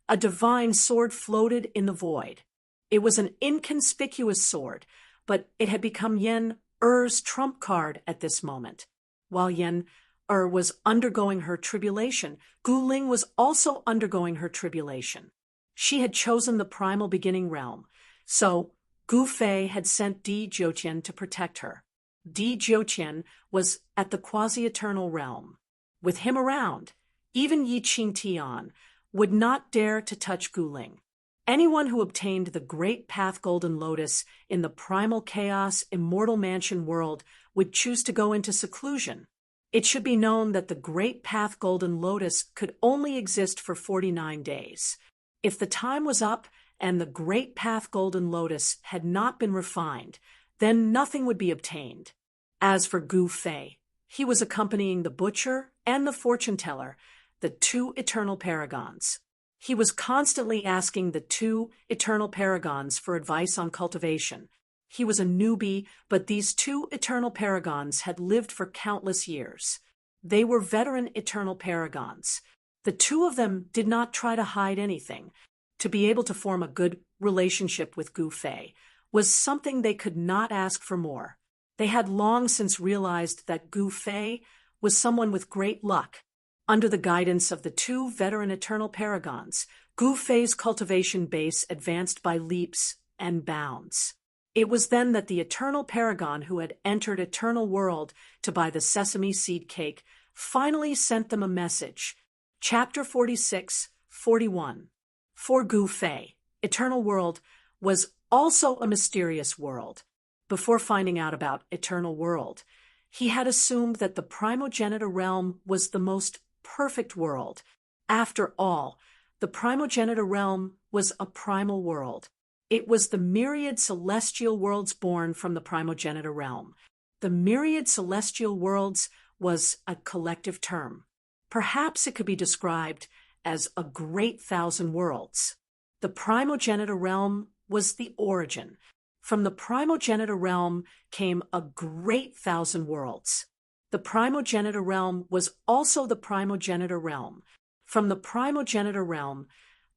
a divine sword floated in the void. It was an inconspicuous sword, but it had become Yen's trump card at this moment. While Yen was undergoing her tribulation, Gu Ling was also undergoing her tribulation. She had chosen the primal beginning realm, so Gu Fei had sent Di Jiutian to protect her. Di Jiutian was at the quasi-eternal realm. With him around, even Yi Qing Tian would not dare to touch Gu Ling. Anyone who obtained the Great Path Golden Lotus in the Primal Chaos Immortal Mansion world would choose to go into seclusion. It should be known that the Great Path Golden Lotus could only exist for 49 days. If the time was up and the Great Path Golden Lotus had not been refined, then nothing would be obtained. As for Gu Fei, he was accompanying the butcher and the fortune teller, the two eternal paragons. He was constantly asking the two eternal paragons for advice on cultivation. He was a newbie, but these two eternal paragons had lived for countless years. They were veteran eternal paragons. The two of them did not try to hide anything. To be able to form a good relationship with Gu Fei was something they could not ask for more. They had long since realized that Gu Fei was someone with great luck. Under the guidance of the two veteran eternal paragons, Gu Fei's cultivation base advanced by leaps and bounds. It was then that the eternal paragon who had entered Eternal World to buy the sesame seed cake finally sent them a message. Chapter 46-41. For Gu Fei, Eternal World was also a mysterious world. Before finding out about Eternal World, he had assumed that the primogenitor realm was the most perfect world. After all, the primogenitor realm was a primal world. It was the myriad celestial worlds born from the primogenitor realm. The myriad celestial worlds was a collective term. Perhaps it could be described as a great thousand worlds. The primogenitor realm was the origin. From the primogenitor realm came a great thousand worlds. The primogenitor realm was also the primogenitor realm. From the primogenitor realm,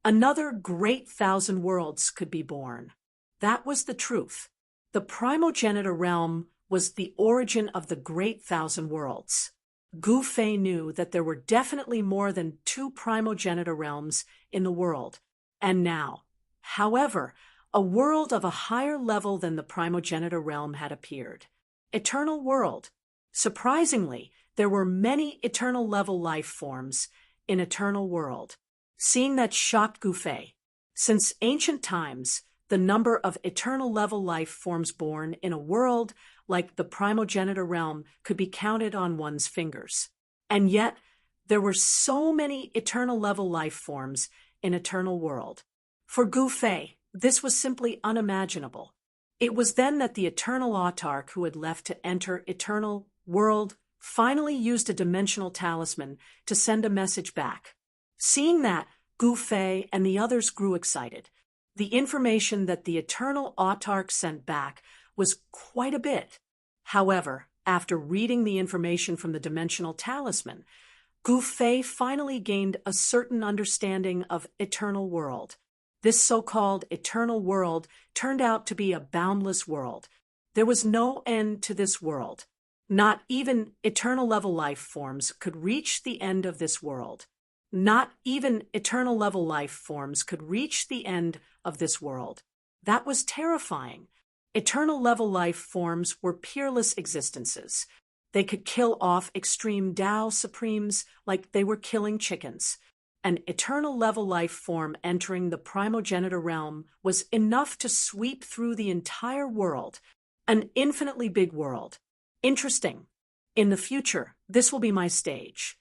another great thousand worlds could be born. That was the truth. The primogenitor realm was the origin of the great thousand worlds. Gu Fei knew that there were definitely more than two primogenitor realms in the world. And now, however, a world of a higher level than the primogenitor realm had appeared. Eternal World. Surprisingly, there were many eternal level life forms in Eternal World. Seeing that shocked Gu Fei. Since ancient times, the number of eternal level life forms born in a world like the primogenitor realm could be counted on one's fingers. And yet, there were so many eternal level life forms in Eternal World. For Gu Fei, this was simply unimaginable. It was then that the eternal autarch who had left to enter Eternal World finally used a dimensional talisman to send a message back. Seeing that, Gu Fei and the others grew excited. The information that the eternal autarch sent back was quite a bit. However, after reading the information from the dimensional talisman, Gu Fei finally gained a certain understanding of Eternal World. This so-called Eternal World turned out to be a boundless world. There was no end to this world. Not even eternal level life forms could reach the end of this world. Not even eternal level life forms could reach the end of this world. That was terrifying. Eternal level life forms were peerless existences. They could kill off extreme Tao Supremes like they were killing chickens. An eternal level life form entering the primogenitor realm was enough to sweep through the entire world, an infinitely big world. Interesting. In the future, this will be my stage.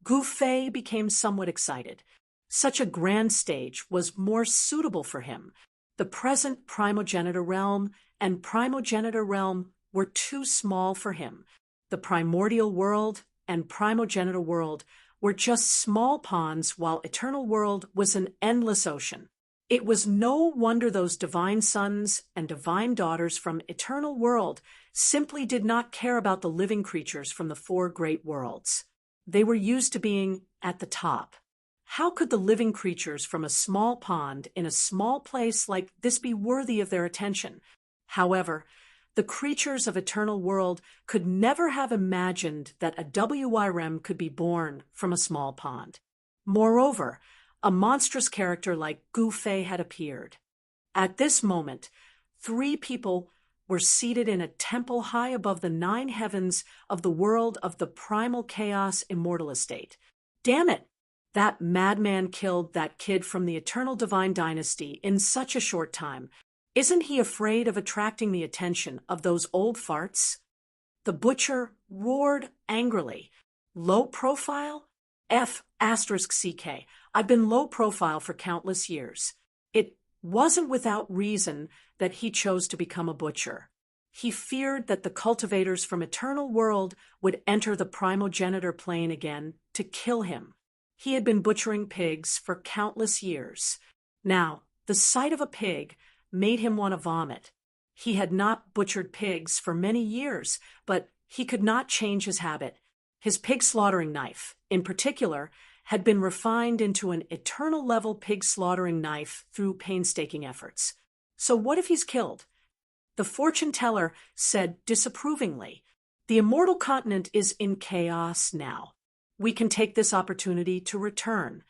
Gu Fei became somewhat excited. Such a grand stage was more suitable for him. The present primogenitor realm and primogenitor realm were too small for him. The primordial world and primogenitor world were just small ponds, while Eternal World was an endless ocean. It was no wonder those divine sons and divine daughters from Eternal World simply did not care about the living creatures from the four great worlds. They were used to being at the top. How could the living creatures from a small pond in a small place like this be worthy of their attention? However, the creatures of Eternal World could never have imagined that a WYRM could be born from a small pond. Moreover, a monstrous character like Gu Fei had appeared. At this moment, 3 people were seated in a temple high above the 9 heavens of the world of the primal chaos immortal estate. Damn it! That madman killed that kid from the Eternal Divine Dynasty in such a short time. Isn't he afraid of attracting the attention of those old farts? The butcher roared angrily. Low profile? F***CK. I've been low profile for countless years. It wasn't without reason that he chose to become a butcher. He feared that the cultivators from Eternal World would enter the primogenitor plane again to kill him. He had been butchering pigs for countless years. Now, the sight of a pig made him want to vomit. He had not butchered pigs for many years, but he could not change his habit. His pig slaughtering knife, in particular, had been refined into an eternal-level pig slaughtering knife through painstaking efforts. So what if he's killed? The fortune teller said disapprovingly, "The immortal continent is in chaos now. We can take this opportunity to return."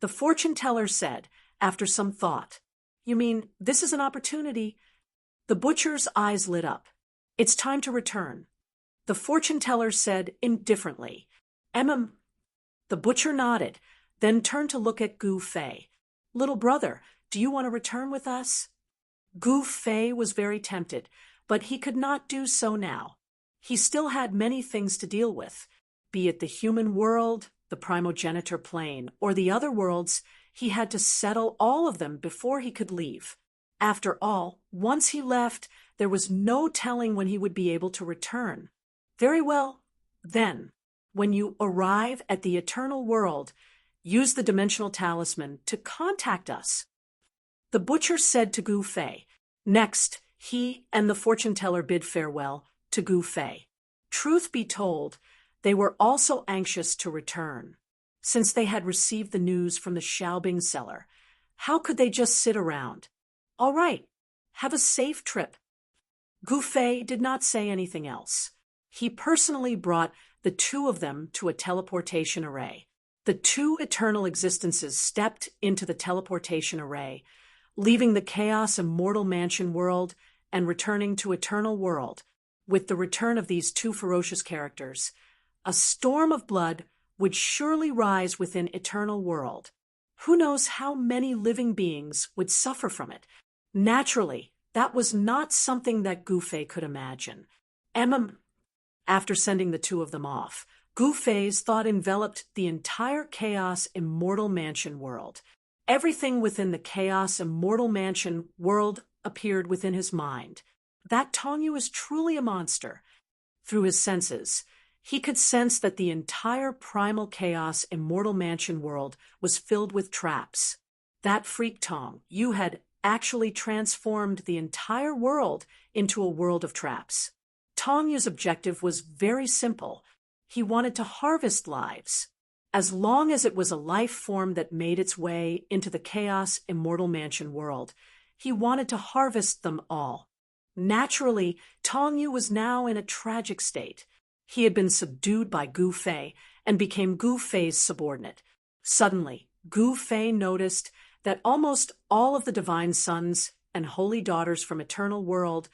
The fortune teller said, after some thought, "You mean this is an opportunity?" The butcher's eyes lit up. "It's time to return." The fortune teller said indifferently, The butcher nodded, then turned to look at Gu Fei. "Little brother, do you want to return with us?" Gu Fei was very tempted, but he could not do so now. He still had many things to deal with. Be it the human world, the primogenitor plane, or the other worlds, he had to settle all of them before he could leave. After all, once he left, there was no telling when he would be able to return. Very well, then, when you arrive at the Eternal World, use the dimensional talisman to contact us. The butcher said to Gu Fei. Next, he and the fortune teller bid farewell to Gu Fei. Truth be told, they were also anxious to return. Since they had received the news from the Xiaobing seller, how could they just sit around? All right, have a safe trip. Gu Fei did not say anything else. He personally brought the two of them to a teleportation array. The two eternal existences stepped into the teleportation array, leaving the Chaos Immortal Mansion world and returning to Eternal World. With the return of these two ferocious characters, a storm of blood would surely rise within Eternal World. Who knows how many living beings would suffer from it? Naturally, that was not something that Gu Fei could imagine. After sending the two of them off, Gu Fei's thought enveloped the entire Chaos Immortal Mansion world. Everything within the Chaos Immortal Mansion world appeared within his mind. That Tongyu is truly a monster. Through his senses, he could sense that the entire primal Chaos Immortal Mansion world was filled with traps. That freak Tongyu had actually transformed the entire world into a world of traps. Tongyu's objective was very simple. He wanted to harvest lives. As long as it was a life form that made its way into the Chaos Immortal Mansion world, he wanted to harvest them all. Naturally, Tongyu was now in a tragic state. He had been subdued by Gu Fei and became Gu Fei's subordinate. Suddenly, Gu Fei noticed that almost all of the divine sons and holy daughters from Eternal World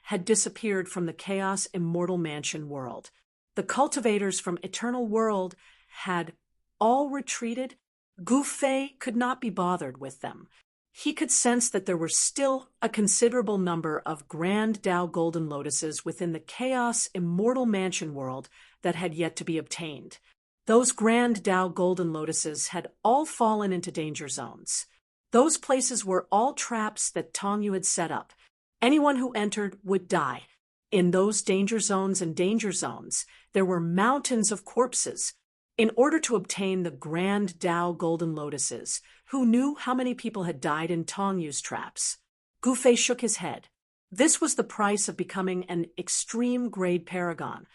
had disappeared from the Chaos Immortal Mansion world. The cultivators from Eternal World had all retreated. Gu Fei could not be bothered with them. He could sense that there were still a considerable number of Grand Dao Golden Lotuses within the Chaos Immortal Mansion world that had yet to be obtained. Those Grand Dao Golden Lotuses had all fallen into danger zones. Those places were all traps that Tongyu had set up. Anyone who entered would die. In those danger zones, there were mountains of corpses. In order to obtain the Grand Dao Golden Lotuses, who knew how many people had died in Tongyu's traps? Gu Fei shook his head. This was the price of becoming an extreme-grade paragon.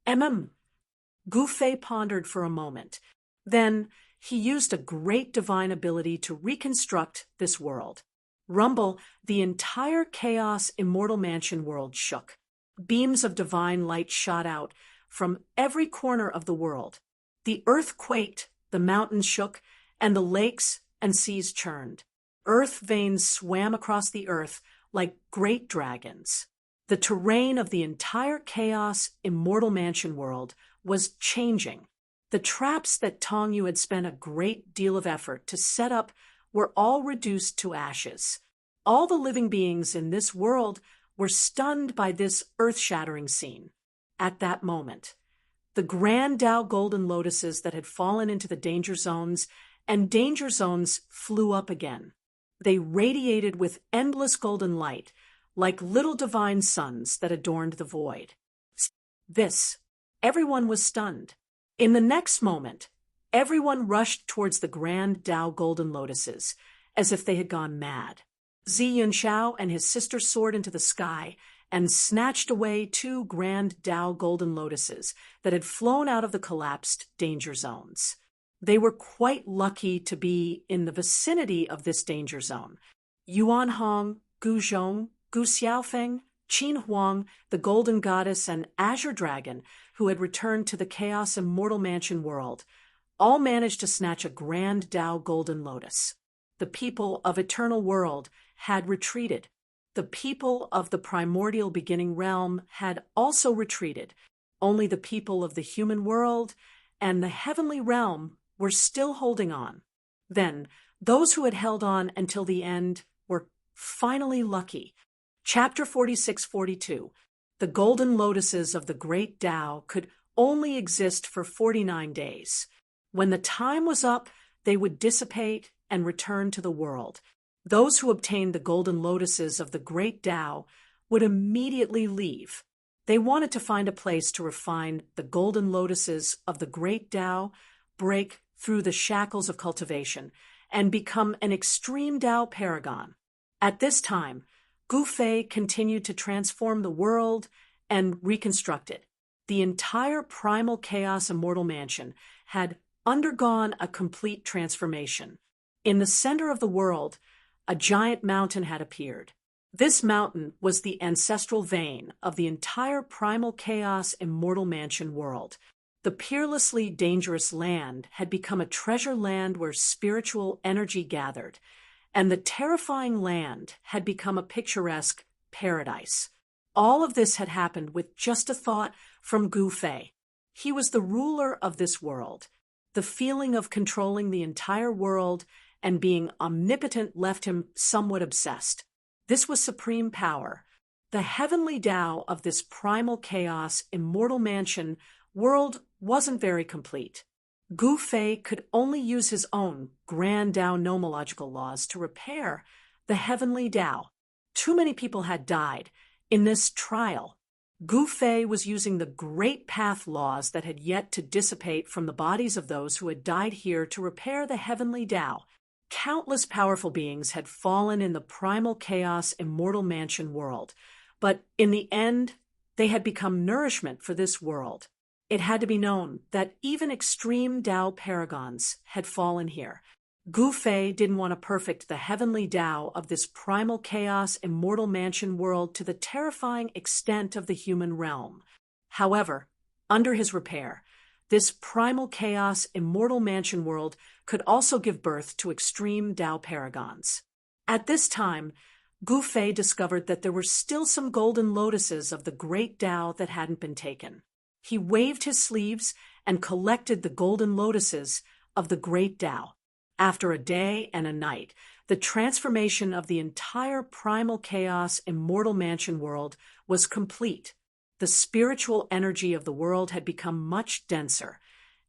Gu Fei pondered for a moment. Then he used a great divine ability to reconstruct this world. Rumble, the entire Chaos Immortal Mansion world shook. Beams of divine light shot out from every corner of the world. The earth quaked, the mountains shook, and the lakes and seas churned. Earth veins swam across the earth like great dragons. The terrain of the entire Chaos Immortal Mansion world was changing. The traps that Tong Yu had spent a great deal of effort to set up were all reduced to ashes. All the living beings in this world were stunned by this earth-shattering scene. At that moment, the Grand Tao golden lotuses that had fallen into the danger zones and danger zones flew up again. They radiated with endless golden light, like little divine suns that adorned the void. Everyone was stunned. In the next moment, everyone rushed towards the Grand Tao golden lotuses, as if they had gone mad. Zi Yunxiao and his sister soared into the sky and snatched away 2 Grand Tao golden lotuses that had flown out of the collapsed danger zones. They were quite lucky to be in the vicinity of this danger zone. Yuan Hong, Gu Zhong, Gu Xiaofeng, Qin Huang, the Golden Goddess, and Azure Dragon, who had returned to the Chaos Immortal Mansion world, all managed to snatch a Grand Tao golden lotus. The people of Eternal World had retreated. The people of the primordial beginning realm had also retreated. Only the people of the human world and the heavenly realm were still holding on. Then, those who had held on until the end were finally lucky. Chapter 46-42. The golden lotuses of the great Tao could only exist for 49 days. When the time was up, they would dissipate and return to the world. Those who obtained the golden lotuses of the great Tao would immediately leave. They wanted to find a place to refine the golden lotuses of the great Tao, break through the shackles of cultivation, and become an extreme Tao paragon. At this time, Gu Fei continued to transform the world and reconstruct it. The entire primal chaos immortal mansion had undergone a complete transformation. In the center of the world, a giant mountain had appeared. This mountain was the ancestral vein of the entire primal chaos immortal mansion world. The peerlessly dangerous land had become a treasure land where spiritual energy gathered, and the terrifying land had become a picturesque paradise. All of this had happened with just a thought from Gu Fei. He was the ruler of this world. The feeling of controlling the entire world and being omnipotent left him somewhat obsessed. This was supreme power. The heavenly Tao of this primal chaos immortal mansion world wasn't very complete. Gu Fei could only use his own Grand Tao nomological laws to repair the heavenly Tao. Too many people had died in this trial. Gu Fei was using the Great Path laws that had yet to dissipate from the bodies of those who had died here to repair the heavenly Tao. Countless powerful beings had fallen in the primal chaos immortal mansion world, but in the end, they had become nourishment for this world. It had to be known that even extreme Tao paragons had fallen here. Gu Fei didn't want to perfect the heavenly Tao of this primal chaos immortal mansion world to the terrifying extent of the human realm. However, under his repair, this primal chaos immortal mansion world could also give birth to extreme Tao paragons. At this time, Gu Fei discovered that there were still some golden lotuses of the great Tao that hadn't been taken. He waved his sleeves and collected the golden lotuses of the great Tao. After a day and a night, the transformation of the entire primal chaos immortal mansion world was complete. The spiritual energy of the world had become much denser,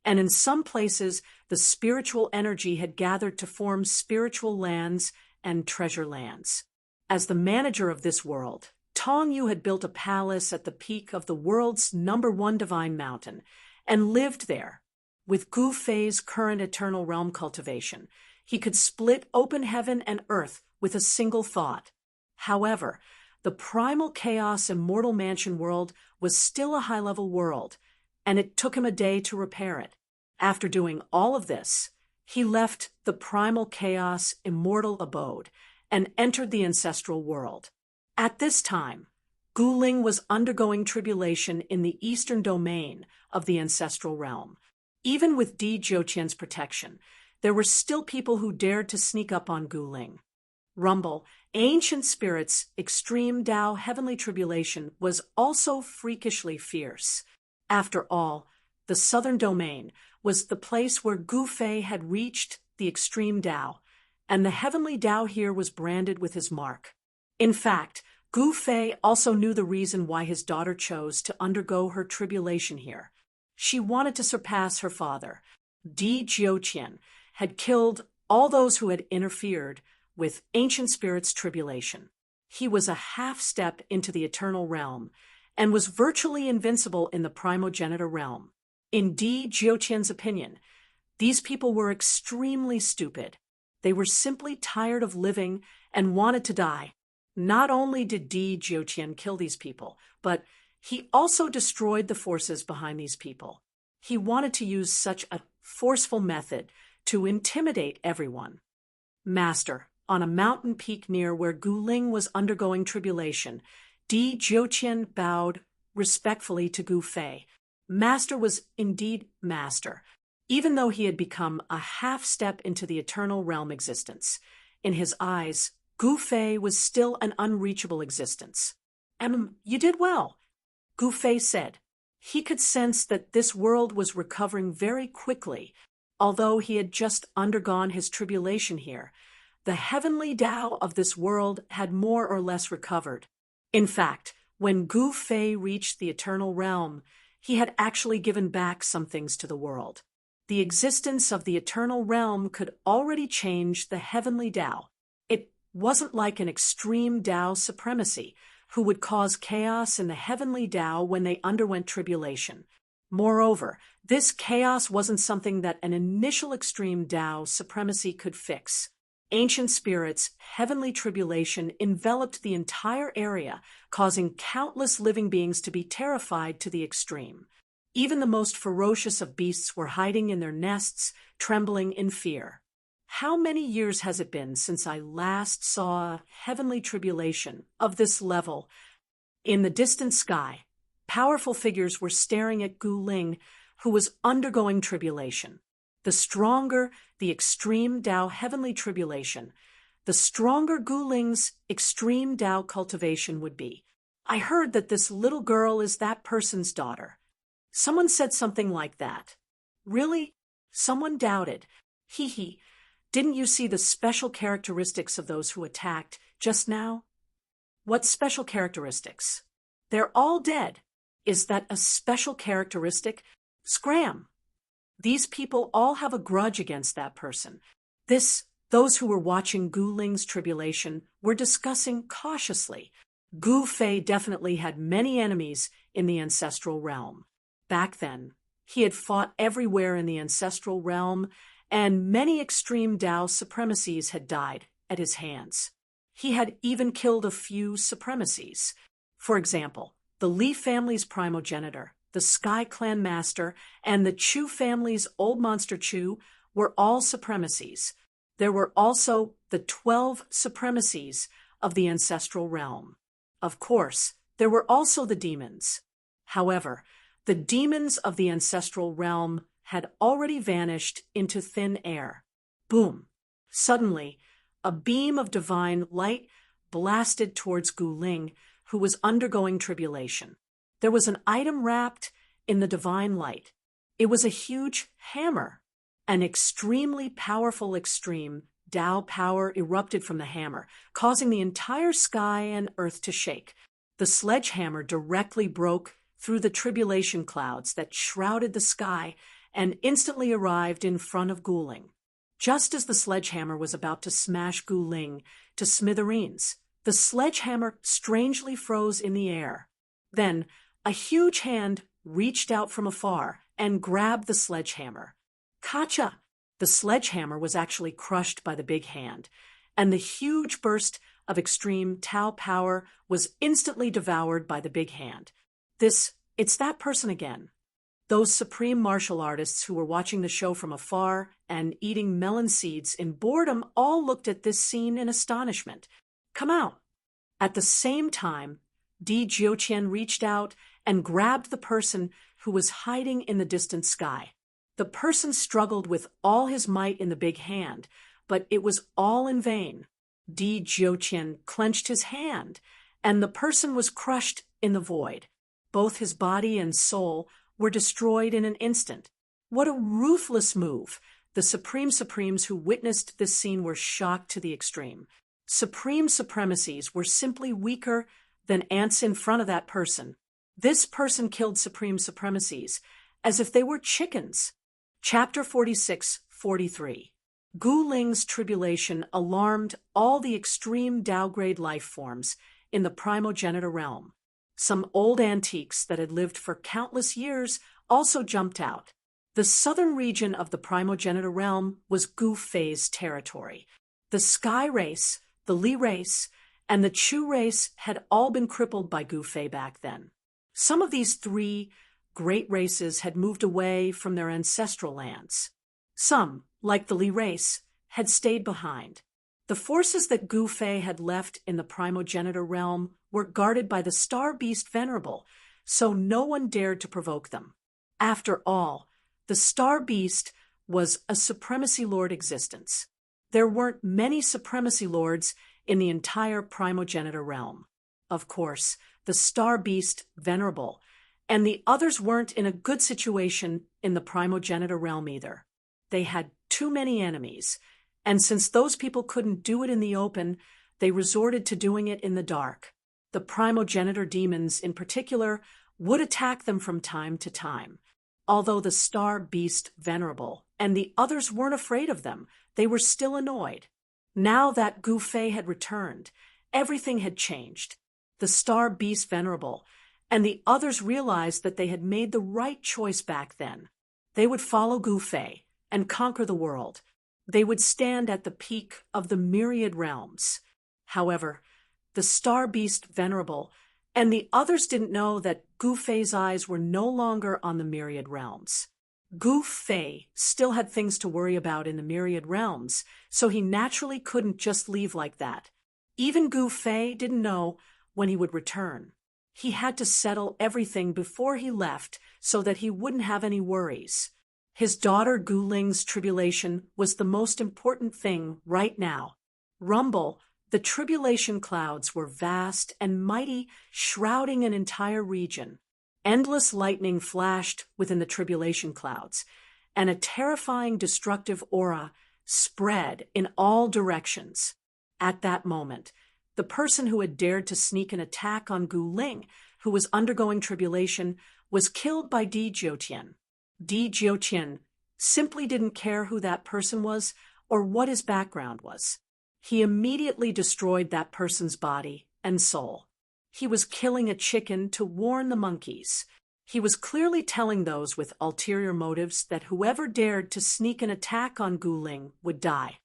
and in some places the spiritual energy had gathered to form spiritual lands and treasure lands. As the manager of this world, Tong Yu had built a palace at the peak of the world's #1 divine mountain and lived there. With Gu Fei's current eternal realm cultivation, he could split open heaven and earth with a single thought. However, the primal chaos immortal mansion world was still a high-level world, and it took him a day to repair it. After doing all of this, he left the primal chaos immortal abode and entered the ancestral world. At this time, Guling was undergoing tribulation in the eastern domain of the ancestral realm. Even with Di Zhouqian's protection, there were still people who dared to sneak up on Guling. Rumble, ancient spirits' extreme Tao heavenly tribulation was also freakishly fierce. After all, the southern domain, was the place where Gu Fei had reached the extreme Tao, and the heavenly Tao here was branded with his mark. In fact, Gu Fei also knew the reason why his daughter chose to undergo her tribulation here. She wanted to surpass her father. Di Jiuqian had killed all those who had interfered with ancient spirits' tribulation. He was a half-step into the eternal realm and was virtually invincible in the primogenitor realm. In Di Jiuqian's opinion, these people were extremely stupid. They were simply tired of living and wanted to die. Not only did Di Jiuqian kill these people, but he also destroyed the forces behind these people. He wanted to use such a forceful method to intimidate everyone. Master, on a mountain peak near where Guling was undergoing tribulation, Di Jiuqian bowed respectfully to Gu Fei. Master was indeed master, even though he had become a half-step into the eternal realm existence. In his eyes, Gu Fei was still an unreachable existence. You did well, Gu Fei said. He could sense that this world was recovering very quickly, although he had just undergone his tribulation here. The heavenly Tao of this world had more or less recovered. In fact, when Gu Fei reached the eternal realm, he had actually given back some things to the world. The existence of the eternal realm could already change the heavenly Tao. It wasn't like an extreme Tao supremacy, who would cause chaos in the heavenly Tao when they underwent tribulation. Moreover, this chaos wasn't something that an initial extreme Tao supremacy could fix. Ancient spirits' heavenly tribulation enveloped the entire area, causing countless living beings to be terrified to the extreme. Even the most ferocious of beasts were hiding in their nests, trembling in fear. How many years has it been since I last saw heavenly tribulation of this level? In the distant sky, powerful figures were staring at Gu Ling, who was undergoing tribulation. The stronger the extreme Tao heavenly tribulation, the stronger Gu Ling's extreme Tao cultivation would be. I heard that this little girl is that person's daughter. Someone said something like that. Really? Someone doubted. Hee. Didn't you see the special characteristics of those who attacked just now? What special characteristics? They're all dead. Is that a special characteristic? Scram! These people all have a grudge against that person. Those who were watching Gu Ling's tribulation were discussing cautiously. Gu Fei definitely had many enemies in the ancestral realm. Back then, he had fought everywhere in the ancestral realm, and many extreme Tao supremacies had died at his hands. He had even killed a few supremacies. For example, the Li family's primogenitor, the Sky Clan master, and the Chu family's old monster Chu were all supremacies. There were also the 12 supremacies of the ancestral realm. Of course, there were also the demons. However, the demons of the ancestral realm had already vanished into thin air. Boom! Suddenly, a beam of divine light blasted towards Gu Ling, who was undergoing tribulation. There was an item wrapped in the divine light. It was a huge hammer. An extremely powerful extreme Tao power erupted from the hammer, causing the entire sky and earth to shake. The sledgehammer directly broke through the tribulation clouds that shrouded the sky and instantly arrived in front of Gu Ling. Just as the sledgehammer was about to smash Gu Ling to smithereens, the sledgehammer strangely froze in the air. Then, a huge hand reached out from afar and grabbed the sledgehammer. Kacha! The sledgehammer was actually crushed by the big hand, and the huge burst of extreme Tao power was instantly devoured by the big hand. It's that person again. Those supreme martial artists who were watching the show from afar and eating melon seeds in boredom all looked at this scene in astonishment. Come out! At the same time, Di Jiuqian reached out and grabbed the person who was hiding in the distant sky. The person struggled with all his might in the big hand, but it was all in vain. Di Jiuqian clenched his hand, and the person was crushed in the void. Both his body and soul were destroyed in an instant. What a ruthless move! The Supremes who witnessed this scene were shocked to the extreme. Supreme supremacies were simply weaker than ants in front of that person. This person killed Supreme supremacies as if they were chickens. Chapter 46-43. Gu Ling's tribulation alarmed all the extreme Tao-grade life forms in the primogenitor realm. Some old antiques that had lived for countless years also jumped out. The southern region of the primogenitor realm was Gu Fei's territory. The Sky race, the Li race, and the Chu race had all been crippled by Gu Fei back then. Some of these three great races had moved away from their ancestral lands. Some, like the Li race, had stayed behind. The forces that Gu Fei had left in the primogenitor realm were guarded by the Star Beast Venerable, so no one dared to provoke them. After all, the Star Beast was a Supremacy Lord existence. There weren't many Supremacy Lords in the entire primogenitor realm. Of course, the Star Beast Venerable and the others weren't in a good situation in the primogenitor realm either. They had too many enemies, and since those people couldn't do it in the open, they resorted to doing it in the dark. The primogenitor demons, in particular, would attack them from time to time. Although the Star Beast Venerable and the others weren't afraid of them, they were still annoyed. Now that Gu Fei had returned, everything had changed. The Star Beast Venerable and the others realized that they had made the right choice back then. They would follow Gu Fei and conquer the world. They would stand at the peak of the myriad realms. However, the Star Beast Venerable and the others didn't know that Gu Fei's eyes were no longer on the myriad realms. Gu Fei still had things to worry about in the myriad realms, so he naturally couldn't just leave like that. Even Gu Fei didn't know when he would return. He had to settle everything before he left so that he wouldn't have any worries. His daughter Gu Ling's tribulation was the most important thing right now. Rumble, the tribulation clouds were vast and mighty, shrouding an entire region. Endless lightning flashed within the tribulation clouds, and a terrifying destructive aura spread in all directions. At that moment, the person who had dared to sneak an attack on Gu Ling, who was undergoing tribulation, was killed by Di Jiutian. Di Jiutian simply didn't care who that person was or what his background was. He immediately destroyed that person's body and soul. He was killing a chicken to warn the monkeys. He was clearly telling those with ulterior motives that whoever dared to sneak an attack on Gu Ling would die.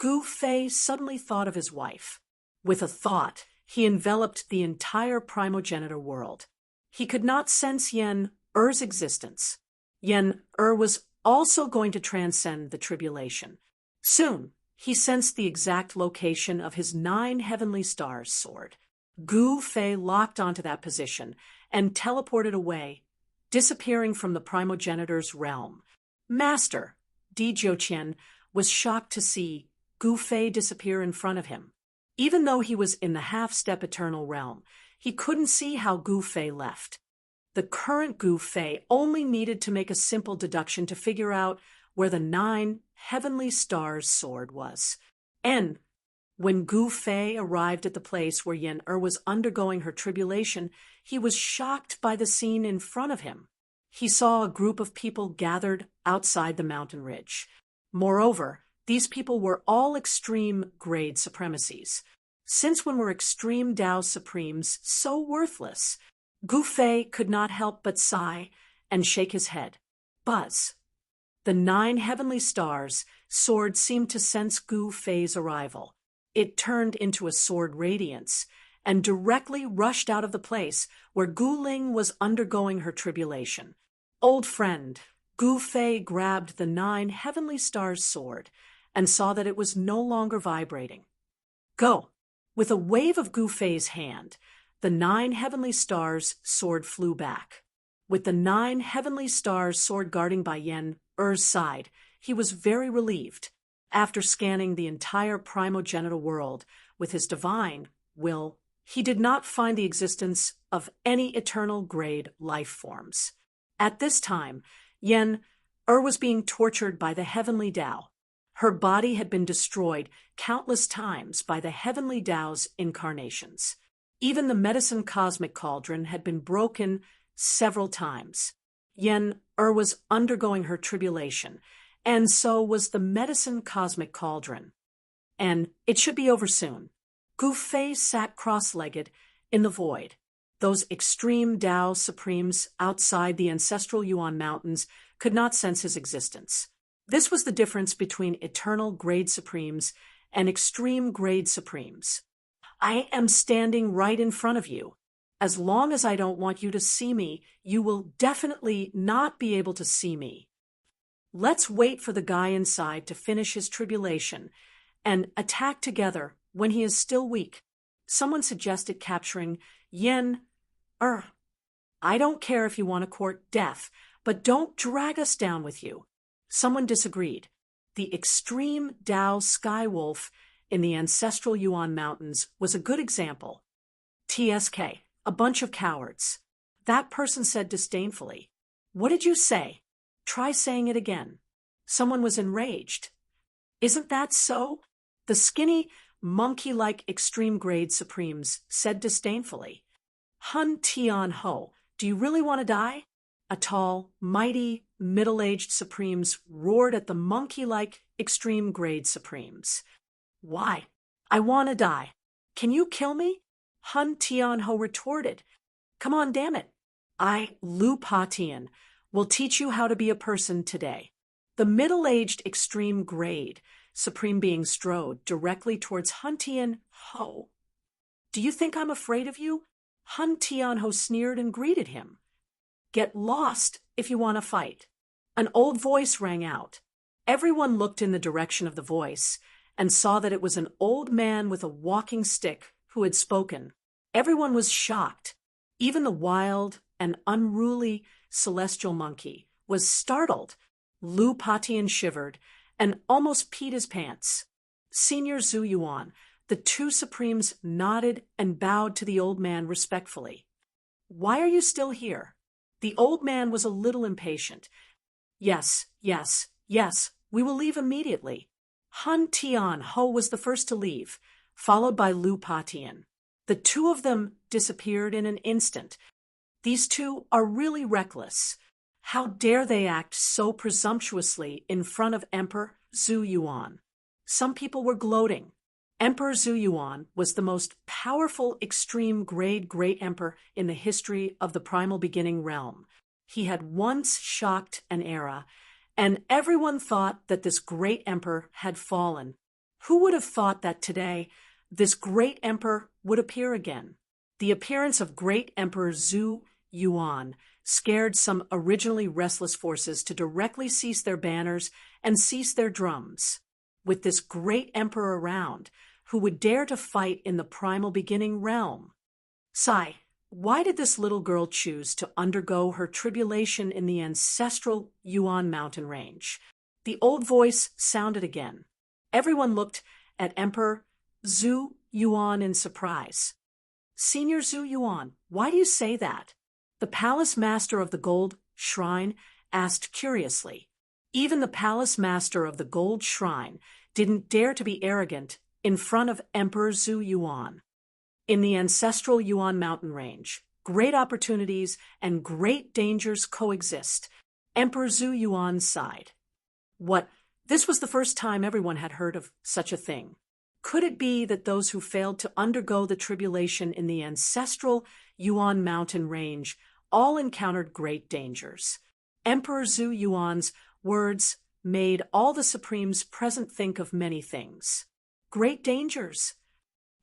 Gu Fei suddenly thought of his wife. With a thought, he enveloped the entire primogenitor world. He could not sense Yen Er's existence. Yen Er was also going to transcend the tribulation. Soon, he sensed the exact location of his 9 heavenly stars sword. Gu Fei locked onto that position and teleported away, disappearing from the primogenitor's realm. Master, Di Jiutian, was shocked to see Gu Fei disappear in front of him. Even though he was in the half-step eternal realm, he couldn't see how Gu Fei left. The current Gu Fei only needed to make a simple deduction to figure out where the 9 heavenly stars sword was. And when Gu Fei arrived at the place where Yen Er was undergoing her tribulation, he was shocked by the scene in front of him. He saw a group of people gathered outside the mountain ridge. Moreover, these people were all extreme grade supremacies. Since when were extreme Tao Supremes so worthless? Gu Fei could not help but sigh and shake his head. Buzz. The 9 heavenly stars sword seemed to sense Gu Fei's arrival. It turned into a sword radiance and directly rushed out of the place where Gu Ling was undergoing her tribulation. Old friend, Gu Fei grabbed the 9 heavenly stars sword and saw that it was no longer vibrating. Go! With a wave of Gu Fei's hand, the 9 heavenly stars sword flew back. With the 9 heavenly stars sword guarding by Yen Er's side, he was very relieved. After scanning the entire primogenital world with his divine will he did not find the existence of any eternal grade life forms. At this time, Yen-Er was being tortured by the heavenly Tao. Her body had been destroyed countless times by the heavenly Tao's incarnations. Even the medicine cosmic cauldron had been broken several times. Yen-Er was undergoing her tribulation, and so was the medicine cosmic cauldron. And it should be over soon. Gu Fei sat cross-legged in the void. Those extreme Tao supremes outside the ancestral Yuan mountains could not sense his existence. This was the difference between eternal grade supremes and extreme grade supremes. I am standing right in front of you. As long as I don't want you to see me, you will definitely not be able to see me. Let's wait for the guy inside to finish his tribulation and attack together when he is still weak. Someone suggested capturing Yen-Er. I don't care if you want to court death, but don't drag us down with you. Someone disagreed. The extreme Tao sky wolf in the ancestral Yuan mountains was a good example. TSK, a bunch of cowards. That person said disdainfully. What did you say? Try saying it again. Someone was enraged. Isn't that so? The skinny, monkey-like extreme grade supremes said disdainfully. Hun Tian Ho, do you really want to die? A tall, mighty, middle-aged supremes roared at the monkey-like extreme grade supremes. Why? I want to die. Can you kill me? Hun Tian Ho retorted. Come on, damn it. Lu Pa Tian, will teach you how to be a person today. The middle-aged extreme grade supreme being strode directly towards Hun Tian Ho. Do you think I'm afraid of you? Hun Tian Ho sneered and greeted him. Get lost if you want to fight. An old voice rang out. Everyone looked in the direction of the voice and saw that it was an old man with a walking stick who had spoken. Everyone was shocked. Even the wild and unruly celestial monkey was startled. Lu Pa Tian shivered and almost peed his pants. Senior Zhu Yuan, the two supremes nodded and bowed to the old man respectfully. Why are you still here? The old man was a little impatient. Yes, we will leave immediately. Hun Tian Ho was the first to leave, followed by Lu Pa Tian. The two of them disappeared in an instant. These two are really reckless. How dare they act so presumptuously in front of Emperor Zhu Yuan? Some people were gloating. Emperor Zhu Yuan was the most powerful extreme grade great emperor in the history of the primal beginning realm. He had once shocked an era, and everyone thought that this great emperor had fallen. Who would have thought that today this great emperor would appear again? The appearance of great Emperor Zhu Yuan scared some originally restless forces to directly cease their banners and cease their drums. With this great emperor around, who would dare to fight in the primal beginning realm? Sai, why did this little girl choose to undergo her tribulation in the ancestral Yuan mountain range? The old voice sounded again. Everyone looked at Emperor Zhu Yuan in surprise. Senior Zhu Yuan, why do you say that? The palace master of the gold shrine asked curiously. Even the palace master of the gold shrine didn't dare to be arrogant in front of Emperor Zhu Yuan. In the ancestral Yuan mountain range, great opportunities and great dangers coexist. Emperor Zhu Yuan sighed. What? This was the first time everyone had heard of such a thing. Could it be that those who failed to undergo the tribulation in the ancestral Yuan mountain range all encountered great dangers? Emperor Zhu Yuan's words made all the supremes present think of many things. Great dangers.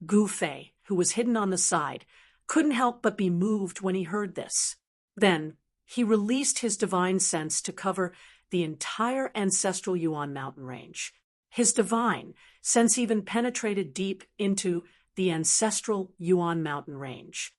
Gu Fei, who was hidden on the side, couldn't help but be moved when he heard this. Then he released his divine sense to cover the entire ancestral Yuan mountain range. His divine sense even penetrated deep into the ancestral Yuan mountain range.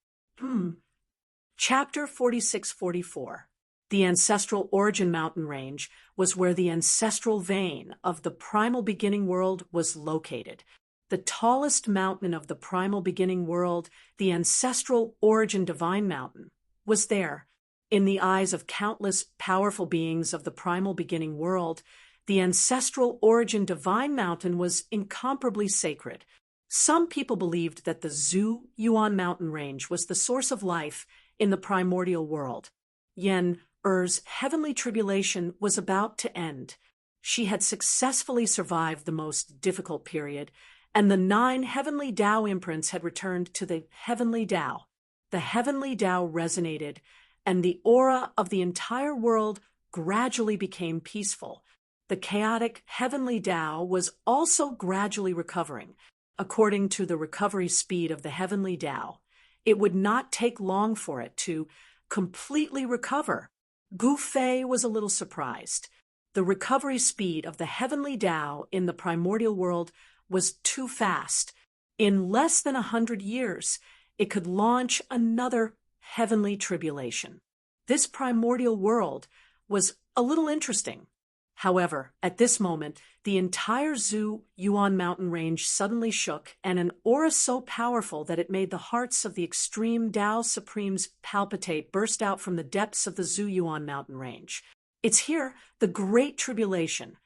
Chapter 46-44. The ancestral origin mountain range was where the ancestral vein of the primal beginning world was located. the tallest mountain of the primal beginning world, the ancestral origin divine mountain, was there. In the eyes of countless powerful beings of the primal beginning world, the ancestral origin divine mountain was incomparably sacred. Some people believed that the Zhu Yuan mountain range was the source of life in the primordial world. Yen Er's heavenly tribulation was about to end. She had successfully survived the most difficult period, and the 9 heavenly Tao imprints had returned to the heavenly Tao. The heavenly Tao resonated, and the aura of the entire world gradually became peaceful. The chaotic heavenly Tao was also gradually recovering. According to the recovery speed of the heavenly Tao, it would not take long for it to completely recover. Gu Fei was a little surprised. The recovery speed of the heavenly Tao in the primordial world was too fast. In less than 100 years, it could launch another heavenly tribulation. This primordial world was a little interesting. However, at this moment, the entire Zhu Yuan mountain range suddenly shook, and an aura so powerful that it made the hearts of the extreme Tao Supremes palpitate burst out from the depths of the Zhu Yuan mountain range. It's here, the Great Tribulation.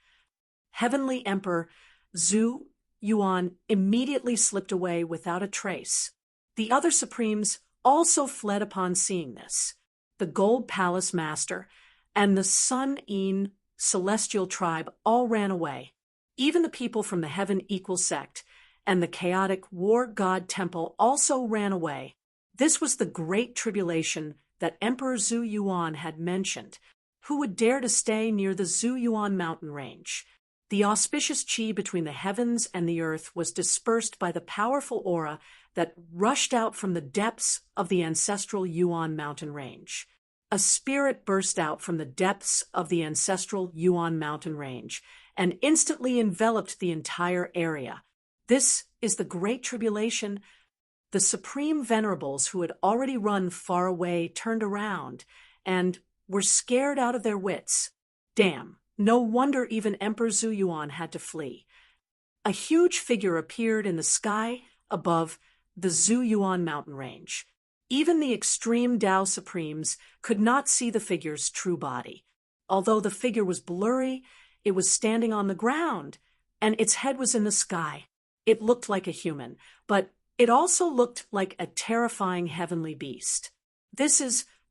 Heavenly Emperor Zhu Yuan immediately slipped away without a trace. The other Supremes also fled upon seeing this. The Gold Palace Master and the Sun Yin celestial tribe all ran away. Even the people from the Heaven Equal sect and the chaotic war god temple also ran away. This was the Great Tribulation that Emperor Zhu Yuan had mentioned. Who would dare to stay near the Zhu Yuan mountain range? The auspicious qi between the heavens and the earth was dispersed by the powerful aura that rushed out from the depths of the ancestral Yuan mountain range. A spirit burst out from the depths of the ancestral Yuan mountain range and instantly enveloped the entire area. This is the Great Tribulation. The Supreme Venerables who had already run far away turned around and were scared out of their wits. Damn, no wonder even Emperor Zhu Yuan had to flee. A huge figure appeared in the sky above the Zhu Yuan mountain range. Even the extreme Tao Supremes could not see the figure's true body. Although the figure was blurry, it was standing on the ground, and its head was in the sky. It looked like a human, but it also looked like a terrifying heavenly beast.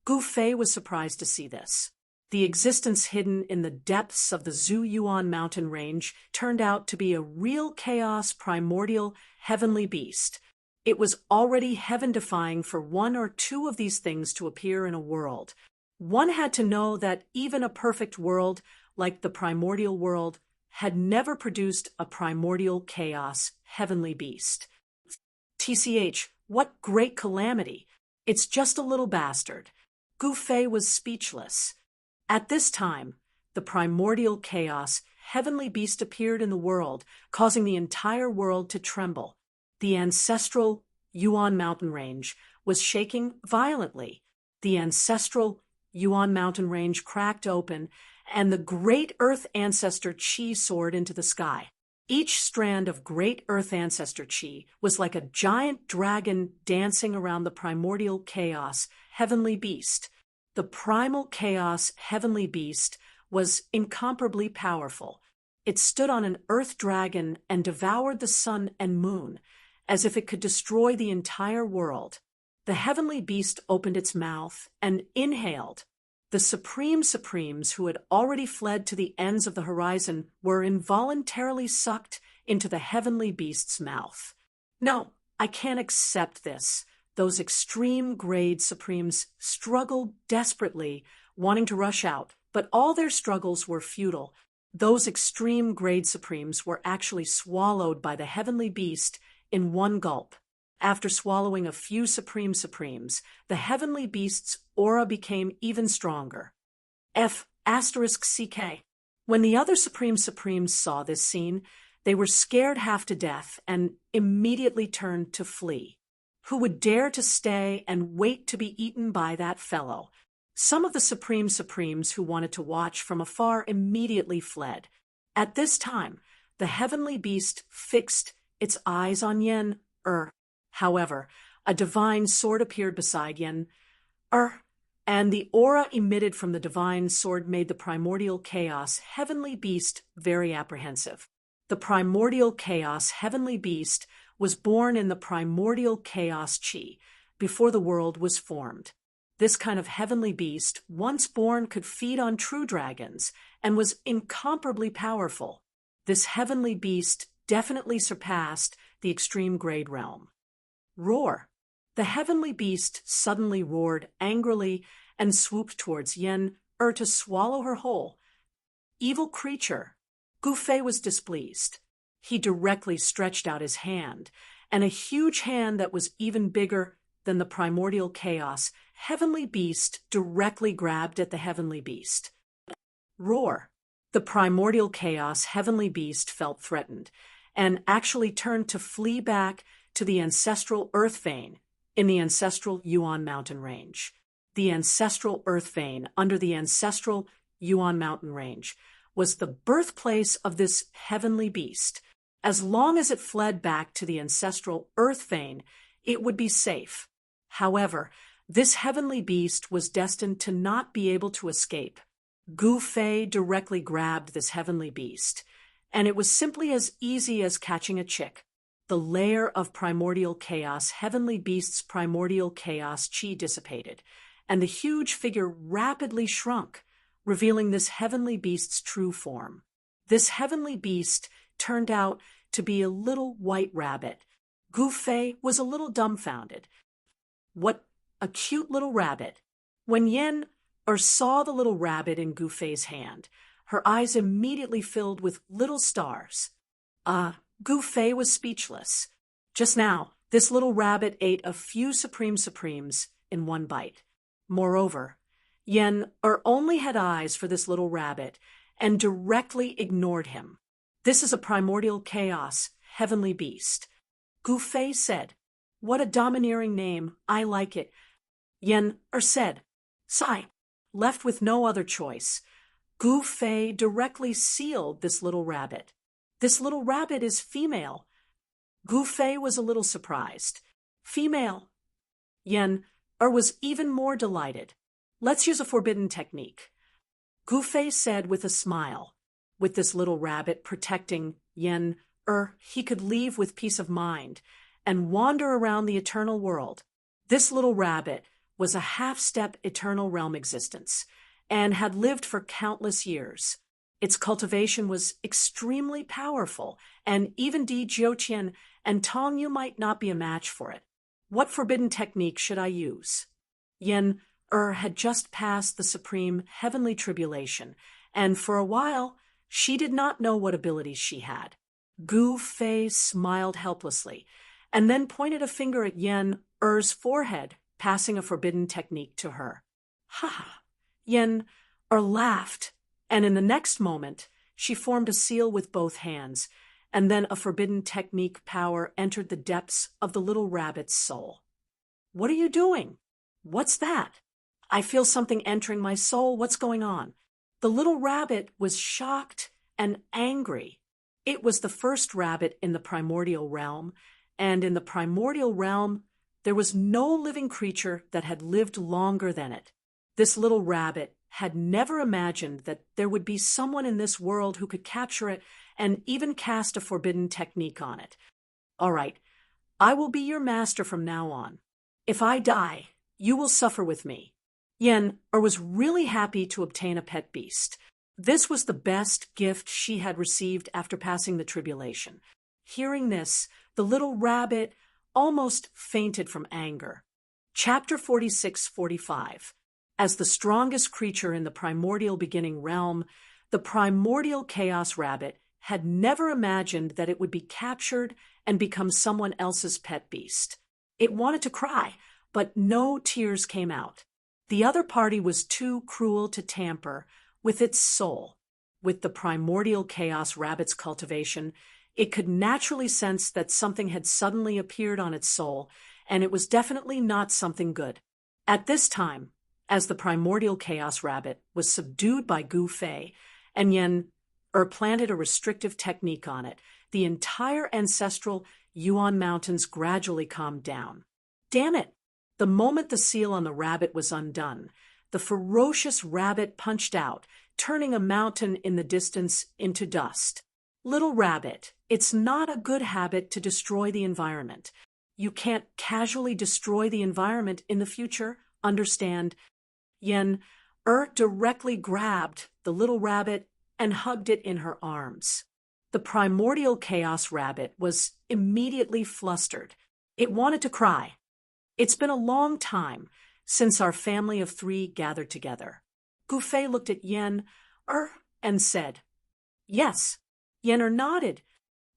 Gu Fei was surprised to see this. The existence hidden in the depths of the Zhu Yuan mountain range turned out to be a real chaos primordial heavenly beast. It was already heaven-defying for one or two of these things to appear in a world. One had to know that even a perfect world, like the primordial world, had never produced a primordial chaos heavenly beast. TCH, what great calamity! It's just a little bastard. Gu Fei was speechless. At this time, the primordial chaos heavenly beast appeared in the world, causing the entire world to tremble. The ancestral Yuan mountain range was shaking violently. The ancestral Yuan mountain range cracked open, and the great Earth Ancestor Qi soared into the sky. Each strand of great Earth Ancestor Qi was like a giant dragon dancing around the primordial chaos heavenly beast. The primal chaos heavenly beast was incomparably powerful. It stood on an earth dragon and devoured the sun and moon, as if it could destroy the entire world. The heavenly beast opened its mouth and inhaled. The Supremes who had already fled to the ends of the horizon were involuntarily sucked into the heavenly beast's mouth. No, I can't accept this. Those extreme grade Supremes struggled desperately, wanting to rush out, but all their struggles were futile. Those extreme grade Supremes were actually swallowed by the heavenly beast in one gulp. After swallowing a few Supremes, the heavenly beast's aura became even stronger. F***CK. When the other Supremes saw this scene, they were scared half to death and immediately turned to flee. Who would dare to stay and wait to be eaten by that fellow? Some of the Supremes who wanted to watch from afar immediately fled. At this time, the heavenly beast fixed its eyes on Yen Er. However, a divine sword appeared beside Yen Er, and the aura emitted from the divine sword made the primordial chaos heavenly beast very apprehensive. The primordial chaos heavenly beast was born in the primordial chaos chi, before the world was formed. This kind of heavenly beast, once born, could feed on true dragons and was incomparably powerful. This heavenly beast definitely surpassed the extreme grade realm. Roar. The heavenly beast suddenly roared angrily and swooped towards Yen Er to swallow her whole. Evil creature. Gu Fei was displeased. He directly stretched out his hand, and a huge hand that was even bigger than the primordial chaos heavenly beast directly grabbed at the heavenly beast. Roar. The primordial chaos heavenly beast felt threatened, and actually turned to flee back to the ancestral earth vein in the ancestral Yuan mountain range. The ancestral earth vein under the ancestral Yuan mountain range was the birthplace of this heavenly beast. As long as it fled back to the ancestral earth vein, it would be safe. However, this heavenly beast was destined to not be able to escape. Gu Fei directly grabbed this heavenly beast, and it was simply as easy as catching a chick. The layer of primordial chaos heavenly beast's primordial chaos chi dissipated, and the huge figure rapidly shrunk, revealing this heavenly beast's true form. This heavenly beast turned out to be a little white rabbit. Gu Fei was a little dumbfounded. What a cute little rabbit. When Yen Er saw the little rabbit in Gu Fei's hand, her eyes immediately filled with little stars. Gu Fei was speechless. Just now, this little rabbit ate a few Supremes in one bite. Moreover, Yen Er only had eyes for this little rabbit and directly ignored him. This is a primordial chaos, heavenly beast. Gu Fei said, "What a domineering name, I like it." Yen Er said, "Sigh." Left with no other choice, Gu Fei directly sealed this little rabbit. This little rabbit is female. Gu Fei was a little surprised. Female. Yen Er was even more delighted. Let's use a forbidden technique. Gu Fei said with a smile. With this little rabbit protecting Yen Er, he could leave with peace of mind and wander around the eternal world. This little rabbit was a half-step eternal realm existence and had lived for countless years. Its cultivation was extremely powerful, and even Di Jiuqian and Tong Yu might not be a match for it. What forbidden technique should I use? Yen Er had just passed the supreme heavenly tribulation, and for a while she did not know what abilities she had. Gu Fei smiled helplessly, and then pointed a finger at Yen Er's forehead, passing a forbidden technique to her. Ha! Yen Er laughed, and in the next moment, she formed a seal with both hands, and then a forbidden technique power entered the depths of the little rabbit's soul. What are you doing? What's that? I feel something entering my soul. What's going on? The little rabbit was shocked and angry. It was the first rabbit in the primordial realm, and in the primordial realm, there was no living creature that had lived longer than it. This little rabbit had never imagined that there would be someone in this world who could capture it and even cast a forbidden technique on it. All right, I will be your master from now on. If I die, you will suffer with me. Yen Er was really happy to obtain a pet beast. This was the best gift she had received after passing the tribulation. Hearing this, the little rabbit almost fainted from anger. Chapter 46-45. As the strongest creature in the primordial beginning realm, the primordial chaos rabbit had never imagined that it would be captured and become someone else's pet beast. It wanted to cry, but no tears came out. The other party was too cruel to tamper with its soul. With the primordial chaos rabbit's cultivation, it could naturally sense that something had suddenly appeared on its soul, and it was definitely not something good. At this time, as the primordial chaos rabbit was subdued by Gu Fei, and Yen planted a restrictive technique on it, the entire ancestral Yuan Mountains gradually calmed down. Damn it! The moment the seal on the rabbit was undone, the ferocious rabbit punched out, turning a mountain in the distance into dust. Little rabbit, it's not a good habit to destroy the environment. You can't casually destroy the environment in the future, understand? Yen directly grabbed the little rabbit and hugged it in her arms. The primordial chaos rabbit was immediately flustered. It wanted to cry. It's been a long time since our family of 3 gathered together. Gu Fei looked at Yen and said, "Yes." Yen nodded.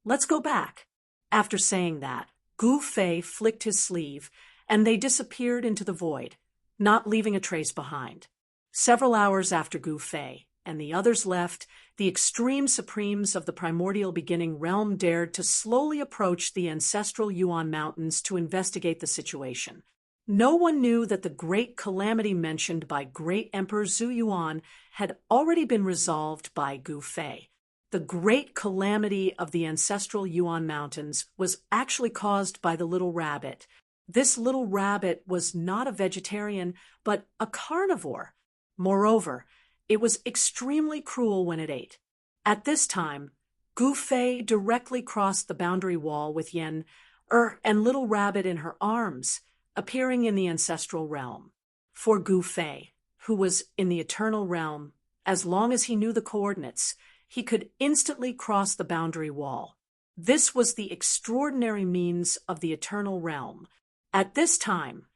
"Let's go back." After saying that, Gu Fei flicked his sleeve, and they disappeared into the void, not leaving a trace behind. Several hours after Gu Fei and the others left, the extreme supremes of the primordial beginning realm dared to slowly approach the ancestral Yuan Mountains to investigate the situation. No one knew that the great calamity mentioned by Great Emperor Zhu Yuan had already been resolved by Gu Fei. The great calamity of the ancestral Yuan Mountains was actually caused by the little rabbit. This little rabbit was not a vegetarian, but a carnivore. Moreover, it was extremely cruel when it ate. At this time, Gu Fei directly crossed the boundary wall with Yen and little rabbit in her arms, appearing in the ancestral realm. For Gu Fei, who was in the eternal realm, as long as he knew the coordinates, he could instantly cross the boundary wall. This was the extraordinary means of the eternal realm. At this time,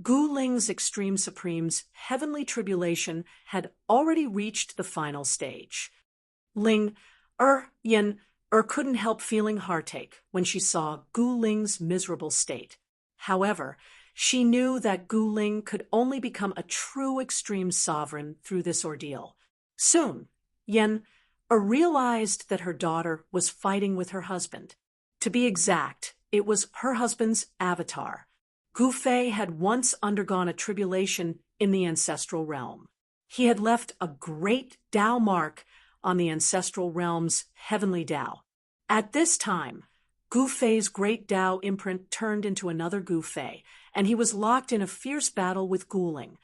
Gu Ling's Extreme Supreme's heavenly tribulation had already reached the final stage. Yen couldn't help feeling heartache when she saw Gu Ling's miserable state. However, she knew that Gu Ling could only become a true extreme sovereign through this ordeal. Soon, Yen realized that her daughter was fighting with her husband. To be exact, it was her husband's avatar. Gu Fei had once undergone a tribulation in the ancestral realm. He had left a great Tao mark on the ancestral realm's heavenly Tao. At this time, Gu Fei's great Tao imprint turned into another Gu Fei, and he was locked in a fierce battle with Gu Ling.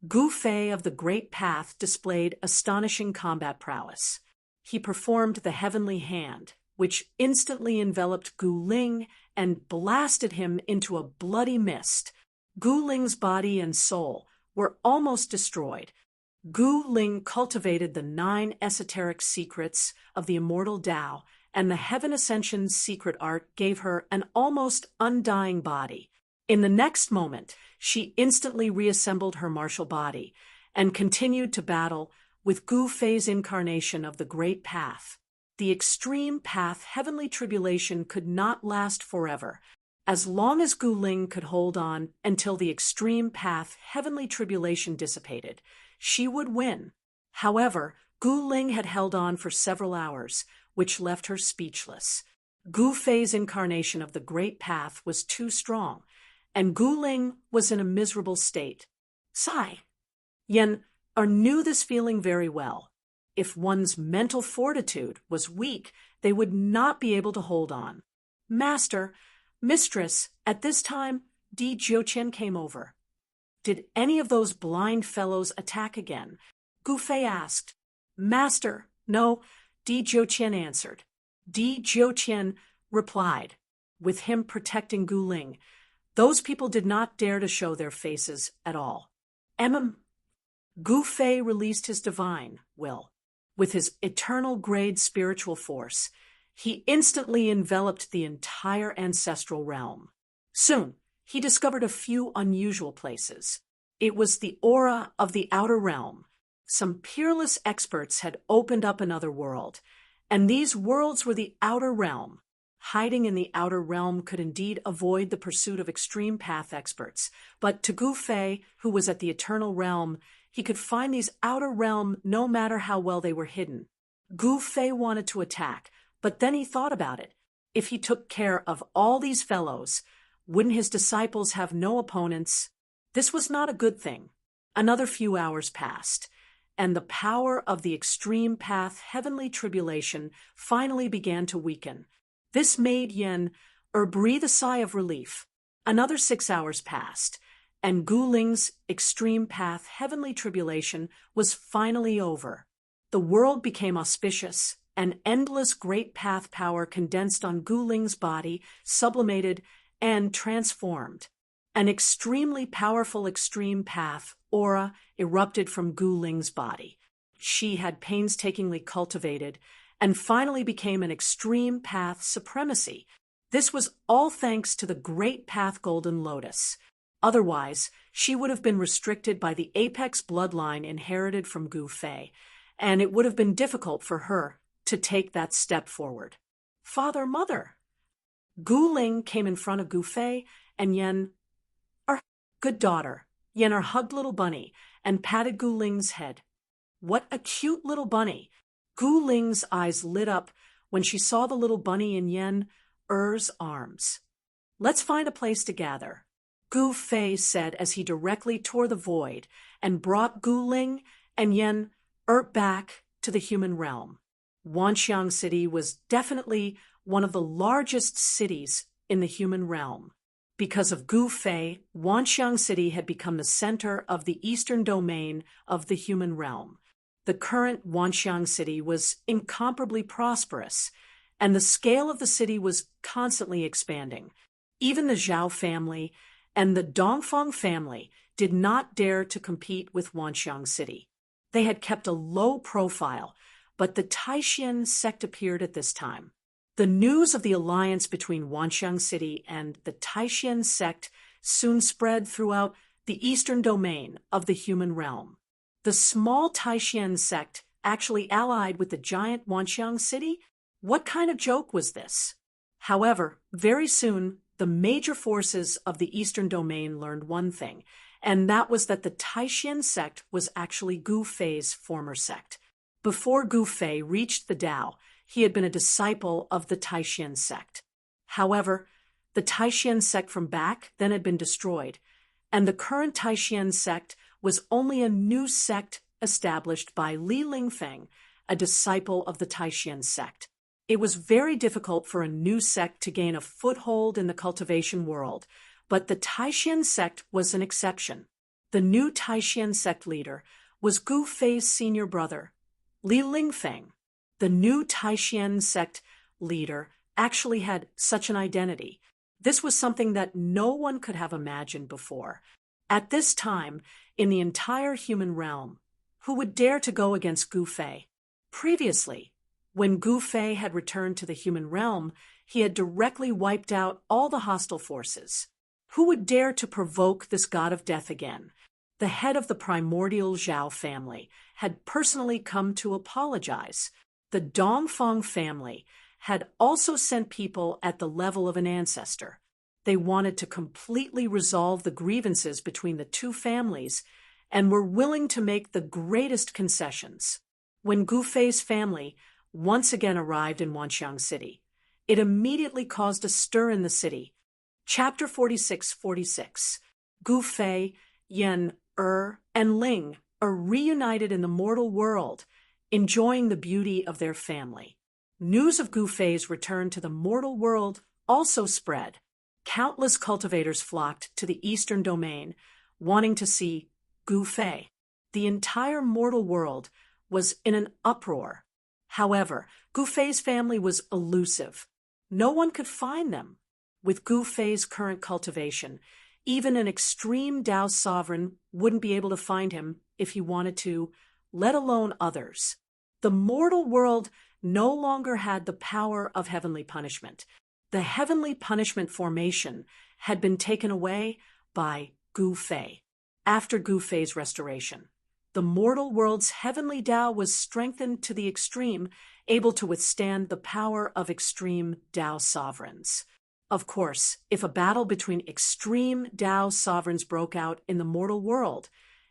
Gu Fei of the Great Path displayed astonishing combat prowess. He performed the heavenly hand, which instantly enveloped Gu Ling and blasted him into a bloody mist. Gu Ling's body and soul were almost destroyed. Gu Ling cultivated the 9 esoteric secrets of the immortal Tao, and the Heaven Ascension's secret art gave her an almost undying body. In the next moment, she instantly reassembled her martial body and continued to battle with Gu Fei's incarnation of the Great Path. The extreme path heavenly tribulation could not last forever. As long as Gu Ling could hold on until the extreme path heavenly tribulation dissipated, she would win. However, Gu Ling had held on for several hours, which left her speechless. Gu Fei's incarnation of the Great Path was too strong, and Gu Ling was in a miserable state. Yen knew this feeling very well. If one's mental fortitude was weak, they would not be able to hold on. Master, Mistress, at this time, Di Jiuqian came over. Did any of those blind fellows attack again? Gu Fei asked. Master, no, Di Jiuqian answered. Di Jiuqian replied, with him protecting Gu Ling. Those people did not dare to show their faces at all. Gu Fei released his divine will. With his eternal grade spiritual force, he instantly enveloped the entire ancestral realm. Soon, he discovered a few unusual places. It was the aura of the outer realm. Some peerless experts had opened up another world, and these worlds were the outer realm. Hiding in the outer realm could indeed avoid the pursuit of extreme path experts, but to Gu Fei, who was at the eternal realm, he could find these outer realm no matter how well they were hidden. Gu Fei wanted to attack, but then he thought about it. If he took care of all these fellows, wouldn't his disciples have no opponents? This was not a good thing. Another few hours passed, and the power of the extreme path heavenly tribulation finally began to weaken. This made breathe a sigh of relief. Another 6 hours passed, and Gu Ling's extreme path heavenly tribulation was finally over. The world became auspicious, and endless great path power condensed on Gu Ling's body, sublimated and transformed. An extremely powerful extreme path aura erupted from Gu Ling's body. She had painstakingly cultivated and finally became an extreme path supremacy. This was all thanks to the great path Golden Lotus. Otherwise, she would have been restricted by the apex bloodline inherited from Gu Fei, and it would have been difficult for her to take that step forward. Father, mother. Gu Ling came in front of Gu Fei, and our good daughter, hugged little bunny and patted Gu Ling's head. What a cute little bunny! Gu Ling's eyes lit up when she saw the little bunny in Er's arms. Let's find a place to gather, Gu Fei said as he directly tore the void and brought Gu Ling and back to the human realm. Wanxiang City was definitely one of the largest cities in the human realm. Because of Gu Fei, Wanxiang City had become the center of the eastern domain of the human realm. The current Wanxiang City was incomparably prosperous, and the scale of the city was constantly expanding. Even the Zhao family and the Dongfeng family did not dare to compete with Wanxiang City. They had kept a low profile, but the Taishan sect appeared at this time. The news of the alliance between Wanxiang City and the Taishan sect soon spread throughout the eastern domain of the human realm. The small Taishan sect actually allied with the giant Wanxiang City? What kind of joke was this? However, very soon, the major forces of the eastern domain learned one thing, and that was that the Taishan sect was actually Gu Fei's former sect. Before Gu Fei reached the Tao, he had been a disciple of the Taishan sect. However, the Taishan sect from back then had been destroyed, and the current Taishan sect was only a new sect established by Li Lingfeng, a disciple of the Taishan sect. It was very difficult for a new sect to gain a foothold in the cultivation world, but the Taishan sect was an exception. The new Taishan sect leader was Gu Fei's senior brother, Li Lingfeng. The new Taishan sect leader actually had such an identity. This was something that no one could have imagined before. At this time, in the entire human realm, who would dare to go against Gu Fei? Previously, when Gu Fei had returned to the human realm, he had directly wiped out all the hostile forces. Who would dare to provoke this god of death again? The head of the primordial Zhao family had personally come to apologize. The Dongfeng family had also sent people at the level of an ancestor. They wanted to completely resolve the grievances between the two families and were willing to make the greatest concessions. When Gu Fei's family once again arrived in Wanxiang City, it immediately caused a stir in the city. Chapter 46:46. Gu Fei, and Ling are reunited in the mortal world, enjoying the beauty of their family. News of Gu Fei's return to the mortal world also spread. Countless cultivators flocked to the eastern domain, wanting to see Gu Fei. The entire mortal world was in an uproar. However, Gu Fei's family was elusive. No one could find them. With Gu Fei's current cultivation, even an extreme Tao sovereign wouldn't be able to find him if he wanted to, let alone others. The mortal world no longer had the power of heavenly punishment. The heavenly punishment formation had been taken away by Gu Fei. After Gu Fei's restoration, the mortal world's heavenly Tao was strengthened to the extreme, able to withstand the power of extreme Tao sovereigns. Of course, if a battle between extreme Tao sovereigns broke out in the mortal world,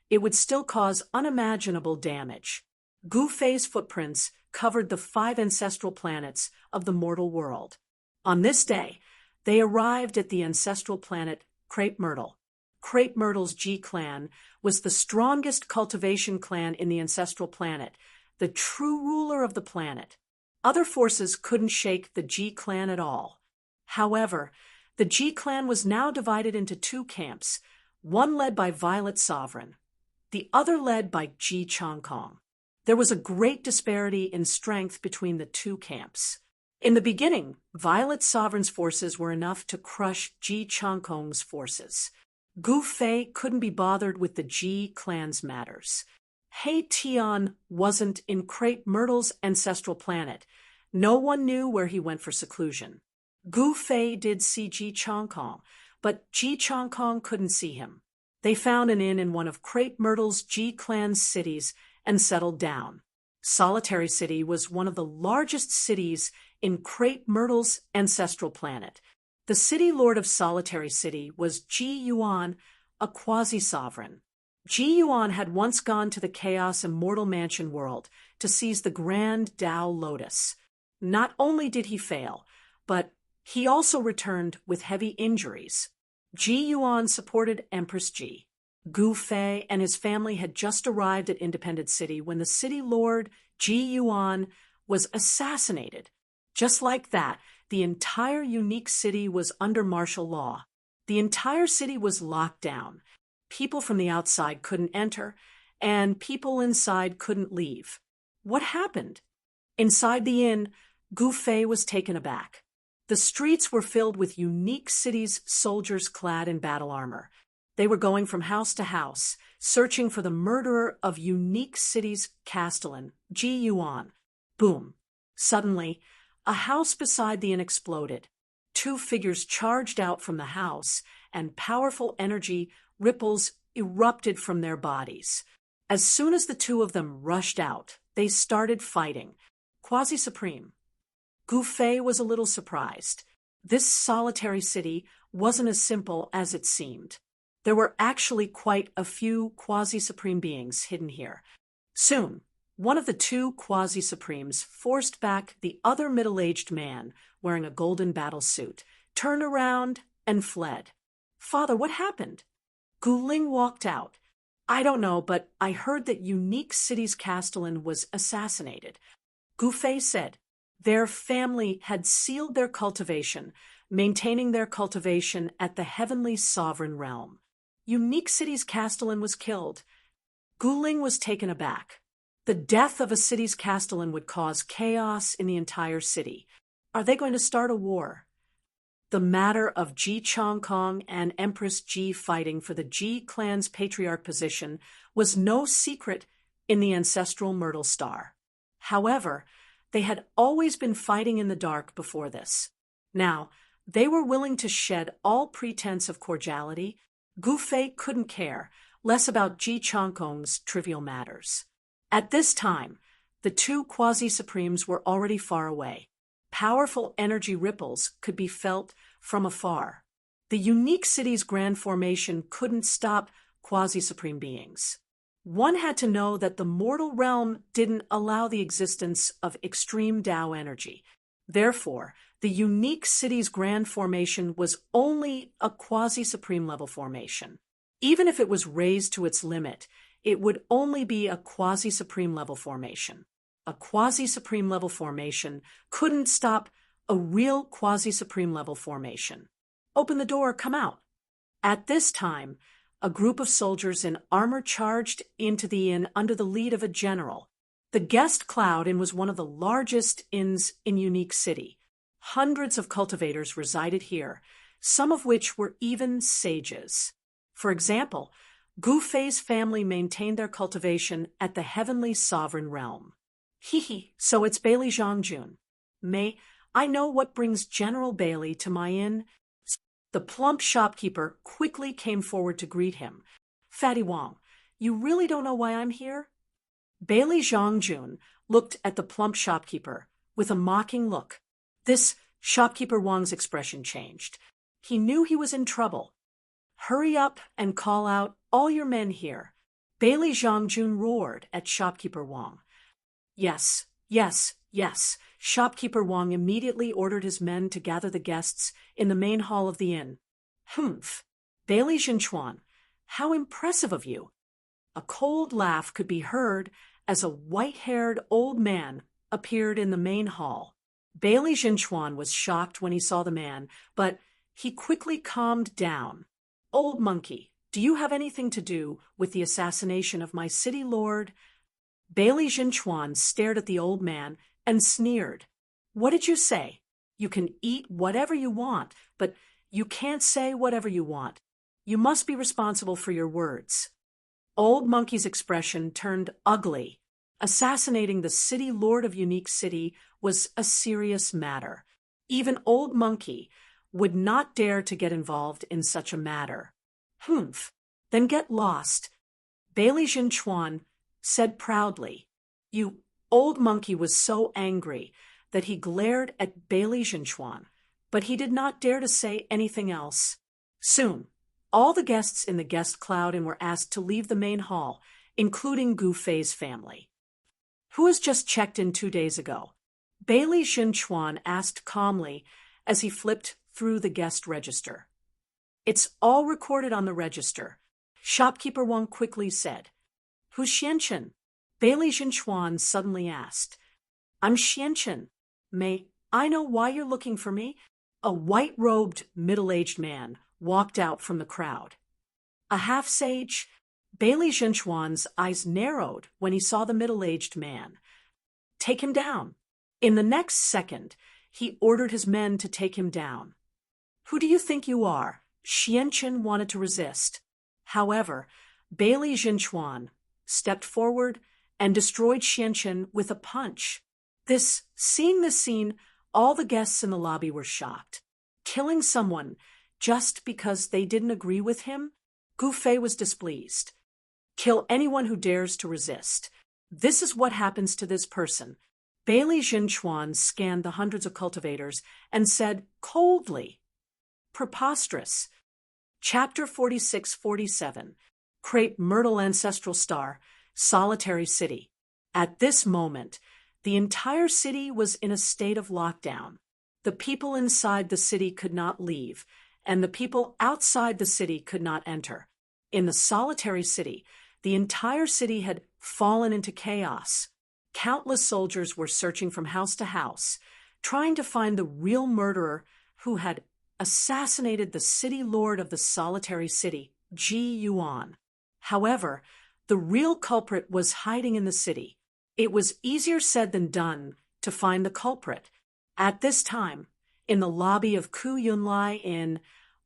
it would still cause unimaginable damage. Gu Fei's footprints covered the 5 ancestral planets of the mortal world. On this day, they arrived at the ancestral planet Crepe Myrtle. Crepe Myrtle's G clan, was the strongest cultivation clan in the ancestral planet, the true ruler of the planet. Other forces couldn't shake the G clan at all. However, the G clan was now divided into two camps, one led by Violet Sovereign, the other led by Ji Changkong. There was a great disparity in strength between the two camps. In the beginning, Violet Sovereign's forces were enough to crush Ji Changkong's forces. Gu Fei couldn't be bothered with the Ji clan's matters. He Tian wasn't in Crepe Myrtle's ancestral planet. No one knew where he went for seclusion. Gu Fei did see Ji Changkong, but Ji Changkong couldn't see him. They found an inn in one of Crepe Myrtle's Ji clan's cities and settled down. Solitary City was one of the largest cities in Crepe Myrtle's ancestral planet. The city lord of Solitary City was Ji Yuan, a quasi-sovereign. Ji Yuan had once gone to the Chaos Immortal Mansion world to seize the Grand Tao Lotus. Not only did he fail, but he also returned with heavy injuries. Ji Yuan supported Empress Ji. Gu Fei and his family had just arrived at Independent City when the city lord, Ji Yuan, was assassinated. Just like that, the entire unique city was under martial law. The entire city was locked down. People from the outside couldn't enter, and people inside couldn't leave. What happened? Inside the inn, Gu Fei was taken aback. The streets were filled with Unique City's soldiers clad in battle armor. They were going from house to house, searching for the murderer of Unique City's castellan, Ji Yuan. Boom. Suddenly, a house beside the inn exploded. Two figures charged out from the house, and powerful energy ripples erupted from their bodies. As soon as the two of them rushed out, they started fighting. Quasi-Supreme. Gu Fei was a little surprised. This solitary city wasn't as simple as it seemed. There were actually quite a few quasi-supreme beings hidden here. Soon, one of the two quasi-supremes forced back the other middle-aged man wearing a golden battle suit, turned around, and fled. "Father, what happened?" Gu Ling walked out. "I don't know, but I heard that Unique City's castellan was assassinated." Gu Fei said, "Their family had sealed their cultivation, maintaining their cultivation at the heavenly sovereign realm. Unique City's castellan was killed." Gu Ling was taken aback. The death of a city's castellan would cause chaos in the entire city. Are they going to start a war? The matter of Ji Changkong and Empress Ji fighting for the Ji clan's patriarch position was no secret in the ancestral Myrtle Star. However, they had always been fighting in the dark before this. Now, they were willing to shed all pretense of cordiality. Gu Fei couldn't care less about Ji Changkong's trivial matters. At this time, the two quasi-supremes were already far away. Powerful energy ripples could be felt from afar. The Unique City's grand formation couldn't stop quasi-supreme beings. One had to know that the mortal realm didn't allow the existence of extreme Tao energy. Therefore, the Unique City's grand formation was only a quasi-supreme level formation. Even if it was raised to its limit, it would only be a quasi-supreme level formation. A quasi-supreme level formation couldn't stop a real quasi-supreme level formation. "Open the door, come out." At this time, a group of soldiers in armor charged into the inn under the lead of a general. The Guest Cloud Inn was one of the largest inns in Unique City. Hundreds of cultivators resided here, some of which were even sages. For example, Gu Fei's family maintained their cultivation at the heavenly sovereign realm. So it's Bailey Zhongjun. May I know what brings General Bailey to my inn?" The plump shopkeeper quickly came forward to greet him. "Fatty Wong, you really don't know why I'm here?" Bailey Zhongjun looked at the plump shopkeeper with a mocking look. This shopkeeper Wong's expression changed. He knew he was in trouble. "Hurry up and call out all your men here." Bailey Zhongjun roared at shopkeeper Wong. Yes, yes, yes. Shopkeeper Wong immediately ordered his men to gather the guests in the main hall of the inn. "Humph. Bailey Zhenchuan, How impressive of you. A cold laugh could be heard as a white-haired old man appeared in the main hall. Bailey Jinchuan was shocked when he saw the man, but he quickly calmed down. Old monkey, do you have anything to do with the assassination of my city lord? Bailey Jinchuan stared at the old man and sneered. What did you say? You can eat whatever you want, but you can't say whatever you want. You must be responsible for your words. Old Monkey's expression turned ugly. Assassinating the city lord of Unique City was a serious matter. Even Old Monkey would not dare to get involved in such a matter. Humph, then get lost. Bailey Jinchuan said proudly. Old Monkey was so angry that he glared at Bailey Jinchuan, but he did not dare to say anything else. Soon, all the guests in the guest cloud were asked to leave the main hall, including Gu Fei's family. Who has just checked in 2 days ago? Bailey Jinchuan asked calmly as he flipped through the guest register. It's all recorded on the register, shopkeeper Wang quickly said. Who's Xianchen? Bailey Jinchuan suddenly asked. I'm Xianchen. May I know why you're looking for me? A white-robed, middle-aged man walked out from the crowd. A half-sage? Bailey Jinchuan's eyes narrowed when he saw the middle-aged man. Take him down. In the next second, he ordered his men to take him down. Who do you think you are? Xianchen wanted to resist. However, Bailey Jinchuan stepped forward and destroyed Xianchen with a punch. Seeing this scene, all the guests in the lobby were shocked. Killing someone just because they didn't agree with him? Gu Fei was displeased. Kill anyone who dares to resist. This is what happens to this person. Bailey Jinchuan scanned the hundreds of cultivators and said coldly, preposterous. Chapter 46-47, Crepe Myrtle Ancestral Star, Solitary City. At this moment, the entire city was in a state of lockdown. The people inside the city could not leave, and the people outside the city could not enter. In the solitary city, the entire city had fallen into chaos. Countless soldiers were searching from house to house, trying to find the real murderer who had assassinated the city lord of the solitary city, Ji Yuan. However, the real culprit was hiding in the city. It was easier said than done to find the culprit. At this time, in the lobby of Ku Yunlai Inn,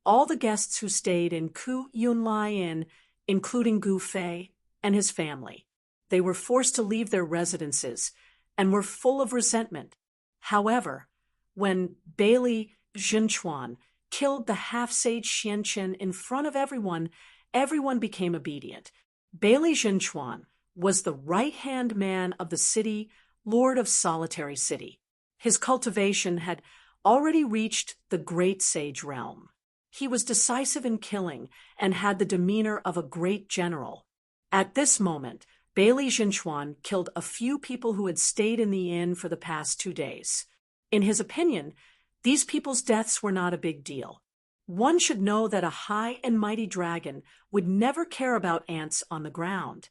all the guests who stayed in Ku Yunlai Inn, including Gu Fei and his family, they were forced to leave their residences and were full of resentment. However, when Bailey Jinchuan killed the half-sage Xianchen in front of everyone, everyone became obedient. Bailey Jinchuan was the right-hand man of the city, lord of Solitary City. His cultivation had already reached the great sage realm. He was decisive in killing and had the demeanor of a great general. At this moment, Bailey Jinchuan killed a few people who had stayed in the inn for the past 2 days. In his opinion, these people's deaths were not a big deal. One should know that a high and mighty dragon would never care about ants on the ground.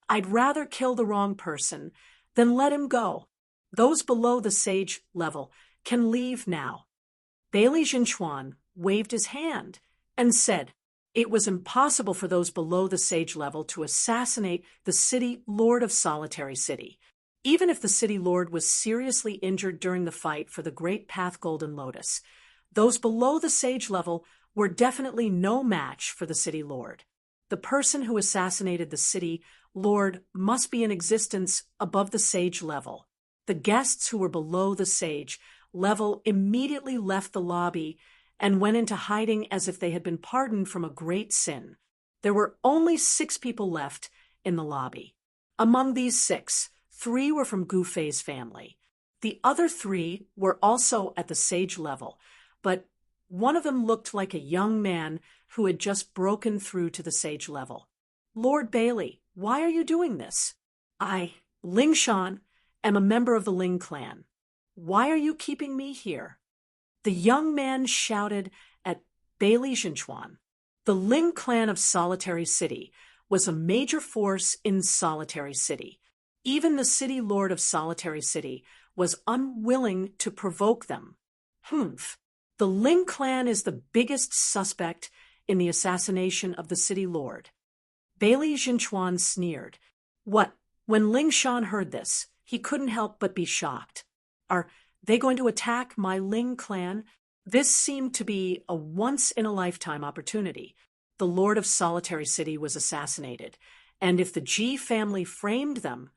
I'd rather kill the wrong person than let him go. Those below the sage level can leave now. Bailey Jinchuan waved his hand and said it was impossible for those below the sage level to assassinate the city lord of Solitary City. Even if the city lord was seriously injured during the fight for the Great Path Golden Lotus, those below the sage level were definitely no match for the city lord. The person who assassinated the city lord must be in existence above the sage level. The guests who were below the sage level immediately left the lobby and went into hiding as if they had been pardoned from a great sin. There were only 6 people left in the lobby. Among these 6, 3 were from Gu Fei's family. The other 3 were also at the sage level, but one of them looked like a young man who had just broken through to the sage level. Lord Bailey, why are you doing this? I, Ling Shan, am a member of the Ling clan. Why are you keeping me here? The young man shouted at Bailey Jinchuan. The Ling clan of Solitary City was a major force in Solitary City. Even the city lord of Solitary City was unwilling to provoke them. Humph. The Ling clan is the biggest suspect in the assassination of the city lord. Bailey Jinchuan sneered. What? When Ling Shan heard this, he couldn't help but be shocked. Are they going to attack my Ling clan? This seemed to be a once-in-a-lifetime opportunity. The Lord of Solitary City was assassinated, and if the Ji family framed them,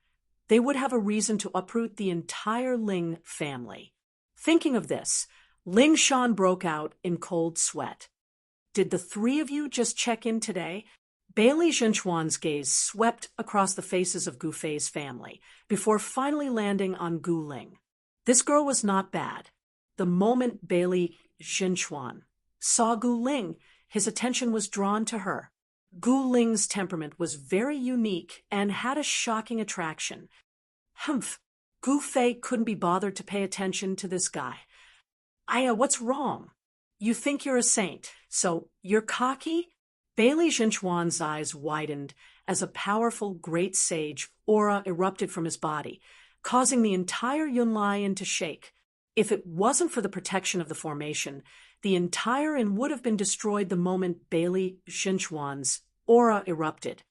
they would have a reason to uproot the entire Ling family. Thinking of this, Ling Shan broke out in cold sweat. Did the three of you just check in today? Bailey Zhenchuan's gaze swept across the faces of Gu Fei's family before finally landing on Gu Ling. This girl was not bad. The moment Bailey Zhenchuan saw Gu Ling, his attention was drawn to her. Gu Ling's temperament was very unique and had a shocking attraction. Humph, Gu Fei couldn't be bothered to pay attention to this guy. What's wrong? You think you're a saint, so you're cocky? Bailey Zhenchuan's eyes widened as a powerful great sage aura erupted from his body, causing the entire Yunlai to shake. If it wasn't for the protection of the formation, the entire Inn would have been destroyed the moment Bailey Zhenchuan's aura erupted.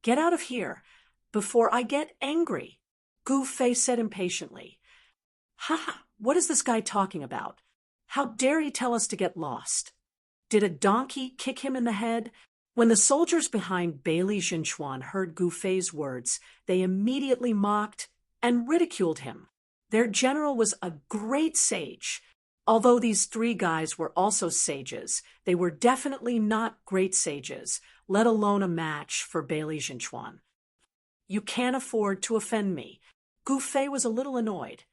Get out of here, before I get angry, Gu Fei said impatiently. Ha! What is this guy talking about? How dare he tell us to get lost? Did a donkey kick him in the head? When the soldiers behind Bailey Zhenchuan heard Gu Fei's words, they immediately mocked and ridiculed him. Their general was a great sage. Although these three guys were also sages, they were definitely not great sages, let alone a match for Bailey Zhenchuan. You can't afford to offend me. Gu Fei was a little annoyed.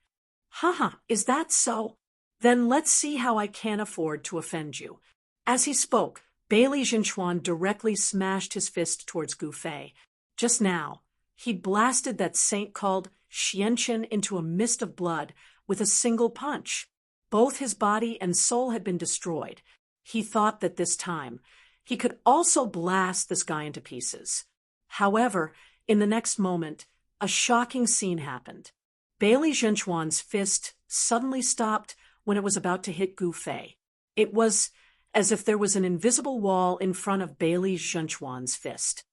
Is that so? Then let's see how I can't afford to offend you. As he spoke, Bailey Zhenchuan directly smashed his fist towards Gu Fei. Just now, he blasted that saint called Xianchen into a mist of blood with a single punch. Both his body and soul had been destroyed. He thought that this time, he could also blast this guy into pieces. However, in the next moment, a shocking scene happened. Bailey Zhenchuan's fist suddenly stopped when it was about to hit Gu Fei. It was as if there was an invisible wall in front of Bailey Zhenchuan's fist.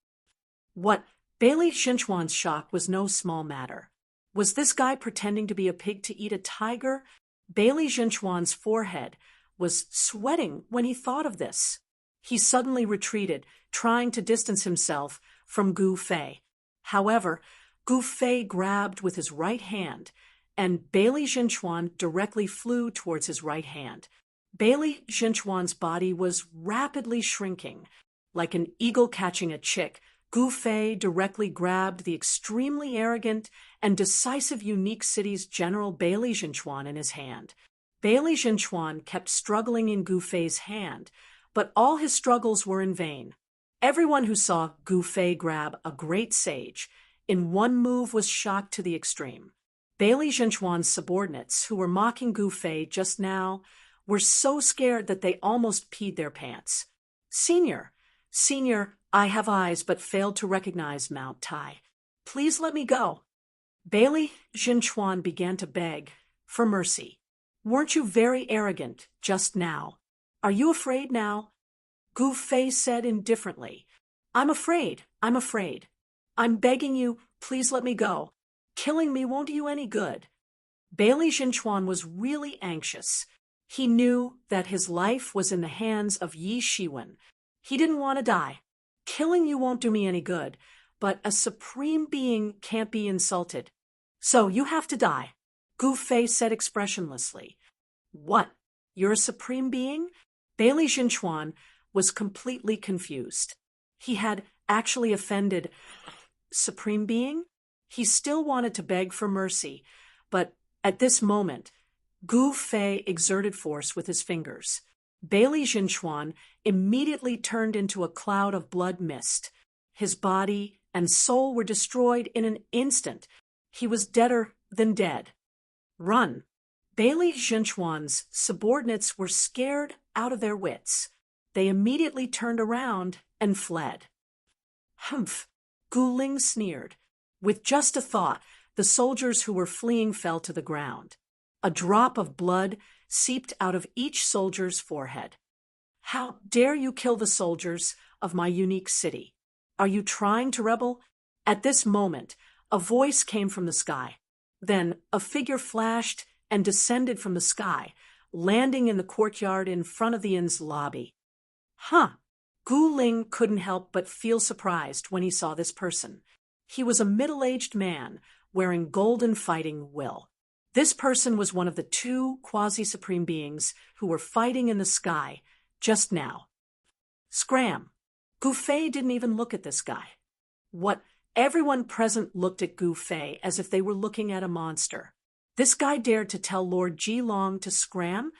What? Bailey Zhenchuan's shock was no small matter. Was this guy pretending to be a pig to eat a tiger? Bailey Zhenchuan's forehead was sweating when he thought of this. He suddenly retreated, trying to distance himself from Gu Fei. However, Gu Fei grabbed with his right hand, and Bailey Zhenchuan directly flew towards his right hand. Bailey Zhenchuan's body was rapidly shrinking. Like an eagle catching a chick, Gu Fei directly grabbed the extremely arrogant and decisive Unique City's General Bailey Zhenchuan in his hand. Bailey Zhenchuan kept struggling in Gu Fei's hand, but all his struggles were in vain. Everyone who saw Gu Fei grab a great sage in one move was shocked to the extreme. Bailey Zhenchuan's subordinates, who were mocking Gu Fei just now, were so scared that they almost peed their pants. Senior, I have eyes but failed to recognize Mount Tai. Please let me go. Bailey Zhenchuan began to beg for mercy. Weren't you very arrogant just now? Are you afraid now? Gu Fei said indifferently. I'm afraid. I'm begging you, please let me go. Killing me won't do you any good. Bailey Zhenchuan was really anxious. He knew that his life was in the hands of Yi Shiwen. He didn't want to die. Killing you won't do me any good, but a supreme being can't be insulted. So you have to die, Gu Fei said expressionlessly. What? You're a supreme being? Bailey Zhenchuan was completely confused. He had actually offended supreme being? He still wanted to beg for mercy, but at this moment, Gu Fei exerted force with his fingers. Bailey Zhenchuan immediately turned into a cloud of blood mist. His body and soul were destroyed in an instant. He was deader than dead. Run! Bailey Zhenchuan's subordinates were scared out of their wits. they immediately turned around and fled. Humph! Gu Ling sneered. With just a thought, the soldiers who were fleeing fell to the ground. A drop of blood seeped out of each soldier's forehead. How dare you kill the soldiers of my unique city? Are you trying to rebel? At this moment, a voice came from the sky. Then a figure flashed and descended from the sky, landing in the courtyard in front of the inn's lobby. Huh! Gu Ling couldn't help but feel surprised when he saw this person. He was a middle-aged man wearing golden fighting will. This person was one of the two quasi-supreme beings who were fighting in the sky just now. Scram! Gu Fei didn't even look at this guy. What? Everyone present looked at Gu Fei as if they were looking at a monster. This guy dared to tell Lord Ji Long to scram?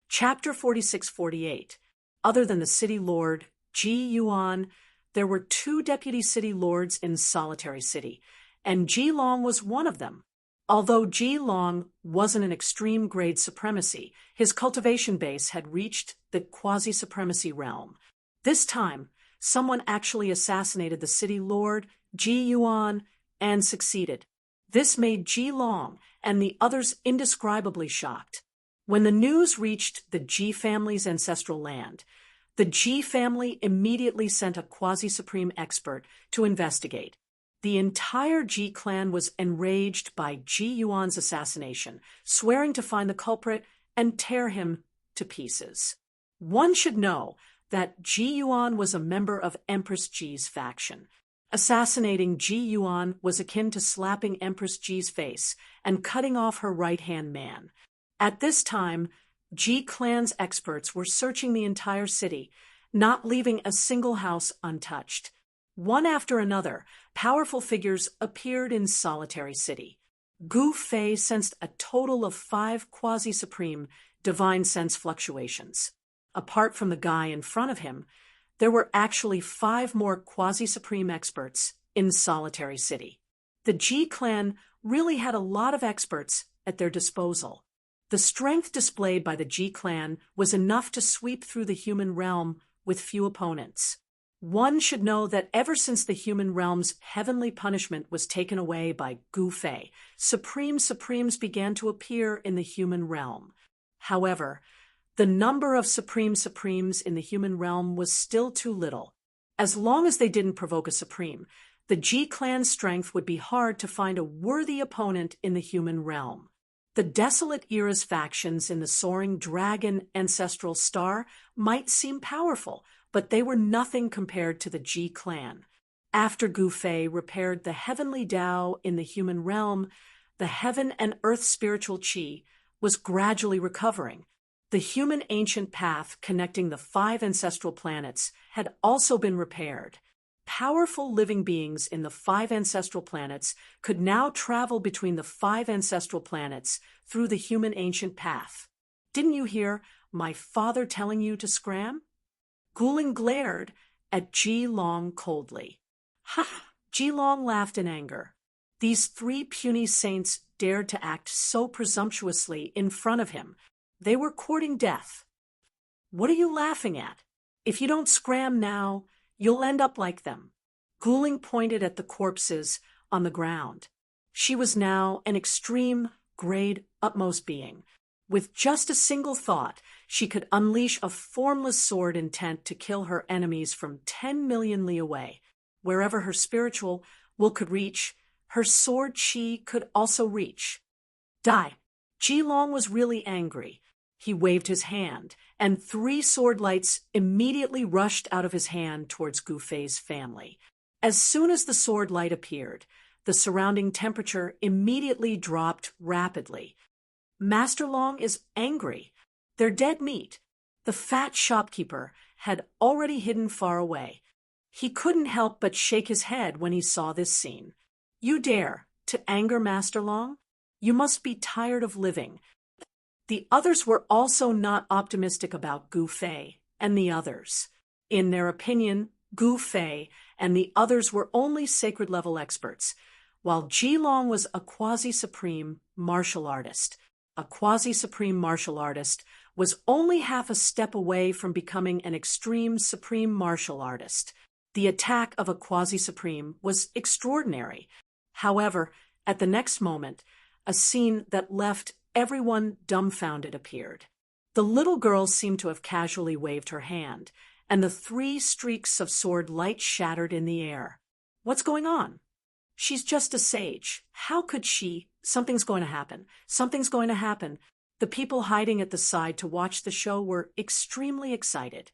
Chapter 46-48. Other than the city lord, Ji Yuan, there were two deputy city lords in Solitary City, and Ji Long was one of them. Although Ji Long wasn't an extreme grade supremacy, his cultivation base had reached the quasi-supremacy realm. This time, someone actually assassinated the city lord, Ji Yuan, and succeeded. This made Ji Long and the others indescribably shocked. When the news reached the Ji family's ancestral land, the Ji family immediately sent a quasi-supreme expert to investigate. The entire Ji clan was enraged by Ji Yuan's assassination, swearing to find the culprit and tear him to pieces. One should know that Ji Yuan was a member of Empress Ji's faction. Assassinating Ji Yuan was akin to slapping Empress Ji's face and cutting off her right-hand man. At this time, Ji clan's experts were searching the entire city, not leaving a single house untouched. One after another, powerful figures appeared in Solitary City. Gu Fei sensed a total of 5 quasi-supreme divine sense fluctuations. Apart from the guy in front of him, there were actually 5 more quasi-supreme experts in Solitary City. The Ji clan really had a lot of experts at their disposal. The strength displayed by the Ji clan was enough to sweep through the human realm with few opponents. One should know that ever since the human realm's heavenly punishment was taken away by Gu Fei, supremes began to appear in the human realm. However, the number of supremes in the human realm was still too little. As long as they didn't provoke a supreme, the Ji clan's strength would be hard to find a worthy opponent in the human realm. The Desolate Era's factions in the soaring dragon ancestral star might seem powerful, but they were nothing compared to the Ji clan. After Gu Fei repaired the heavenly Tao in the human realm, the heaven and earth spiritual qi was gradually recovering. The human ancient path connecting the 5 ancestral planets had also been repaired. Powerful living beings in the 5 ancestral planets could now travel between the 5 ancestral planets through the human ancient path. Didn't you hear my father telling you to scram? Gu Ling glared at Ji Long coldly. Ha! Ji Long laughed in anger. These 3 puny saints dared to act so presumptuously in front of him. They were courting death. What are you laughing at? If you don't scram now, you'll end up like them. Gu Ling pointed at the corpses on the ground. She was now an extreme grade utmost being. With just a single thought, she could unleash a formless sword intent to kill her enemies from 10 million li away. Wherever her spiritual will could reach, her sword qi could also reach. Die! Ji Long was really angry. He waved his hand, and 3 sword lights immediately rushed out of his hand towards Gu Fei's family. As soon as the sword light appeared, the surrounding temperature immediately dropped rapidly. Master Long is angry. They're dead meat. The fat shopkeeper had already hidden far away. He couldn't help but shake his head when he saw this scene. You dare to anger Master Long? You must be tired of living. The others were also not optimistic about Gu Fei and the others. In their opinion, Gu Fei and the others were only sacred-level experts, while Ji Long was a quasi-supreme martial artist. a quasi-supreme martial artist, was only half a step away from becoming an extreme supreme martial artist. The attack of a quasi-supreme was extraordinary. However, at the next moment, a scene that left everyone dumbfounded appeared. The little girl seemed to have casually waved her hand, and the 3 streaks of sword light shattered in the air. What's going on? She's just a sage. How could she? Something's going to happen. Something's going to happen. The people hiding at the side to watch the show were extremely excited.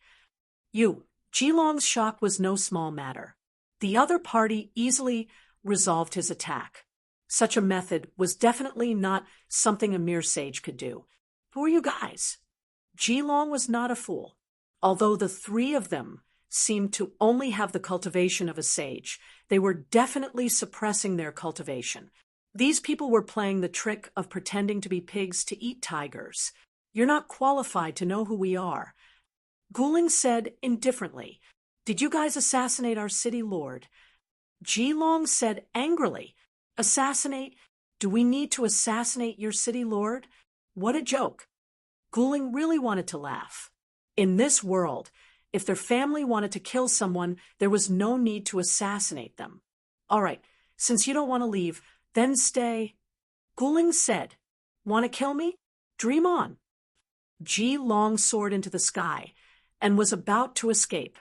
Jilong's shock was no small matter. The other party easily resolved his attack. Such a method was definitely not something a mere sage could do. Who are you guys? Jilong was not a fool. Although the 3 of them seemed to only have the cultivation of a sage, they were definitely suppressing their cultivation. These people were playing the trick of pretending to be pigs to eat tigers. You're not qualified to know who we are. Guling said indifferently, "Did you guys assassinate our city lord?" Jilong said angrily, "Assassinate? Do we need to assassinate your city lord? What a joke." Guling really wanted to laugh. In this world, if their family wanted to kill someone, there was no need to assassinate them. "All right, since you don't want to leave, then stay." Guling said, "Want to kill me? Dream on." Jilong soared into the sky and was about to escape.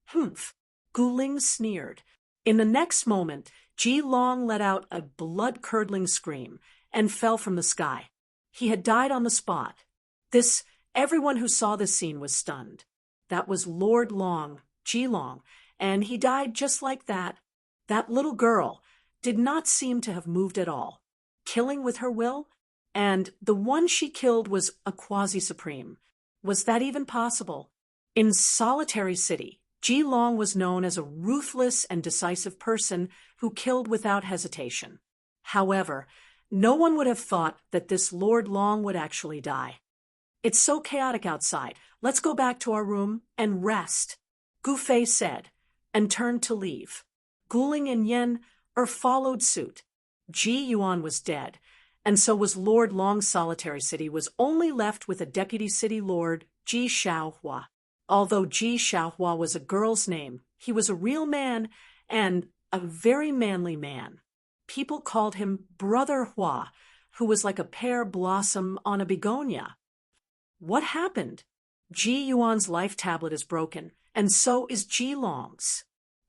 "Humph," Guling sneered. In the next moment, Jilong let out a blood-curdling scream and fell from the sky. He had died on the spot. Everyone who saw this scene was stunned. That was Lord Jilong, and he died just like that. That little girl did not seem to have moved at all, killing with her will, and the one she killed was a quasi-supreme. Was that even possible? In Solitary City, Jilong was known as a ruthless and decisive person who killed without hesitation. However, no one would have thought that this Lord Long would actually die. "It's so chaotic outside. Let's go back to our room and rest," Gu Fei said, and turned to leave. Guling and Yen followed suit. Ji Yuan was dead, and so was Lord Long's Solitary City was only left with a deputy city lord, Ji Xiaohua. Although Ji Xiaohua was a girl's name, he was a real man and a very manly man. People called him Brother Hua, who was like a pear blossom on a begonia. What happened? Ji Yuan's life tablet is broken, and so is Jilong's.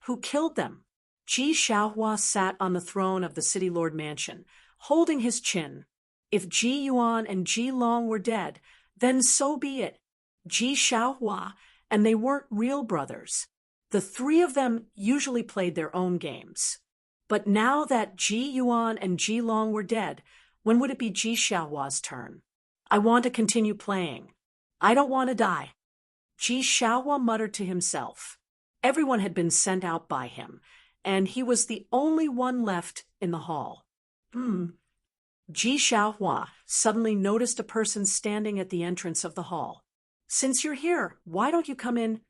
Who killed them? Ji Xiaohua sat on the throne of the city lord mansion, holding his chin. If Ji Yuan and Jilong were dead, then so be it. Ji Xiaohua and they weren't real brothers. The 3 of them usually played their own games. But now that Ji Yuan and Jilong were dead, when would it be Ji Xiaohua's turn? "I want to continue playing. I don't want to die." Ji Xiaohua muttered to himself. Everyone had been sent out by him, and he was the only one left in the hall. Ji Xiaohua suddenly noticed a person standing at the entrance of the hall. "Since you're here, why don't you come in?"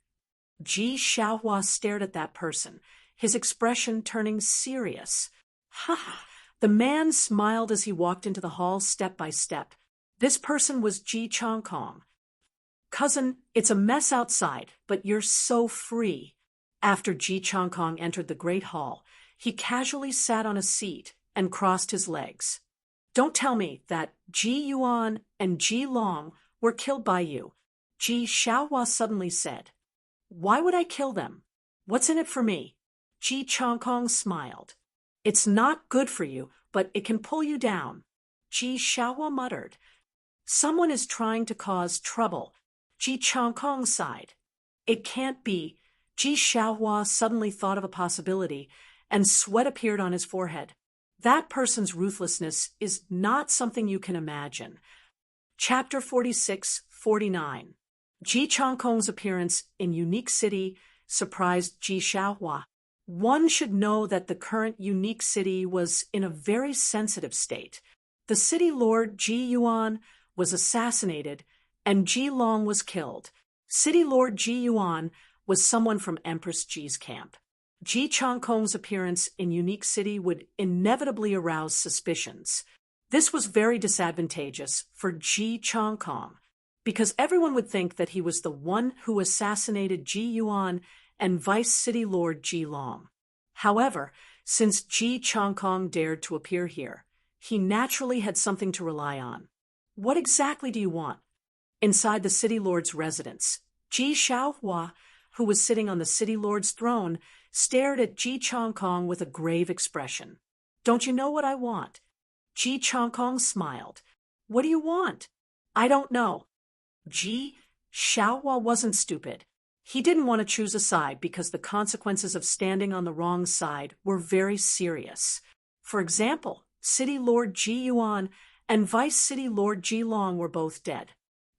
Ji Xiaohua stared at that person, his expression turning serious. "Ha!" The man smiled as he walked into the hall step by step. This person was Ji Changkong. "Cousin, it's a mess outside, but you're so free." After Ji Changkong entered the great hall, he casually sat on a seat and crossed his legs. "Don't tell me that Ji Yuan and Jilong were killed by you," Ji Xiaohua suddenly said. "Why would I kill them? What's in it for me?" Ji Changkong smiled. "It's not good for you, but it can pull you down," Ji Xiaohua muttered. "Someone is trying to cause trouble," Ji Changkong sighed. "It can't be." Ji Xiaohua suddenly thought of a possibility, and sweat appeared on his forehead. That person's ruthlessness is not something you can imagine. Chapter 46-49. Ji Changkong's appearance in Unique City surprised Ji Xiaohua. One should know that the current Unique City was in a very sensitive state. The city lord Ji Yuan was assassinated, and Jilong was killed. City lord Ji Yuan was someone from Empress Ji's camp. Ji Changkong's appearance in Unique City would inevitably arouse suspicions. This was very disadvantageous for Ji Chongkong, because everyone would think that he was the one who assassinated Ji Yuan and Vice City Lord Ji Long. However, since Ji Chongkong dared to appear here, he naturally had something to rely on. What exactly do you want? Inside the City Lord's residence, Ji Xiaohua, who was sitting on the City Lord's throne, stared at Ji Chongkong with a grave expression. Don't you know what I want? Ji Chongkong smiled. What do you want? I don't know. Ji Xiaohua wasn't stupid. He didn't want to choose a side because the consequences of standing on the wrong side were very serious. For example, City Lord Ji Yuan and Vice City Lord Ji Long were both dead.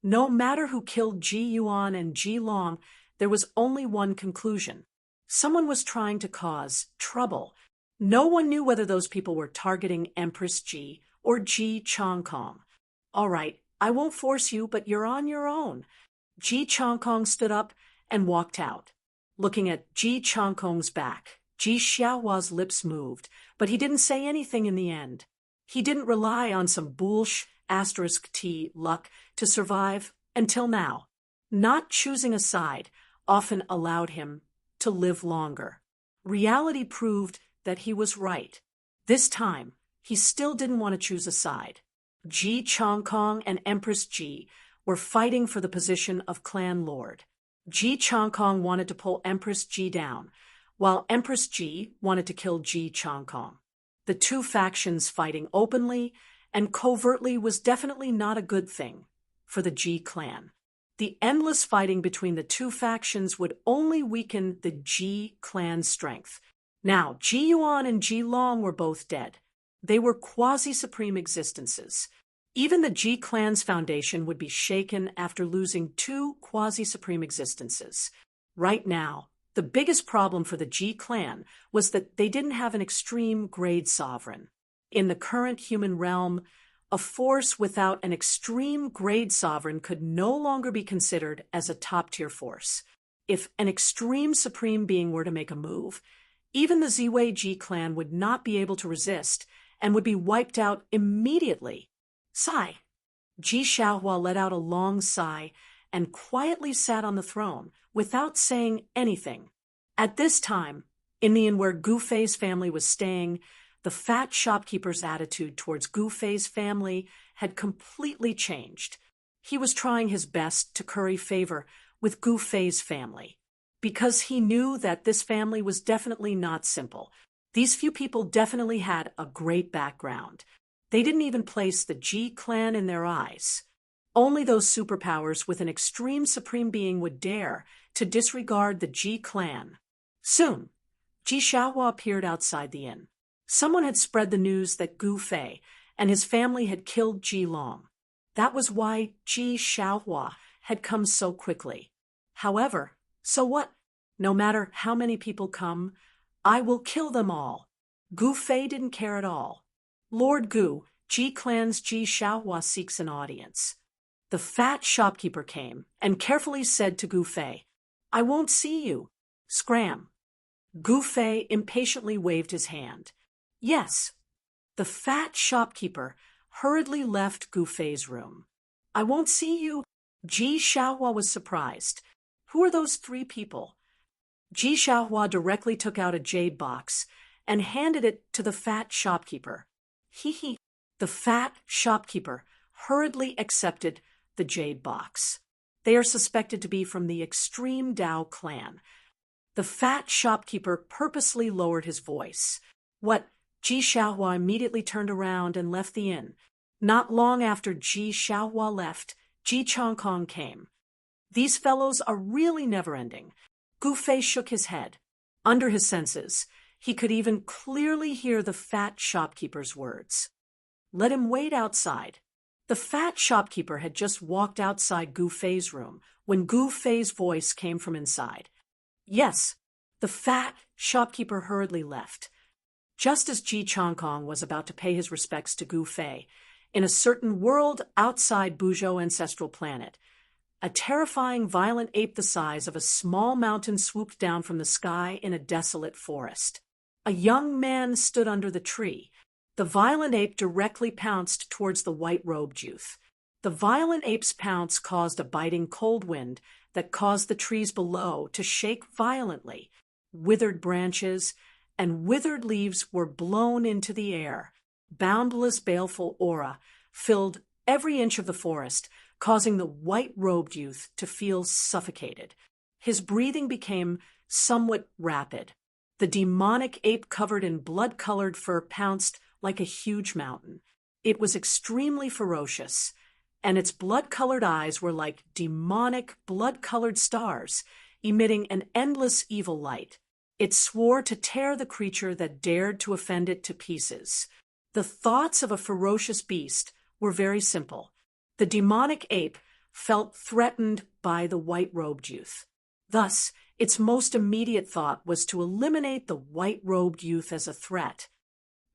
No matter who killed Ji Yuan and Ji Long, there was only one conclusion. Someone was trying to cause trouble. No one knew whether those people were targeting Empress Ji or Ji Chongkong. All right, I won't force you, but you're on your own. Ji Chongkong stood up and walked out. Looking at Ji Chongkong's back, Ji Xiaohua's lips moved, but he didn't say anything in the end. He didn't rely on some **T luck to survive until now. Not choosing a side often allowed him to live longer. Reality proved that he was right. This time, he still didn't want to choose a side. Ji Chongkong and Empress Ji were fighting for the position of clan lord. Ji Chongkong wanted to pull Empress Ji down, while Empress Ji wanted to kill Ji Chongkong. The two factions fighting openly and covertly was definitely not a good thing for the Ji clan. The endless fighting between the two factions would only weaken the Ji clan's strength. Now, Ji Yuan and Ji Long were both dead. They were quasi-supreme existences. Even the Ji clan's foundation would be shaken after losing two quasi-supreme existences. Right now, the biggest problem for the Ji clan was that they didn't have an extreme grade sovereign. In the current human realm, a force without an extreme grade sovereign could no longer be considered as a top-tier force. If an extreme supreme being were to make a move, even the Ziwei Ji clan would not be able to resist and would be wiped out immediately. Sigh. Ji Xiaohua let out a long sigh and quietly sat on the throne without saying anything. At this time, in the inn where Gu Fei's family was staying, the fat shopkeeper's attitude towards Gu Fei's family had completely changed. He was trying his best to curry favor with Gu Fei's family, because he knew that this family was definitely not simple. These few people definitely had a great background. They didn't even place the Ji clan in their eyes. Only those superpowers with an extreme supreme being would dare to disregard the Ji clan. Soon, Ji Xiaohua appeared outside the inn. Someone had spread the news that Gu Fei and his family had killed Ji Long. That was why Ji Xiaohua had come so quickly. However, so what? No matter how many people come, I will kill them all. Gu Fei didn't care at all. Lord Gu, Ji clan's Ji Xiaohua seeks an audience. The fat shopkeeper came and carefully said to Gu Fei, I won't see you. Scram. Gu Fei impatiently waved his hand. Yes. The fat shopkeeper hurriedly left Gu Fei's room. I won't see you. Ji Xiaohua was surprised. Who are those three people? Ji Xiaohua directly took out a jade box and handed it to the fat shopkeeper. He. The fat shopkeeper hurriedly accepted the jade box. They are suspected to be from the extreme Dao clan. The fat shopkeeper purposely lowered his voice. What? Ji Xiaohua immediately turned around and left the inn. Not long after Ji Xiaohua left, Ji Chongkong came. These fellows are really never-ending. Gu Fei shook his head. Under his senses, he could even clearly hear the fat shopkeeper's words. Let him wait outside. The fat shopkeeper had just walked outside Gu Fei's room when Gu Fei's voice came from inside. Yes, the fat shopkeeper hurriedly left. Just as Ji Chongkong was about to pay his respects to Gu Fei, in a certain world outside Buzhou ancestral planet, a terrifying violent ape the size of a small mountain swooped down from the sky in a desolate forest. A young man stood under the tree. The violent ape directly pounced towards the white-robed youth. The violent ape's pounce caused a biting cold wind that caused the trees below to shake violently. Withered branches and withered leaves were blown into the air. Boundless, baleful aura filled every inch of the forest, causing the white-robed youth to feel suffocated. His breathing became somewhat rapid. The demonic ape covered in blood-colored fur pounced like a huge mountain. It was extremely ferocious, and its blood-colored eyes were like demonic blood-colored stars, emitting an endless evil light. It swore to tear the creature that dared to offend it to pieces. The thoughts of a ferocious beast were very simple. The demonic ape felt threatened by the white-robed youth. Thus, its most immediate thought was to eliminate the white-robed youth as a threat.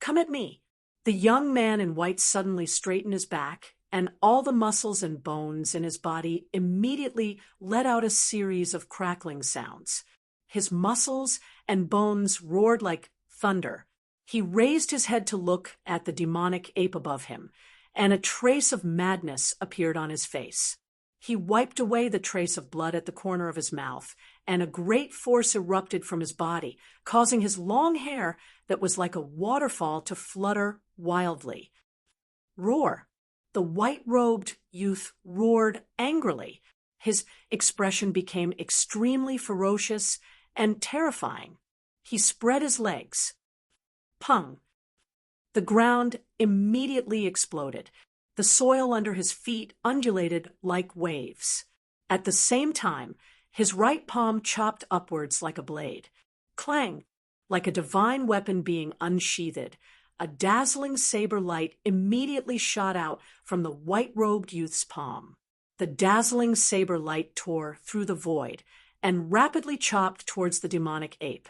"Come at me." The young man in white suddenly straightened his back, and all the muscles and bones in his body immediately let out a series of crackling sounds. His muscles and bones roared like thunder. He raised his head to look at the demonic ape above him, and a trace of madness appeared on his face. He wiped away the trace of blood at the corner of his mouth, and a great force erupted from his body, causing his long hair that was like a waterfall to flutter wildly. Roar! The white-robed youth roared angrily. His expression became extremely ferocious and terrifying. He spread his legs. Pung! The ground immediately exploded. The soil under his feet undulated like waves. At the same time, his right palm chopped upwards like a blade. Clang! Like a divine weapon being unsheathed, a dazzling saber light immediately shot out from the white-robed youth's palm. The dazzling saber light tore through the void and rapidly chopped towards the demonic ape.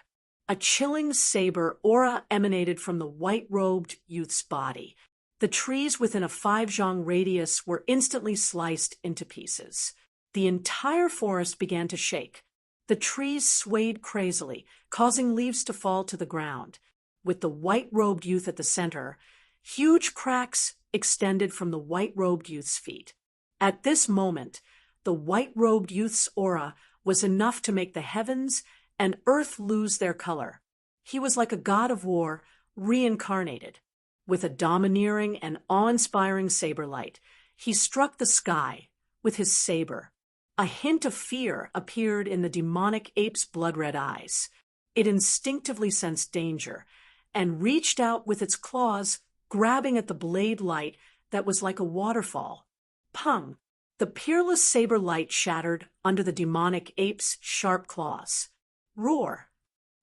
A chilling saber aura emanated from the white-robed youth's body. The trees within a 5-zhang radius were instantly sliced into pieces. The entire forest began to shake. The trees swayed crazily, causing leaves to fall to the ground. With the white-robed youth at the center, huge cracks extended from the white-robed youth's feet. At this moment, the white-robed youth's aura was enough to make the heavens and earth lose their color. He was like a god of war reincarnated. With a domineering and awe-inspiring saber light, he struck the sky with his saber. A hint of fear appeared in the demonic ape's blood-red eyes. It instinctively sensed danger and reached out with its claws, grabbing at the blade light that was like a waterfall. Pung! The peerless saber light shattered under the demonic ape's sharp claws. Roar!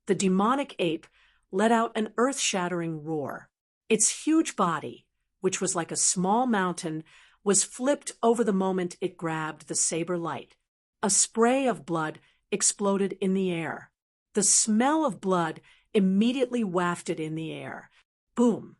The demonic ape let out an earth-shattering roar. Its huge body, which was like a small mountain, was flipped over the moment it grabbed the saber light. A spray of blood exploded in the air. The smell of blood immediately wafted in the air. Boom!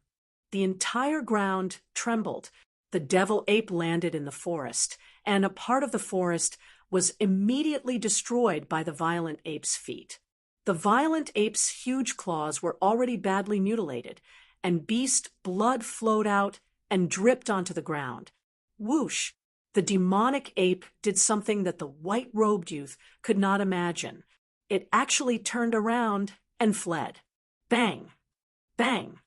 The entire ground trembled. The devil ape landed in the forest, and a part of the forest was immediately destroyed by the violent ape's feet. The violent ape's huge claws were already badly mutilated, and beast blood flowed out and dripped onto the ground. Whoosh! The demonic ape did something that the white-robed youth could not imagine. It actually turned around and fled. Bang! Bang!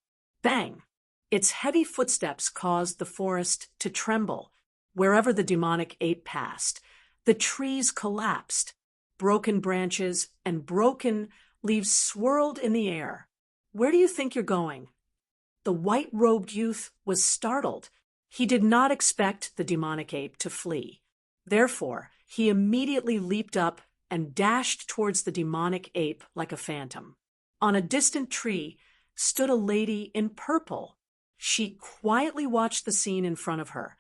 Bang! Its heavy footsteps caused the forest to tremble. Wherever the demonic ape passed, the trees collapsed. Broken branches and broken leaves swirled in the air. Where do you think you're going? The white-robed youth was startled. He did not expect the demonic ape to flee. Therefore, he immediately leaped up and dashed towards the demonic ape like a phantom. On a distant tree stood a lady in purple. She quietly watched the scene in front of her.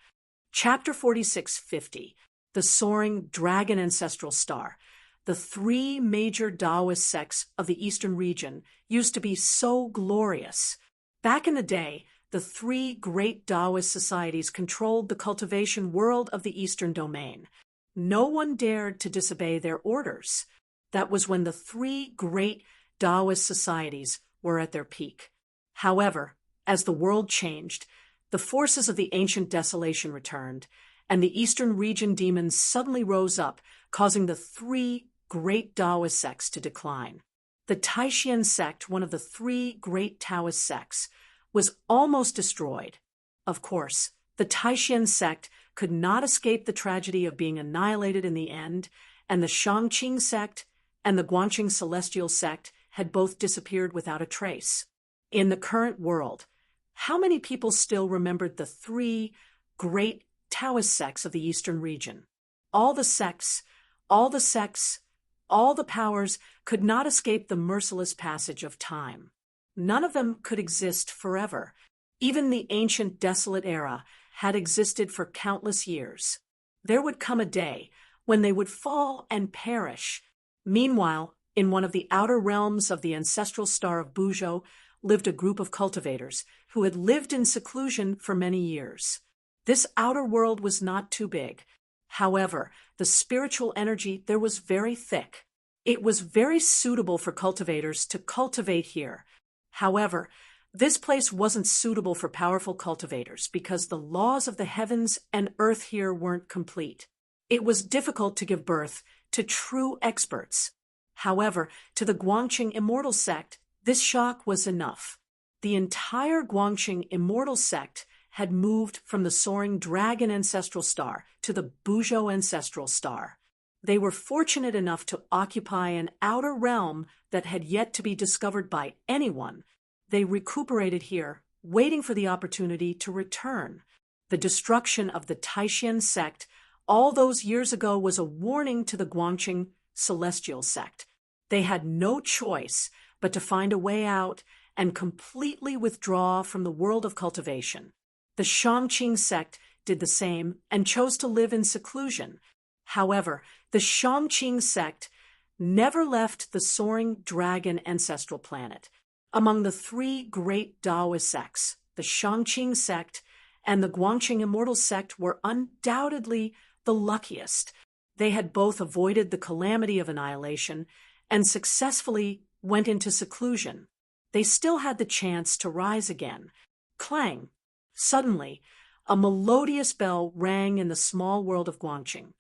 Chapter 4650, The Soaring Dragon Ancestral Star. The 3 major Taoist sects of the eastern region used to be so glorious. Back in the day, the 3 great Taoist societies controlled the cultivation world of the eastern domain. No one dared to disobey their orders. That was when the 3 great Taoist societies were at their peak. However, As the world changed, the forces of the ancient desolation returned, and the Eastern region demons suddenly rose up, causing the three great Taoist sects to decline. The Taishan sect, one of the three great Taoist sects, was almost destroyed. Of course, the Taishan sect could not escape the tragedy of being annihilated in the end, and the Shangqing sect and the Guangqing celestial sect had both disappeared without a trace. In the current world, how many people still remembered the three great Taoist sects of the Eastern region? All the sects, all the powers could not escape the merciless passage of time. None of them could exist forever. Even the ancient desolate era had existed for countless years. There would come a day when they would fall and perish. Meanwhile, in one of the outer realms of the ancestral star of Buzhou lived a group of cultivators who had lived in seclusion for many years. This outer world was not too big. However, the spiritual energy there was very thick. It was very suitable for cultivators to cultivate here. However, this place wasn't suitable for powerful cultivators because the laws of the heavens and earth here weren't complete. It was difficult to give birth to true experts. However, to the Guangqing immortal sect, this shock was enough. The entire Guangqing immortal sect had moved from the soaring dragon ancestral star to the Buzhou ancestral star. They were fortunate enough to occupy an outer realm that had yet to be discovered by anyone. They recuperated here, waiting for the opportunity to return. The destruction of the Taishan sect all those years ago was a warning to the Guangqing celestial sect. They had no choice but to find a way out and completely withdraw from the world of cultivation. The Shangqing sect did the same and chose to live in seclusion. However, the Shangqing sect never left the soaring dragon ancestral planet. Among the three great Taoist sects, the Shangqing sect and the Guangqing immortal sect were undoubtedly the luckiest. They had both avoided the calamity of annihilation and successfully went into seclusion. They still had the chance to rise again. Clang! Suddenly, a melodious bell rang in the small world of Guangqing.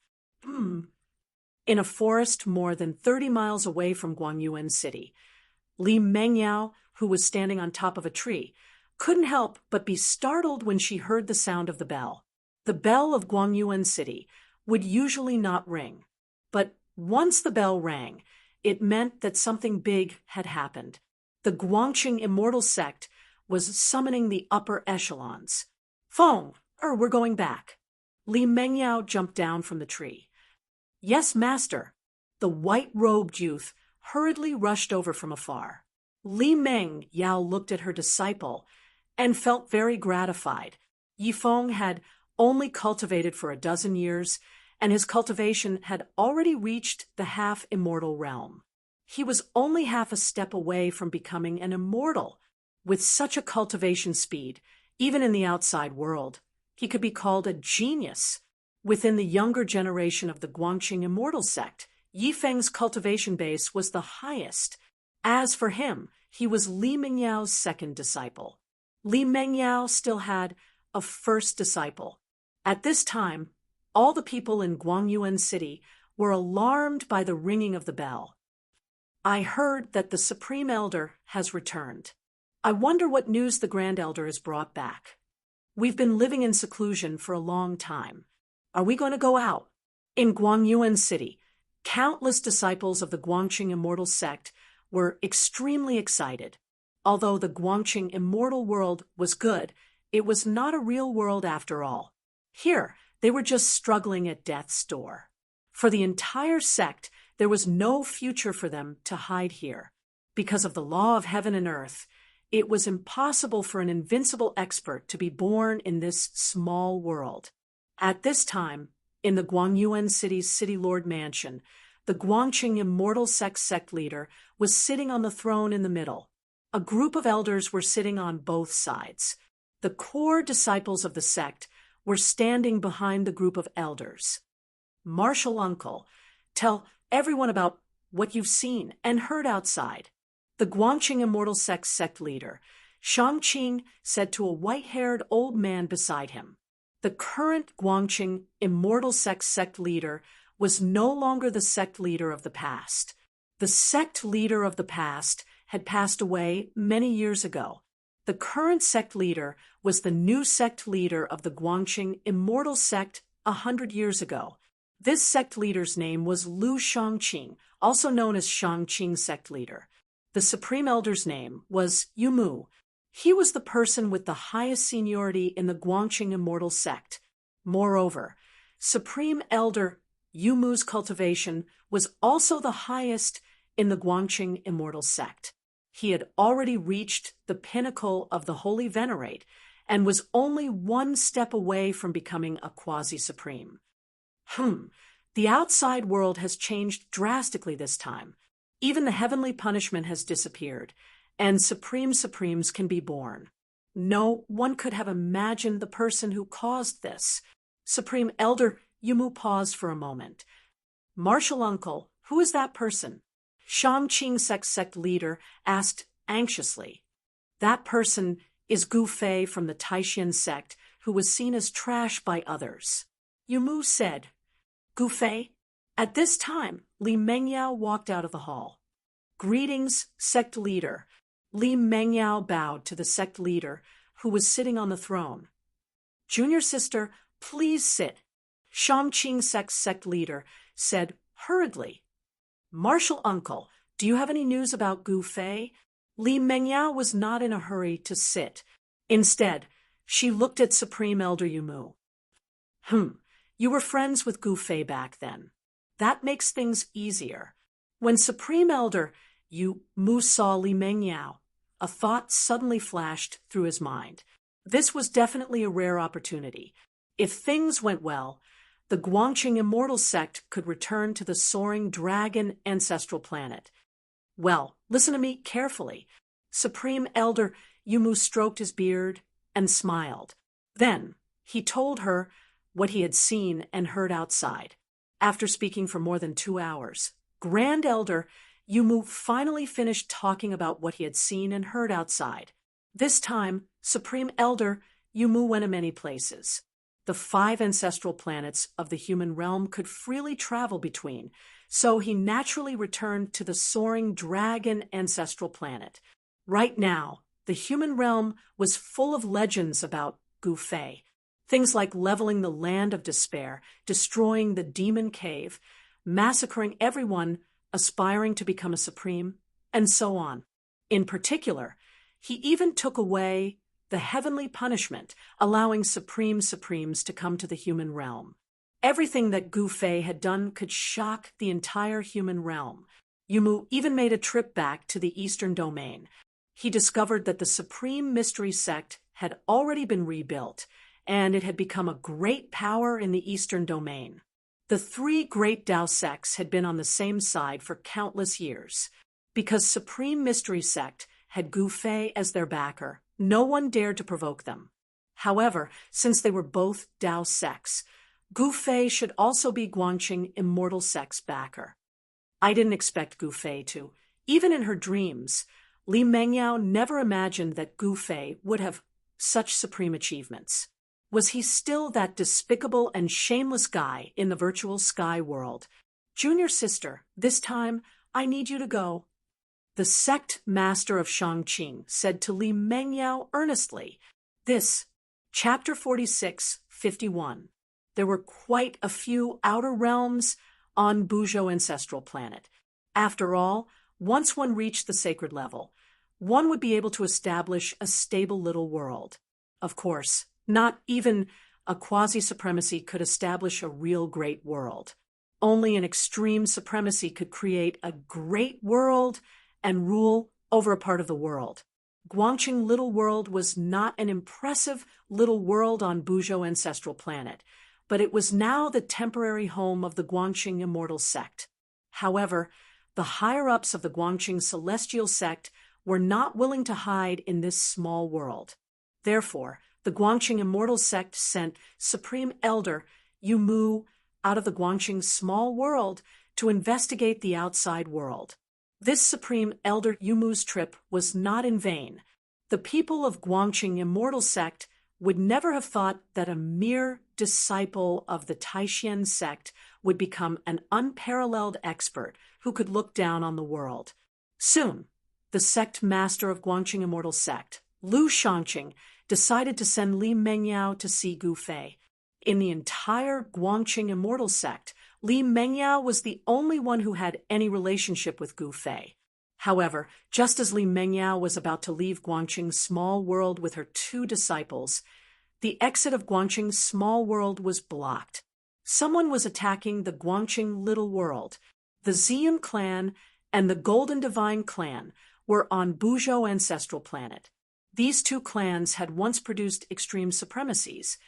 In a forest more than 30 miles away from Guangyuan City, Li Mengyao, who was standing on top of a tree, couldn't help but be startled when she heard the sound of the bell. The bell of Guangyuan City would usually not ring, but once the bell rang, it meant that something big had happened. The Guangqing immortal sect was summoning the upper echelons. Feng, we're going back. Li Mengyao jumped down from the tree. Yes, master. The white-robed youth hurriedly rushed over from afar. Li Mengyao looked at her disciple and felt very gratified. Yifeng had only cultivated for 12 years, and his cultivation had already reached the half-immortal realm. He was only half a step away from becoming an immortal. With such a cultivation speed, even in the outside world, he could be called a genius. Within the younger generation of the Guangqing immortal sect, Yifeng's cultivation base was the highest. As for him, he was Li Mengyao's second disciple. Li Mengyao still had a first disciple. At this time, all the people in Guangyuan City were alarmed by the ringing of the bell. I heard that the Supreme Elder has returned. I wonder what news the Grand Elder has brought back. We've been living in seclusion for a long time. Are we going to go out? In Guangyuan City, countless disciples of the Guangqing immortal sect were extremely excited. Although the Guangqing immortal world was good, it was not a real world after all. Here, they were just struggling at death's door. For the entire sect, there was no future for them to hide here. Because of the law of heaven and earth, it was impossible for an invincible expert to be born in this small world. At this time, in the Guangyuan City's City Lord Mansion, the Guangqing immortal sect leader was sitting on the throne in the middle. A group of elders were sitting on both sides. The core disciples of the sect were standing behind the group of elders. Martial uncle, tell everyone about what you've seen and heard outside. The Guangqing immortal sect leader, Shangqing said to a white-haired old man beside him. The current Guangqing immortal sect leader was no longer the sect leader of the past. The sect leader of the past had passed away many years ago. The current sect leader was the new sect leader of the Guangqing immortal sect 100 years ago. This sect leader's name was Lu Shangqing, also known as Shangqing sect leader. The supreme elder's name was Yumu. He was the person with the highest seniority in the Guangqing immortal sect. Moreover, supreme elder Yumu's cultivation was also the highest in the Guangqing immortal sect. He had already reached the pinnacle of the Holy Venerate and was only one step away from becoming a quasi-supreme. The outside world has changed drastically this time. Even the heavenly punishment has disappeared, and supremes can be born. No one could have imagined the person who caused this. Supreme Elder Yumu paused for a moment. Martial uncle, who is that person? Shangqing sect leader asked anxiously. That person is Gu Fei from the Taishan sect, who was seen as trash by others. Yumu said. Gu Fei? At this time, Li Mengyao walked out of the hall. Greetings, sect leader. Li Mengyao bowed to the sect leader, who was sitting on the throne. Junior sister, please sit. Shangqing sect leader said hurriedly. Martial uncle, do you have any news about Gu Fei? Li Mengyao was not in a hurry to sit. Instead, she looked at Supreme Elder Yumu. You were friends with Gu Fei back then. That makes things easier. When Supreme Elder Yumu saw Li Mengyao, a thought suddenly flashed through his mind. This was definitely a rare opportunity. If things went well, the Guangqing immortal sect could return to the soaring dragon ancestral planet. Well, listen to me carefully. Supreme Elder Yumu stroked his beard and smiled. Then he told her what he had seen and heard outside. After speaking for more than 2 hours, Grand Elder Yumu finally finished talking about what he had seen and heard outside. This time, Supreme Elder Yumu went to many places. The 5 ancestral planets of the human realm could freely travel between, so he naturally returned to the soaring dragon ancestral planet. Right now, the human realm was full of legends about Gu Fei. Things like leveling the land of despair, destroying the demon cave, massacring everyone aspiring to become a supreme, and so on. In particular, he even took away the heavenly punishment, allowing supremes to come to the human realm. Everything that Gu Fei had done could shock the entire human realm. Yumu even made a trip back to the Eastern Domain. He discovered that the Supreme Mystery Sect had already been rebuilt, and it had become a great power in the Eastern Domain. The 3 great Tao sects had been on the same side for countless years. Because Supreme Mystery Sect had Gu Fei as their backer, no one dared to provoke them. However, since they were both Tao sects, Gu Fei should also be Guangqing immortal sect's backer. I didn't expect Gu Fei to. Even in her dreams, Li Mengyao never imagined that Gu Fei would have such supreme achievements. Was he still that despicable and shameless guy in the virtual sky world? Junior sister, this time I need you to go. The sect master of Shangqing said to Li Mengyao earnestly. This, chapter 46:51. There were quite a few outer realms on Buzhou ancestral planet. After all, once one reached the sacred level, one would be able to establish a stable little world. Of course, not even a quasi-supremacy could establish a real great world. Only an extreme supremacy could create a great world and rule over a part of the world. Guangqing Little World was not an impressive little world on Buzhou ancestral planet, but it was now the temporary home of the Guangqing immortal sect. However, the higher-ups of the Guangqing celestial sect were not willing to hide in this small world. Therefore, the Guangqing immortal sect sent Supreme Elder Yumu out of the Guangqing small world to investigate the outside world. This Supreme Elder Yumu's trip was not in vain. The people of Guangqing Immortal Sect would never have thought that a mere disciple of the Taishan sect would become an unparalleled expert who could look down on the world. Soon, the sect master of Guangqing Immortal Sect, Lu Shangqing, decided to send Li Mengyao to see Gu Fei. In the entire Guangqing Immortal Sect, Li Mengyao was the only one who had any relationship with Gu Fei. However, just as Li Mengyao was about to leave Guangqing's small world with her two disciples, the exit of Guangqing's small world was blocked. Someone was attacking the Guangqing Little World. The Ziyun clan and the Golden Divine clan were on Buzhou Ancestral Planet. These two clans had once produced extreme supremacies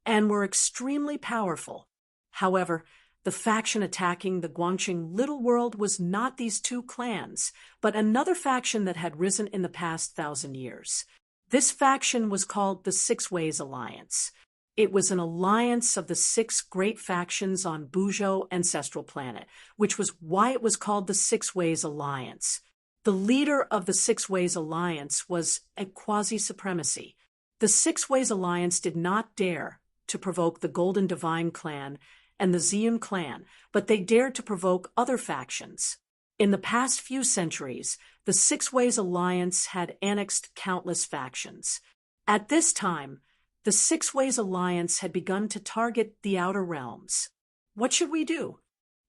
and were extremely powerful. However, the faction attacking the Guangqing Little World was not these two clans, but another faction that had risen in the past 1,000 years. This faction was called the Six Ways Alliance. It was an alliance of the six great factions on Buzhou Ancestral Planet, which was why it was called the Six Ways Alliance. The leader of the Six Ways Alliance was a quasi-supremacy. The Six Ways Alliance did not dare to provoke the Golden Divine clan and the Ziyun clan, but they dared to provoke other factions. In the past few centuries, the Six Ways Alliance had annexed countless factions. At this time, the Six Ways Alliance had begun to target the Outer Realms. What should we do?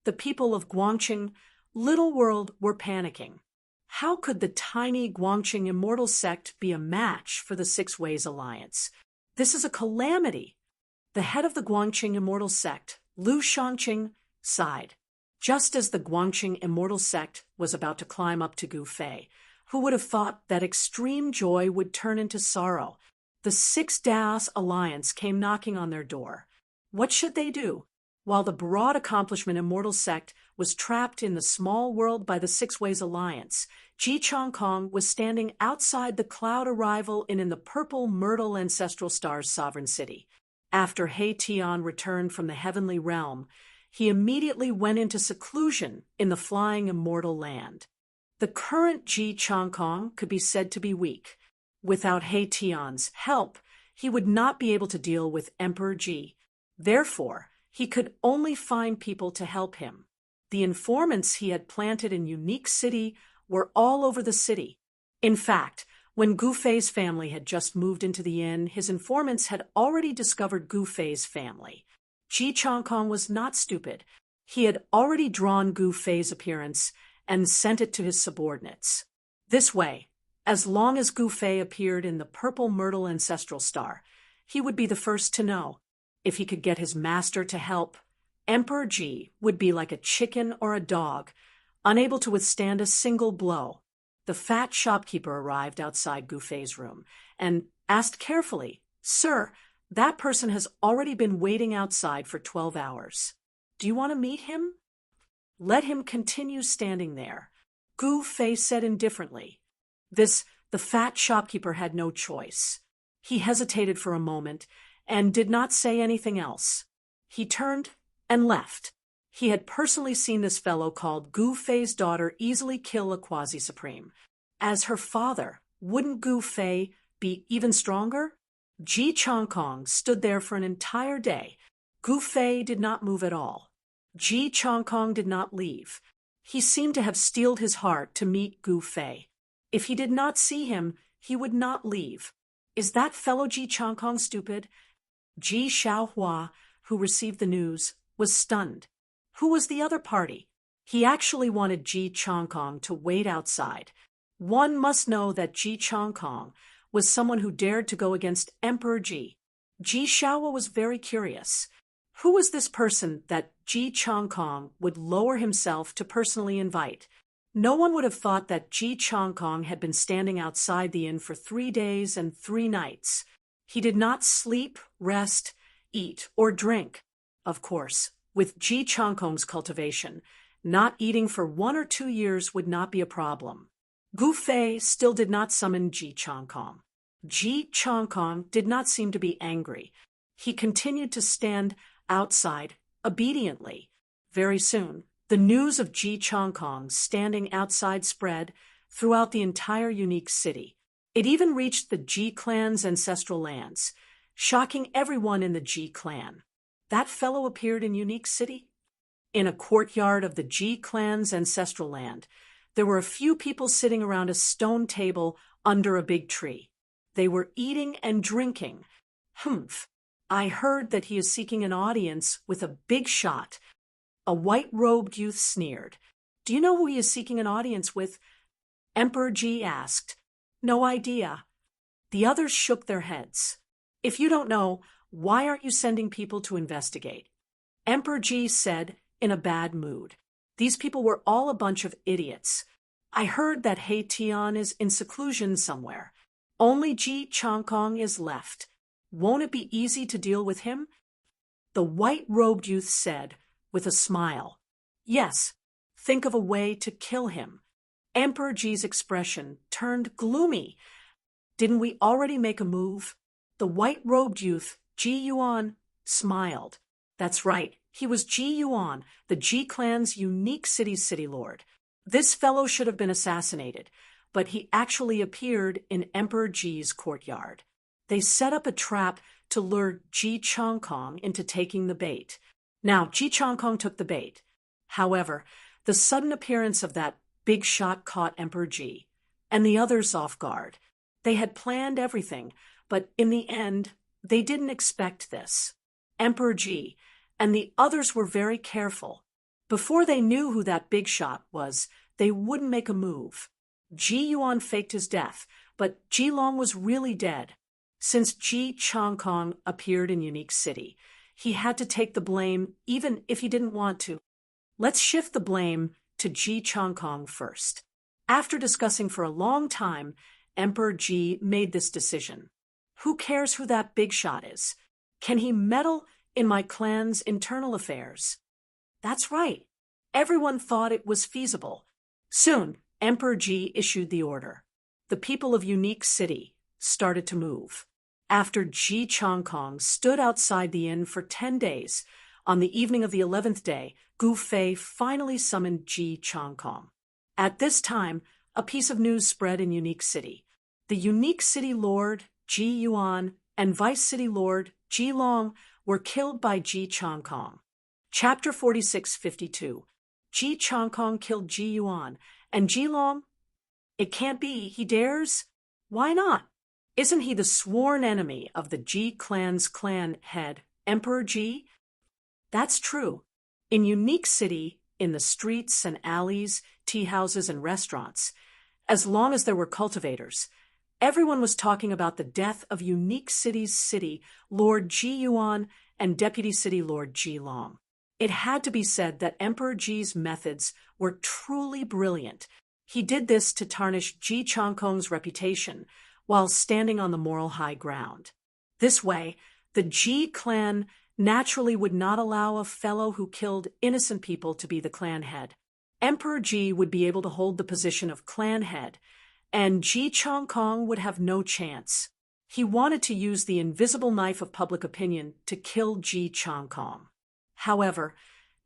The people of Guangqing Little World were panicking. How could the tiny Guangqing Immortal Sect be a match for the Six Ways Alliance? This is a calamity. The head of the Guangqing Immortal Sect, Lu Shangqing, sighed. Just as the Guangqing Immortal Sect was about to climb up to Gu Fei, who would have thought that extreme joy would turn into sorrow? The Six Daos Alliance came knocking on their door. What should they do? While the broad accomplishment Immortal Sect was trapped in the small world by the Six Ways Alliance, Ji Chongkong was standing outside the Cloud Arrival Inn in the purple Myrtle Ancestral Star's sovereign city. After He Tian returned from the heavenly realm, he immediately went into seclusion in the flying immortal land. The current Ji Chongkong could be said to be weak. Without He Tian's help, he would not be able to deal with Emperor Ji. Therefore, he could only find people to help him. The informants he had planted in Unique City were all over the city. In fact, when Gu Fei's family had just moved into the inn, his informants had already discovered Gu Fei's family. Ji Chongkong was not stupid. He had already drawn Gu Fei's appearance and sent it to his subordinates. This way, as long as Gu Fei appeared in the purple Myrtle Ancestral Star, he would be the first to know. If he could get his master to help, Emperor Ji would be like a chicken or a dog, unable to withstand a single blow. The fat shopkeeper arrived outside Gu Fei's room and asked carefully, "Sir, that person has already been waiting outside for 12 hours. Do you want to meet him?" "Let him continue standing there," Gu Fei said indifferently. The fat shopkeeper had no choice. He hesitated for a moment and did not say anything else. He turned and left. He had personally seen this fellow called Gu Fei's daughter easily kill a quasi-supreme. As her father, wouldn't Gu Fei be even stronger? Ji Chongkong stood there for an entire day. Gu Fei did not move at all. Ji Chongkong did not leave. He seemed to have steeled his heart to meet Gu Fei. If he did not see him, he would not leave. Is that fellow Ji Chongkong stupid? Ji Xiaohua, who received the news, was stunned. Who was the other party? He actually wanted Ji Chongkong to wait outside. One must know that Ji Chongkong was someone who dared to go against Emperor Ji. Ji Xiaohua was very curious. Who was this person that Ji Chongkong would lower himself to personally invite? No one would have thought that Ji Chongkong had been standing outside the inn for 3 days and 3 nights. He did not sleep, rest, eat, or drink. Of course, with Ji Chongkong's cultivation, not eating for 1 or 2 years would not be a problem. Gu Fei still did not summon Ji Chongkong. Ji Chongkong did not seem to be angry. He continued to stand outside obediently. Very soon, the news of Ji Chongkong standing outside spread throughout the entire Unique City. It even reached the G clan's ancestral lands, shocking everyone in the G clan. That fellow appeared in Unique City? In a courtyard of the G clan's ancestral land, there were a few people sitting around a stone table under a big tree. They were eating and drinking. Humph! I heard that he is seeking an audience with a big shot. A white-robed youth sneered. Do you know who he is seeking an audience with? Emperor G asked. No idea. The others shook their heads. If you don't know, why aren't you sending people to investigate? Emperor G said, in a bad mood. These people were all a bunch of idiots. I heard that He Tian is in seclusion somewhere. Only Ji Changkong is left. Won't it be easy to deal with him? The white-robed youth said, with a smile. Yes, think of a way to kill him. Emperor Ji's expression turned gloomy. Didn't we already make a move? The white-robed youth, Ji Yuan, smiled. That's right, he was Ji Yuan, the Ji clan's Unique city lord. This fellow should have been assassinated, but he actually appeared in Emperor Ji's courtyard. They set up a trap to lure Ji Changkong into taking the bait. Now, Ji Changkong took the bait. However, the sudden appearance of that big shot caught Emperor Ji and the others off guard. They had planned everything, but in the end, they didn't expect this. Emperor Ji and the others were very careful. Before they knew who that big shot was, they wouldn't make a move. Ji Yuan faked his death, but Ji Long was really dead. Since Ji Changkong appeared in Unique City, he had to take the blame even if he didn't want to. Let's shift the blame to Ji Changkong first. After discussing for a long time, Emperor Ji made this decision. Who cares who that big shot is? Can he meddle in my clan's internal affairs? That's right. Everyone thought it was feasible. Soon, Emperor Ji issued the order. The people of Unique City started to move. After Ji Changkong stood outside the inn for 10 days, on the evening of the 11th day, Gu Fei finally summoned Ji Changkong. At this time, a piece of news spread in Unique City. The Unique City Lord, Ji Yuan, and Vice City Lord, Ji Long, were killed by Ji Changkong. Chapter 46:52. Ji Changkong killed Ji Yuan, and Ji Long? It can't be, he dares? Why not? Isn't he the sworn enemy of the Ji clan's clan head, Emperor Ji? That's true. In Unique City, in the streets and alleys, tea houses and restaurants, as long as there were cultivators, everyone was talking about the death of Unique City's city Lord Ji Yuan and Deputy City Lord Ji Long. It had to be said that Emperor Ji's methods were truly brilliant. He did this to tarnish Ji Changkong's reputation while standing on the moral high ground. This way, the Ji clan naturally would not allow a fellow who killed innocent people to be the clan head. Emperor Ji would be able to hold the position of clan head, and Ji Changkong would have no chance. He wanted to use the invisible knife of public opinion to kill Ji Changkong. However,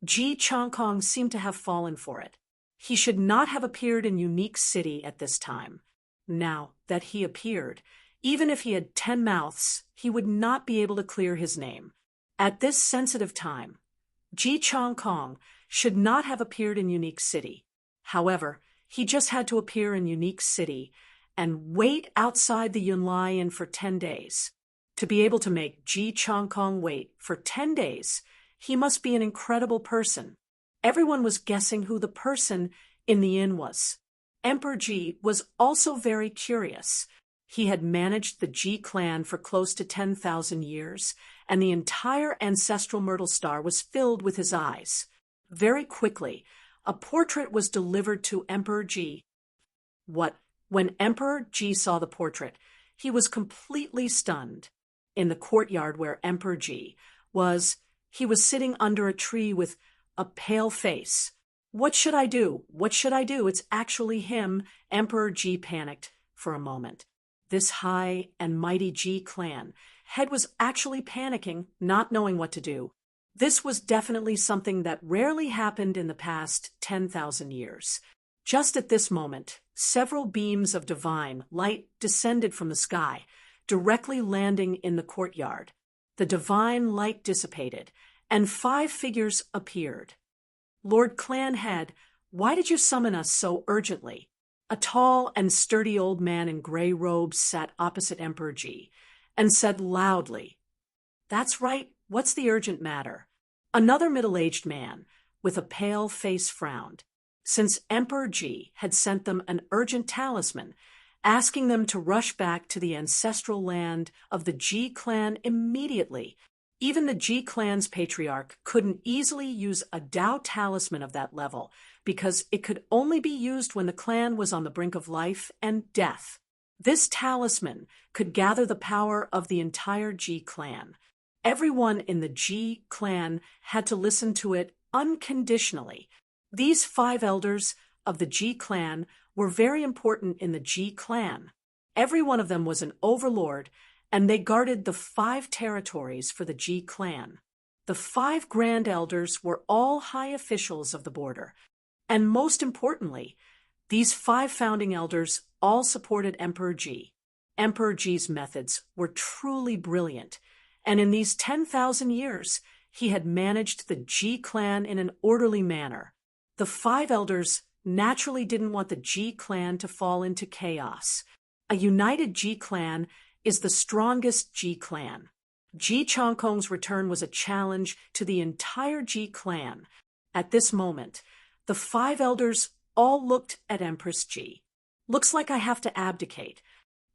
Ji Changkong seemed to have fallen for it. He should not have appeared in Unique City at this time. Now that he appeared, even if he had 10 mouths, he would not be able to clear his name. At this sensitive time, Ji Changkong should not have appeared in Unique City. However, he just had to appear in Unique City and wait outside the Yunlai Inn for 10 days. To be able to make Ji Changkong wait for 10 days, he must be an incredible person. Everyone was guessing who the person in the inn was. Emperor Ji was also very curious. He had managed the Ji clan for close to 10,000 years, and the entire ancestral Myrtle Star was filled with his eyes. Very quickly, a portrait was delivered to Emperor Ji. When Emperor Ji saw the portrait, he was completely stunned. In the courtyard where Emperor Ji was, he was sitting under a tree with a pale face. What should I do? What should I do? It's actually him. Emperor Ji panicked for a moment. This high and mighty Ji clan head was actually panicking, not knowing what to do. This was definitely something that rarely happened in the past 10,000 years. Just at this moment, several beams of divine light descended from the sky, directly landing in the courtyard. The divine light dissipated, and 5 figures appeared. Lord Clanhead, why did you summon us so urgently? A tall and sturdy old man in gray robes sat opposite Emperor G and said loudly, "That's right, what's the urgent matter?" Another middle-aged man, with a pale face, frowned, since Emperor G had sent them an urgent talisman, asking them to rush back to the ancestral land of the G clan immediately. Even the G clan's patriarch couldn't easily use a Dao talisman of that level, because it could only be used when the clan was on the brink of life and death. This talisman could gather the power of the entire G clan. Everyone in the G clan had to listen to it unconditionally. These 5 elders of the G clan were very important in the G clan. Every one of them was an overlord, and they guarded the 5 territories for the G clan. The 5 grand elders were all high officials of the border, and most importantly, these 5 founding elders all supported Emperor G. Emperor G's methods were truly brilliant, and in these 10,000 years, he had managed the G clan in an orderly manner. The 5 elders naturally didn't want the G clan to fall into chaos. A united G clan is the strongest G clan. Ji Changkong's return was a challenge to the entire G clan. At this moment, the 5 elders all looked at Empress Ji. "Looks like I have to abdicate."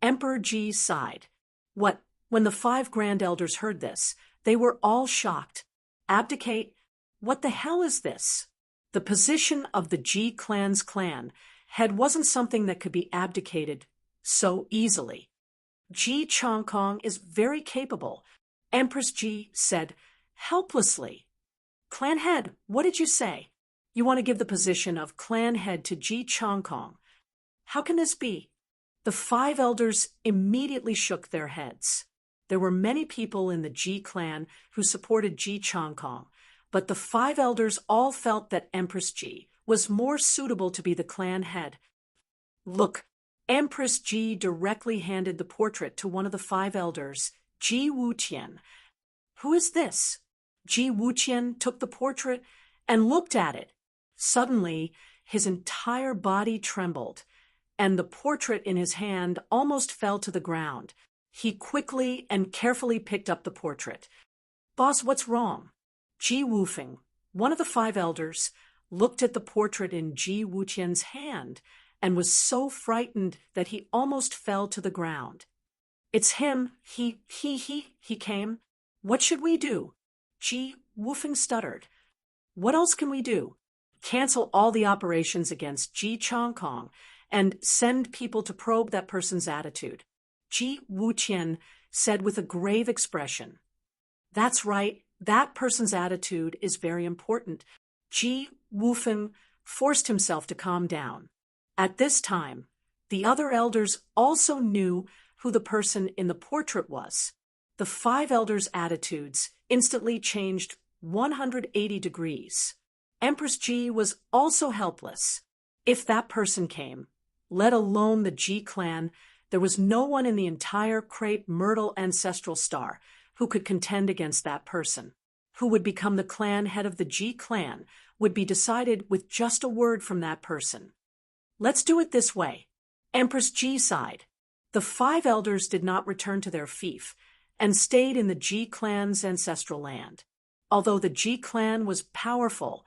Emperor Ji sighed. What? When the 5 grand elders heard this, they were all shocked. Abdicate? What the hell is this? The position of the Ji clan's clan head wasn't something that could be abdicated so easily. Ji Changkong is very capable, Empress Ji said helplessly. "Clan head, what did you say? You want to give the position of clan head to Ji Changkong. How can this be?" The 5 elders immediately shook their heads. There were many people in the Ji clan who supported Ji Changkong, but the 5 elders all felt that Empress Ji was more suitable to be the clan head. "Look," Empress Ji directly handed the portrait to one of the 5 elders, Ji Wuqian. "Who is this?" Ji Wuqian took the portrait and looked at it. Suddenly, his entire body trembled, and the portrait in his hand almost fell to the ground. He quickly and carefully picked up the portrait. "Boss, what's wrong?" Ji Wufeng, one of the 5 elders, looked at the portrait in Ji Wuqian's hand and was so frightened that he almost fell to the ground. "It's him. He came. What should we do?" Ji Wufeng stuttered. "What else can we do? Cancel all the operations against Ji Changkong and send people to probe that person's attitude," Ji Wuqian said with a grave expression. "That's right. That person's attitude is very important." Ji Wufeng forced himself to calm down. At this time, the other elders also knew who the person in the portrait was. The 5 elders' attitudes instantly changed 180 degrees. Empress Ji was also helpless. If that person came, let alone the Ji clan, there was no one in the entire Crepe Myrtle ancestral star who could contend against that person. Who would become the clan head of the Ji clan would be decided with just a word from that person. "Let's do it this way." Empress Ji sighed. The 5 elders did not return to their fief and stayed in the Ji clan's ancestral land. Although the Ji clan was powerful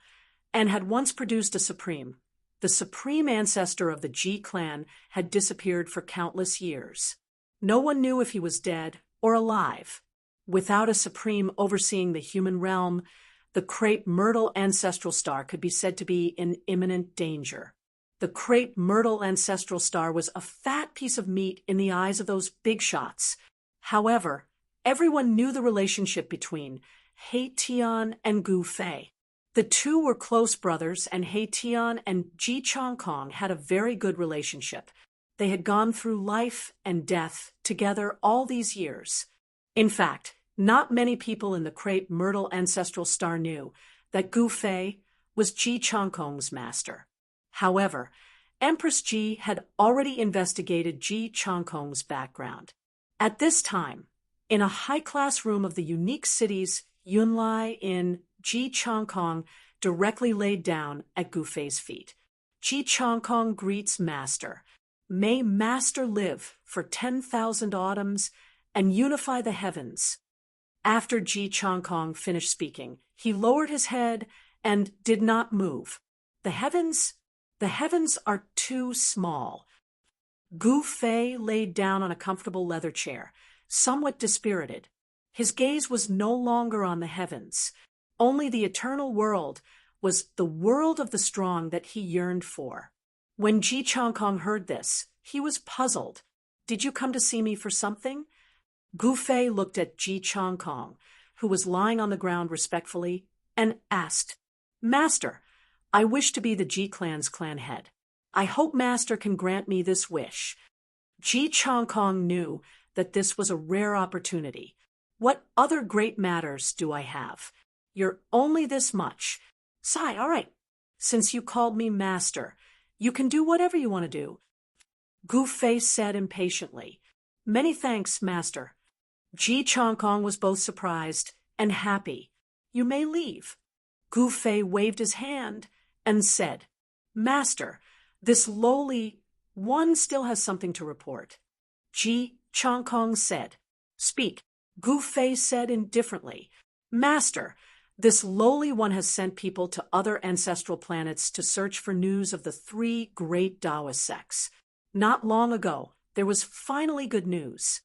and had once produced a supreme, the supreme ancestor of the Ji clan had disappeared for countless years. No one knew if he was dead or alive. Without a supreme overseeing the human realm, the Crepe Myrtle ancestral star could be said to be in imminent danger. The Crepe Myrtle ancestral star was a fat piece of meat in the eyes of those big shots. However, everyone knew the relationship between He Tian and Gu Fei. The two were close brothers, and He Tian and Ji Changkong had a very good relationship. They had gone through life and death together all these years. In fact, not many people in the Crepe Myrtle ancestral star knew that Gu Fei was Ji Changkong's master. However, Empress Ji had already investigated Ji Changkong's background. At this time, in a high-class room of the unique city's Yunlai Inn, Ji Changkong directly laid down at Gu Fei's feet. Ji Changkong greets Master. May Master live for 10,000 autumns and unify the heavens. After Ji Changkong finished speaking, he lowered his head and did not move. The heavens are too small. Gu Fei laid down on a comfortable leather chair, somewhat dispirited. His gaze was no longer on the heavens. Only the eternal world was the world of the strong that he yearned for. When Ji Changkong heard this, he was puzzled. Did you come to see me for something? Gu Fei looked at Ji Changkong, who was lying on the ground respectfully, and asked, Master, I wish to be the Ji clan's clan head. I hope Master can grant me this wish. Ji Changkong knew that this was a rare opportunity. What other great matters do I have? You're only this much. Sigh, all right. Since you called me Master, you can do whatever you want to do. Gu Fei said impatiently, Many thanks, Master. Ji Changkong was both surprised and happy. You may leave. Gu Fei waved his hand and said, Master, this lowly one still has something to report. Ji Changkong said, Speak. Gu Fei said indifferently, Master, this lowly one has sent people to other ancestral planets to search for news of the 3 great Taoist sects. Not long ago, there was finally good news.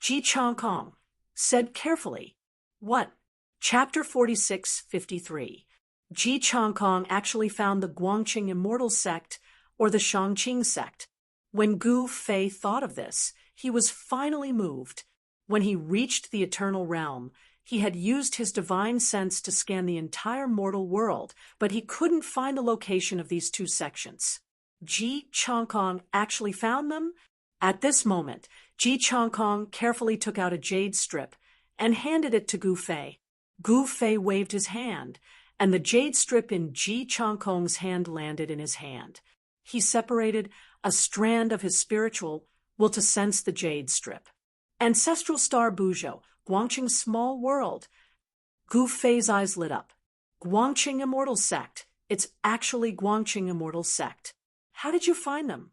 Ji Changkong said carefully, What? Chapter 46:53. Ji Changkong actually found the Guangqing Immortal Sect or the Shangqing Sect. When Gu Fei thought of this, he was finally moved. When he reached the Eternal Realm, he had used his divine sense to scan the entire mortal world, but he couldn't find the location of these 2 sections. Ji Changkong actually found them? At this moment, Ji Changkong carefully took out a jade strip and handed it to Gu Fei. Gu Fei waved his hand, and the jade strip in Ji Changkong's hand landed in his hand. He separated a strand of his spiritual will to sense the jade strip. Ancestral star Buzhou, Guangqing small world. Gu Fei's eyes lit up. Guangqing Immortal Sect. It's actually Guangqing Immortal Sect. How did you find them?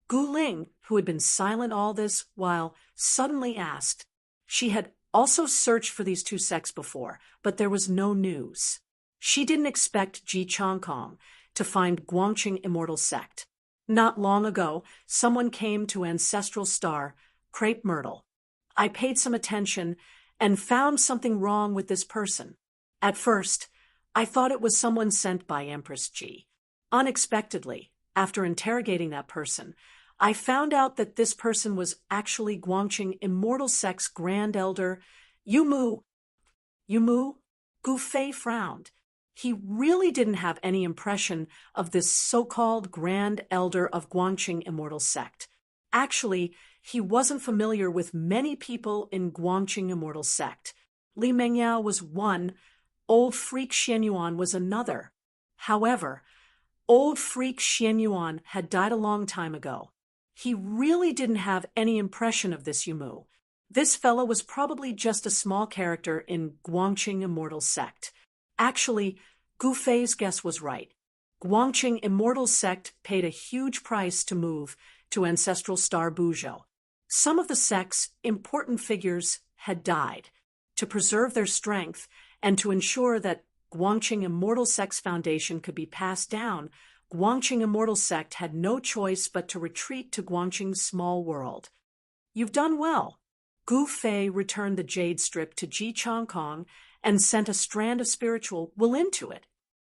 Gu Ling, who had been silent all this while, suddenly asked. She had also searched for these 2 sects before, but there was no news. She didn't expect Ji Changkong to find Guangqing Immortal Sect. Not long ago, someone came to Ancestral Star, Crepe Myrtle. I paid some attention and found something wrong with this person. At first, I thought it was someone sent by Empress Ji. Unexpectedly, after interrogating that person, I found out that this person was actually Guangqing Immortal Sect's Grand Elder, Yumu. Yumu? Gu Fei frowned. He really didn't have any impression of this so-called Grand Elder of Guangqing Immortal Sect. Actually, he wasn't familiar with many people in Guangqing Immortal Sect. Li Mengyao was one, Old Freak Xianyuan was another. However, Old Freak Xianyuan had died a long time ago. He really didn't have any impression of this Yumu. This fellow was probably just a small character in Guangqing Immortal Sect. Actually, Gu Fei's guess was right. Guangqing Immortal Sect paid a huge price to move to Ancestral Star Buzhou. Some of the sect's important figures had died. To preserve their strength and to ensure that Guangqing Immortal Sect's foundation could be passed down, Guangqing Immortal Sect had no choice but to retreat to Guangqing's small world. You've done well. Gu Fei returned the jade strip to Ji Changkong and sent a strand of spiritual will into it.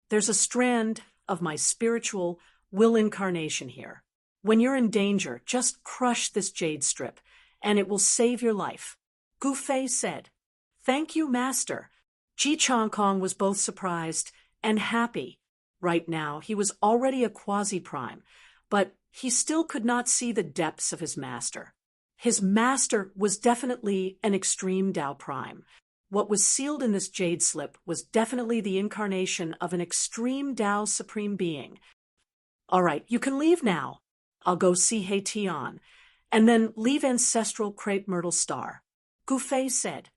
There's a strand of my spiritual will incarnation here. When you're in danger, just crush this jade strip, and it will save your life. Gu Fei said, Thank you, Master. Ji Changkong was both surprised and happy. Right now, he was already a quasi-prime, but he still could not see the depths of his master. His master was definitely an extreme Tao Prime. What was sealed in this jade slip was definitely the incarnation of an extreme Tao Supreme Being. All right, you can leave now. I'll go see He Tian, and then leave ancestral crepe myrtle star. Gu Fei said.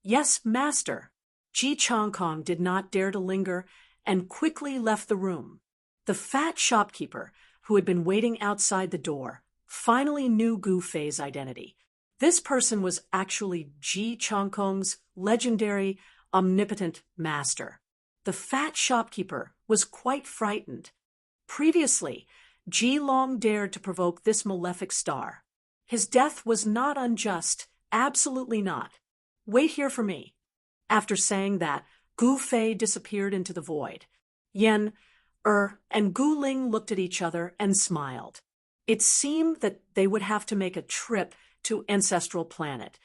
Yes, master. Ji Chongkong did not dare to linger and quickly left the room. The fat shopkeeper, who had been waiting outside the door, finally knew Gu Fei's identity. This person was actually Ji Chongkong's legendary, omnipotent master. The fat shopkeeper was quite frightened. Previously, Ji long dared to provoke this malefic star. His death was not unjust, absolutely not. Wait here for me. After saying that, Gu Fei disappeared into the void. Yen, and Gu Ling looked at each other and smiled. It seemed that they would have to make a trip to Ancestral Planet.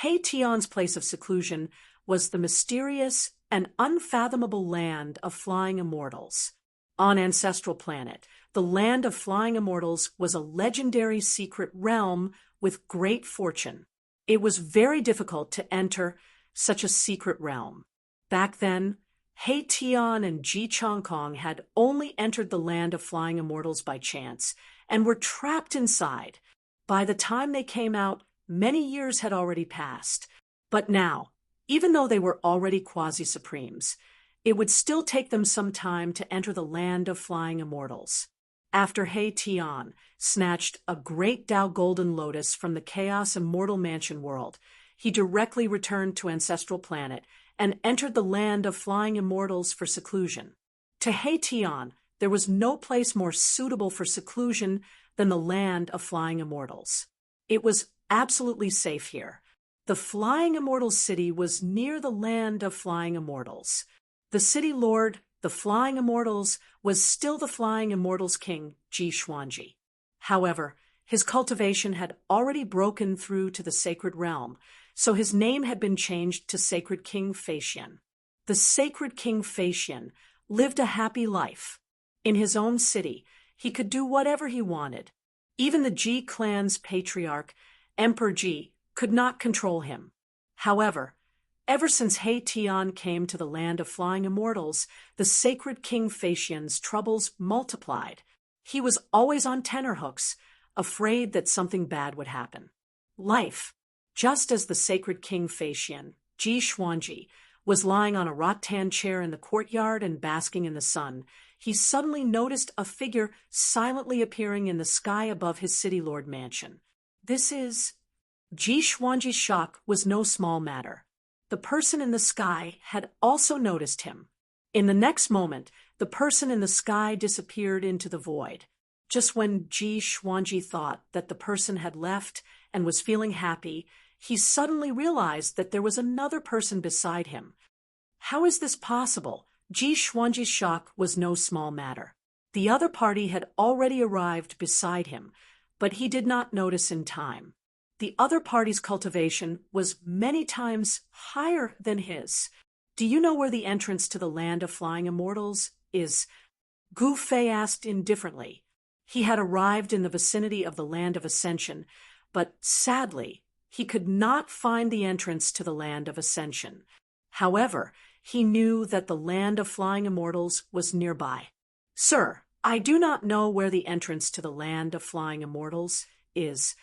He Tian's place of seclusion was the mysterious and unfathomable land of flying immortals. On Ancestral Planet, the land of flying immortals was a legendary secret realm with great fortune. It was very difficult to enter such a secret realm. Back then, He Tian and Ji Chongkong had only entered the land of flying immortals by chance and were trapped inside. By the time they came out, many years had already passed. But now, even though they were already quasi-supremes, it would still take them some time to enter the land of flying immortals. After He Tian snatched a great Tao Golden Lotus from the Chaos Immortal Mansion world, he directly returned to Ancestral Planet and entered the land of flying immortals for seclusion. To He Tian, there was no place more suitable for seclusion than the land of flying immortals. It was absolutely safe here. The flying immortals city was near the land of flying immortals. The city lord, the flying immortals, was still the flying immortals king, Ji Xuanji. However, his cultivation had already broken through to the sacred realm, so his name had been changed to Sacred King Feixian. The Sacred King Feixian lived a happy life. In his own city, he could do whatever he wanted. Even the Ji clan's patriarch, Emperor Ji, could not control him. However, ever since He Tian came to the land of flying immortals, the Sacred King Feixian's troubles multiplied. He was always on tenterhooks, afraid that something bad would happen. Life, just as the Sacred King Feixian, Ji Xuanji, was lying on a rattan chair in the courtyard and basking in the sun, he suddenly noticed a figure silently appearing in the sky above his city lord mansion. Ji Xuanji's shock was no small matter. The person in the sky had also noticed him. In the next moment, the person in the sky disappeared into the void. Just when Ji Xuanji thought that the person had left and was feeling happy, he suddenly realized that there was another person beside him. How is this possible? Ji Xuanji's shock was no small matter. The other party had already arrived beside him, but he did not notice in time. The other party's cultivation was many times higher than his. Do you know where the entrance to the land of flying immortals is? Gu Fei asked indifferently. He had arrived in the vicinity of the land of ascension, but sadly, he could not find the entrance to the land of ascension. However, he knew that the land of flying immortals was nearby. Sir, I do not know where the entrance to the land of flying immortals is.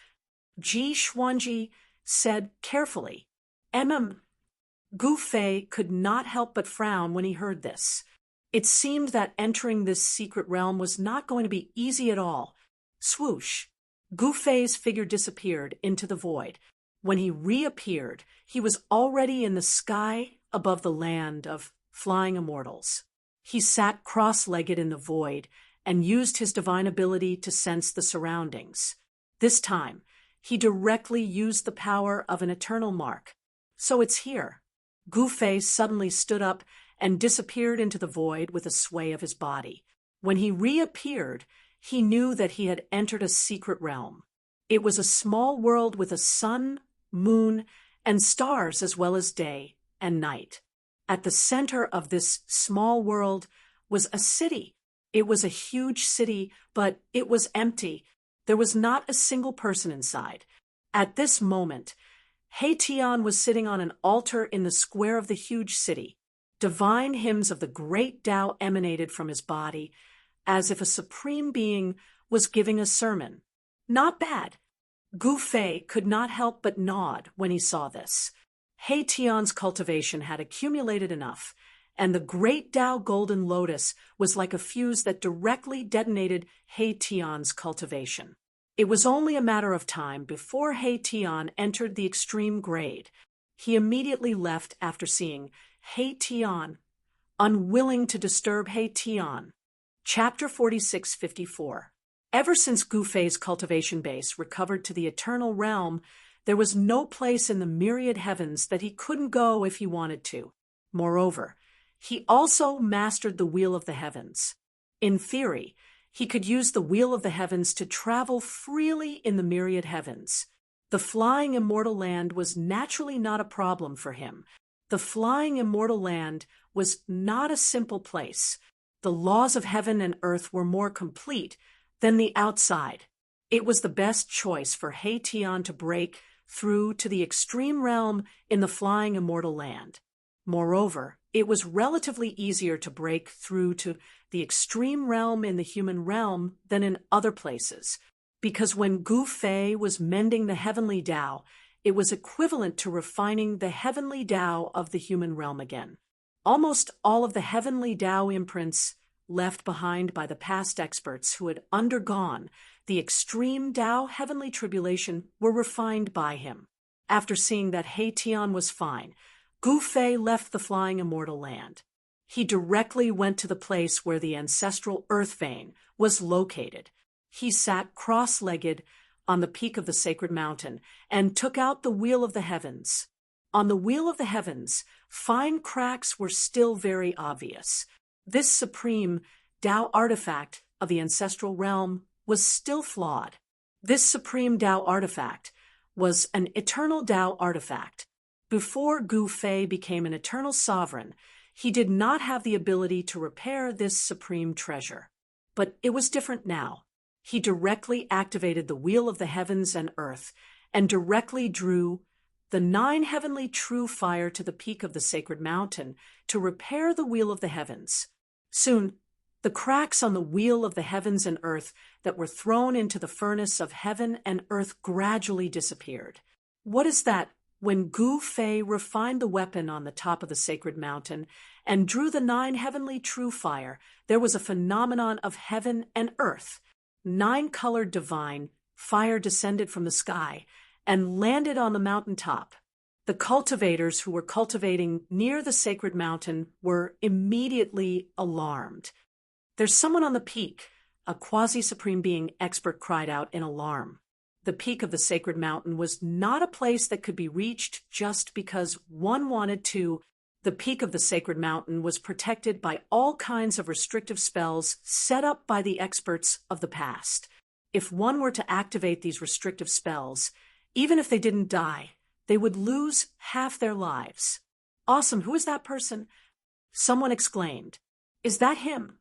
Ji Xuanji said carefully. Gu Fei could not help but frown when he heard this. It seemed that entering this secret realm was not going to be easy at all. Swoosh! Gu Fei's figure disappeared into the void. When he reappeared, he was already in the sky above the land of flying immortals. He sat cross-legged in the void and used his divine ability to sense the surroundings. This time, he directly used the power of an eternal mark. So it's here. Gu Fei suddenly stood up and disappeared into the void with a sway of his body. When he reappeared, he knew that he had entered a secret realm. It was a small world with a sun, moon, and stars as well as day and night. At the center of this small world was a city. It was a huge city, but it was empty. There was not a single person inside. At this moment, He Tian was sitting on an altar in the square of the huge city. Divine hymns of the great Tao emanated from his body. as if a supreme being was giving a sermon. Not bad. Gu Fei could not help but nod when he saw this. He Tian's cultivation had accumulated enough, and the great Tao Golden Lotus was like a fuse that directly detonated He Tian's cultivation. It was only a matter of time before He Tian entered the extreme grade. He immediately left after seeing He Tian, unwilling to disturb He Tian. Chapter 46-54. Ever since Gu Fei's cultivation base recovered to the eternal realm, there was no place in the myriad heavens that he couldn't go if he wanted to. Moreover, he also mastered the Wheel of the Heavens. In theory, he could use the Wheel of the Heavens to travel freely in the myriad heavens. The flying immortal land was naturally not a problem for him. The flying immortal land was not a simple place. The laws of heaven and earth were more complete than the outside. It was the best choice for He Tian to break through to the extreme realm in the flying immortal land. Moreover, it was relatively easier to break through to the extreme realm in the human realm than in other places, because when Gu Fei was mending the heavenly Tao, it was equivalent to refining the heavenly Tao of the human realm again. Almost all of the heavenly Tao imprints left behind by the past experts who had undergone the extreme Tao heavenly tribulation were refined by him. After seeing that He Tian was fine, Gu Fei left the flying immortal land. He directly went to the place where the ancestral earth vein was located. He sat cross-legged on the peak of the sacred mountain and took out the Wheel of the Heavens. On the Wheel of the Heavens, fine cracks were still very obvious. This supreme Tao artifact of the ancestral realm was still flawed. This supreme Tao artifact was an eternal Tao artifact. Before Gu Fei became an eternal sovereign, he did not have the ability to repair this supreme treasure. But it was different now. He directly activated the Wheel of the Heavens and Earth and directly drew the 9 heavenly true fire to the peak of the sacred mountain to repair the Wheel of the Heavens. Soon, the cracks on the Wheel of the Heavens and Earth that were thrown into the furnace of heaven and earth gradually disappeared. What is that? When Gu Fei refined the weapon on the top of the sacred mountain and drew the 9 heavenly true fire, there was a phenomenon of heaven and earth. 9-colored divine fire descended from the sky and landed on the mountaintop. The cultivators who were cultivating near the sacred mountain were immediately alarmed. "There's someone on the peak," a quasi-supreme being expert cried out in alarm. The peak of the sacred mountain was not a place that could be reached just because one wanted to. The peak of the sacred mountain was protected by all kinds of restrictive spells set up by the experts of the past. If one were to activate these restrictive spells, even if they didn't die, they would lose half their lives. "Awesome, who is that person?" Someone exclaimed. "Is that him?"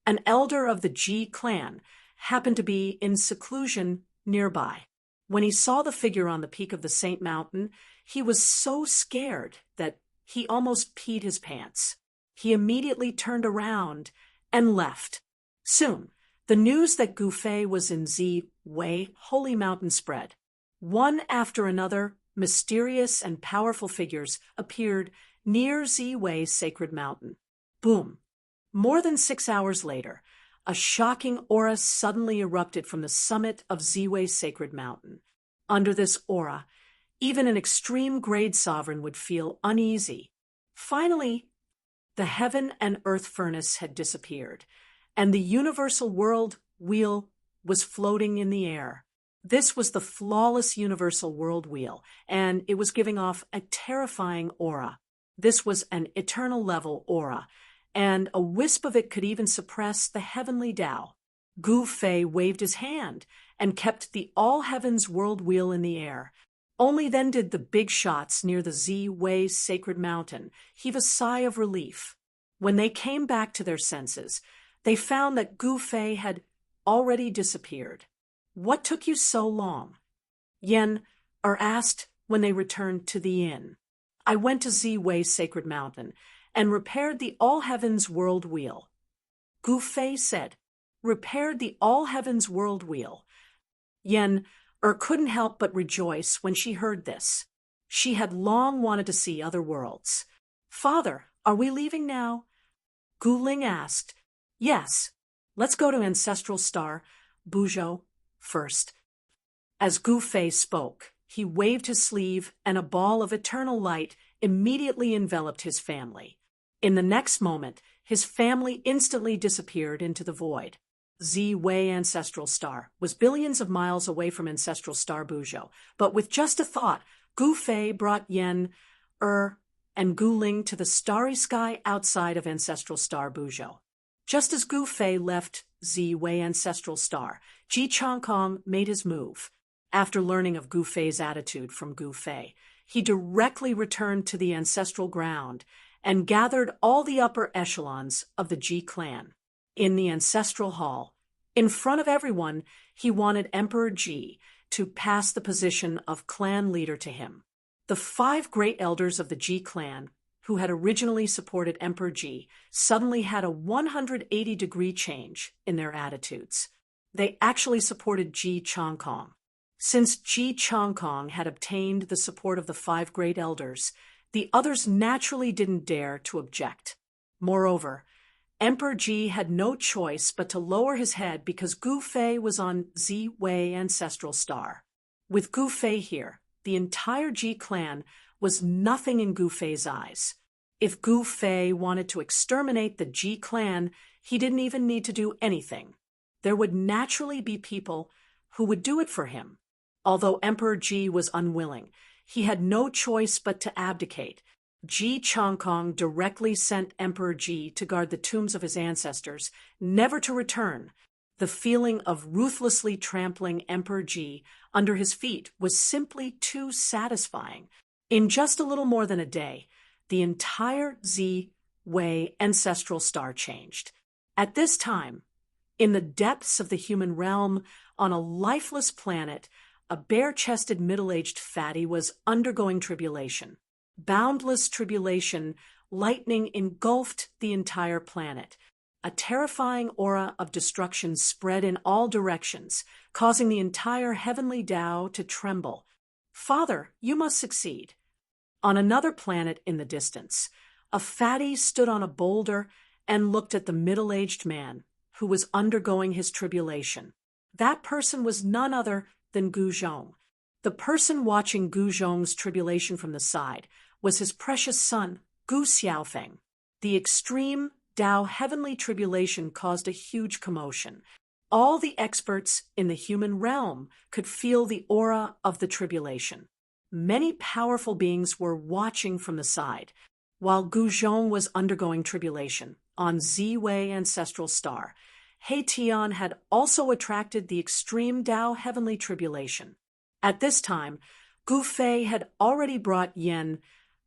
An elder of the Ji clan happened to be in seclusion nearby. When he saw the figure on the peak of the Saint Mountain, he was so scared that he almost peed his pants. He immediately turned around and left. Soon, the news that Gu Fei was in Ziwei Holy Mountain spread. One after another, mysterious and powerful figures appeared near Ziwei Sacred Mountain. Boom! More than 6 hours later, a shocking aura suddenly erupted from the summit of Ziwei Sacred Mountain. Under this aura, even an extreme grade sovereign would feel uneasy. Finally, the heaven and earth furnace had disappeared, and the universal world wheel was floating in the air. This was the flawless universal world wheel, and it was giving off a terrifying aura. This was an eternal level aura, and a wisp of it could even suppress the heavenly Tao. Gu Fei waved his hand and kept the all-heavens world wheel in the air. Only then did the big shots near the Ziwei Sacred Mountain heave a sigh of relief. When they came back to their senses, they found that Gu Fei had already disappeared. "What took you so long?" Yen asked when they returned to the inn. "I went to Ziwei Sacred Mountain and repaired the all-heavens world wheel," Gu Fei said. repaired the all-heavens world wheel. Yen couldn't help but rejoice when she heard this. She had long wanted to see other worlds. "Father, are we leaving now?" Guling asked. "Yes. Let's go to ancestral star, Buzhou, first." As Gu Fei spoke, he waved his sleeve and a ball of eternal light immediately enveloped his family. In the next moment, his family instantly disappeared into the void. Z-Wei ancestral star was billions of miles away from ancestral star Buzhou, but with just a thought, Gu Fei brought Yen, and Guling to the starry sky outside of ancestral star Buzhou. Just as Gu Fei left Z-Wei ancestral star, Ji Changkong made his move. After learning of Gu Fei's attitude from Gu Fei, he directly returned to the ancestral ground and gathered all the upper echelons of the Ji clan. In the ancestral hall, in front of everyone, he wanted Emperor Ji to pass the position of clan leader to him. The 5 great elders of the Ji clan, who had originally supported Emperor Ji, suddenly had a 180-degree change in their attitudes. They actually supported Ji Changkong. Since Ji Changkong had obtained the support of the 5 great elders, the others naturally didn't dare to object. Moreover, Emperor Ji had no choice but to lower his head because Gu Fei was on Z-Wei ancestral star. With Gu Fei here, the entire Ji clan was nothing in Gu Fei's eyes. If Gu Fei wanted to exterminate the Ji clan, he didn't even need to do anything. There would naturally be people who would do it for him. Although Emperor Ji was unwilling, he had no choice but to abdicate. Ji Changkong directly sent Emperor Ji to guard the tombs of his ancestors, never to return. The feeling of ruthlessly trampling Emperor Ji under his feet was simply too satisfying. In just a little more than a day, the entire Z-Wei ancestral star changed. At this time, in the depths of the human realm, on a lifeless planet, a bare-chested middle-aged fatty was undergoing tribulation. Boundless tribulation, lightning engulfed the entire planet. A terrifying aura of destruction spread in all directions, causing the entire heavenly Tao to tremble. "Father, you must succeed." On another planet in the distance, a fatty stood on a boulder and looked at the middle-aged man who was undergoing his tribulation. That person was none other than Gu Zhong. The person watching Gu Zhong's tribulation from the side was his precious son, Gu Xiaofeng. The extreme Tao heavenly tribulation caused a huge commotion. All the experts in the human realm could feel the aura of the tribulation. Many powerful beings were watching from the side. While Gu Zhong was undergoing tribulation on Z-Wei ancestral star, He Tian had also attracted the extreme Tao heavenly tribulation. At this time, Gu Fei had already brought Yen,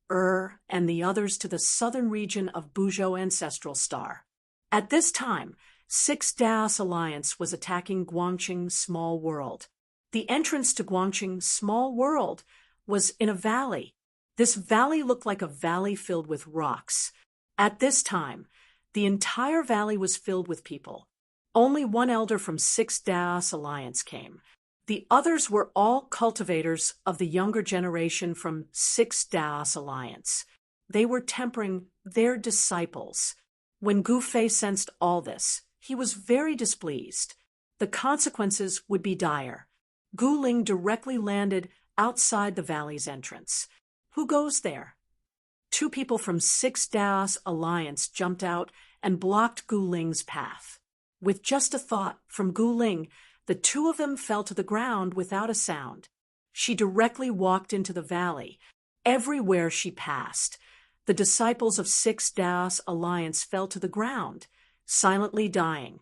and the others to the southern region of Buzhou ancestral star. At this time, 6 Daos Alliance was attacking Guangqing Small World. The entrance to Guangqing Small World was in a valley. This valley looked like a valley filled with rocks. At this time, the entire valley was filled with people. Only one elder from 6 Daos Alliance came. The others were all cultivators of the younger generation from 6 Daos Alliance. They were tempering their disciples. When Gu Fei sensed all this, he was very displeased. The consequences would be dire. Gu Ling directly landed outside the valley's entrance. Who goes there? 2 people from 6 Daos Alliance jumped out and blocked Gu Ling's path. With just a thought from Gu Ling, the 2 of them fell to the ground without a sound. She directly walked into the valley. Everywhere she passed, the disciples of 6 Daos Alliance fell to the ground, silently dying.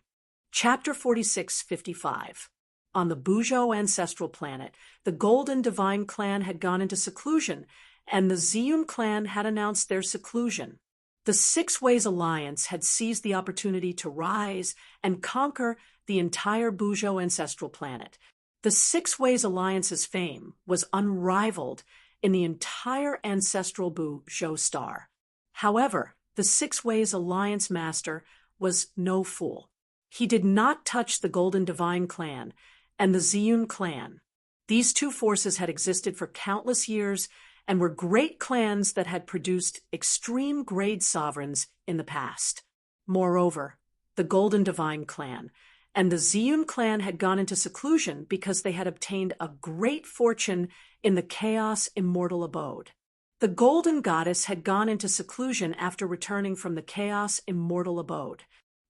Chapter 46:55. On the Buzhou ancestral planet, the Golden Divine Clan had gone into seclusion, and the Ziyun clan had announced their seclusion. The 6 Ways Alliance had seized the opportunity to rise and conquer the entire Buzhou ancestral planet. The 6 Ways Alliance's fame was unrivaled in the entire ancestral Buzhou star. However, the 6 Ways Alliance master was no fool. He did not touch the Golden Divine Clan and the Ziyun clan. These two forces had existed for countless years and were great clans that had produced extreme grade sovereigns in the past. Moreover, the Golden Divine Clan and the Ziyun clan had gone into seclusion because they had obtained a great fortune in the Chaos Immortal Abode. The Golden Goddess had gone into seclusion after returning from the Chaos Immortal Abode.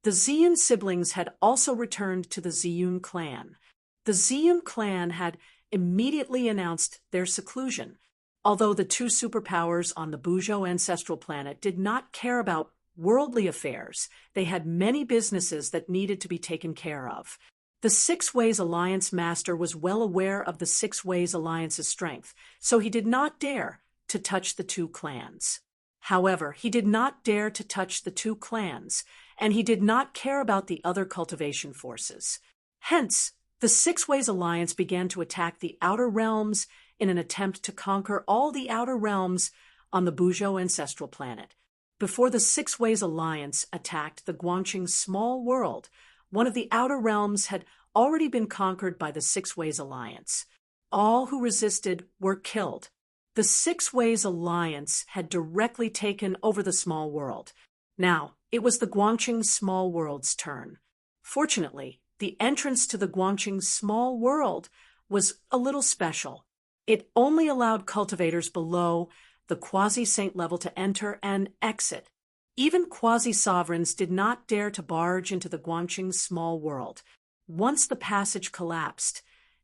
The Ziyun siblings had also returned to the Ziyun clan. The Ziyun clan had immediately announced their seclusion, although the two superpowers on the Bujo ancestral planet did not care about worldly affairs. They had many businesses that needed to be taken care of. The Six Ways Alliance master was well aware of the Six Ways Alliance's strength, so he did not dare to touch the two clans. However, he did not dare to touch the two clans, and he did not care about the other cultivation forces. Hence, the Six Ways Alliance began to attack the Outer Realms in an attempt to conquer all the Outer Realms on the Bujo ancestral planet. Before the Six Ways Alliance attacked the Guangqing Small World, one of the Outer Realms had already been conquered by the Six Ways Alliance. All who resisted were killed. The Six Ways Alliance had directly taken over the Small World. Now, it was the Guangqing Small World's turn. Fortunately, the entrance to the Guangqing Small World was a little special. It only allowed cultivators below the quasi-saint level to enter and exit. Even quasi-sovereigns did not dare to barge into the Guangqing Small World. Once the passage collapsed,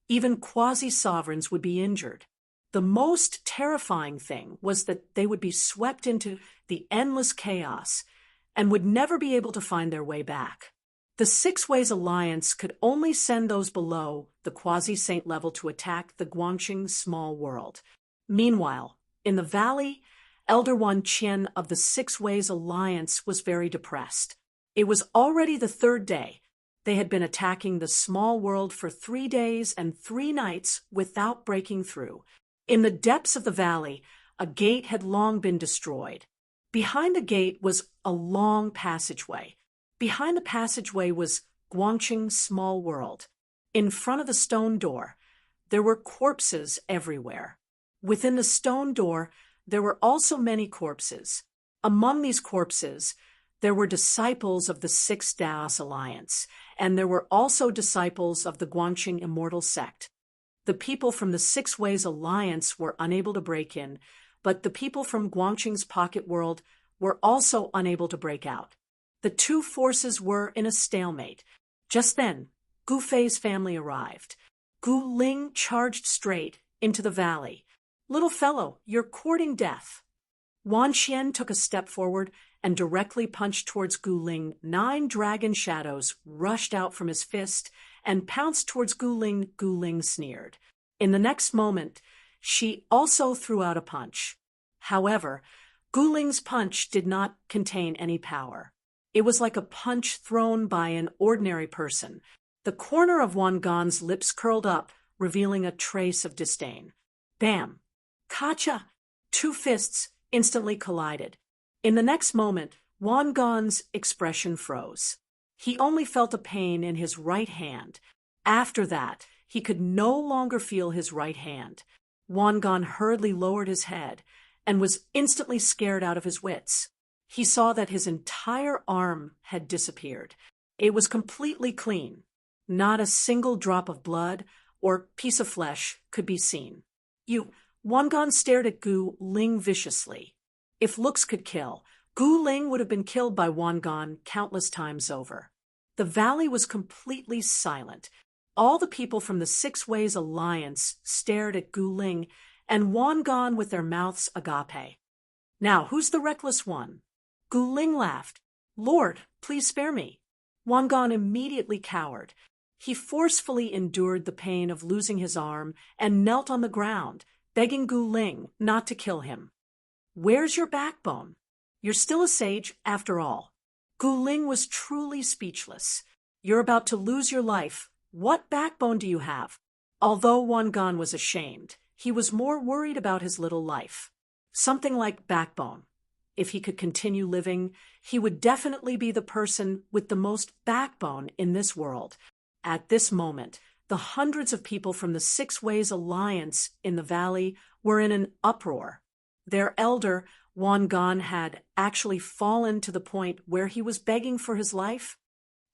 even quasi-sovereigns would be injured. The most terrifying thing was that they would be swept into the endless chaos and would never be able to find their way back. The Six Ways Alliance could only send those below the quasi-saint level to attack the Guangqing Small World. Meanwhile, in the valley, Elder Wan Qian of the Six Ways Alliance was very depressed. It was already the third day. They had been attacking the Small World for 3 days and 3 nights without breaking through. In the depths of the valley, a gate had long been destroyed. Behind the gate was a long passageway. Behind the passageway was Guangqing Small World. In front of the stone door, there were corpses everywhere. Within the stone door, there were also many corpses. Among these corpses, there were disciples of the Six Daos Alliance, and there were also disciples of the Guangqing Immortal Sect. The people from the Six Ways Alliance were unable to break in, but the people from Guangqing's Pocket World were also unable to break out. The two forces were in a stalemate. Just then, Gu Fei's family arrived. Gu Ling charged straight into the valley. "Little fellow, you're courting death." Wan Qian took a step forward and directly punched towards Gu Ling. 9 dragon shadows rushed out from his fist and pounced towards Gu Ling. Gu Ling sneered. In the next moment, she also threw out a punch. However, Gu Ling's punch did not contain any power. It was like a punch thrown by an ordinary person. The corner of Wan Gan's lips curled up, revealing a trace of disdain. Bam! Kacha! 2 fists instantly collided. In the next moment, Wan Gan's expression froze. He only felt a pain in his right hand. After that, he could no longer feel his right hand. Wan Gan hurriedly lowered his head and was instantly scared out of his wits. He saw that his entire arm had disappeared. It was completely clean. Not a single drop of blood or piece of flesh could be seen. Wan Gan stared at Gu Ling viciously. If looks could kill, Gu Ling would have been killed by Wan Gan countless times over. The valley was completely silent. All the people from the Six Ways Alliance stared at Gu Ling and Wan Gan with their mouths agape. "Now, who's the reckless one?" Gu Ling laughed. "Lord, please spare me." Wan Gan immediately cowered. He forcefully endured the pain of losing his arm and knelt on the ground, begging Gu Ling not to kill him. "Where's your backbone? You're still a sage, after all." Gu Ling was truly speechless. "You're about to lose your life. What backbone do you have?" Although Wan Gan was ashamed, he was more worried about his little life. "Something like backbone. if he could continue living, he would definitely be the person with the most backbone in this world. At this moment, the hundreds of people from the Six Ways Alliance in the valley were in an uproar. Their elder, Wangan, had actually fallen to the point where he was begging for his life.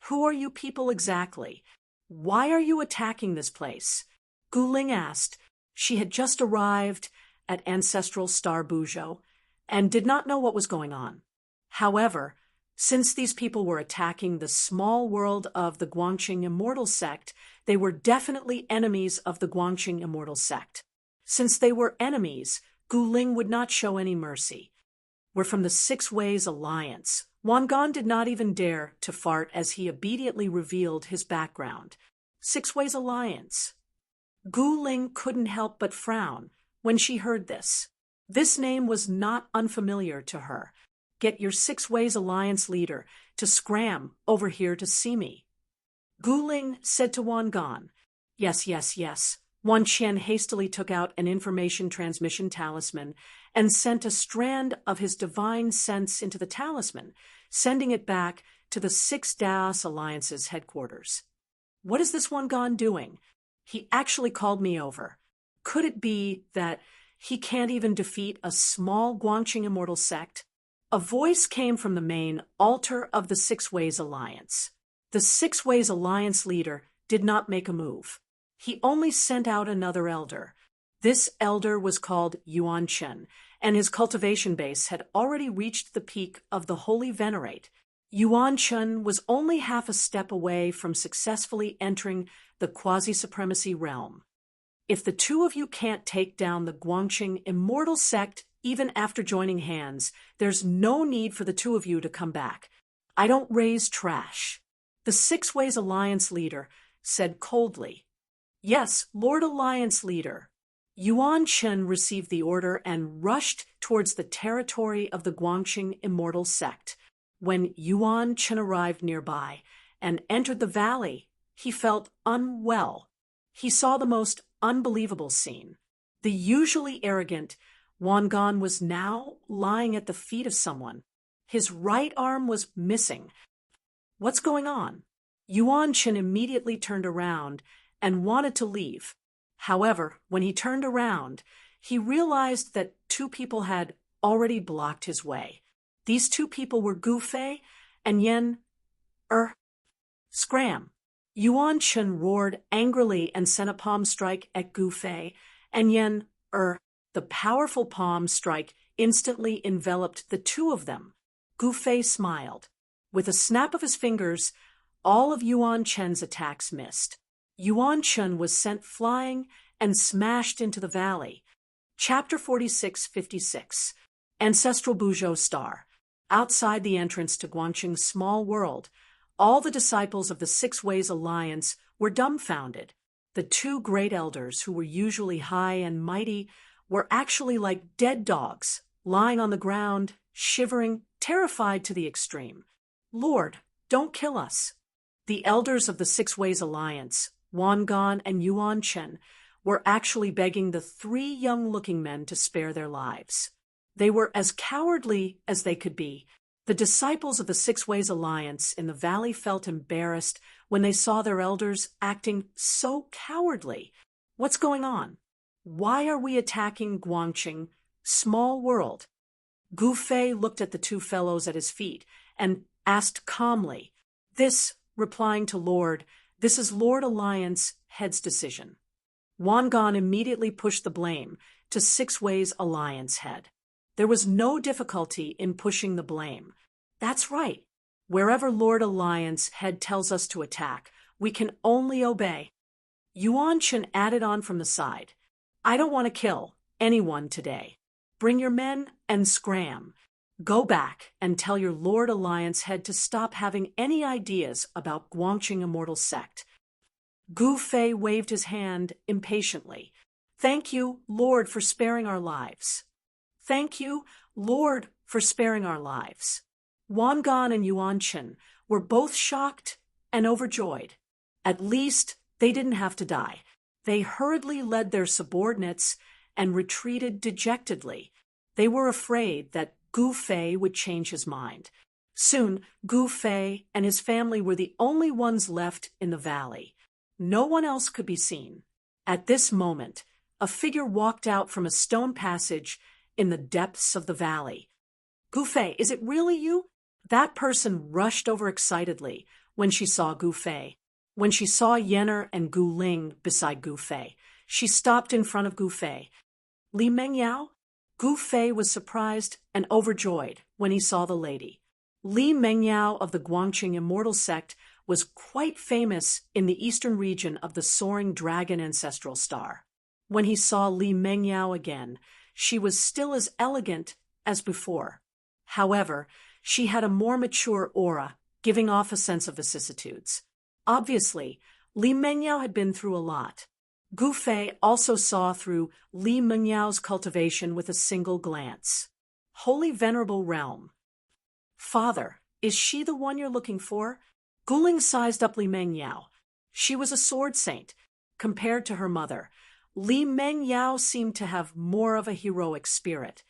"Who are you people exactly? Why are you attacking this place?" Guling asked. She had just arrived at ancestral Star Bujo and did not know what was going on. However, since these people were attacking the small world of the Guangqing Immortal Sect, they were definitely enemies of the Guangqing Immortal Sect. Since they were enemies, Guling would not show any mercy. "We're from the Six Ways Alliance." Wangan did not even dare to fart as he obediently revealed his background. Six Ways Alliance. Guling couldn't help but frown when she heard this. This name was not unfamiliar to her. "Get your Six Ways Alliance leader to scram over here to see me." Guling said to Wangan. "Yes, yes, yes." Wan Qian hastily took out an information transmission talisman and sent a strand of his divine sense into the talisman, sending it back to the Six Daos Alliance's headquarters. "What is this Wangan doing? He actually called me over. Could it be that he can't even defeat a small Guangqing Immortal Sect?" A voice came from the main altar of the Six Ways Alliance. The Six Ways Alliance leader did not make a move. He only sent out another elder. This elder was called Yuan Chen, and his cultivation base had already reached the peak of the Holy Venerate. Yuan Chen was only half a step away from successfully entering the quasi-supremacy realm. "If the two of you can't take down the Guangqing Immortal Sect even after joining hands, there's no need for the two of you to come back. I don't raise trash." The Six Ways Alliance leader said coldly. "Yes, Lord Alliance leader." Yuan Chen received the order and rushed towards the territory of the Guangqing Immortal Sect. When Yuan Chen arrived nearby and entered the valley, he felt unwell. He saw the most unbelievable scene. The usually arrogant Wangan was now lying at the feet of someone. His right arm was missing. "What's going on?" Yuan Chen immediately turned around and wanted to leave. However, when he turned around, he realized that two people had already blocked his way. These two people were Gu Fei and Yen Scram. Yuan Chen roared angrily and sent a palm strike at Gu Fei, and Yen The powerful palm strike instantly enveloped the two of them. Gu Fei smiled. With a snap of his fingers, all of Yuan Chen's attacks missed. Yuan Chen was sent flying and smashed into the valley. Chapter 46-56. Ancestral Bujo Star. Outside the entrance to Guangqing's small world, all the disciples of the Six Ways Alliance were dumbfounded. The two great elders, who were usually high and mighty, were actually like dead dogs, lying on the ground, shivering, terrified to the extreme. "Lord, don't kill us." The elders of the Six Ways Alliance, Wangan and Yuan Chen, were actually begging the three young-looking men to spare their lives. They were as cowardly as they could be. The disciples of the Six Ways Alliance in the valley felt embarrassed when they saw their elders acting so cowardly. "What's going on? Why are we attacking Guangqing? Small world." Gu Fei looked at the two fellows at his feet and asked calmly. Replying to Lord, "This is Lord Alliance head's decision." Wangan immediately pushed the blame to Six Ways Alliance head. There was no difficulty in pushing the blame. "That's right. Wherever Lord Alliance head tells us to attack, we can only obey." Yuan Chen added on from the side. "I don't want to kill anyone today. Bring your men and scram. Go back and tell your Lord Alliance head to stop having any ideas about Guangqing Immortal Sect." Gu Fei waved his hand impatiently. "Thank you, Lord, for sparing our lives." "Thank you, Lord, for sparing our lives." Wangan and Yuan Chen were both shocked and overjoyed. At least they didn't have to die. They hurriedly led their subordinates and retreated dejectedly. They were afraid that Gu Fei would change his mind. Soon, Gu Fei and his family were the only ones left in the valley. No one else could be seen. At this moment, a figure walked out from a stone passage in the depths of the valley. Gu Fei, is it really you? That person rushed over excitedly when she saw Gu Fei. When she saw Yenner and Gu Ling beside Gu Fei, she stopped in front of Gu Fei. Li Mengyao? Gu Fei was surprised and overjoyed when he saw the lady. Li Mengyao of the Guangqing Immortal Sect was quite famous in the eastern region of the soaring dragon ancestral star. When he saw Li Mengyao again, she was still as elegant as before. However, she had a more mature aura, giving off a sense of vicissitudes. Obviously, Li Mengyao had been through a lot. Gu Fei also saw through Li Mengyao's cultivation with a single glance. Holy Venerable Realm. Father, is she the one you're looking for? Guling sized up Li Mengyao. She was a sword saint. Compared to her mother, Li Mengyao seemed to have more of a heroic spirit.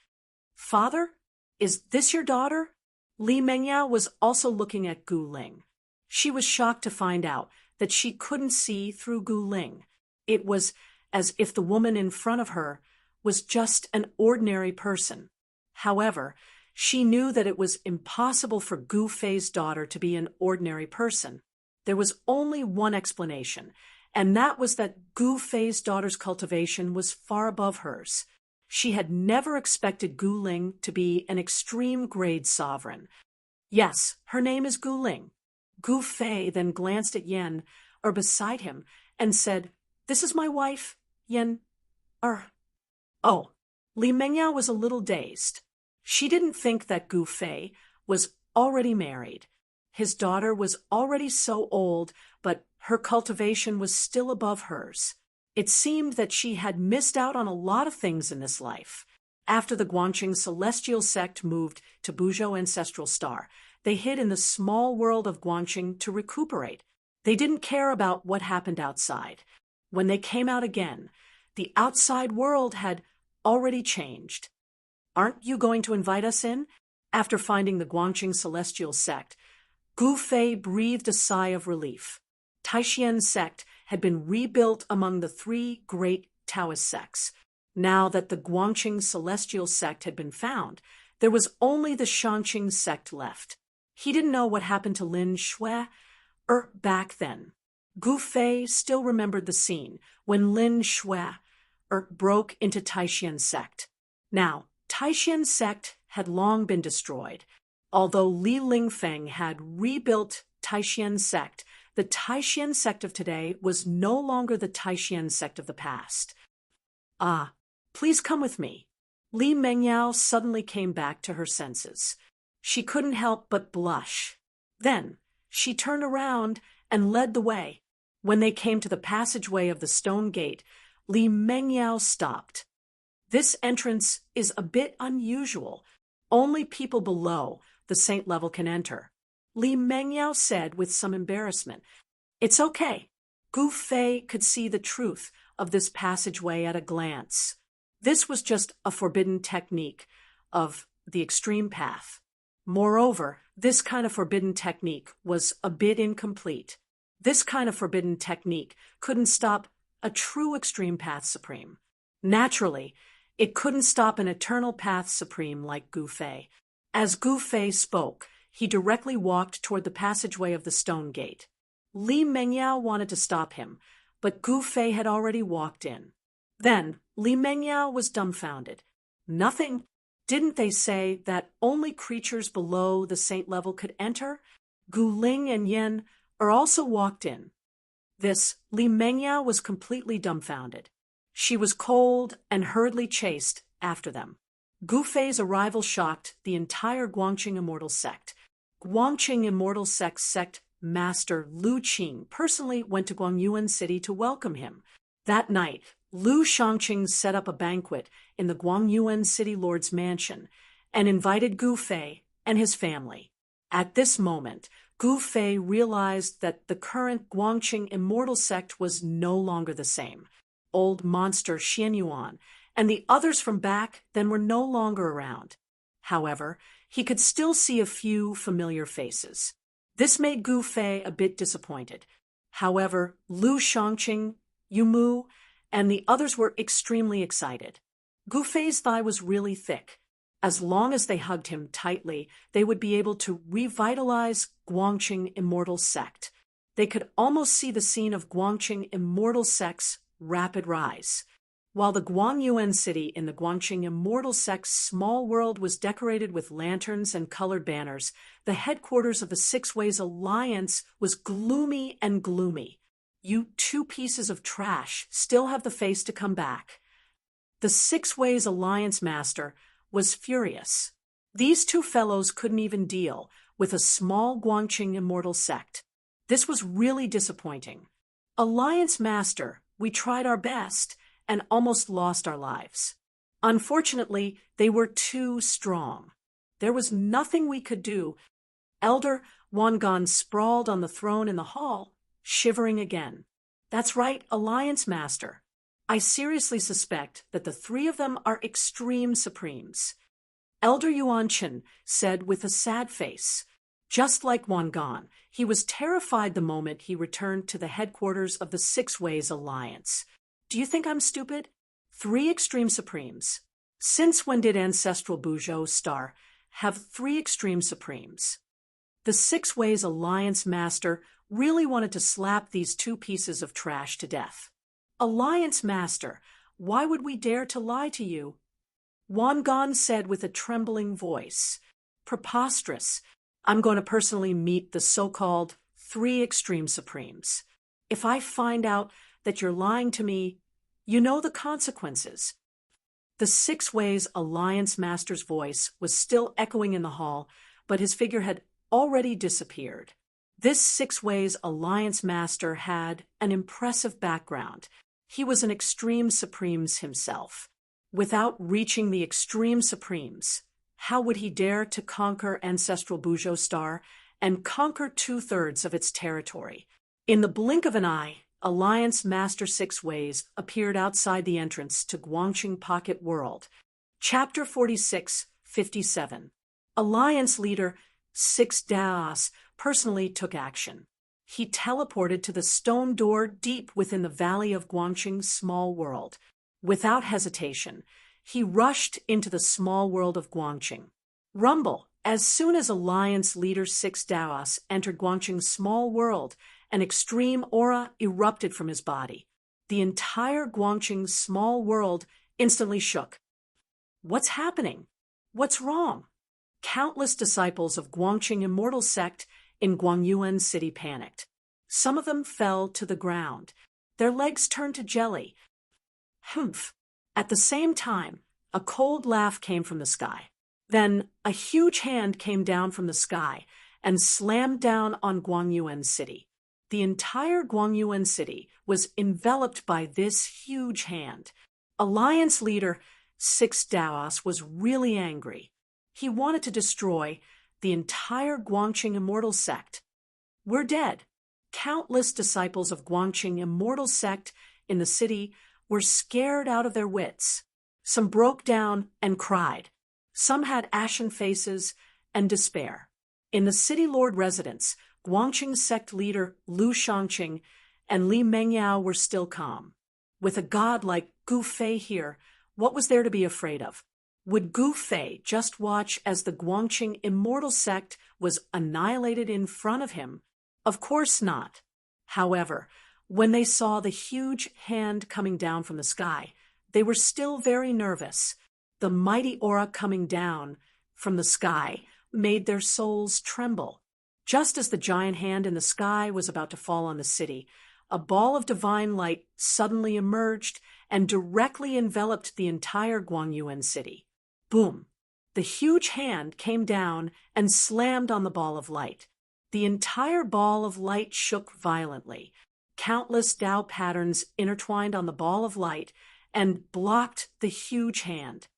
Father, is this your daughter? Li Mengyao was also looking at Gu Ling. She was shocked to find out that she couldn't see through Gu Ling. It was as if the woman in front of her was just an ordinary person. However, she knew that it was impossible for Gu Fei's daughter to be an ordinary person. There was only one explanation, and that was that Gu Fei's daughter's cultivation was far above hers. She had never expected Gu Ling to be an extreme grade sovereign. Yes, her name is Gu Ling. Gu Fei then glanced at Yen, or beside him, and said, "This is my wife, Yen, Oh, Li Mengyao was a little dazed. She didn't think that Gu Fei was already married. His daughter was already so old, but her cultivation was still above hers. It seemed that she had missed out on a lot of things in this life. After the Guangqing Celestial Sect moved to Buzhou Ancestral Star, they hid in the small world of Guangqing to recuperate. They didn't care about what happened outside. When they came out again, the outside world had already changed. Aren't you going to invite us in? After finding the Guangqing Celestial Sect, Gu Fei breathed a sigh of relief. Taishian sect had been rebuilt among the three great Taoist sects. Now that the Guangqing Celestial Sect had been found, there was only the Shangqing sect left. He didn't know what happened to Lin Shui back then. Gu Fei still remembered the scene when Lin Shui broke into Taishian sect. Now, Taishian sect had long been destroyed. Although Li Lingfeng had rebuilt Taishian sect, the Taishian sect of today was no longer the Taishian sect of the past. Ah, please come with me. Li Mengyao suddenly came back to her senses. She couldn't help but blush. Then, she turned around and led the way. When they came to the passageway of the stone gate, Li Mengyao stopped. This entrance is a bit unusual. Only people below the saint level can enter. Li Mengyao said with some embarrassment. It's okay. Gu Fei could see the truth of this passageway at a glance. This was just a forbidden technique of the extreme path. Moreover, this kind of forbidden technique was a bit incomplete. This kind of forbidden technique couldn't stop a true extreme path supreme. Naturally, it couldn't stop an eternal path supreme like Gu Fei. As Gu Fei spoke, he directly walked toward the passageway of the stone gate. Li Mengyao wanted to stop him, but Gu Fei had already walked in. Then, Li Mengyao was dumbfounded. Nothing? Didn't they say that only creatures below the saint level could enter? Gu Ling and Yen also walked in. This, Li Mengyao was completely dumbfounded. She was cold and hurriedly chased after them. Gu Fei's arrival shocked the entire Guangqing Immortal Sect. Guangqing Immortal Sect Master Lu Qing personally went to Guangyuan City to welcome him. That night, Lu Shangqing set up a banquet in the Guangyuan City Lord's mansion and invited Gu Fei and his family. At this moment, Gu Fei realized that the current Guangqing Immortal Sect was no longer the same. Old monster Xianyuan and the others from back then were no longer around. However, he could still see a few familiar faces. This made Gu Fei a bit disappointed. However, Lu Shangqing, Yu Mu, and the others were extremely excited. Gu Fei's thigh was really thick. As long as they hugged him tightly, they would be able to revitalize Guangqing Immortal Sect. They could almost see the scene of Guangqing Immortal Sect's rapid rise. While the Guangyuan city in the Guangqing Immortal Sect's small world was decorated with lanterns and colored banners, the headquarters of the Six Ways Alliance was gloomy and gloomy. "You two pieces of trash still have the face to come back." The Six Ways Alliance master was furious. These two fellows couldn't even deal with a small Guangqing Immortal Sect. This was really disappointing. "Alliance master, we tried our best and almost lost our lives. Unfortunately, they were too strong. There was nothing we could do." Elder Wangan sprawled on the throne in the hall, shivering again. "That's right, Alliance Master. I seriously suspect that the three of them are extreme supremes." Elder Yuanchen said with a sad face. Just like Wangan, he was terrified the moment he returned to the headquarters of the Six Ways Alliance. "Do you think I'm stupid? 3 extreme supremes. Since when did Ancestral Buzhou Star have 3 extreme supremes?" The Six Ways Alliance master really wanted to slap these two pieces of trash to death. "Alliance master, why would we dare to lie to you?" Wangan said with a trembling voice. "Preposterous. I'm going to personally meet the so-called 3 extreme supremes. If I find out that you're lying to me, you know the consequences." The Six Ways Alliance master's voice was still echoing in the hall, but his figure had already disappeared. This Six Ways Alliance master had an impressive background. He was an extreme supremes himself. Without reaching the extreme supremes, how would he dare to conquer Ancestral Buzhou Star and conquer 2/3 of its territory? In the blink of an eye, Alliance Master Six Ways appeared outside the entrance to Guangqing Pocket World. Chapter 46-57. Alliance leader Six Daos personally took action. He teleported to the stone door deep within the valley of Guangqing's small world. Without hesitation, he rushed into the small world of Guangqing. Rumble! As soon as Alliance leader Six Daos entered Guangqing's small world, an extreme aura erupted from his body. The entire Guangqing small world instantly shook. What's happening? What's wrong? Countless disciples of Guangqing Immortal Sect in Guangyuan City panicked. Some of them fell to the ground. Their legs turned to jelly. Humph! At the same time, a cold laugh came from the sky. Then a huge hand came down from the sky and slammed down on Guangyuan City. The entire Guangyuan City was enveloped by this huge hand. Alliance leader Six Daos was really angry. He wanted to destroy the entire Guangqing Immortal Sect. "We're dead." Countless disciples of Guangqing Immortal Sect in the city were scared out of their wits. Some broke down and cried. Some had ashen faces and despair. In the city lord residence, Guangqing sect leader Lu Shangqing and Li Mengyao were still calm. With a god like Gu Fei here, what was there to be afraid of? Would Gu Fei just watch as the Guangqing Immortal Sect was annihilated in front of him? Of course not. However, when they saw the huge hand coming down from the sky, they were still very nervous. The mighty aura coming down from the sky made their souls tremble. Just as the giant hand in the sky was about to fall on the city, a ball of divine light suddenly emerged and directly enveloped the entire Guangyuan city. Boom! The huge hand came down and slammed on the ball of light. The entire ball of light shook violently. Countless Tao patterns intertwined on the ball of light and blocked the huge hand.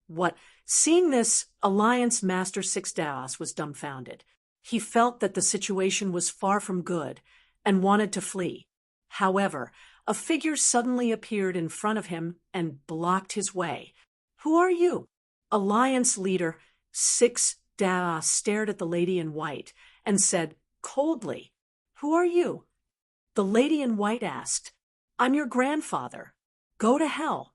What? Seeing this, Alliance Master Six Daos was dumbfounded. He felt that the situation was far from good and wanted to flee. However, a figure suddenly appeared in front of him and blocked his way. "Who are you?" Alliance leader Six Da stared at the lady in white and said coldly, "Who are you?" The lady in white asked, "I'm your grandfather. Go to hell."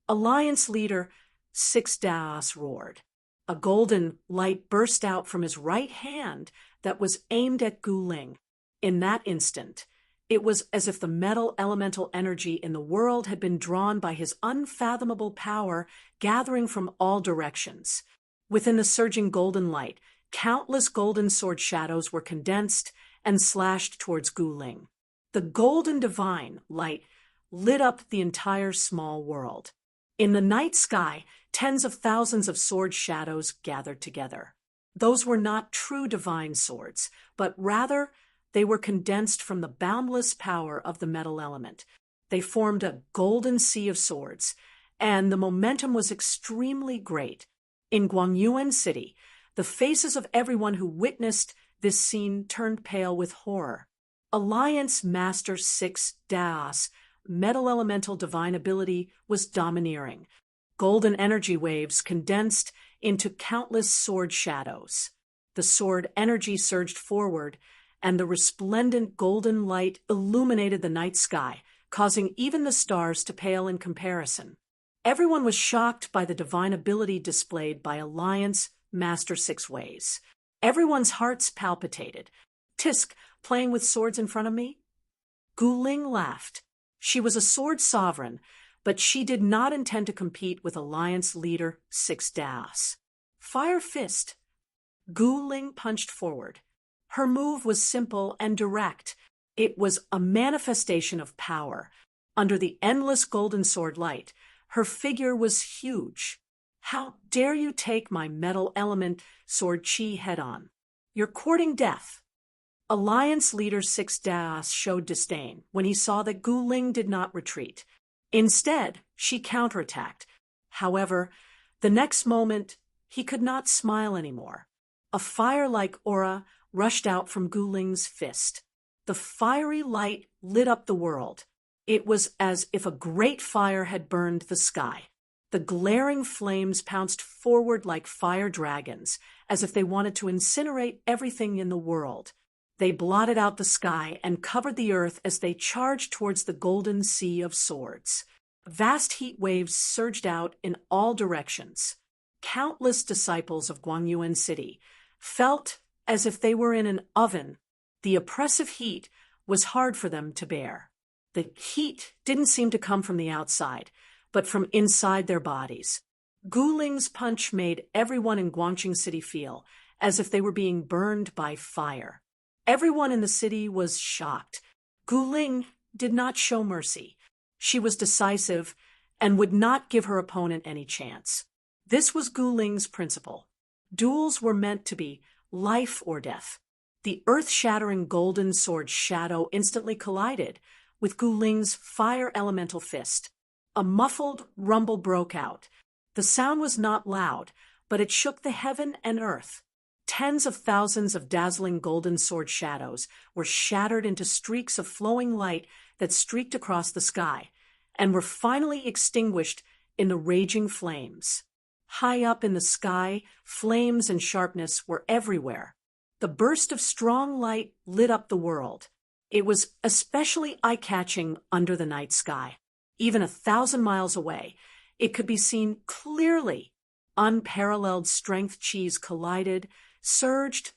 Alliance leader Six Daos roared. A golden light burst out from his right hand that was aimed at Gu Ling. In that instant, it was as if the metal elemental energy in the world had been drawn by his unfathomable power, gathering from all directions. Within the surging golden light, countless golden sword shadows were condensed and slashed towards Gu Ling. The golden divine light lit up the entire small world. In the night sky, tens of thousands of sword shadows gathered together. Those were not true divine swords, but rather they were condensed from the boundless power of the metal element. They formed a golden sea of swords, and the momentum was extremely great. In Guangyuan City, the faces of everyone who witnessed this scene turned pale with horror. Alliance Master Six Daos metal elemental divine ability was domineering. Golden energy waves condensed into countless sword shadows. The sword energy surged forward, and the resplendent golden light illuminated the night sky, causing even the stars to pale in comparison. Everyone was shocked by the divine ability displayed by Alliance Master Six Ways. Everyone's hearts palpitated. "Tisk, playing with swords in front of me?" Gu Ling laughed. She was a sword sovereign, but she did not intend to compete with Alliance leader Six Daos. "Fire fist." Gu Ling punched forward. Her move was simple and direct. It was a manifestation of power. Under the endless golden sword light, her figure was huge. "How dare you take my metal element sword chi head-on? You're courting death." Alliance leader Six Daos showed disdain when he saw that Gu Ling did not retreat. Instead, she counterattacked. However, the next moment, he could not smile anymore. A fire-like aura rushed out from Gu Ling's fist. The fiery light lit up the world. It was as if a great fire had burned the sky. The glaring flames pounced forward like fire dragons, as if they wanted to incinerate everything in the world. They blotted out the sky and covered the earth as they charged towards the golden sea of swords. Vast heat waves surged out in all directions. Countless disciples of Guangyuan City felt as if they were in an oven. The oppressive heat was hard for them to bear. The heat didn't seem to come from the outside, but from inside their bodies. Gu Ling's punch made everyone in Guangqing City feel as if they were being burned by fire. Everyone in the city was shocked. Gu Ling did not show mercy. She was decisive and would not give her opponent any chance. This was Gu Ling's principle. Duels were meant to be life or death. The earth-shattering golden sword shadow instantly collided with Gu Ling's fire elemental fist. A muffled rumble broke out. The sound was not loud, but it shook the heaven and earth. Tens of thousands of dazzling golden sword shadows were shattered into streaks of flowing light that streaked across the sky, and were finally extinguished in the raging flames. High up in the sky, flames and sharpness were everywhere. The burst of strong light lit up the world. It was especially eye-catching under the night sky. Even 1,000 miles away, it could be seen clearly. Unparalleled strength chis collided, surged,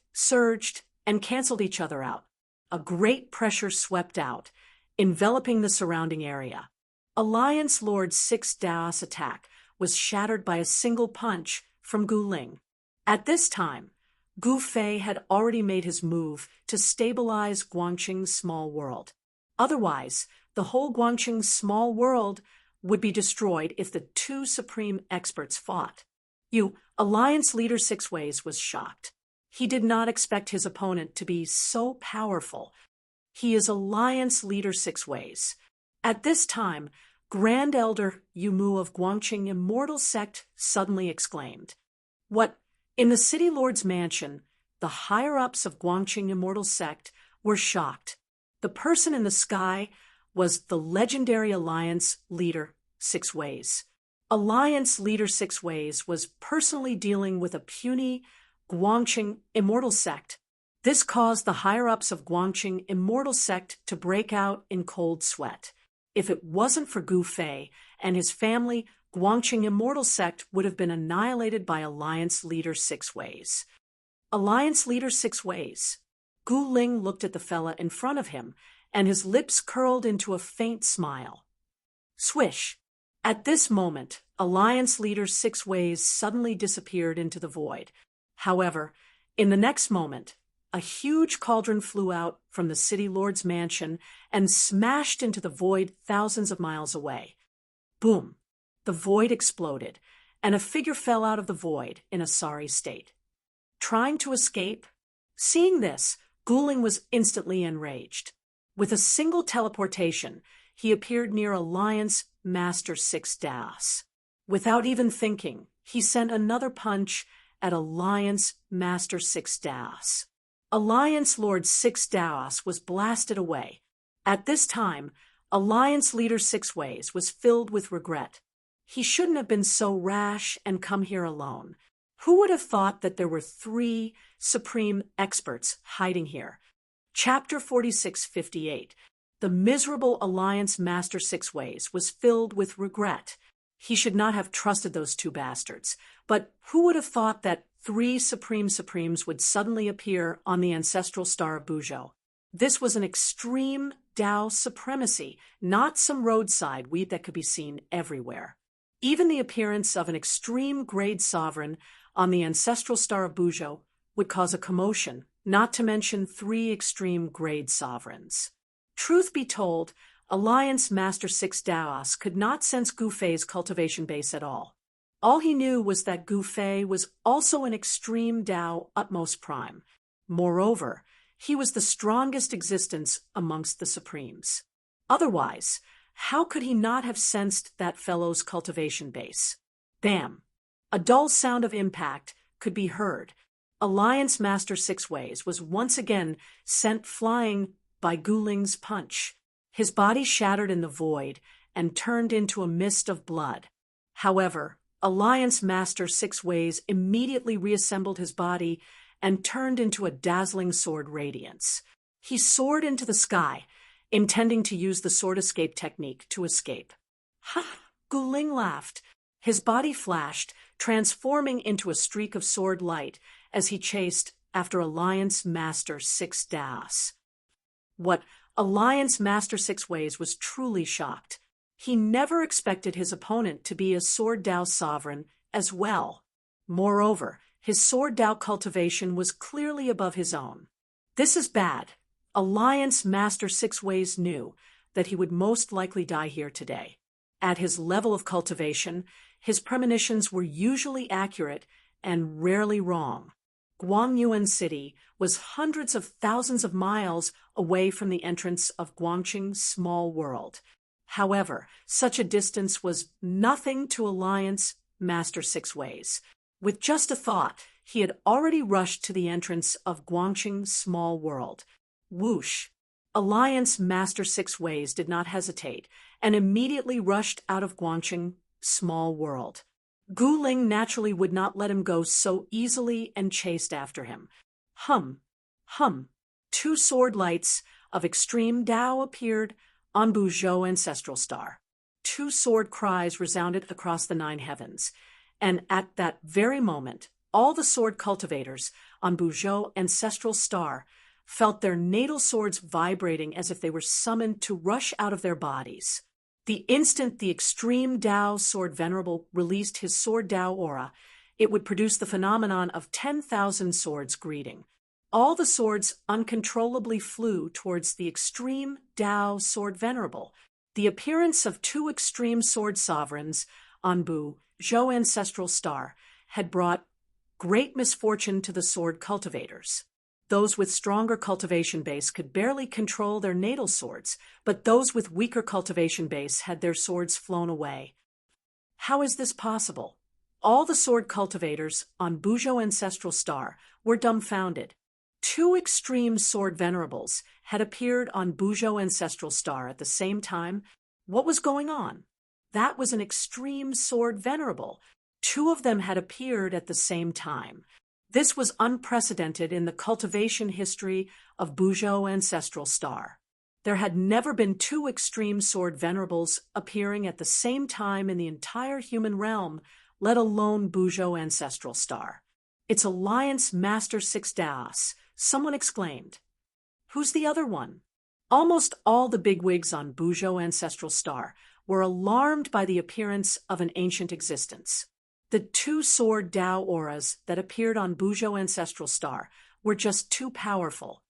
and canceled each other out. A great pressure swept out, enveloping the surrounding area. Alliance Lord Six Daos' attack was shattered by a single punch from Gu Ling. At this time, Gu Fei had already made his move to stabilize Guangqing's small world. Otherwise, the whole Guangqing small world would be destroyed if the two supreme experts fought. Alliance leader Six Ways was shocked. He did not expect his opponent to be so powerful. He is Alliance leader Six Ways. At this time, Grand Elder Yumu of Guangqing Immortal Sect suddenly exclaimed, "What?" In the City Lord's mansion, the higher-ups of Guangqing Immortal Sect were shocked. The person in the sky was the legendary Alliance leader Six Ways. Alliance Leader Six Ways was personally dealing with a puny Guangqing immortal sect. This caused the higher-ups of Guangqing immortal sect to break out in cold sweat. If it wasn't for Gu Fei and his family, Guangqing immortal sect would have been annihilated by Alliance Leader Six Ways. Alliance Leader Six Ways. Gu Ling looked at the fella in front of him, and his lips curled into a faint smile. Swish! At this moment, Alliance Leader Six Ways suddenly disappeared into the void. However, in the next moment, a huge cauldron flew out from the city lord's mansion and smashed into the void thousands of miles away. Boom! The void exploded, and a figure fell out of the void in a sorry state. Trying to escape? Seeing this, Guling was instantly enraged. With a single teleportation, he appeared near Alliance Master Six Daos. Without even thinking, he sent another punch at Alliance Master Six Daos. Alliance Lord Six Daos was blasted away. At this time, Alliance Leader Six Ways was filled with regret. He shouldn't have been so rash and come here alone. Who would have thought that there were 3 supreme experts hiding here? Chapter 4658. The miserable Alliance Master Six Ways was filled with regret. He should not have trusted those 2 bastards. But who would have thought that 3 Supremes would suddenly appear on the ancestral star of Buzhou? This was an extreme Dao supremacy, not some roadside weed that could be seen everywhere. Even the appearance of an extreme grade sovereign on the ancestral star of Buzhou would cause a commotion, not to mention 3 extreme grade sovereigns. Truth be told, Alliance Master Six Daos could not sense Gu Fei's cultivation base at all. All he knew was that Gu Fei was also an extreme Dao utmost prime. Moreover, he was the strongest existence amongst the Supremes. Otherwise, how could he not have sensed that fellow's cultivation base? Bam! A dull sound of impact could be heard. Alliance Master Six Ways was once again sent flying by Guling's punch. His body shattered in the void and turned into a mist of blood. However, Alliance Master Six Ways immediately reassembled his body and turned into a dazzling sword radiance. He soared into the sky, intending to use the sword escape technique to escape. Ha! Guling laughed. His body flashed, transforming into a streak of sword light as he chased after Alliance Master Six Daos. What Alliance Master Six Ways was truly shocked. He never expected his opponent to be a Sword Dao sovereign as well. Moreover, his Sword Dao cultivation was clearly above his own. This is bad. Alliance Master Six Ways knew that he would most likely die here today. At his level of cultivation, his premonitions were usually accurate and rarely wrong. Guangyuan City was hundreds of thousands of miles away from the entrance of Guangqing's small world. However, such a distance was nothing to Alliance Master Six Ways. With just a thought, he had already rushed to the entrance of Guangqing's small world. Whoosh! Alliance Master Six Ways did not hesitate and immediately rushed out of Guangqing's small world. Guling naturally would not let him go so easily and chased after him. Hum! Hum! 2 sword lights of extreme Dao appeared on Buzhou ancestral star. 2 sword cries resounded across the 9 heavens, and at that very moment, all the sword cultivators on Buzhou ancestral star felt their natal swords vibrating as if they were summoned to rush out of their bodies. The instant the extreme Dao Sword Venerable released his Sword Dao aura, it would produce the phenomenon of 10,000 swords greeting. All the swords uncontrollably flew towards the extreme Dao Sword Venerable. The appearance of 2 extreme sword sovereigns on Buzhou ancestral star had brought great misfortune to the sword cultivators. Those with stronger cultivation base could barely control their natal swords, but those with weaker cultivation base had their swords flown away. How is this possible? All the sword cultivators on Buzhou ancestral star were dumbfounded. 2 extreme sword venerables had appeared on Buzhou ancestral star at the same time. What was going on? That was an extreme sword venerable. Two of them had appeared at the same time. This was unprecedented in the cultivation history of Buzhou ancestral star. There had never been two extreme sword venerables appearing at the same time in the entire human realm, let alone Buzhou ancestral star. It's Alliance Master 6 Daos, someone exclaimed. Who's the other one? Almost all the bigwigs on Buzhou ancestral star were alarmed by the appearance of an ancient existence. The two-sword Dao auras that appeared on Buzhou ancestral star were just too powerful.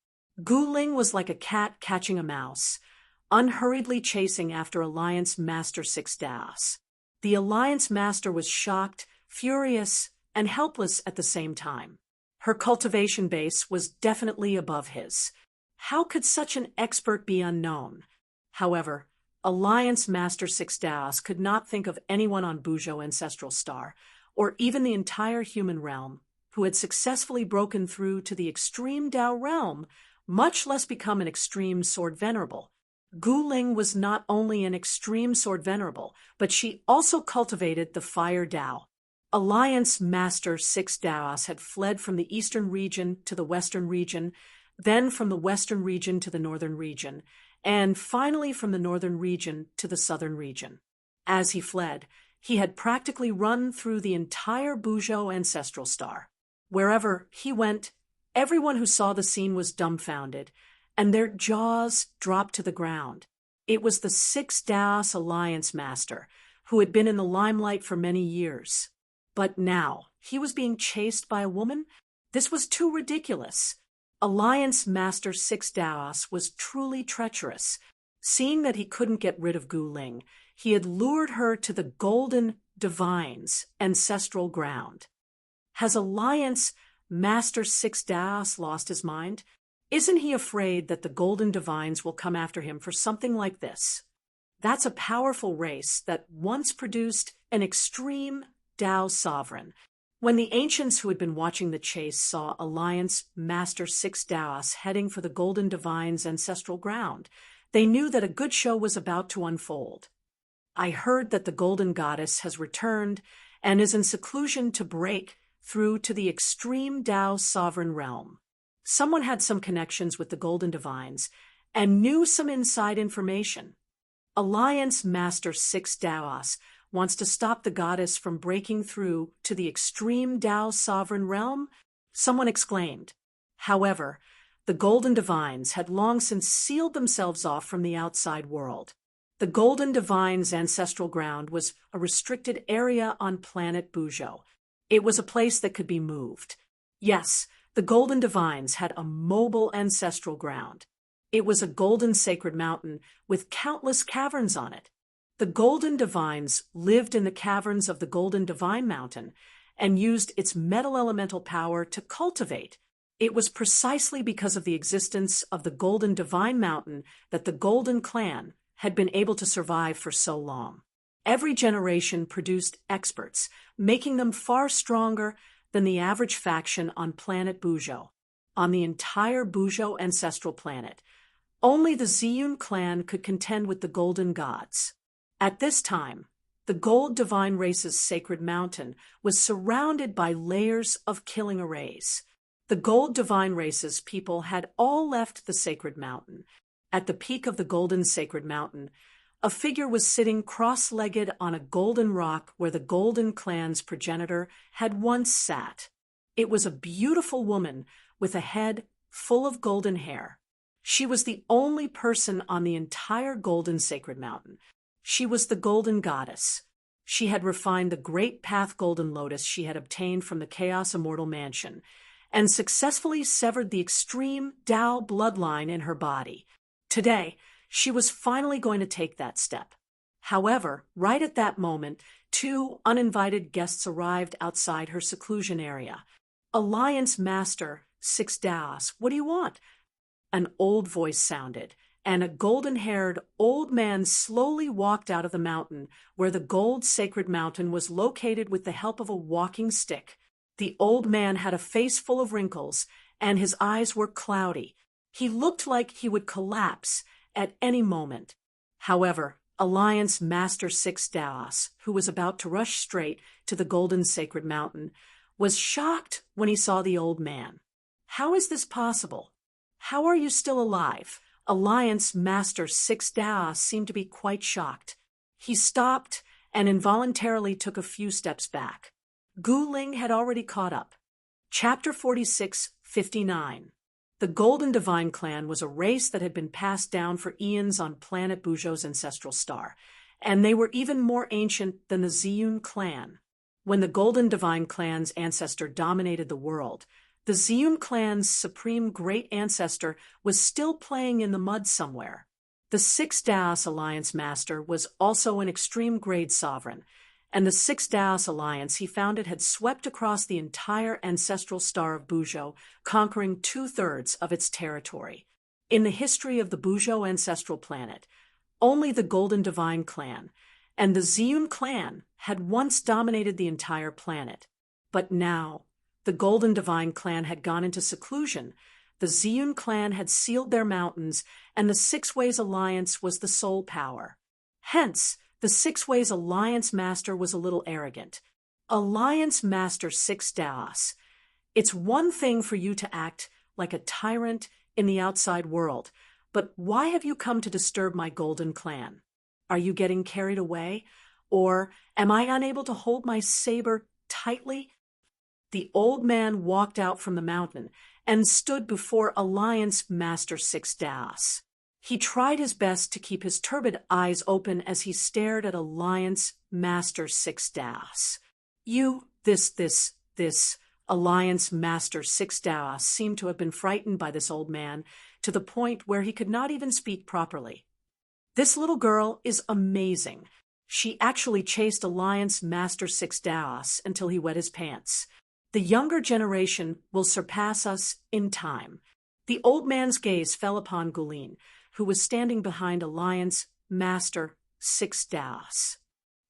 Guling was like a cat catching a mouse, unhurriedly chasing after Alliance Master 6 Daos. The Alliance Master was shocked, furious, and helpless at the same time. Her cultivation base was definitely above his. How could such an expert be unknown? However, Alliance Master 6 Daos could not think of anyone on Buzhou ancestral star, or even the entire human realm, who had successfully broken through to the extreme Dao realm, much less become an extreme sword venerable. Guling was not only an extreme sword venerable, but she also cultivated the fire Dao. Alliance Master 6 Daos had fled from the eastern region to the western region, then from the western region to the northern region, and finally from the northern region to the southern region. As he fled, he had practically run through the entire Buzhou ancestral star. Wherever he went, everyone who saw the scene was dumbfounded, and their jaws dropped to the ground. It was the 6 Daos Alliance Master, who had been in the limelight for many years. But now, he was being chased by a woman? This was too ridiculous. Alliance Master 6 Daos was truly treacherous. Seeing that he couldn't get rid of Guling, he had lured her to the Golden Divine's ancestral ground. Has Alliance Master 6 Daos lost his mind? Isn't he afraid that the Golden Divines will come after him for something like this? That's a powerful race that once produced an extreme Dao sovereign. When the ancients who had been watching the chase saw Alliance Master 6 Daos heading for the Golden Divine's ancestral ground, they knew that a good show was about to unfold. I heard that the Golden Goddess has returned and is in seclusion to break through to the extreme Dao sovereign realm. Someone had some connections with the Golden Divines and knew some inside information. Alliance Master 6 Daos wants to stop the goddess from breaking through to the extreme Dao sovereign realm? Someone exclaimed. However, the Golden Divines had long since sealed themselves off from the outside world. The Golden Divine's ancestral ground was a restricted area on planet Buzhou. It was a place that could be moved. Yes, the Golden Divines had a mobile ancestral ground. It was a golden sacred mountain with countless caverns on it. The Golden Divines lived in the caverns of the Golden Divine Mountain and used its metal elemental power to cultivate. It was precisely because of the existence of the Golden Divine Mountain that the Golden Clan had been able to survive for so long. Every generation produced experts, making them far stronger than the average faction on planet Buzhou. On the entire Buzhou ancestral planet, only the Ziyun clan could contend with the Golden Gods. At this time, the Gold Divine Race's sacred mountain was surrounded by layers of killing arrays. The Gold Divine Race's people had all left the sacred mountain. At the peak of the Golden Sacred Mountain, a figure was sitting cross-legged on a golden rock where the Golden Clan's progenitor had once sat. It was a beautiful woman with a head full of golden hair. She was the only person on the entire Golden Sacred Mountain. She was the Golden Goddess. She had refined the Great Path Golden Lotus she had obtained from the Chaos Immortal Mansion and successfully severed the extreme Dao bloodline in her body. Today, she was finally going to take that step. However, right at that moment, two uninvited guests arrived outside her seclusion area. Alliance Master 6 Daos, what do you want? An old voice sounded, and a golden-haired old man slowly walked out of the mountain where the Gold Sacred Mountain was located with the help of a walking stick. The old man had a face full of wrinkles, and his eyes were cloudy. He looked like he would collapse at any moment. However, Alliance Master 6 Daos, who was about to rush straight to the golden sacred mountain, was shocked when he saw the old man. How is this possible? How are you still alive? Alliance Master 6 Daos seemed to be quite shocked. He stopped and involuntarily took a few steps back. Gu Ling had already caught up. Chapter 46:59. The Golden Divine Clan was a race that had been passed down for eons on planet Buzhou's ancestral star, and they were even more ancient than the Ziyun clan. When the Golden Divine Clan's ancestor dominated the world, the Ziyun clan's supreme great ancestor was still playing in the mud somewhere. The 6 Daos Alliance Master was also an extreme grade sovereign, and the 6 Daos Alliance he founded had swept across the entire ancestral star of Buzhou, conquering 2/3 of its territory. In the history of the Buzhou ancestral planet, only the Golden Divine Clan and the Ziyun clan had once dominated the entire planet. But now, the Golden Divine Clan had gone into seclusion, the Ziyun clan had sealed their mountains, and the Six Ways Alliance was the sole power. Hence, the Six Ways Alliance Master was a little arrogant. Alliance Master 6 Daos. It's one thing for you to act like a tyrant in the outside world, but why have you come to disturb my golden clan? Are you getting carried away? Or am I unable to hold my saber tightly? The old man walked out from the mountain and stood before Alliance Master 6 Daos. He tried his best to keep his turbid eyes open as he stared at Alliance Master 6 Daos. This Alliance Master 6 Daos seemed to have been frightened by this old man to the point where he could not even speak properly. This little girl is amazing. She actually chased Alliance Master 6 Daos until he wet his pants. The younger generation will surpass us in time. The old man's gaze fell upon Gu Ling, who was standing behind Alliance Master 6 Daos.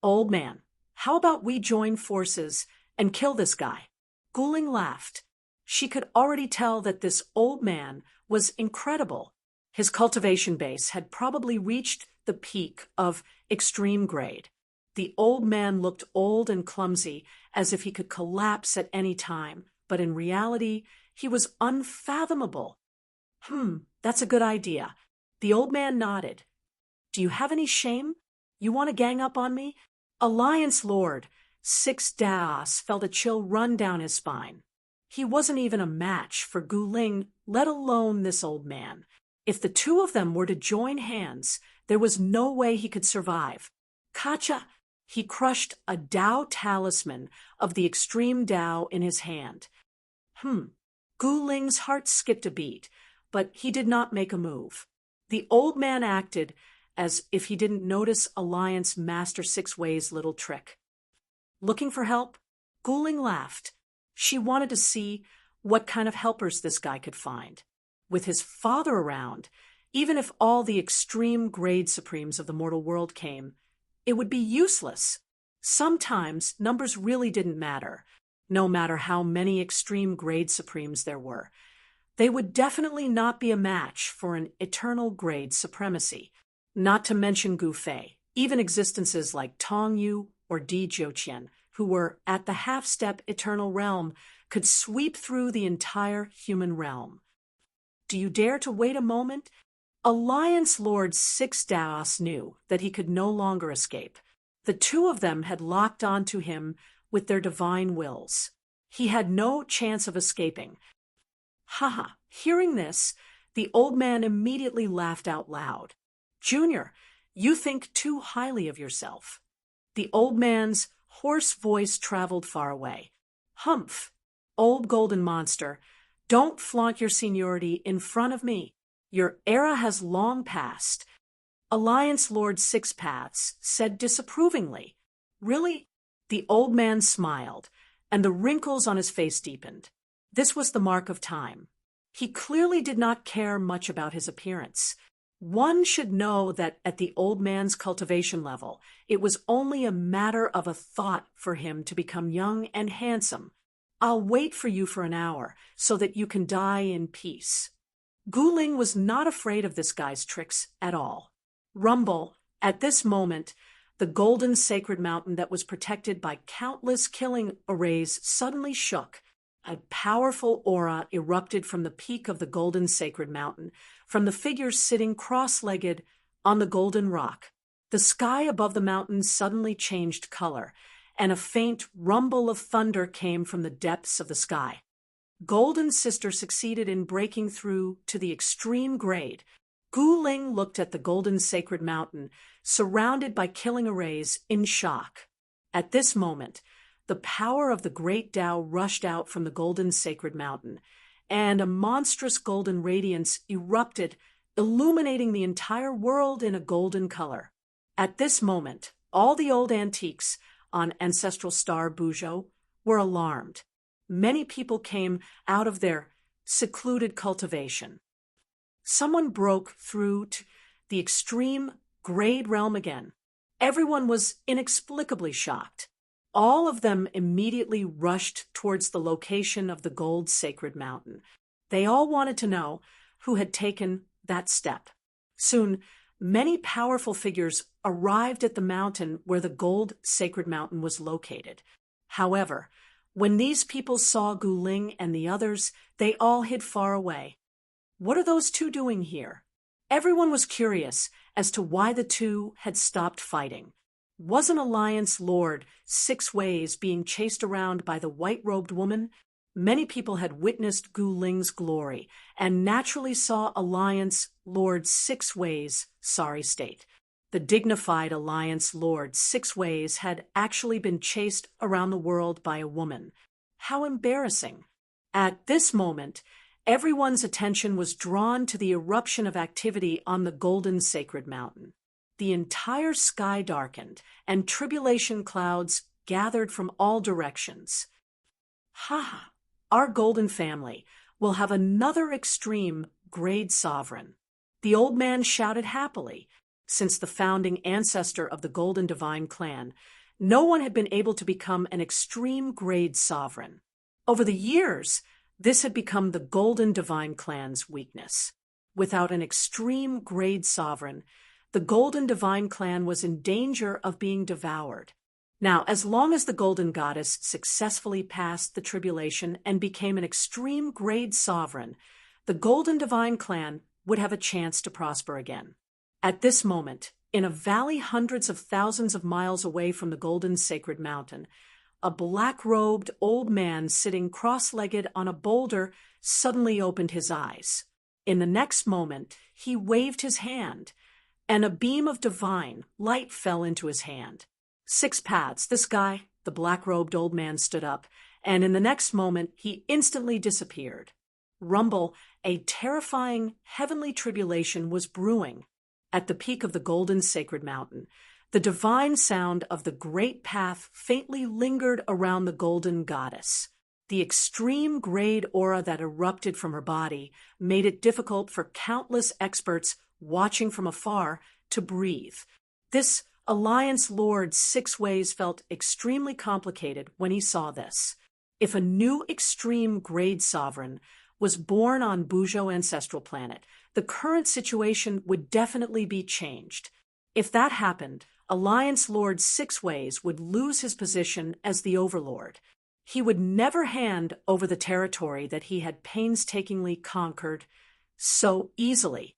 Old man, how about we join forces and kill this guy? Gu Ling laughed. She could already tell that this old man was incredible. His cultivation base had probably reached the peak of extreme grade. The old man looked old and clumsy, as if he could collapse at any time, but in reality, he was unfathomable. That's a good idea. The old man nodded. Do you have any shame? You want to gang up on me? Alliance Lord 6 Daos felt a chill run down his spine. He wasn't even a match for Gu Ling, let alone this old man. If the two of them were to join hands, there was no way he could survive. Kacha! He crushed a Tao talisman of the extreme Tao in his hand. Gu Ling's heart skipped a beat, but he did not make a move. The old man acted as if he didn't notice Alliance Master 6 Ways' little trick. Looking for help? Gu Ling laughed. She wanted to see what kind of helpers this guy could find. With his father around, even if all the extreme grade supremes of the mortal world came, it would be useless. Sometimes numbers really didn't matter, no matter how many extreme grade supremes there were. They would definitely not be a match for an eternal grade supremacy, not to mention Gu Fei, even existences like Tong Yu or Di Jiuqian, who were at the half-step eternal realm, could sweep through the entire human realm. Do you dare to wait a moment? Alliance Lord 6 Daos knew that he could no longer escape. The two of them had locked onto him with their divine wills. He had no chance of escaping. Hearing this, the old man immediately laughed out loud. Junior, you think too highly of yourself. The old man's hoarse voice traveled far away. Humph, old golden monster, don't flaunt your seniority in front of me. Your era has long passed. Alliance Lord 6 Paths said disapprovingly. Really? The old man smiled, and the wrinkles on his face deepened. This was the mark of time. He clearly did not care much about his appearance. One should know that at the old man's cultivation level, it was only a matter of a thought for him to become young and handsome. I'll wait for you for an hour so that you can die in peace. Gu Ling was not afraid of this guy's tricks at all. Rumble, At this moment, the golden sacred mountain that was protected by countless killing arrays suddenly shook. A powerful aura erupted from the peak of the golden sacred mountain, from the figures sitting cross-legged on the golden rock. The sky above the mountain suddenly changed color, and a faint rumble of thunder came from the depths of the sky. Golden's sister succeeded in breaking through to the extreme grade. Gu Ling looked at the golden sacred mountain, surrounded by killing arrays, in shock. At this moment, the power of the great Tao rushed out from the golden sacred mountain, and a monstrous golden radiance erupted, illuminating the entire world in a golden color. At this moment, all the old antiques on ancestral star Buzhou were alarmed. Many people came out of their secluded cultivation. Someone broke through to the extreme grade realm again. Everyone was inexplicably shocked. All of them immediately rushed towards the location of the gold sacred mountain. They all wanted to know who had taken that step. Soon, many powerful figures arrived at the mountain where the gold sacred mountain was located. However, when these people saw Gu Ling and the others, they all hid far away. What are those two doing here? Everyone was curious as to why the two had stopped fighting. Wasn't Alliance Lord 6 Ways being chased around by the white-robed woman? Many people had witnessed Gu Ling's glory and naturally saw Alliance Lord 6 Ways' sorry state. The dignified Alliance Lord 6 Ways had actually been chased around the world by a woman. How embarrassing. At this moment, everyone's attention was drawn to the eruption of activity on the golden sacred mountain. The entire sky darkened, and tribulation clouds gathered from all directions. Ha! Our golden family will have another extreme grade sovereign. The old man shouted happily. Since the founding ancestor of the Golden Divine Clan, no one had been able to become an extreme grade sovereign. Over the years, this had become the Golden Divine Clan's weakness. Without an extreme grade sovereign, the Golden Divine Clan was in danger of being devoured. Now, as long as the Golden Goddess successfully passed the tribulation and became an extreme grade sovereign, the Golden Divine Clan would have a chance to prosper again. At this moment, in a valley hundreds of thousands of miles away from the Golden Sacred Mountain, a black-robed old man sitting cross-legged on a boulder suddenly opened his eyes. In the next moment, he waved his hand, and a beam of divine light fell into his hand. 6 paths, this guy, the black-robed old man stood up, and in the next moment, he instantly disappeared. Rumble, a terrifying heavenly tribulation was brewing. At the peak of the golden sacred mountain, the divine sound of the great path faintly lingered around the golden goddess. The extreme grade aura that erupted from her body made it difficult for countless experts watching from afar to breathe. This Alliance Lord 6 Ways felt extremely complicated when he saw this. If a new extreme grade sovereign was born on Buzhou ancestral planet, the current situation would definitely be changed. If that happened, Alliance Lord 6 Ways would lose his position as the overlord. He would never hand over the territory that he had painstakingly conquered so easily.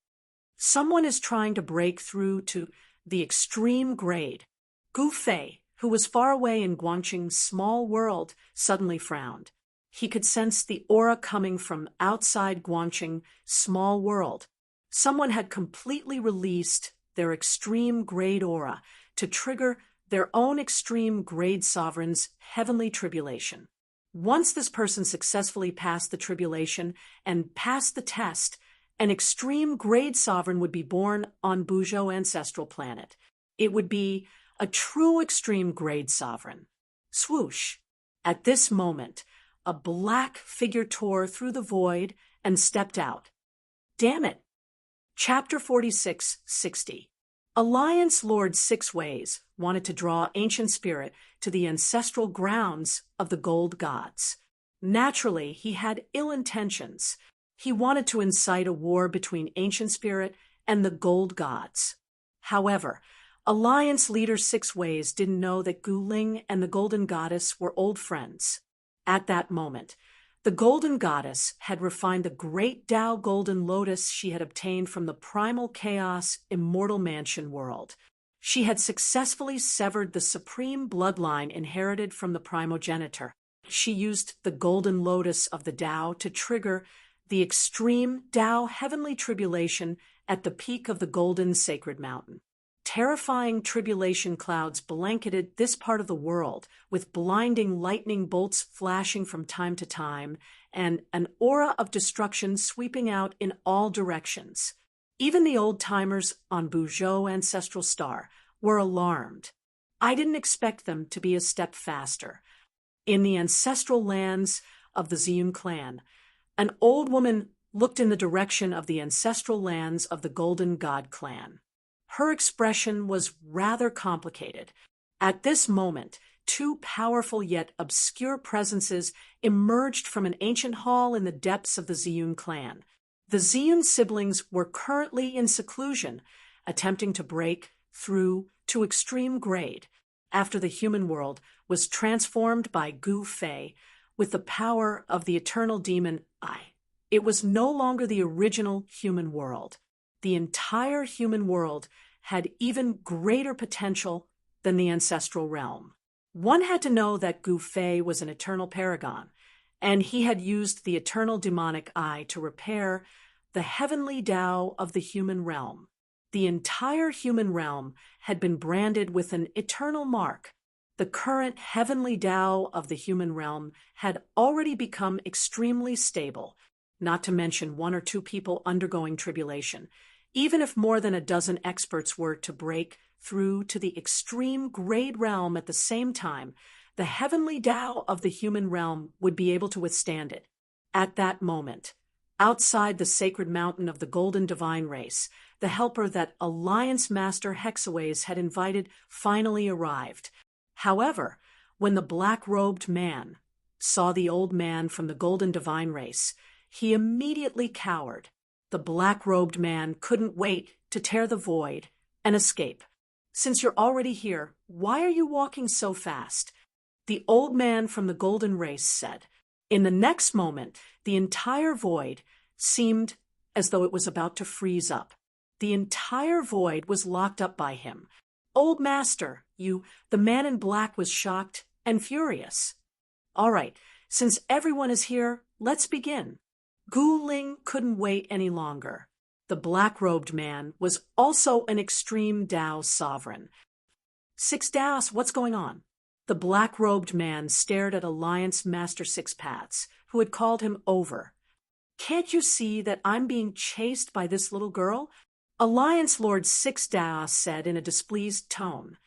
Someone is trying to break through to the extreme grade. Gu Fei, who was far away in Guangqing's small world, suddenly frowned. He could sense the aura coming from outside Guangqing's small world. Someone had completely released their extreme grade aura to trigger their own extreme grade sovereign's heavenly tribulation. Once this person successfully passed the tribulation and passed the test, an extreme grade sovereign would be born on Buzhou ancestral planet. It would be a true extreme grade sovereign. Swoosh! At this moment, a black figure tore through the void and stepped out. Damn it! Chapter 4660. Alliance Lord 6 Ways wanted to draw ancient spirit to the ancestral grounds of the gold gods. Naturally, he had ill intentions. He wanted to incite a war between ancient spirit and the gold gods. However, Alliance Leader Six Ways didn't know that Gu Ling and the Golden Goddess were old friends. At that moment, the Golden Goddess had refined the great Tao Golden Lotus she had obtained from the Primal Chaos Immortal Mansion world. She had successfully severed the supreme bloodline inherited from the primogenitor. She used the Golden Lotus of the Tao to trigger the extreme Tao heavenly tribulation at the peak of the Golden Sacred Mountain. Terrifying tribulation clouds blanketed this part of the world, with blinding lightning bolts flashing from time to time, and an aura of destruction sweeping out in all directions. Even the old-timers on Buzhou Ancestral Star were alarmed. I didn't expect them to be a step faster. In the ancestral lands of the Ziyun clan, an old woman looked in the direction of the ancestral lands of the Golden God clan. Her expression was rather complicated. At this moment, two powerful yet obscure presences emerged from an ancient hall in the depths of the Ziyun clan. The Ziyun siblings were currently in seclusion, attempting to break through to extreme grade after the human world was transformed by Gu Fei with the power of the eternal demon I. It was no longer the original human world. The entire human world had even greater potential than the ancestral realm. One had to know that Gu Fei was an eternal paragon, and he had used the eternal demonic eye to repair the heavenly Tao of the human realm. The entire human realm had been branded with an eternal mark. The current heavenly Tao of the human realm had already become extremely stable, not to mention one or two people undergoing tribulation. Even if more than a dozen experts were to break through to the extreme grade realm at the same time, the heavenly Tao of the human realm would be able to withstand it. At that moment, outside the sacred mountain of the Golden Divine Race, the helper that Alliance Master Hexaways had invited finally arrived. However, when the black-robed man saw the old man from the Golden Divine Race, he immediately cowered. The black-robed man couldn't wait to tear the void and escape. Since you're already here, why are you walking so fast? The old man from the Golden Race said. In the next moment, the entire void seemed as though it was about to freeze up. The entire void was locked up by him. Old master, the man in black was shocked and furious. All right, since everyone is here, let's begin. Gu Ling couldn't wait any longer. The black-robed man was also an extreme Tao sovereign. Six Daos, what's going on? The black-robed man stared at Alliance Master Six Paths, who had called him over. Can't you see that I'm being chased by this little girl? Alliance Lord Six Daos said in a displeased tone.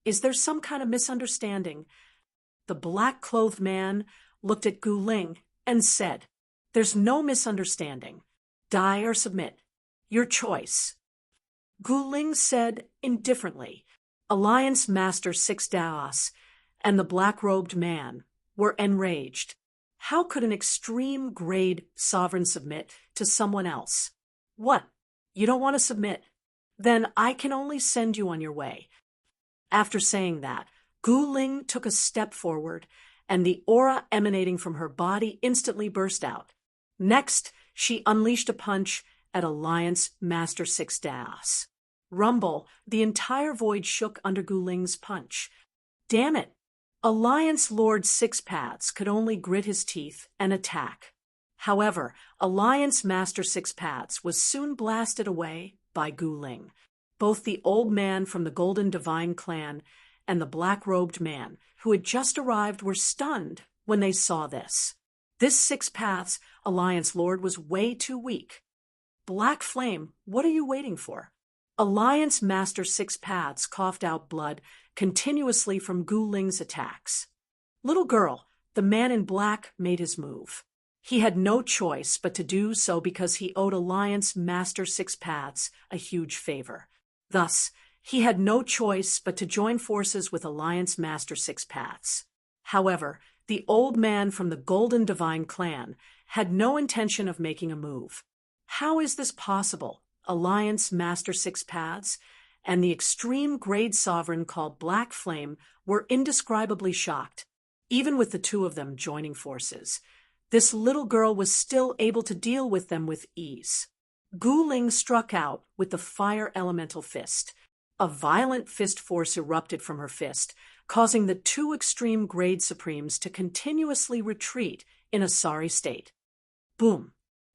Is there some kind of misunderstanding? The black-clothed man looked at Gu Ling and said, There's no misunderstanding. Die or submit. Your choice. Gu Ling said indifferently. Alliance Master Six Daos and the black-robed man were enraged. How could an extreme-grade sovereign submit to someone else? What? You don't want to submit? Then I can only send you on your way. After saying that, Gu Ling took a step forward, and the aura emanating from her body instantly burst out. Next, she unleashed a punch at Alliance Master Six Daos. Rumble, the entire void shook under Gu Ling's punch. Damn it! Alliance Lord Six Paths could only grit his teeth and attack. However, Alliance Master Six Paths was soon blasted away by Gu Ling. Both the old man from the Golden Divine Clan and the black-robed man who had just arrived were stunned when they saw this. This Six Paths Alliance Lord was way too weak. Black Flame, what are you waiting for? Alliance Master Six Paths coughed out blood continuously from Gu Ling's attacks. Little girl, the man in black made his move. He had no choice but to do so because he owed Alliance Master Six Paths a huge favor. Thus, he had no choice but to join forces with Alliance Master Six Paths. However, the old man from the Golden Divine Clan had no intention of making a move. How is this possible? Alliance Master Six Paths and the extreme grade sovereign called Black Flame were indescribably shocked. Even with the two of them joining forces, this little girl was still able to deal with them with ease. Gu Ling struck out with the fire elemental fist. A violent fist force erupted from her fist, causing the two extreme grade supremes to continuously retreat in a sorry state. Boom!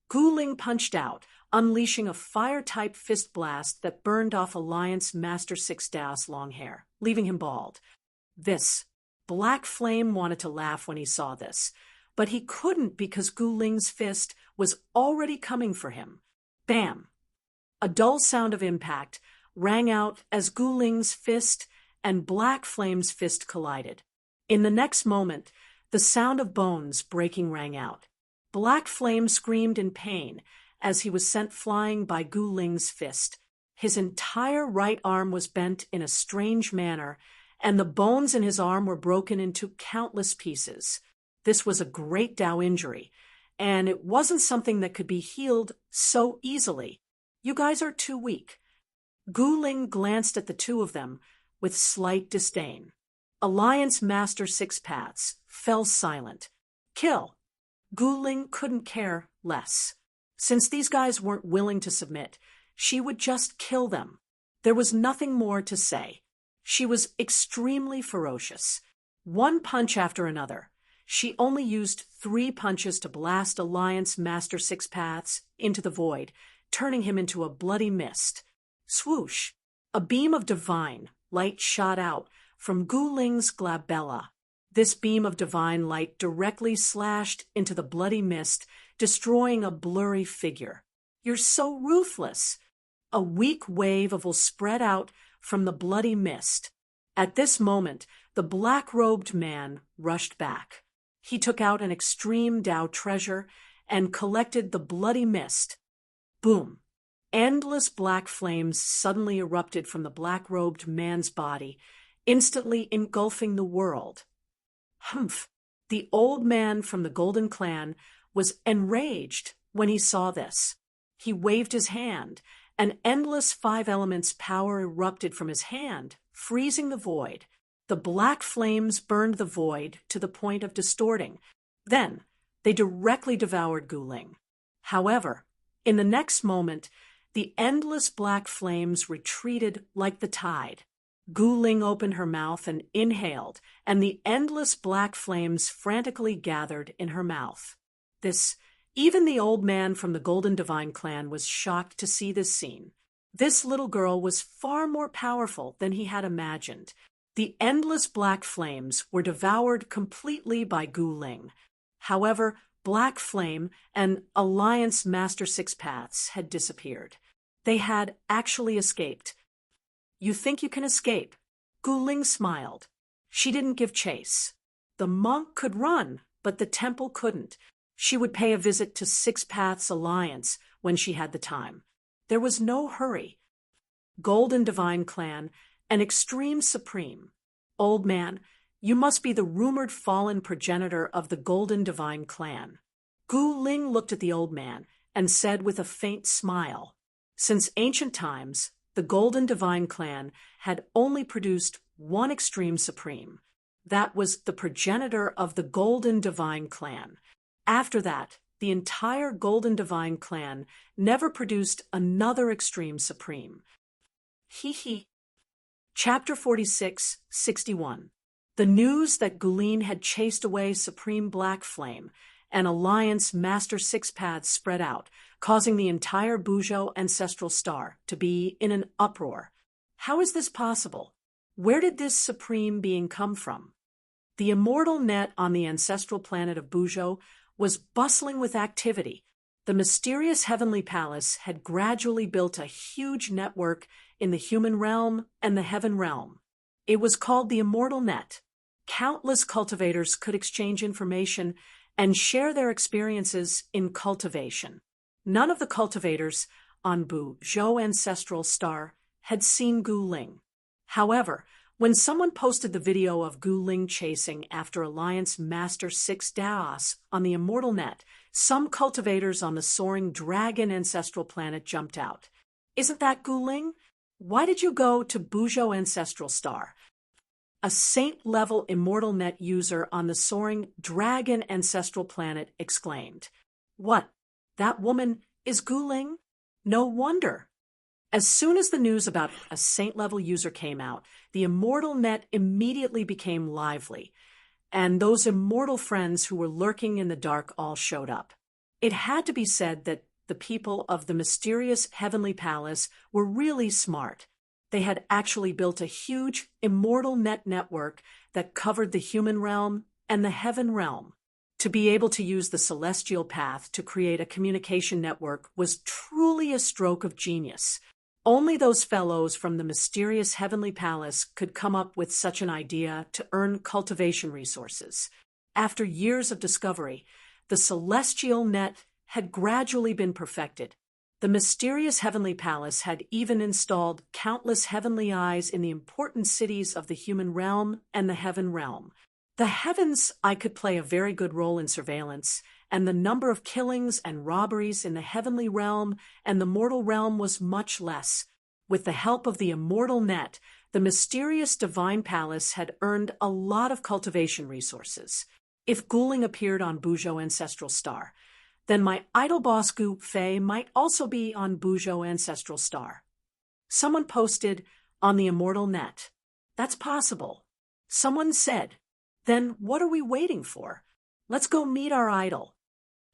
Gu Ling punched out, unleashing a fire-type fist blast that burned off Alliance Master 6 Daos' long hair, leaving him bald. Black Flame wanted to laugh when he saw this, but he couldn't because Gu Ling's fist was already coming for him. Bam! A dull sound of impact rang out as Gu Ling's fist and Black Flame's fist collided. In the next moment, the sound of bones breaking rang out. Black Flame screamed in pain as he was sent flying by Gu Ling's fist. His entire right arm was bent in a strange manner, and the bones in his arm were broken into countless pieces. This was a great Dao injury, and it wasn't something that could be healed so easily. You guys are too weak. Gu Ling glanced at the two of them with slight disdain. Alliance Master 6 Paths fell silent. Kill! Gu Ling couldn't care less. Since these guys weren't willing to submit, she would just kill them. There was nothing more to say. She was extremely ferocious. One punch after another. She only used 3 punches to blast Alliance Master 6 Paths into the void, turning him into a bloody mist. Swoosh! A beam of divine light shot out from Gu Ling's glabella. This beam of divine light directly slashed into the bloody mist, destroying a blurry figure. You're so ruthless! A weak wave of will spread out from the bloody mist. At this moment, the black-robed man rushed back. He took out an extreme Dao treasure and collected the bloody mist. Boom! Endless black flames suddenly erupted from the black-robed man's body, instantly engulfing the world. Humph! The old man from the Golden Clan was enraged when he saw this. He waved his hand, and endless 5 elements power erupted from his hand, freezing the void. The black flames burned the void to the point of distorting. Then, they directly devoured Gu Ling. However, in the next moment, the endless black flames retreated like the tide. Gu Ling opened her mouth and inhaled, and the endless black flames frantically gathered in her mouth. Even the old man from the Golden Divine Clan was shocked to see this scene. This little girl was far more powerful than he had imagined. The endless black flames were devoured completely by Gu Ling. However, Black Flame and Alliance Master 6 Paths had disappeared. They had actually escaped. You think you can escape? Gu Ling smiled. She didn't give chase. The monk could run, but the temple couldn't. She would pay a visit to 6 Paths Alliance when she had the time. There was no hurry. Golden Divine Clan, an extreme supreme. Old man, you must be the rumored fallen progenitor of the Golden Divine Clan. Gu Ling looked at the old man and said with a faint smile, since ancient times, the Golden Divine Clan had only produced one extreme supreme. That was the progenitor of the Golden Divine Clan. After that, the entire Golden Divine Clan never produced another extreme supreme. Chapter 46, 61. The news that Gu Ling had chased away Supreme Black Flame and Alliance Master 6 Paths spread out, causing the entire Buzhou ancestral star to be in an uproar. How is this possible? Where did this supreme being come from? The immortal net on the ancestral planet of Buzhou was bustling with activity. The mysterious heavenly palace had gradually built a huge network in the human realm and the heaven realm. It was called the Immortal Net. Countless cultivators could exchange information and share their experiences in cultivation. None of the cultivators on Buzhou ancestral star had seen Gu Ling. However, when someone posted the video of Gu Ling chasing after Alliance Master 6 Daos on the Immortal Net, some cultivators on the soaring dragon ancestral planet jumped out. Isn't that Gu Ling? Why did you go to Bujo Ancestral Star? A saint-level immortal net user on the soaring dragon ancestral planet exclaimed. What? That woman is Guling? No wonder. As soon as the news about a saint-level user came out, the immortal net immediately became lively, and those immortal friends who were lurking in the dark all showed up. It had to be said that the people of the mysterious heavenly palace were really smart. They had actually built a huge immortal net network that covered the human realm and the heaven realm. To be able to use the celestial path to create a communication network was truly a stroke of genius. Only those fellows from the mysterious heavenly palace could come up with such an idea to earn cultivation resources. After years of discovery, the celestial net had gradually been perfected. The mysterious heavenly palace had even installed countless heavenly eyes in the important cities of the human realm and the heaven realm. The heavens I could play a very good role in surveillance, and the number of killings and robberies in the heavenly realm and the mortal realm was much less. With the help of the immortal net, the mysterious divine palace had earned a lot of cultivation resources. If Guling appeared on Bujo Ancestral Star, then my idol boss Gu Fei might also be on Bujo Ancestral Star. Someone posted on the immortal net. That's possible. Someone said, then what are we waiting for? Let's go meet our idol.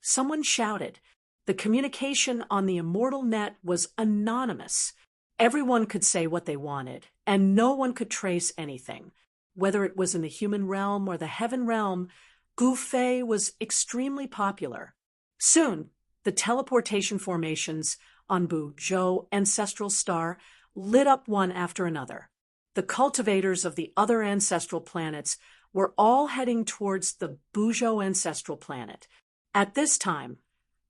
Someone shouted. The communication on the immortal net was anonymous. Everyone could say what they wanted, and no one could trace anything. Whether it was in the human realm or the heaven realm, Gu Fei was extremely popular. Soon, the teleportation formations on Bujo Ancestral Star lit up one after another. The cultivators of the other ancestral planets were all heading towards the Bujo Ancestral Planet. At this time,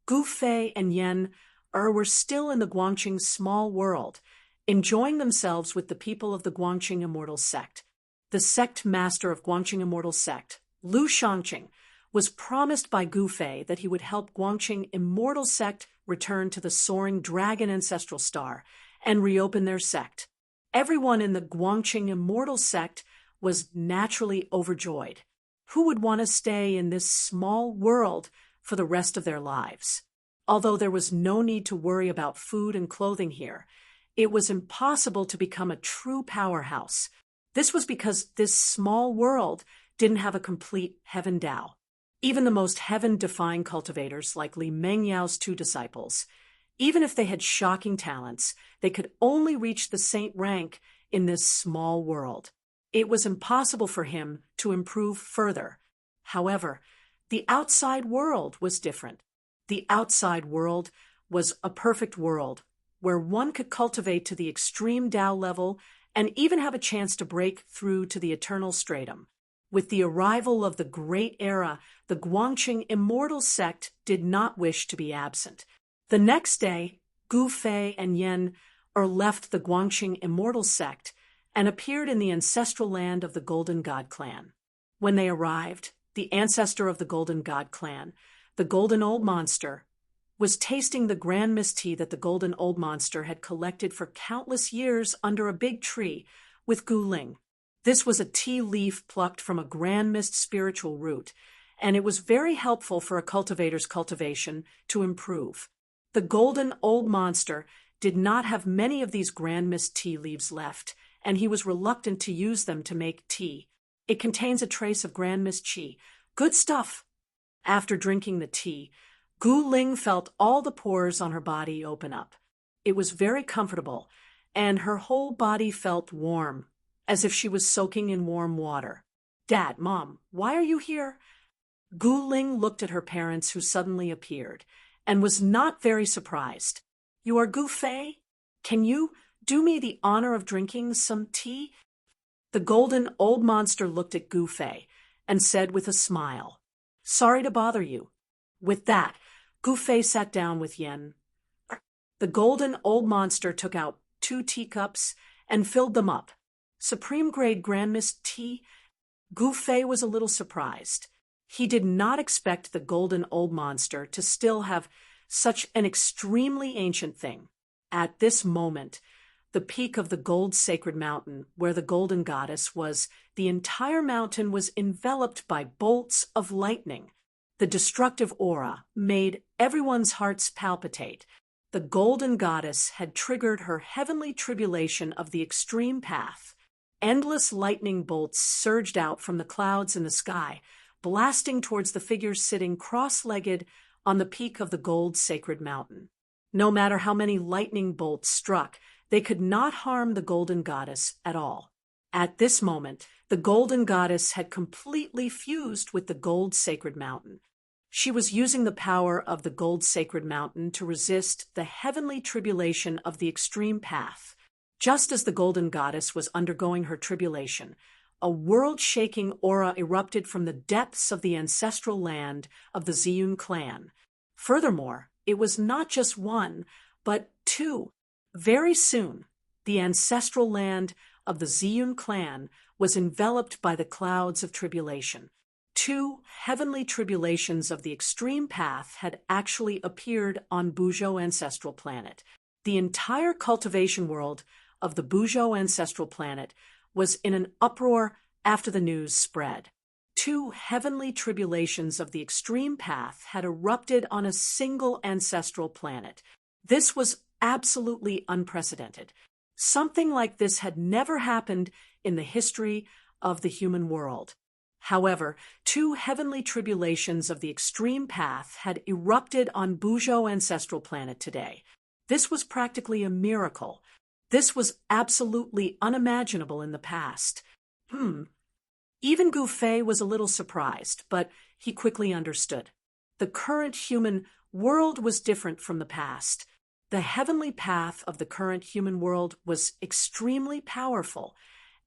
Gu Fei and Yen were still in the Guangqing small world, enjoying themselves with the people of the Guangqing Immortal Sect. The sect master of Guangqing Immortal Sect, Lu Shangqing, was promised by Gu Fei that he would help Guangqing Immortal Sect return to the soaring dragon ancestral star and reopen their sect. Everyone in the Guangqing Immortal Sect was naturally overjoyed. Who would want to stay in this small world for the rest of their lives? Although there was no need to worry about food and clothing here, it was impossible to become a true powerhouse. This was because this small world didn't have a complete heaven Dao. Even the most heaven-defying cultivators like Li Mengyao's two disciples, even if they had shocking talents, they could only reach the saint rank in this small world. It was impossible for him to improve further. However, the outside world was different. The outside world was a perfect world where one could cultivate to the extreme Dao level and even have a chance to break through to the eternal stratum. With the arrival of the Great Era, the Guangqing Immortal Sect did not wish to be absent. The next day, Gu Fei and Yen left the Guangqing Immortal Sect and appeared in the ancestral land of the Golden God Clan. When they arrived, the ancestor of the Golden God Clan, the Golden Old Monster, was tasting the grand mist tea that the Golden Old Monster had collected for countless years under a big tree with Gu Ling. This was a tea leaf plucked from a grand mist spiritual root, and it was very helpful for a cultivator's cultivation to improve. The Golden Old Monster did not have many of these grand mist tea leaves left, and he was reluctant to use them to make tea. It contains a trace of grand mist qi. Good stuff. After drinking the tea, Gu Ling felt all the pores on her body open up. It was very comfortable, and her whole body felt warm, as if she was soaking in warm water. Dad, Mom, why are you here? Gu Ling looked at her parents who suddenly appeared, and was not very surprised. You are Gu Fei? Can you do me the honor of drinking some tea? The Golden Old Monster looked at Gu Fei and said with a smile, Sorry to bother you. With that, Gu Fei sat down with Yen. The Golden Old Monster took out 2 teacups and filled them up. Supreme-grade Grand Mist tea? Gu Fei was a little surprised. He did not expect the Golden Old Monster to still have such an extremely ancient thing. At this moment, the peak of the gold sacred mountain where the golden goddess was. The entire mountain was enveloped by bolts of lightning. The destructive aura made everyone's hearts palpitate. The golden goddess had triggered her heavenly tribulation of the extreme path. Endless lightning bolts surged out from the clouds in the sky, blasting towards the figures sitting cross-legged on the peak of the gold sacred mountain. No matter how many lightning bolts struck, they could not harm the golden goddess at all. At this moment, the golden goddess had completely fused with the gold sacred mountain. She was using the power of the gold sacred mountain to resist the heavenly tribulation of the extreme path. Just as the golden goddess was undergoing her tribulation, a world-shaking aura erupted from the depths of the ancestral land of the Ziyun clan. Furthermore, it was not just one, but two. Very soon, the ancestral land of the Ziyun clan was enveloped by the clouds of tribulation. Two heavenly tribulations of the extreme path had actually appeared on Buzhou ancestral planet. The entire cultivation world of the Buzhou ancestral planet was in an uproar after the news spread. Two heavenly tribulations of the extreme path had erupted on a single ancestral planet. This was absolutely unprecedented. Something like this had never happened in the history of the human world. However, two heavenly tribulations of the extreme path had erupted on Buzhou ancestral planet today. This was practically a miracle. This was absolutely unimaginable in the past. Even Gu Fei was a little surprised, but he quickly understood. The current human world was different from the past. The heavenly path of the current human world was extremely powerful,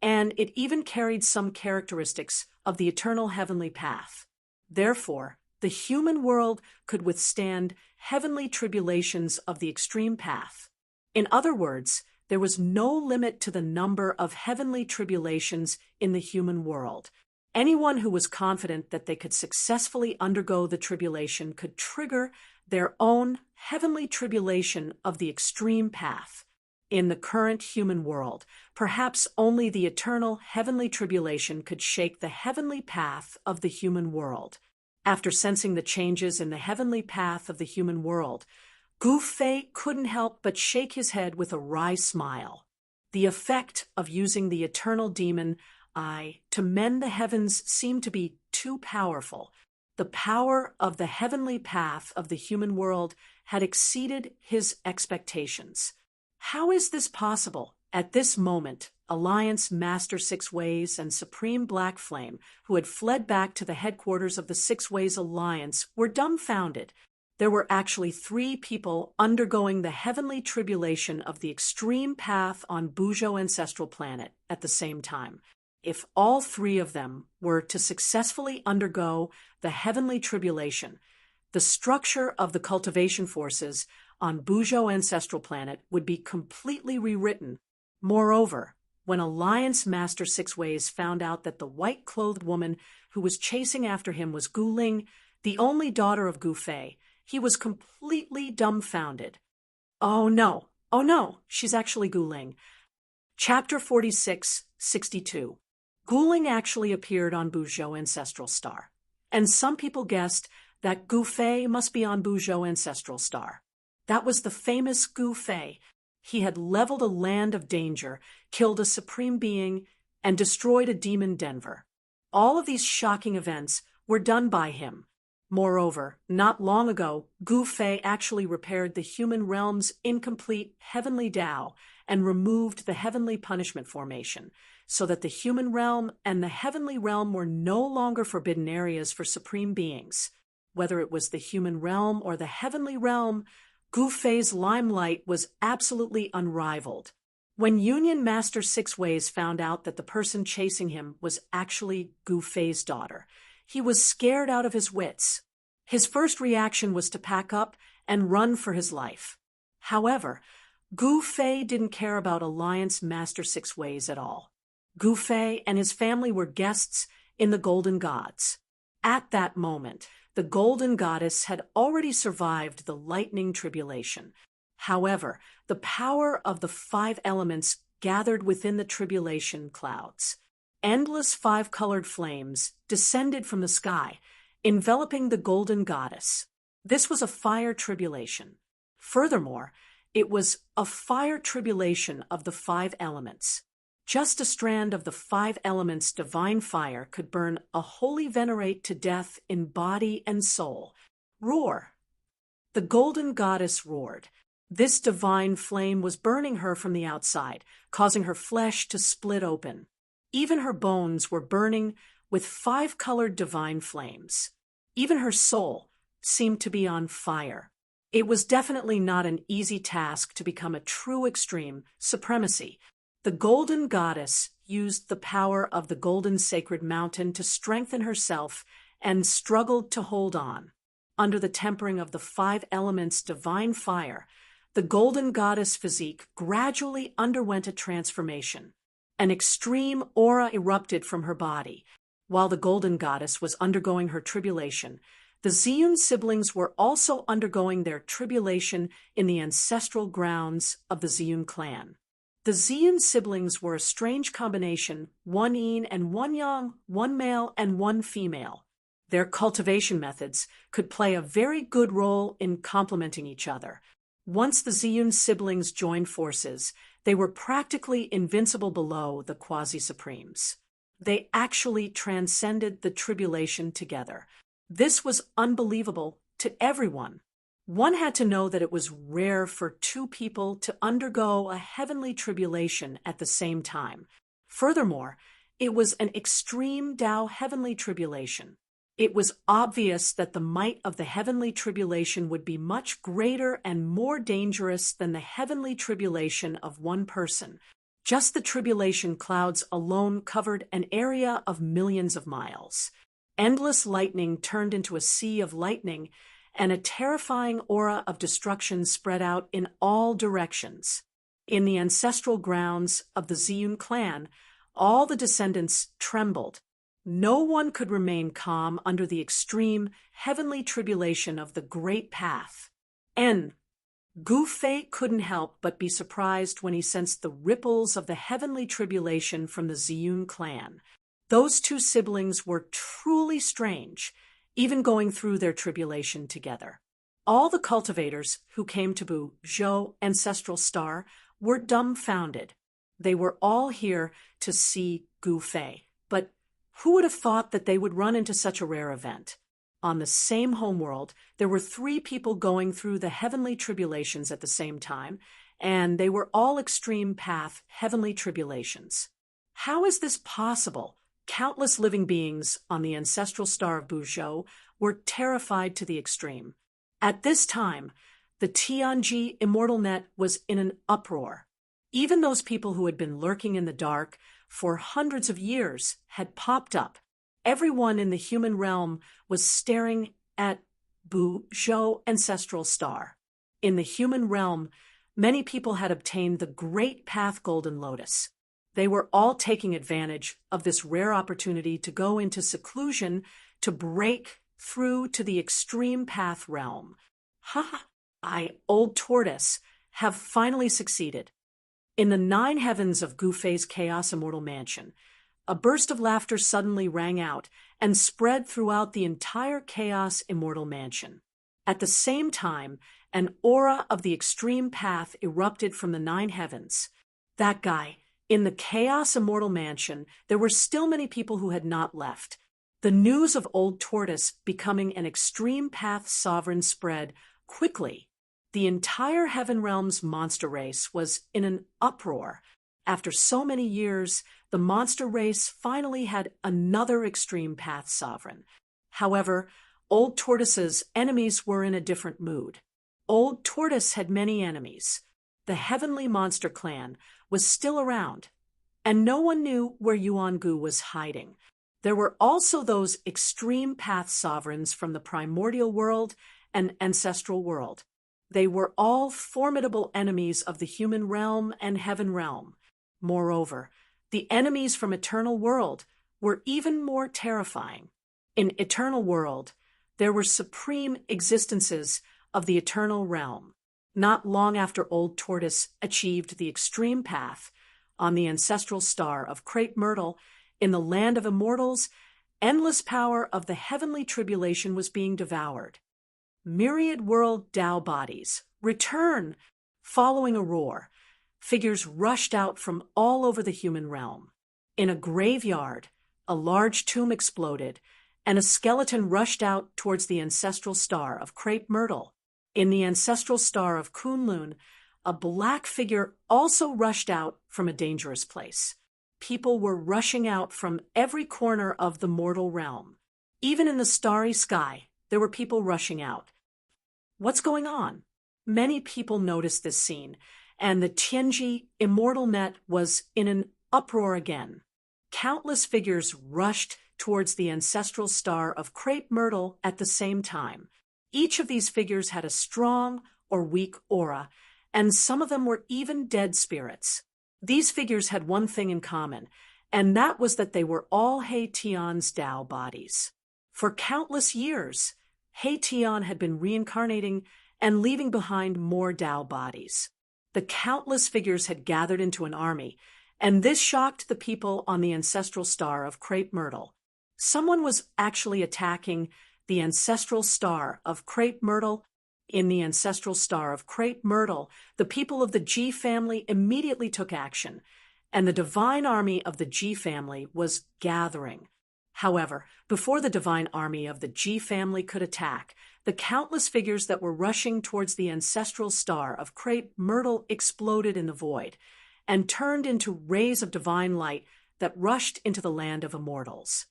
and it even carried some characteristics of the eternal heavenly path. Therefore, the human world could withstand heavenly tribulations of the extreme path. In other words, there was no limit to the number of heavenly tribulations in the human world. Anyone who was confident that they could successfully undergo the tribulation could trigger their own heavenly tribulation of the extreme path. In the current human world, perhaps only the eternal heavenly tribulation could shake the heavenly path of the human world. After sensing the changes in the heavenly path of the human world, Gu Fei couldn't help but shake his head with a wry smile. The effect of using the eternal demon eye to mend the heavens seemed to be too powerful. The power of the heavenly path of the human world had exceeded his expectations. How is this possible? At this moment, Alliance Master Six Ways and Supreme Black Flame, who had fled back to the headquarters of the Six Ways Alliance, were dumbfounded. There were actually 3 people undergoing the heavenly tribulation of the extreme path on Buzhou ancestral planet at the same time. If all 3 of them were to successfully undergo the heavenly tribulation, the structure of the cultivation forces on Buzhou ancestral planet would be completely rewritten. Moreover, when Alliance Master Six Ways found out that the white-clothed woman who was chasing after him was Gu Ling, the only daughter of Gu Fei, he was completely dumbfounded. Oh no, she's actually Gu Ling. Chapter 46:62. Gu Ling actually appeared on Buzhou ancestral star, and some people guessed that Gu Fei must be on Buzhou ancestral star. That was the famous Gu Fei. He had leveled a land of danger, killed a supreme being, and destroyed a demon Denver. All of these shocking events were done by him. Moreover, not long ago, Gu Fei actually repaired the human realm's incomplete heavenly Tao and removed the heavenly punishment formation, so that the human realm and the heavenly realm were no longer forbidden areas for supreme beings. Whether it was the human realm or the heavenly realm, Gu Fei's limelight was absolutely unrivaled. When Union Master Six Ways found out that the person chasing him was actually Gu Fei's daughter, he was scared out of his wits. His first reaction was to pack up and run for his life. However, Gu Fei didn't care about Alliance Master Six Ways at all. Gu Fei and his family were guests in the Golden Gods. At that moment, the Golden Goddess had already survived the lightning tribulation. However, the power of the five elements gathered within the tribulation clouds. Endless five-colored flames descended from the sky, enveloping the golden goddess. This was a fire tribulation. Furthermore, it was a fire tribulation of the five elements. Just a strand of the five elements' divine fire could burn a holy venerate to death in body and soul. Roar! The golden goddess roared. This divine flame was burning her from the outside, causing her flesh to split open. Even her bones were burning with five-colored divine flames. Even her soul seemed to be on fire. It was definitely not an easy task to become a true extreme supremacy. The golden goddess used the power of the golden sacred mountain to strengthen herself and struggled to hold on. Under the tempering of the five elements' divine fire, the golden goddess physique gradually underwent a transformation. An extreme aura erupted from her body. While the golden goddess was undergoing her tribulation, the Ziyun siblings were also undergoing their tribulation in the ancestral grounds of the Ziyun clan. The Ziyun siblings were a strange combination, one yin and one yang, one male and one female. Their cultivation methods could play a very good role in complementing each other. Once the Ziyun siblings joined forces, they were practically invincible below the quasi-supremes. They actually transcended the tribulation together. This was unbelievable to everyone. One had to know that it was rare for two people to undergo a heavenly tribulation at the same time. Furthermore, it was an extreme Tao heavenly tribulation. It was obvious that the might of the heavenly tribulation would be much greater and more dangerous than the heavenly tribulation of one person. Just the tribulation clouds alone covered an area of millions of miles. Endless lightning turned into a sea of lightning, and a terrifying aura of destruction spread out in all directions. In the ancestral grounds of the Ziyun clan, all the descendants trembled. No one could remain calm under the extreme heavenly tribulation of the Great Path. Gu Fei couldn't help but be surprised when he sensed the ripples of the heavenly tribulation from the Ziyun clan. Those two siblings were truly strange, even going through their tribulation together. All the cultivators who came to Bu Zhou Ancestral Star were dumbfounded. They were all here to see Gu Fei, but who would have thought that they would run into such a rare event? On the same homeworld, there were three people going through the heavenly tribulations at the same time, and they were all extreme path heavenly tribulations. How is this possible? Countless living beings on the ancestral star of Buzhou were terrified to the extreme. At this time, the Tianji immortal net was in an uproar. Even those people who had been lurking in the dark for hundreds of years had popped up. Everyone in the human realm was staring at Buzhou Ancestral Star. In the human realm, many people had obtained the Great Path Golden Lotus. They were all taking advantage of this rare opportunity to go into seclusion to break through to the extreme path realm. Old Tortoise, have finally succeeded. In the 9 heavens of Gu Fei's Chaos Immortal Mansion, a burst of laughter suddenly rang out and spread throughout the entire Chaos Immortal Mansion. At the same time, an aura of the extreme path erupted from the 9 heavens. That guy, in the Chaos Immortal Mansion, there were still many people who had not left. The news of Old Tortoise becoming an extreme path sovereign spread quickly. The entire Heaven Realm's monster race was in an uproar. After so many years, the monster race finally had another extreme path sovereign. However, Old Tortoise's enemies were in a different mood. Old Tortoise had many enemies. The Heavenly Monster Clan was still around, and no one knew where Yuan Gu was hiding. There were also those extreme path sovereigns from the primordial world and ancestral world. They were all formidable enemies of the human realm and heaven realm. Moreover, the enemies from Eternal World were even more terrifying. In Eternal World, there were supreme existences of the Eternal Realm. Not long after Old Tortoise achieved the extreme path on the ancestral star of Crepe Myrtle in the land of immortals, endless power of the heavenly tribulation was being devoured. Myriad world Tao bodies, return! Following a roar, figures rushed out from all over the human realm. In a graveyard, a large tomb exploded, and a skeleton rushed out towards the ancestral star of Crepe Myrtle. In the ancestral star of Kunlun, a black figure also rushed out from a dangerous place. People were rushing out from every corner of the mortal realm. Even in the starry sky, there were people rushing out. What's going on? Many people noticed this scene, and the Tianji immortal net was in an uproar again. Countless figures rushed towards the ancestral star of Crepe Myrtle at the same time. Each of these figures had a strong or weak aura, and some of them were even dead spirits. These figures had one thing in common, and that was that they were all He Tian's Tao bodies. For countless years, He Tian had been reincarnating and leaving behind more Tao bodies. The countless figures had gathered into an army, and this shocked the people on the ancestral star of Crepe Myrtle. Someone was actually attacking the ancestral star of Crepe Myrtle. In the ancestral star of Crepe Myrtle, the people of the G family immediately took action, and the divine army of the G family was gathering. However, before the divine army of the G family could attack, the countless figures that were rushing towards the ancestral star of Crepe Myrtle exploded in the void and turned into rays of divine light that rushed into the land of immortals.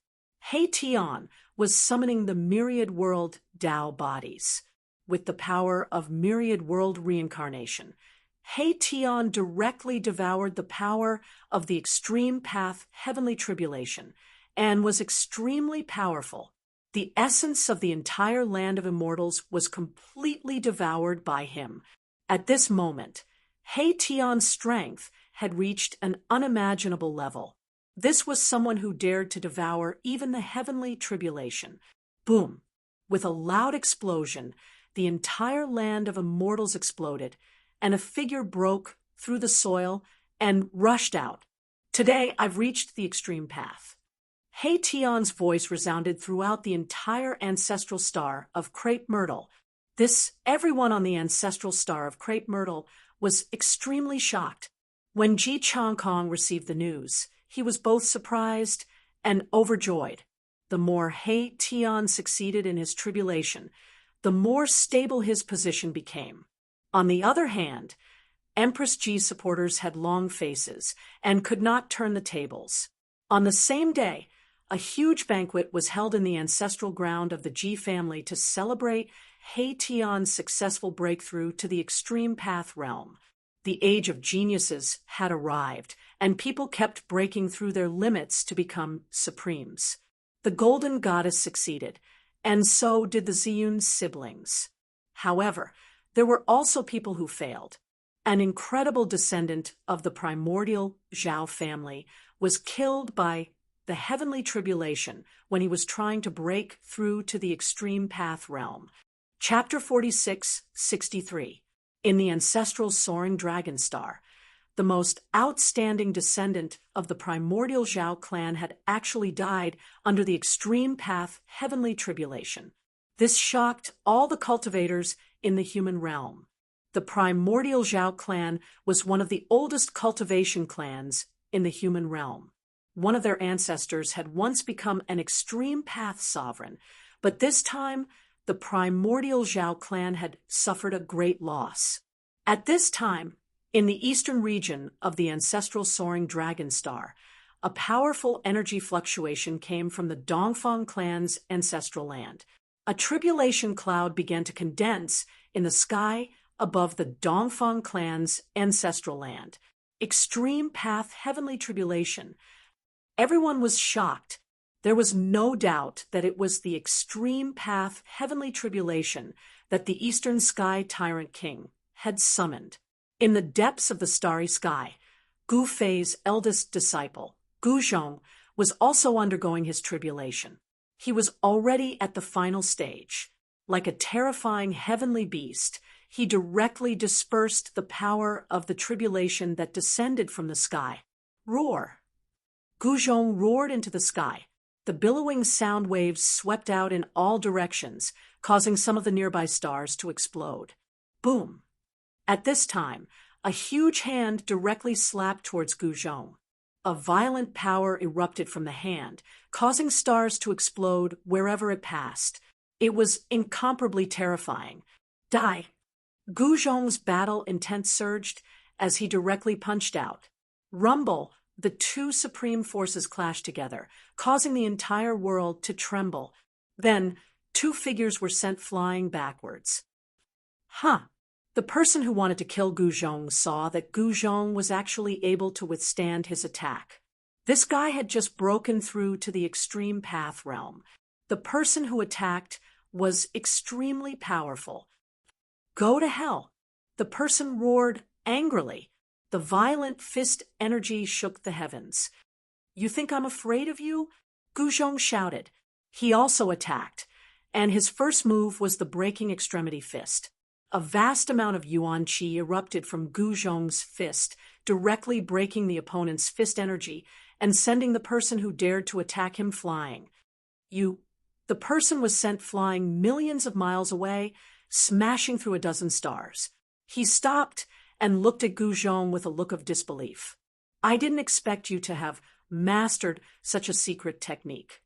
He Tian was summoning the myriad world Tao bodies. With the power of myriad world reincarnation, He Tian directly devoured the power of the extreme path heavenly tribulation and was extremely powerful. The essence of the entire land of immortals was completely devoured by him. At this moment, He Tian's strength had reached an unimaginable level. This was someone who dared to devour even the heavenly tribulation. Boom! With a loud explosion, the entire land of immortals exploded, and a figure broke through the soil and rushed out. Today, I've reached the extreme path. He Tian's voice resounded throughout the entire ancestral star of Crepe Myrtle. Everyone on the ancestral star of Crepe Myrtle was extremely shocked. When Ji Changkong received the news, he was both surprised and overjoyed. The more He Tian succeeded in his tribulation, the more stable his position became. On the other hand, Empress Ji's supporters had long faces and could not turn the tables. On the same day, a huge banquet was held in the ancestral ground of the Ji family to celebrate He Tian's successful breakthrough to the extreme path realm. The age of geniuses had arrived, and people kept breaking through their limits to become supremes. The Golden Goddess succeeded, and so did the Ziyun siblings. However, there were also people who failed. An incredible descendant of the primordial Zhao family was killed by the heavenly tribulation when he was trying to break through to the extreme path realm. Chapter 46:63. In the ancestral soaring dragon star, the most outstanding descendant of the primordial Zhao clan had actually died under the extreme path heavenly tribulation. This shocked all the cultivators in the human realm. The primordial Zhao clan was one of the oldest cultivation clans in the human realm. One of their ancestors had once become an extreme path sovereign, but this time the primordial Zhao clan had suffered a great loss. At this time, in the eastern region of the ancestral soaring dragon star, a powerful energy fluctuation came from the Dongfang clan's ancestral land. A tribulation cloud began to condense in the sky above the Dongfang clan's ancestral land. Extreme path heavenly tribulation. Everyone was shocked. There was no doubt that it was the extreme path heavenly tribulation that the Eastern Sky Tyrant King had summoned. In the depths of the starry sky, Gu Fei's eldest disciple, Gu Zhong, was also undergoing his tribulation. He was already at the final stage. Like a terrifying heavenly beast, he directly dispersed the power of the tribulation that descended from the sky. Roar! Guzhong roared into the sky. The billowing sound waves swept out in all directions, causing some of the nearby stars to explode. Boom! At this time, a huge hand directly slapped towards Guzhong. A violent power erupted from the hand, causing stars to explode wherever it passed. It was incomparably terrifying. Die! Guzhong's battle intent surged as he directly punched out. Rumble! The two supreme forces clashed together, causing the entire world to tremble. Then, two figures were sent flying backwards. The person who wanted to kill Guzhong saw that Guzhong was actually able to withstand his attack. This guy had just broken through to the extreme path realm. The person who attacked was extremely powerful. Go to hell! The person roared angrily. The violent fist energy shook the heavens. You think I'm afraid of you? Guzhong shouted. He also attacked, and his first move was the breaking extremity fist. A vast amount of yuan qi erupted from Guzhong's fist, directly breaking the opponent's fist energy and sending the person who dared to attack him flying. The person was sent flying millions of miles away, smashing through a dozen stars. He stopped and looked at Guzhong with a look of disbelief. I didn't expect you to have mastered such a secret technique.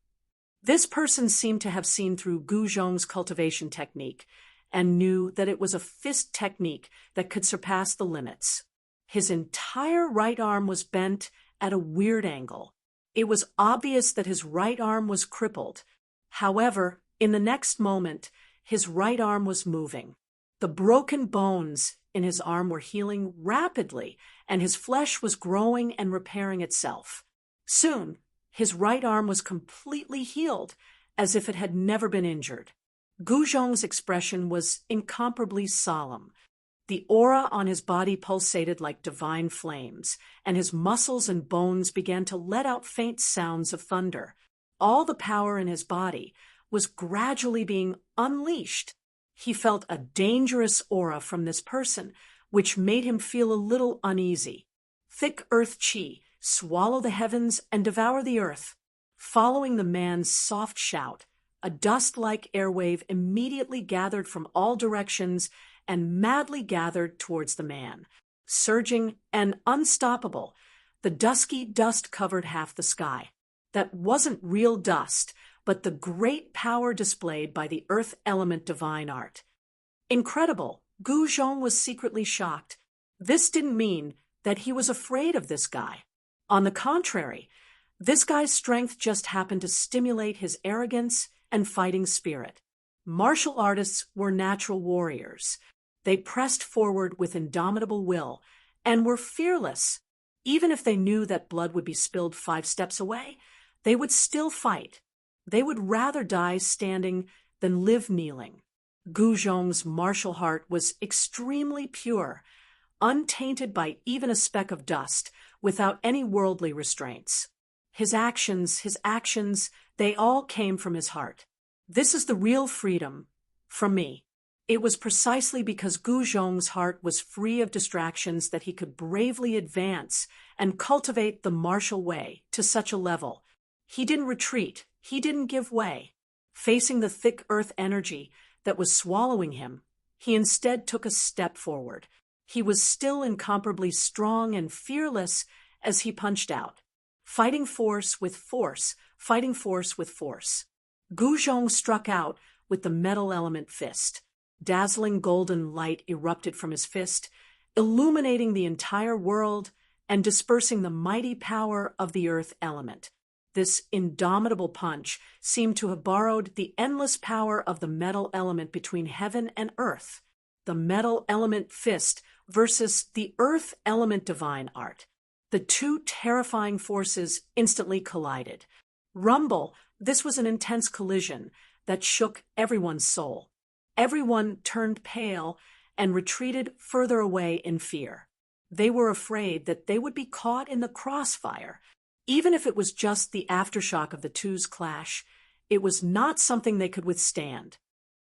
This person seemed to have seen through Guzhong's cultivation technique and knew that it was a fist technique that could surpass the limits. His entire right arm was bent at a weird angle. It was obvious that his right arm was crippled. However, in the next moment, his right arm was moving. The broken bones in his arm were healing rapidly, and his flesh was growing and repairing itself. Soon, his right arm was completely healed, as if it had never been injured. Guzhong's expression was incomparably solemn. The aura on his body pulsated like divine flames, and his muscles and bones began to let out faint sounds of thunder. All the power in his body was gradually being unleashed. He felt a dangerous aura from this person, which made him feel a little uneasy. Thick earth qi, swallow the heavens and devour the earth. Following the man's soft shout, a dust-like airwave immediately gathered from all directions and madly gathered towards the man. Surging and unstoppable, the dusky dust covered half the sky. That wasn't real dust, but the great power displayed by the earth element divine art. Incredible! Guzhong was secretly shocked. This didn't mean that he was afraid of this guy. On the contrary, this guy's strength just happened to stimulate his arrogance and fighting spirit. Martial artists were natural warriors. They pressed forward with indomitable will and were fearless. Even if they knew that blood would be spilled 5 steps away, they would still fight. They would rather die standing than live kneeling. Guzhong's martial heart was extremely pure, untainted by even a speck of dust, without any worldly restraints. His actions, they all came from his heart. This is the real freedom from me. It was precisely because Guzhong's heart was free of distractions that he could bravely advance and cultivate the martial way to such a level. He didn't retreat. He didn't give way. Facing the thick earth energy that was swallowing him, he instead took a step forward. He was still incomparably strong and fearless as he punched out. Fighting force with force, fighting force with force. Guzhong struck out with the metal element fist. Dazzling golden light erupted from his fist, illuminating the entire world and dispersing the mighty power of the earth element. This indomitable punch seemed to have borrowed the endless power of the metal element between heaven and earth. The metal element fist versus the earth element divine art. The two terrifying forces instantly collided. Rumble, this was an intense collision that shook everyone's soul. Everyone turned pale and retreated further away in fear. They were afraid that they would be caught in the crossfire. Even if it was just the aftershock of the two's clash, it was not something they could withstand.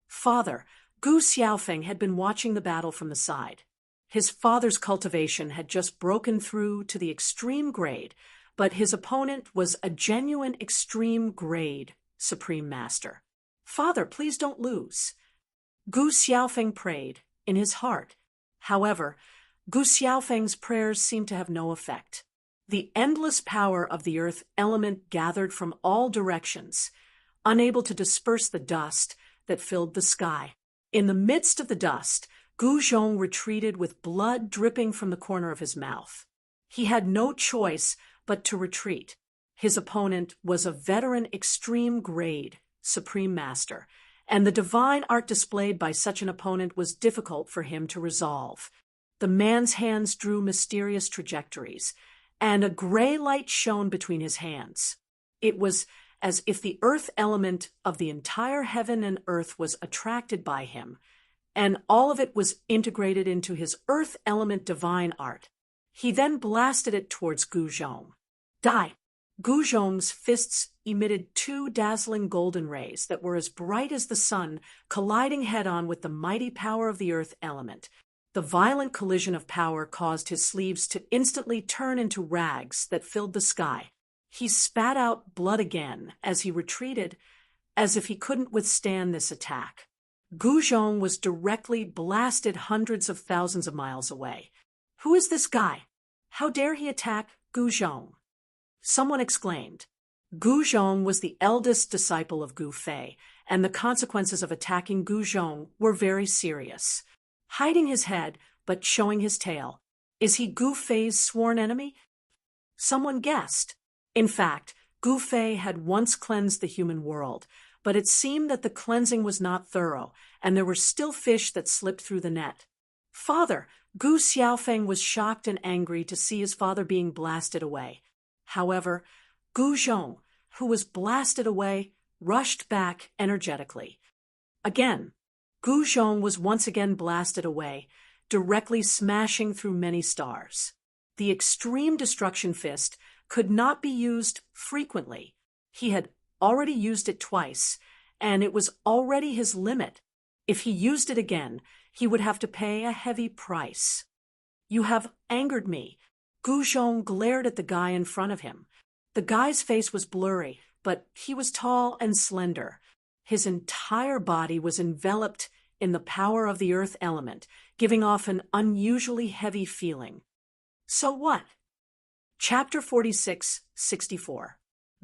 Father, Gu Xiaofeng had been watching the battle from the side. His father's cultivation had just broken through to the extreme grade, but his opponent was a genuine extreme grade Supreme Master. "Father, please don't lose." Gu Xiaofeng prayed, in his heart. However, Gu Xiaofeng's prayers seemed to have no effect. The endless power of the earth element gathered from all directions, unable to disperse the dust that filled the sky. In the midst of the dust, Gu Zhong retreated with blood dripping from the corner of his mouth. He had no choice but to retreat. His opponent was a veteran extreme grade Supreme Master, and the divine art displayed by such an opponent was difficult for him to resolve. The man's hands drew mysterious trajectories, and a gray light shone between his hands. It was as if the earth element of the entire heaven and earth was attracted by him, and all of it was integrated into his earth element divine art. He then blasted it towards Gu Zhong. Die! Gu Zhong's fists emitted two dazzling golden rays that were as bright as the sun, colliding head-on with the mighty power of the earth element. The violent collision of power caused his sleeves to instantly turn into rags that filled the sky. He spat out blood again as he retreated, as if he couldn't withstand this attack. Gu Zhong was directly blasted hundreds of thousands of miles away. "Who is this guy? How dare he attack Gu Zhong?" Someone exclaimed. Gu Zhong was the eldest disciple of Gu Fei, and the consequences of attacking Gu Zhong were very serious. Hiding his head, but showing his tail. Is he Gu Fei's sworn enemy? Someone guessed. In fact, Gu Fei had once cleansed the human world, but it seemed that the cleansing was not thorough, and there were still fish that slipped through the net. "Father!" Gu Xiaofeng was shocked and angry to see his father being blasted away. However, Gu Zhong, who was blasted away, rushed back energetically. Again, Gu Zhong was once again blasted away, directly smashing through many stars. The extreme destruction fist could not be used frequently. He had already used it twice, and it was already his limit. If he used it again, he would have to pay a heavy price. "You have angered me." Gu Zhong glared at the guy in front of him. The guy's face was blurry, but he was tall and slender. His entire body was enveloped in the power of the earth element, giving off an unusually heavy feeling. So what? Chapter 46-64.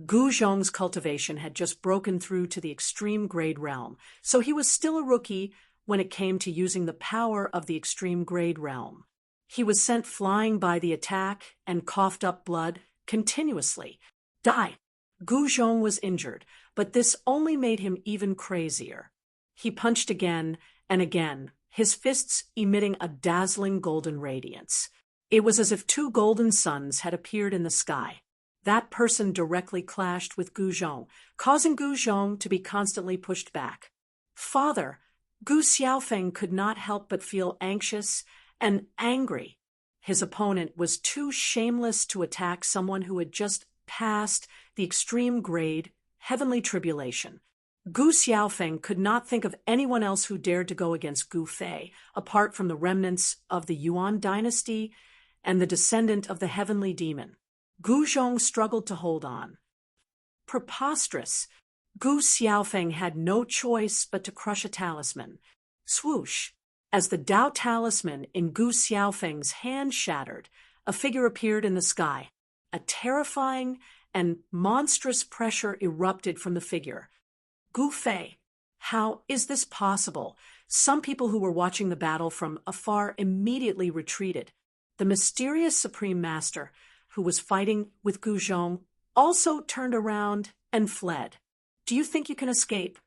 Gu Zhong's cultivation had just broken through to the extreme grade realm, so he was still a rookie when it came to using the power of the extreme grade realm. He was sent flying by the attack and coughed up blood continuously. "Die!" Gu Zhong was injured, but this only made him even crazier. He punched again and again, his fists emitting a dazzling golden radiance. It was as if two golden suns had appeared in the sky. That person directly clashed with Gu Zhong, causing Gu Zhong to be constantly pushed back. "Father!" Gu Xiaofeng could not help but feel anxious and angry. His opponent was too shameless to attack someone who had just passed the extreme grade heavenly tribulation. Gu Xiaofeng could not think of anyone else who dared to go against Gu Fei, apart from the remnants of the Yuan dynasty and the descendant of the heavenly demon. Gu Zhong struggled to hold on. Preposterous! Gu Xiaofeng had no choice but to crush a talisman. Swoosh! As the Tao talisman in Gu Xiaofeng's hand shattered, a figure appeared in the sky. A terrifying and monstrous pressure erupted from the figure. Gu Fei! How is this possible? Some people who were watching the battle from afar immediately retreated. The mysterious Supreme Master, who was fighting with Gu Zhong, also turned around and fled. "Do you think you can escape?"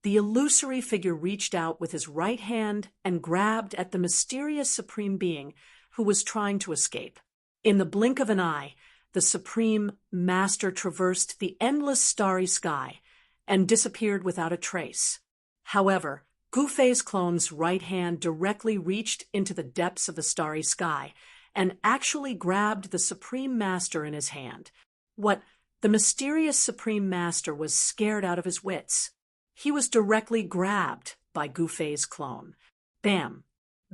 The illusory figure reached out with his right hand and grabbed at the mysterious Supreme Being who was trying to escape. In the blink of an eye, the Supreme Master traversed the endless starry sky and disappeared without a trace. However, Gu Fei's clone's right hand directly reached into the depths of the starry sky and actually grabbed the Supreme Master in his hand. The mysterious Supreme Master was scared out of his wits. He was directly grabbed by Gu Fei's clone. Bam!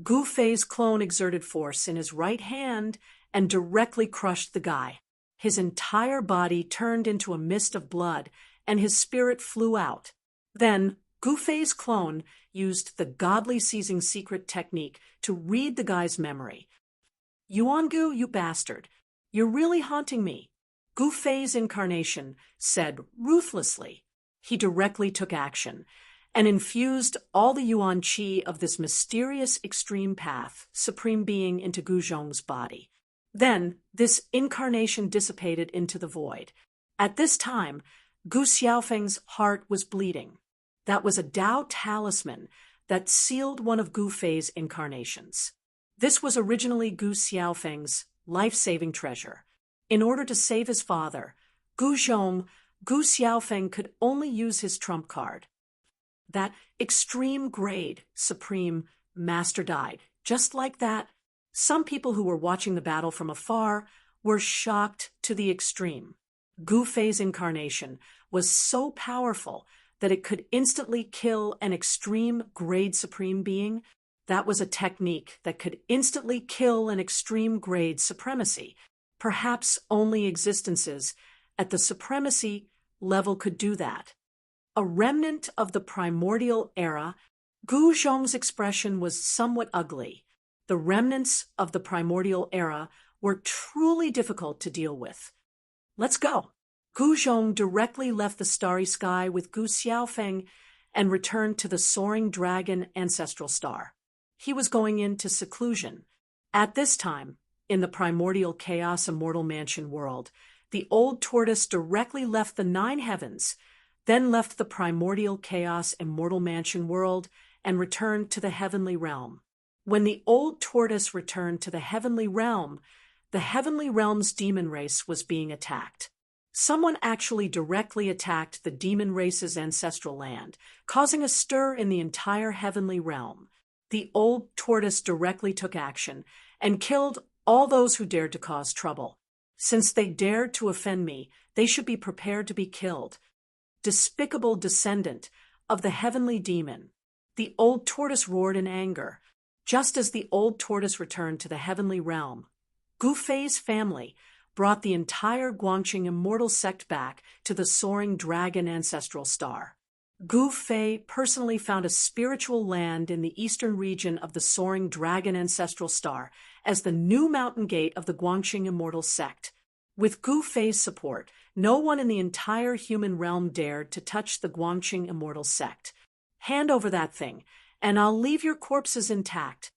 Gu Fei's clone exerted force in his right hand and directly crushed the guy. His entire body turned into a mist of blood, and his spirit flew out. Then, Gu Fei's clone used the godly seizing secret technique to read the guy's memory. "Yuangu, you bastard. You're really haunting me," Gu Fei's incarnation said ruthlessly. He directly took action and infused all the Yuan Qi of this mysterious extreme path, supreme being, into Gu Zhong's body. Then, this incarnation dissipated into the void. At this time, Gu Xiaofeng's heart was bleeding. That was a Tao talisman that sealed one of Gu Fei's incarnations. This was originally Gu Xiaofeng's life-saving treasure. In order to save his father, Gu Xiaofeng could only use his trump card. That extreme grade, supreme master died. Just like that, some people who were watching the battle from afar were shocked to the extreme. Gu Fei's incarnation was so powerful that it could instantly kill an extreme grade supreme being. That was a technique that could instantly kill an extreme grade supremacy. Perhaps only existences at the supremacy level could do that. A remnant of the primordial era, Gu Zhong's expression was somewhat ugly. The remnants of the primordial era were truly difficult to deal with. "Let's go." Gu Zhong directly left the starry sky with Gu Xiaofeng and returned to the soaring dragon ancestral star. He was going into seclusion. At this time, in the primordial chaos immortal mansion world, the old tortoise directly left the 9 heavens, then left the primordial chaos immortal mansion world and returned to the heavenly realm. When the old tortoise returned to the heavenly realm's demon race was being attacked. Someone actually directly attacked the demon race's ancestral land, causing a stir in the entire heavenly realm. The old tortoise directly took action and killed all those who dared to cause trouble. Since they dared to offend me, they should be prepared to be killed. Despicable descendant of the heavenly demon. The old tortoise roared in anger. Just as the old tortoise returned to the heavenly realm, Gu Fei's family brought the entire Guangqing immortal sect back to the soaring dragon ancestral star. Gu Fei personally found a spiritual land in the eastern region of the soaring dragon ancestral star as the new mountain gate of the Guangqing immortal sect. With Gu Fei's support, no one in the entire human realm dared to touch the Guangqing immortal sect. "Hand over that thing, and I'll leave your corpses intact."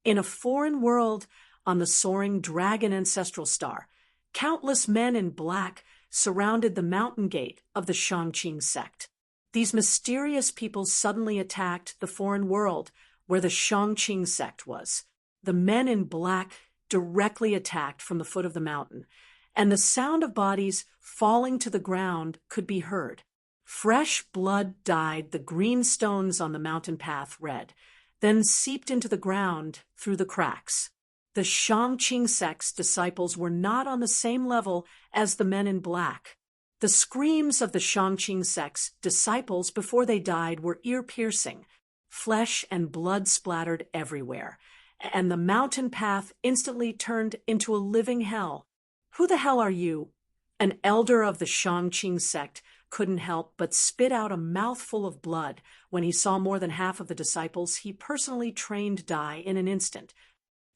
In a foreign world on the soaring dragon ancestral star, countless men in black surrounded the mountain gate of the Shangqing sect. These mysterious people suddenly attacked the foreign world where the Shangqing sect was. The men in black directly attacked from the foot of the mountain, and the sound of bodies falling to the ground could be heard. Fresh blood dyed the green stones on the mountain path red, then seeped into the ground through the cracks. The Shangqing sect's disciples were not on the same level as the men in black. The screams of the Shangqing sect's disciples before they died were ear-piercing. Flesh and blood splattered everywhere, and the mountain path instantly turned into a living hell. "Who the hell are you?" An elder of the Shangqing sect couldn't help but spit out a mouthful of blood when he saw more than half of the disciples he personally trained die in an instant.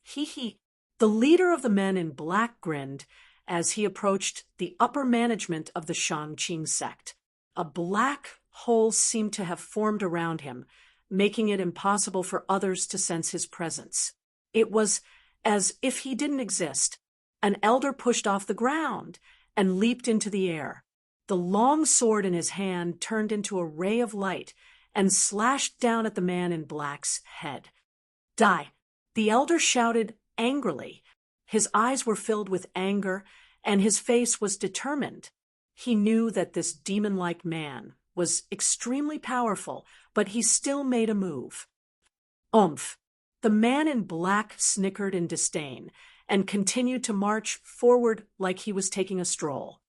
He. The leader of the men in black grinned as he approached the upper management of the Shangqing sect. A black hole seemed to have formed around him, making it impossible for others to sense his presence. It was as if he didn't exist. An elder pushed off the ground and leaped into the air. The long sword in his hand turned into a ray of light and slashed down at the man in black's head. "Die!" The elder shouted angrily. His eyes were filled with anger, and his face was determined. He knew that this demon-like man was extremely powerful, but he still made a move. "Oomph!" The man in black snickered in disdain and continued to march forward like he was taking a stroll.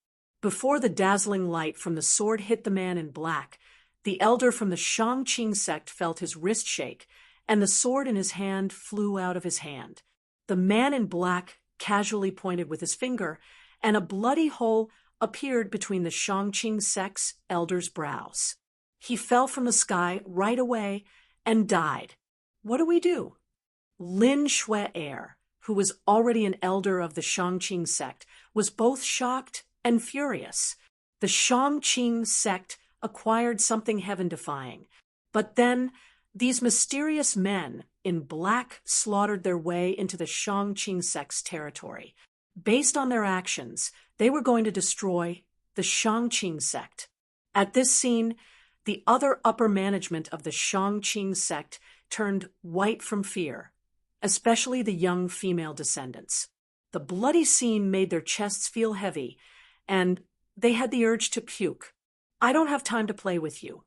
Before the dazzling light from the sword hit the man in black, The elder from the Shang-Qing sect felt his wrist shake, and the sword in his hand flew out of his hand. The man in black casually pointed with his finger, and a bloody hole appeared between the Shang-Qing sect's elder's brows. He fell from the sky right away and died. What do we do? Lin Shui-er, who was already an elder of the Shang-Qing sect, was both shocked and furious. The Shang-Qing sect acquired something heaven-defying, but then these mysterious men in black slaughtered their way into the Shang-Qing sect's territory. Based on their actions, they were going to destroy the Shang-Qing sect. At this scene, the other upper management of the Shang-Qing sect turned white from fear, especially the young female descendants. The bloody scene made their chests feel heavy, and they had the urge to puke. "I don't have time to play with you."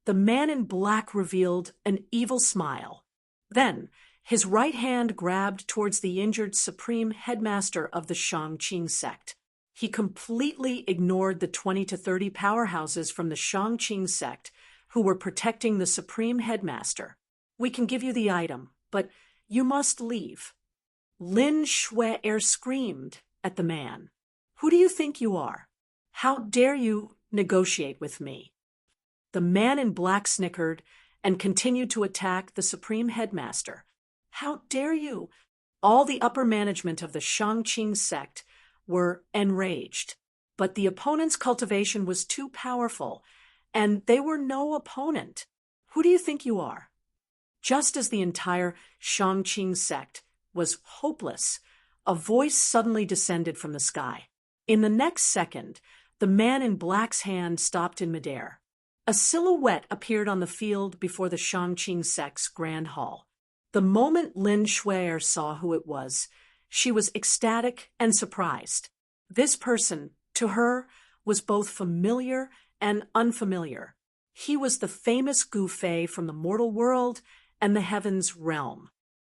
The man in black revealed an evil smile. Then, his right hand grabbed towards the injured supreme headmaster of the Shang-Qing sect. He completely ignored the 20 to 30 powerhouses from the Shang-Qing sect who were protecting the supreme headmaster. "We can give you the item, but you must leave." Lin Shui-er screamed at the man. "Who do you think you are? How dare you negotiate with me?" The man in black snickered and continued to attack the supreme headmaster. "How dare you?" All the upper management of the Shang-Qing sect were enraged, but the opponent's cultivation was too powerful, and they were no opponent. "Who do you think you are?" Just as the entire Shang-Qing sect was hopeless, a voice suddenly descended from the sky. In the next second, the man in black's hand stopped in midair. A silhouette appeared on the field before the Shang-Qing sect's grand hall. The moment Lin Shui-er saw who it was, she was ecstatic and surprised. This person, to her, was both familiar and unfamiliar. He was the famous Gu Fei from the mortal world and the heavens realm.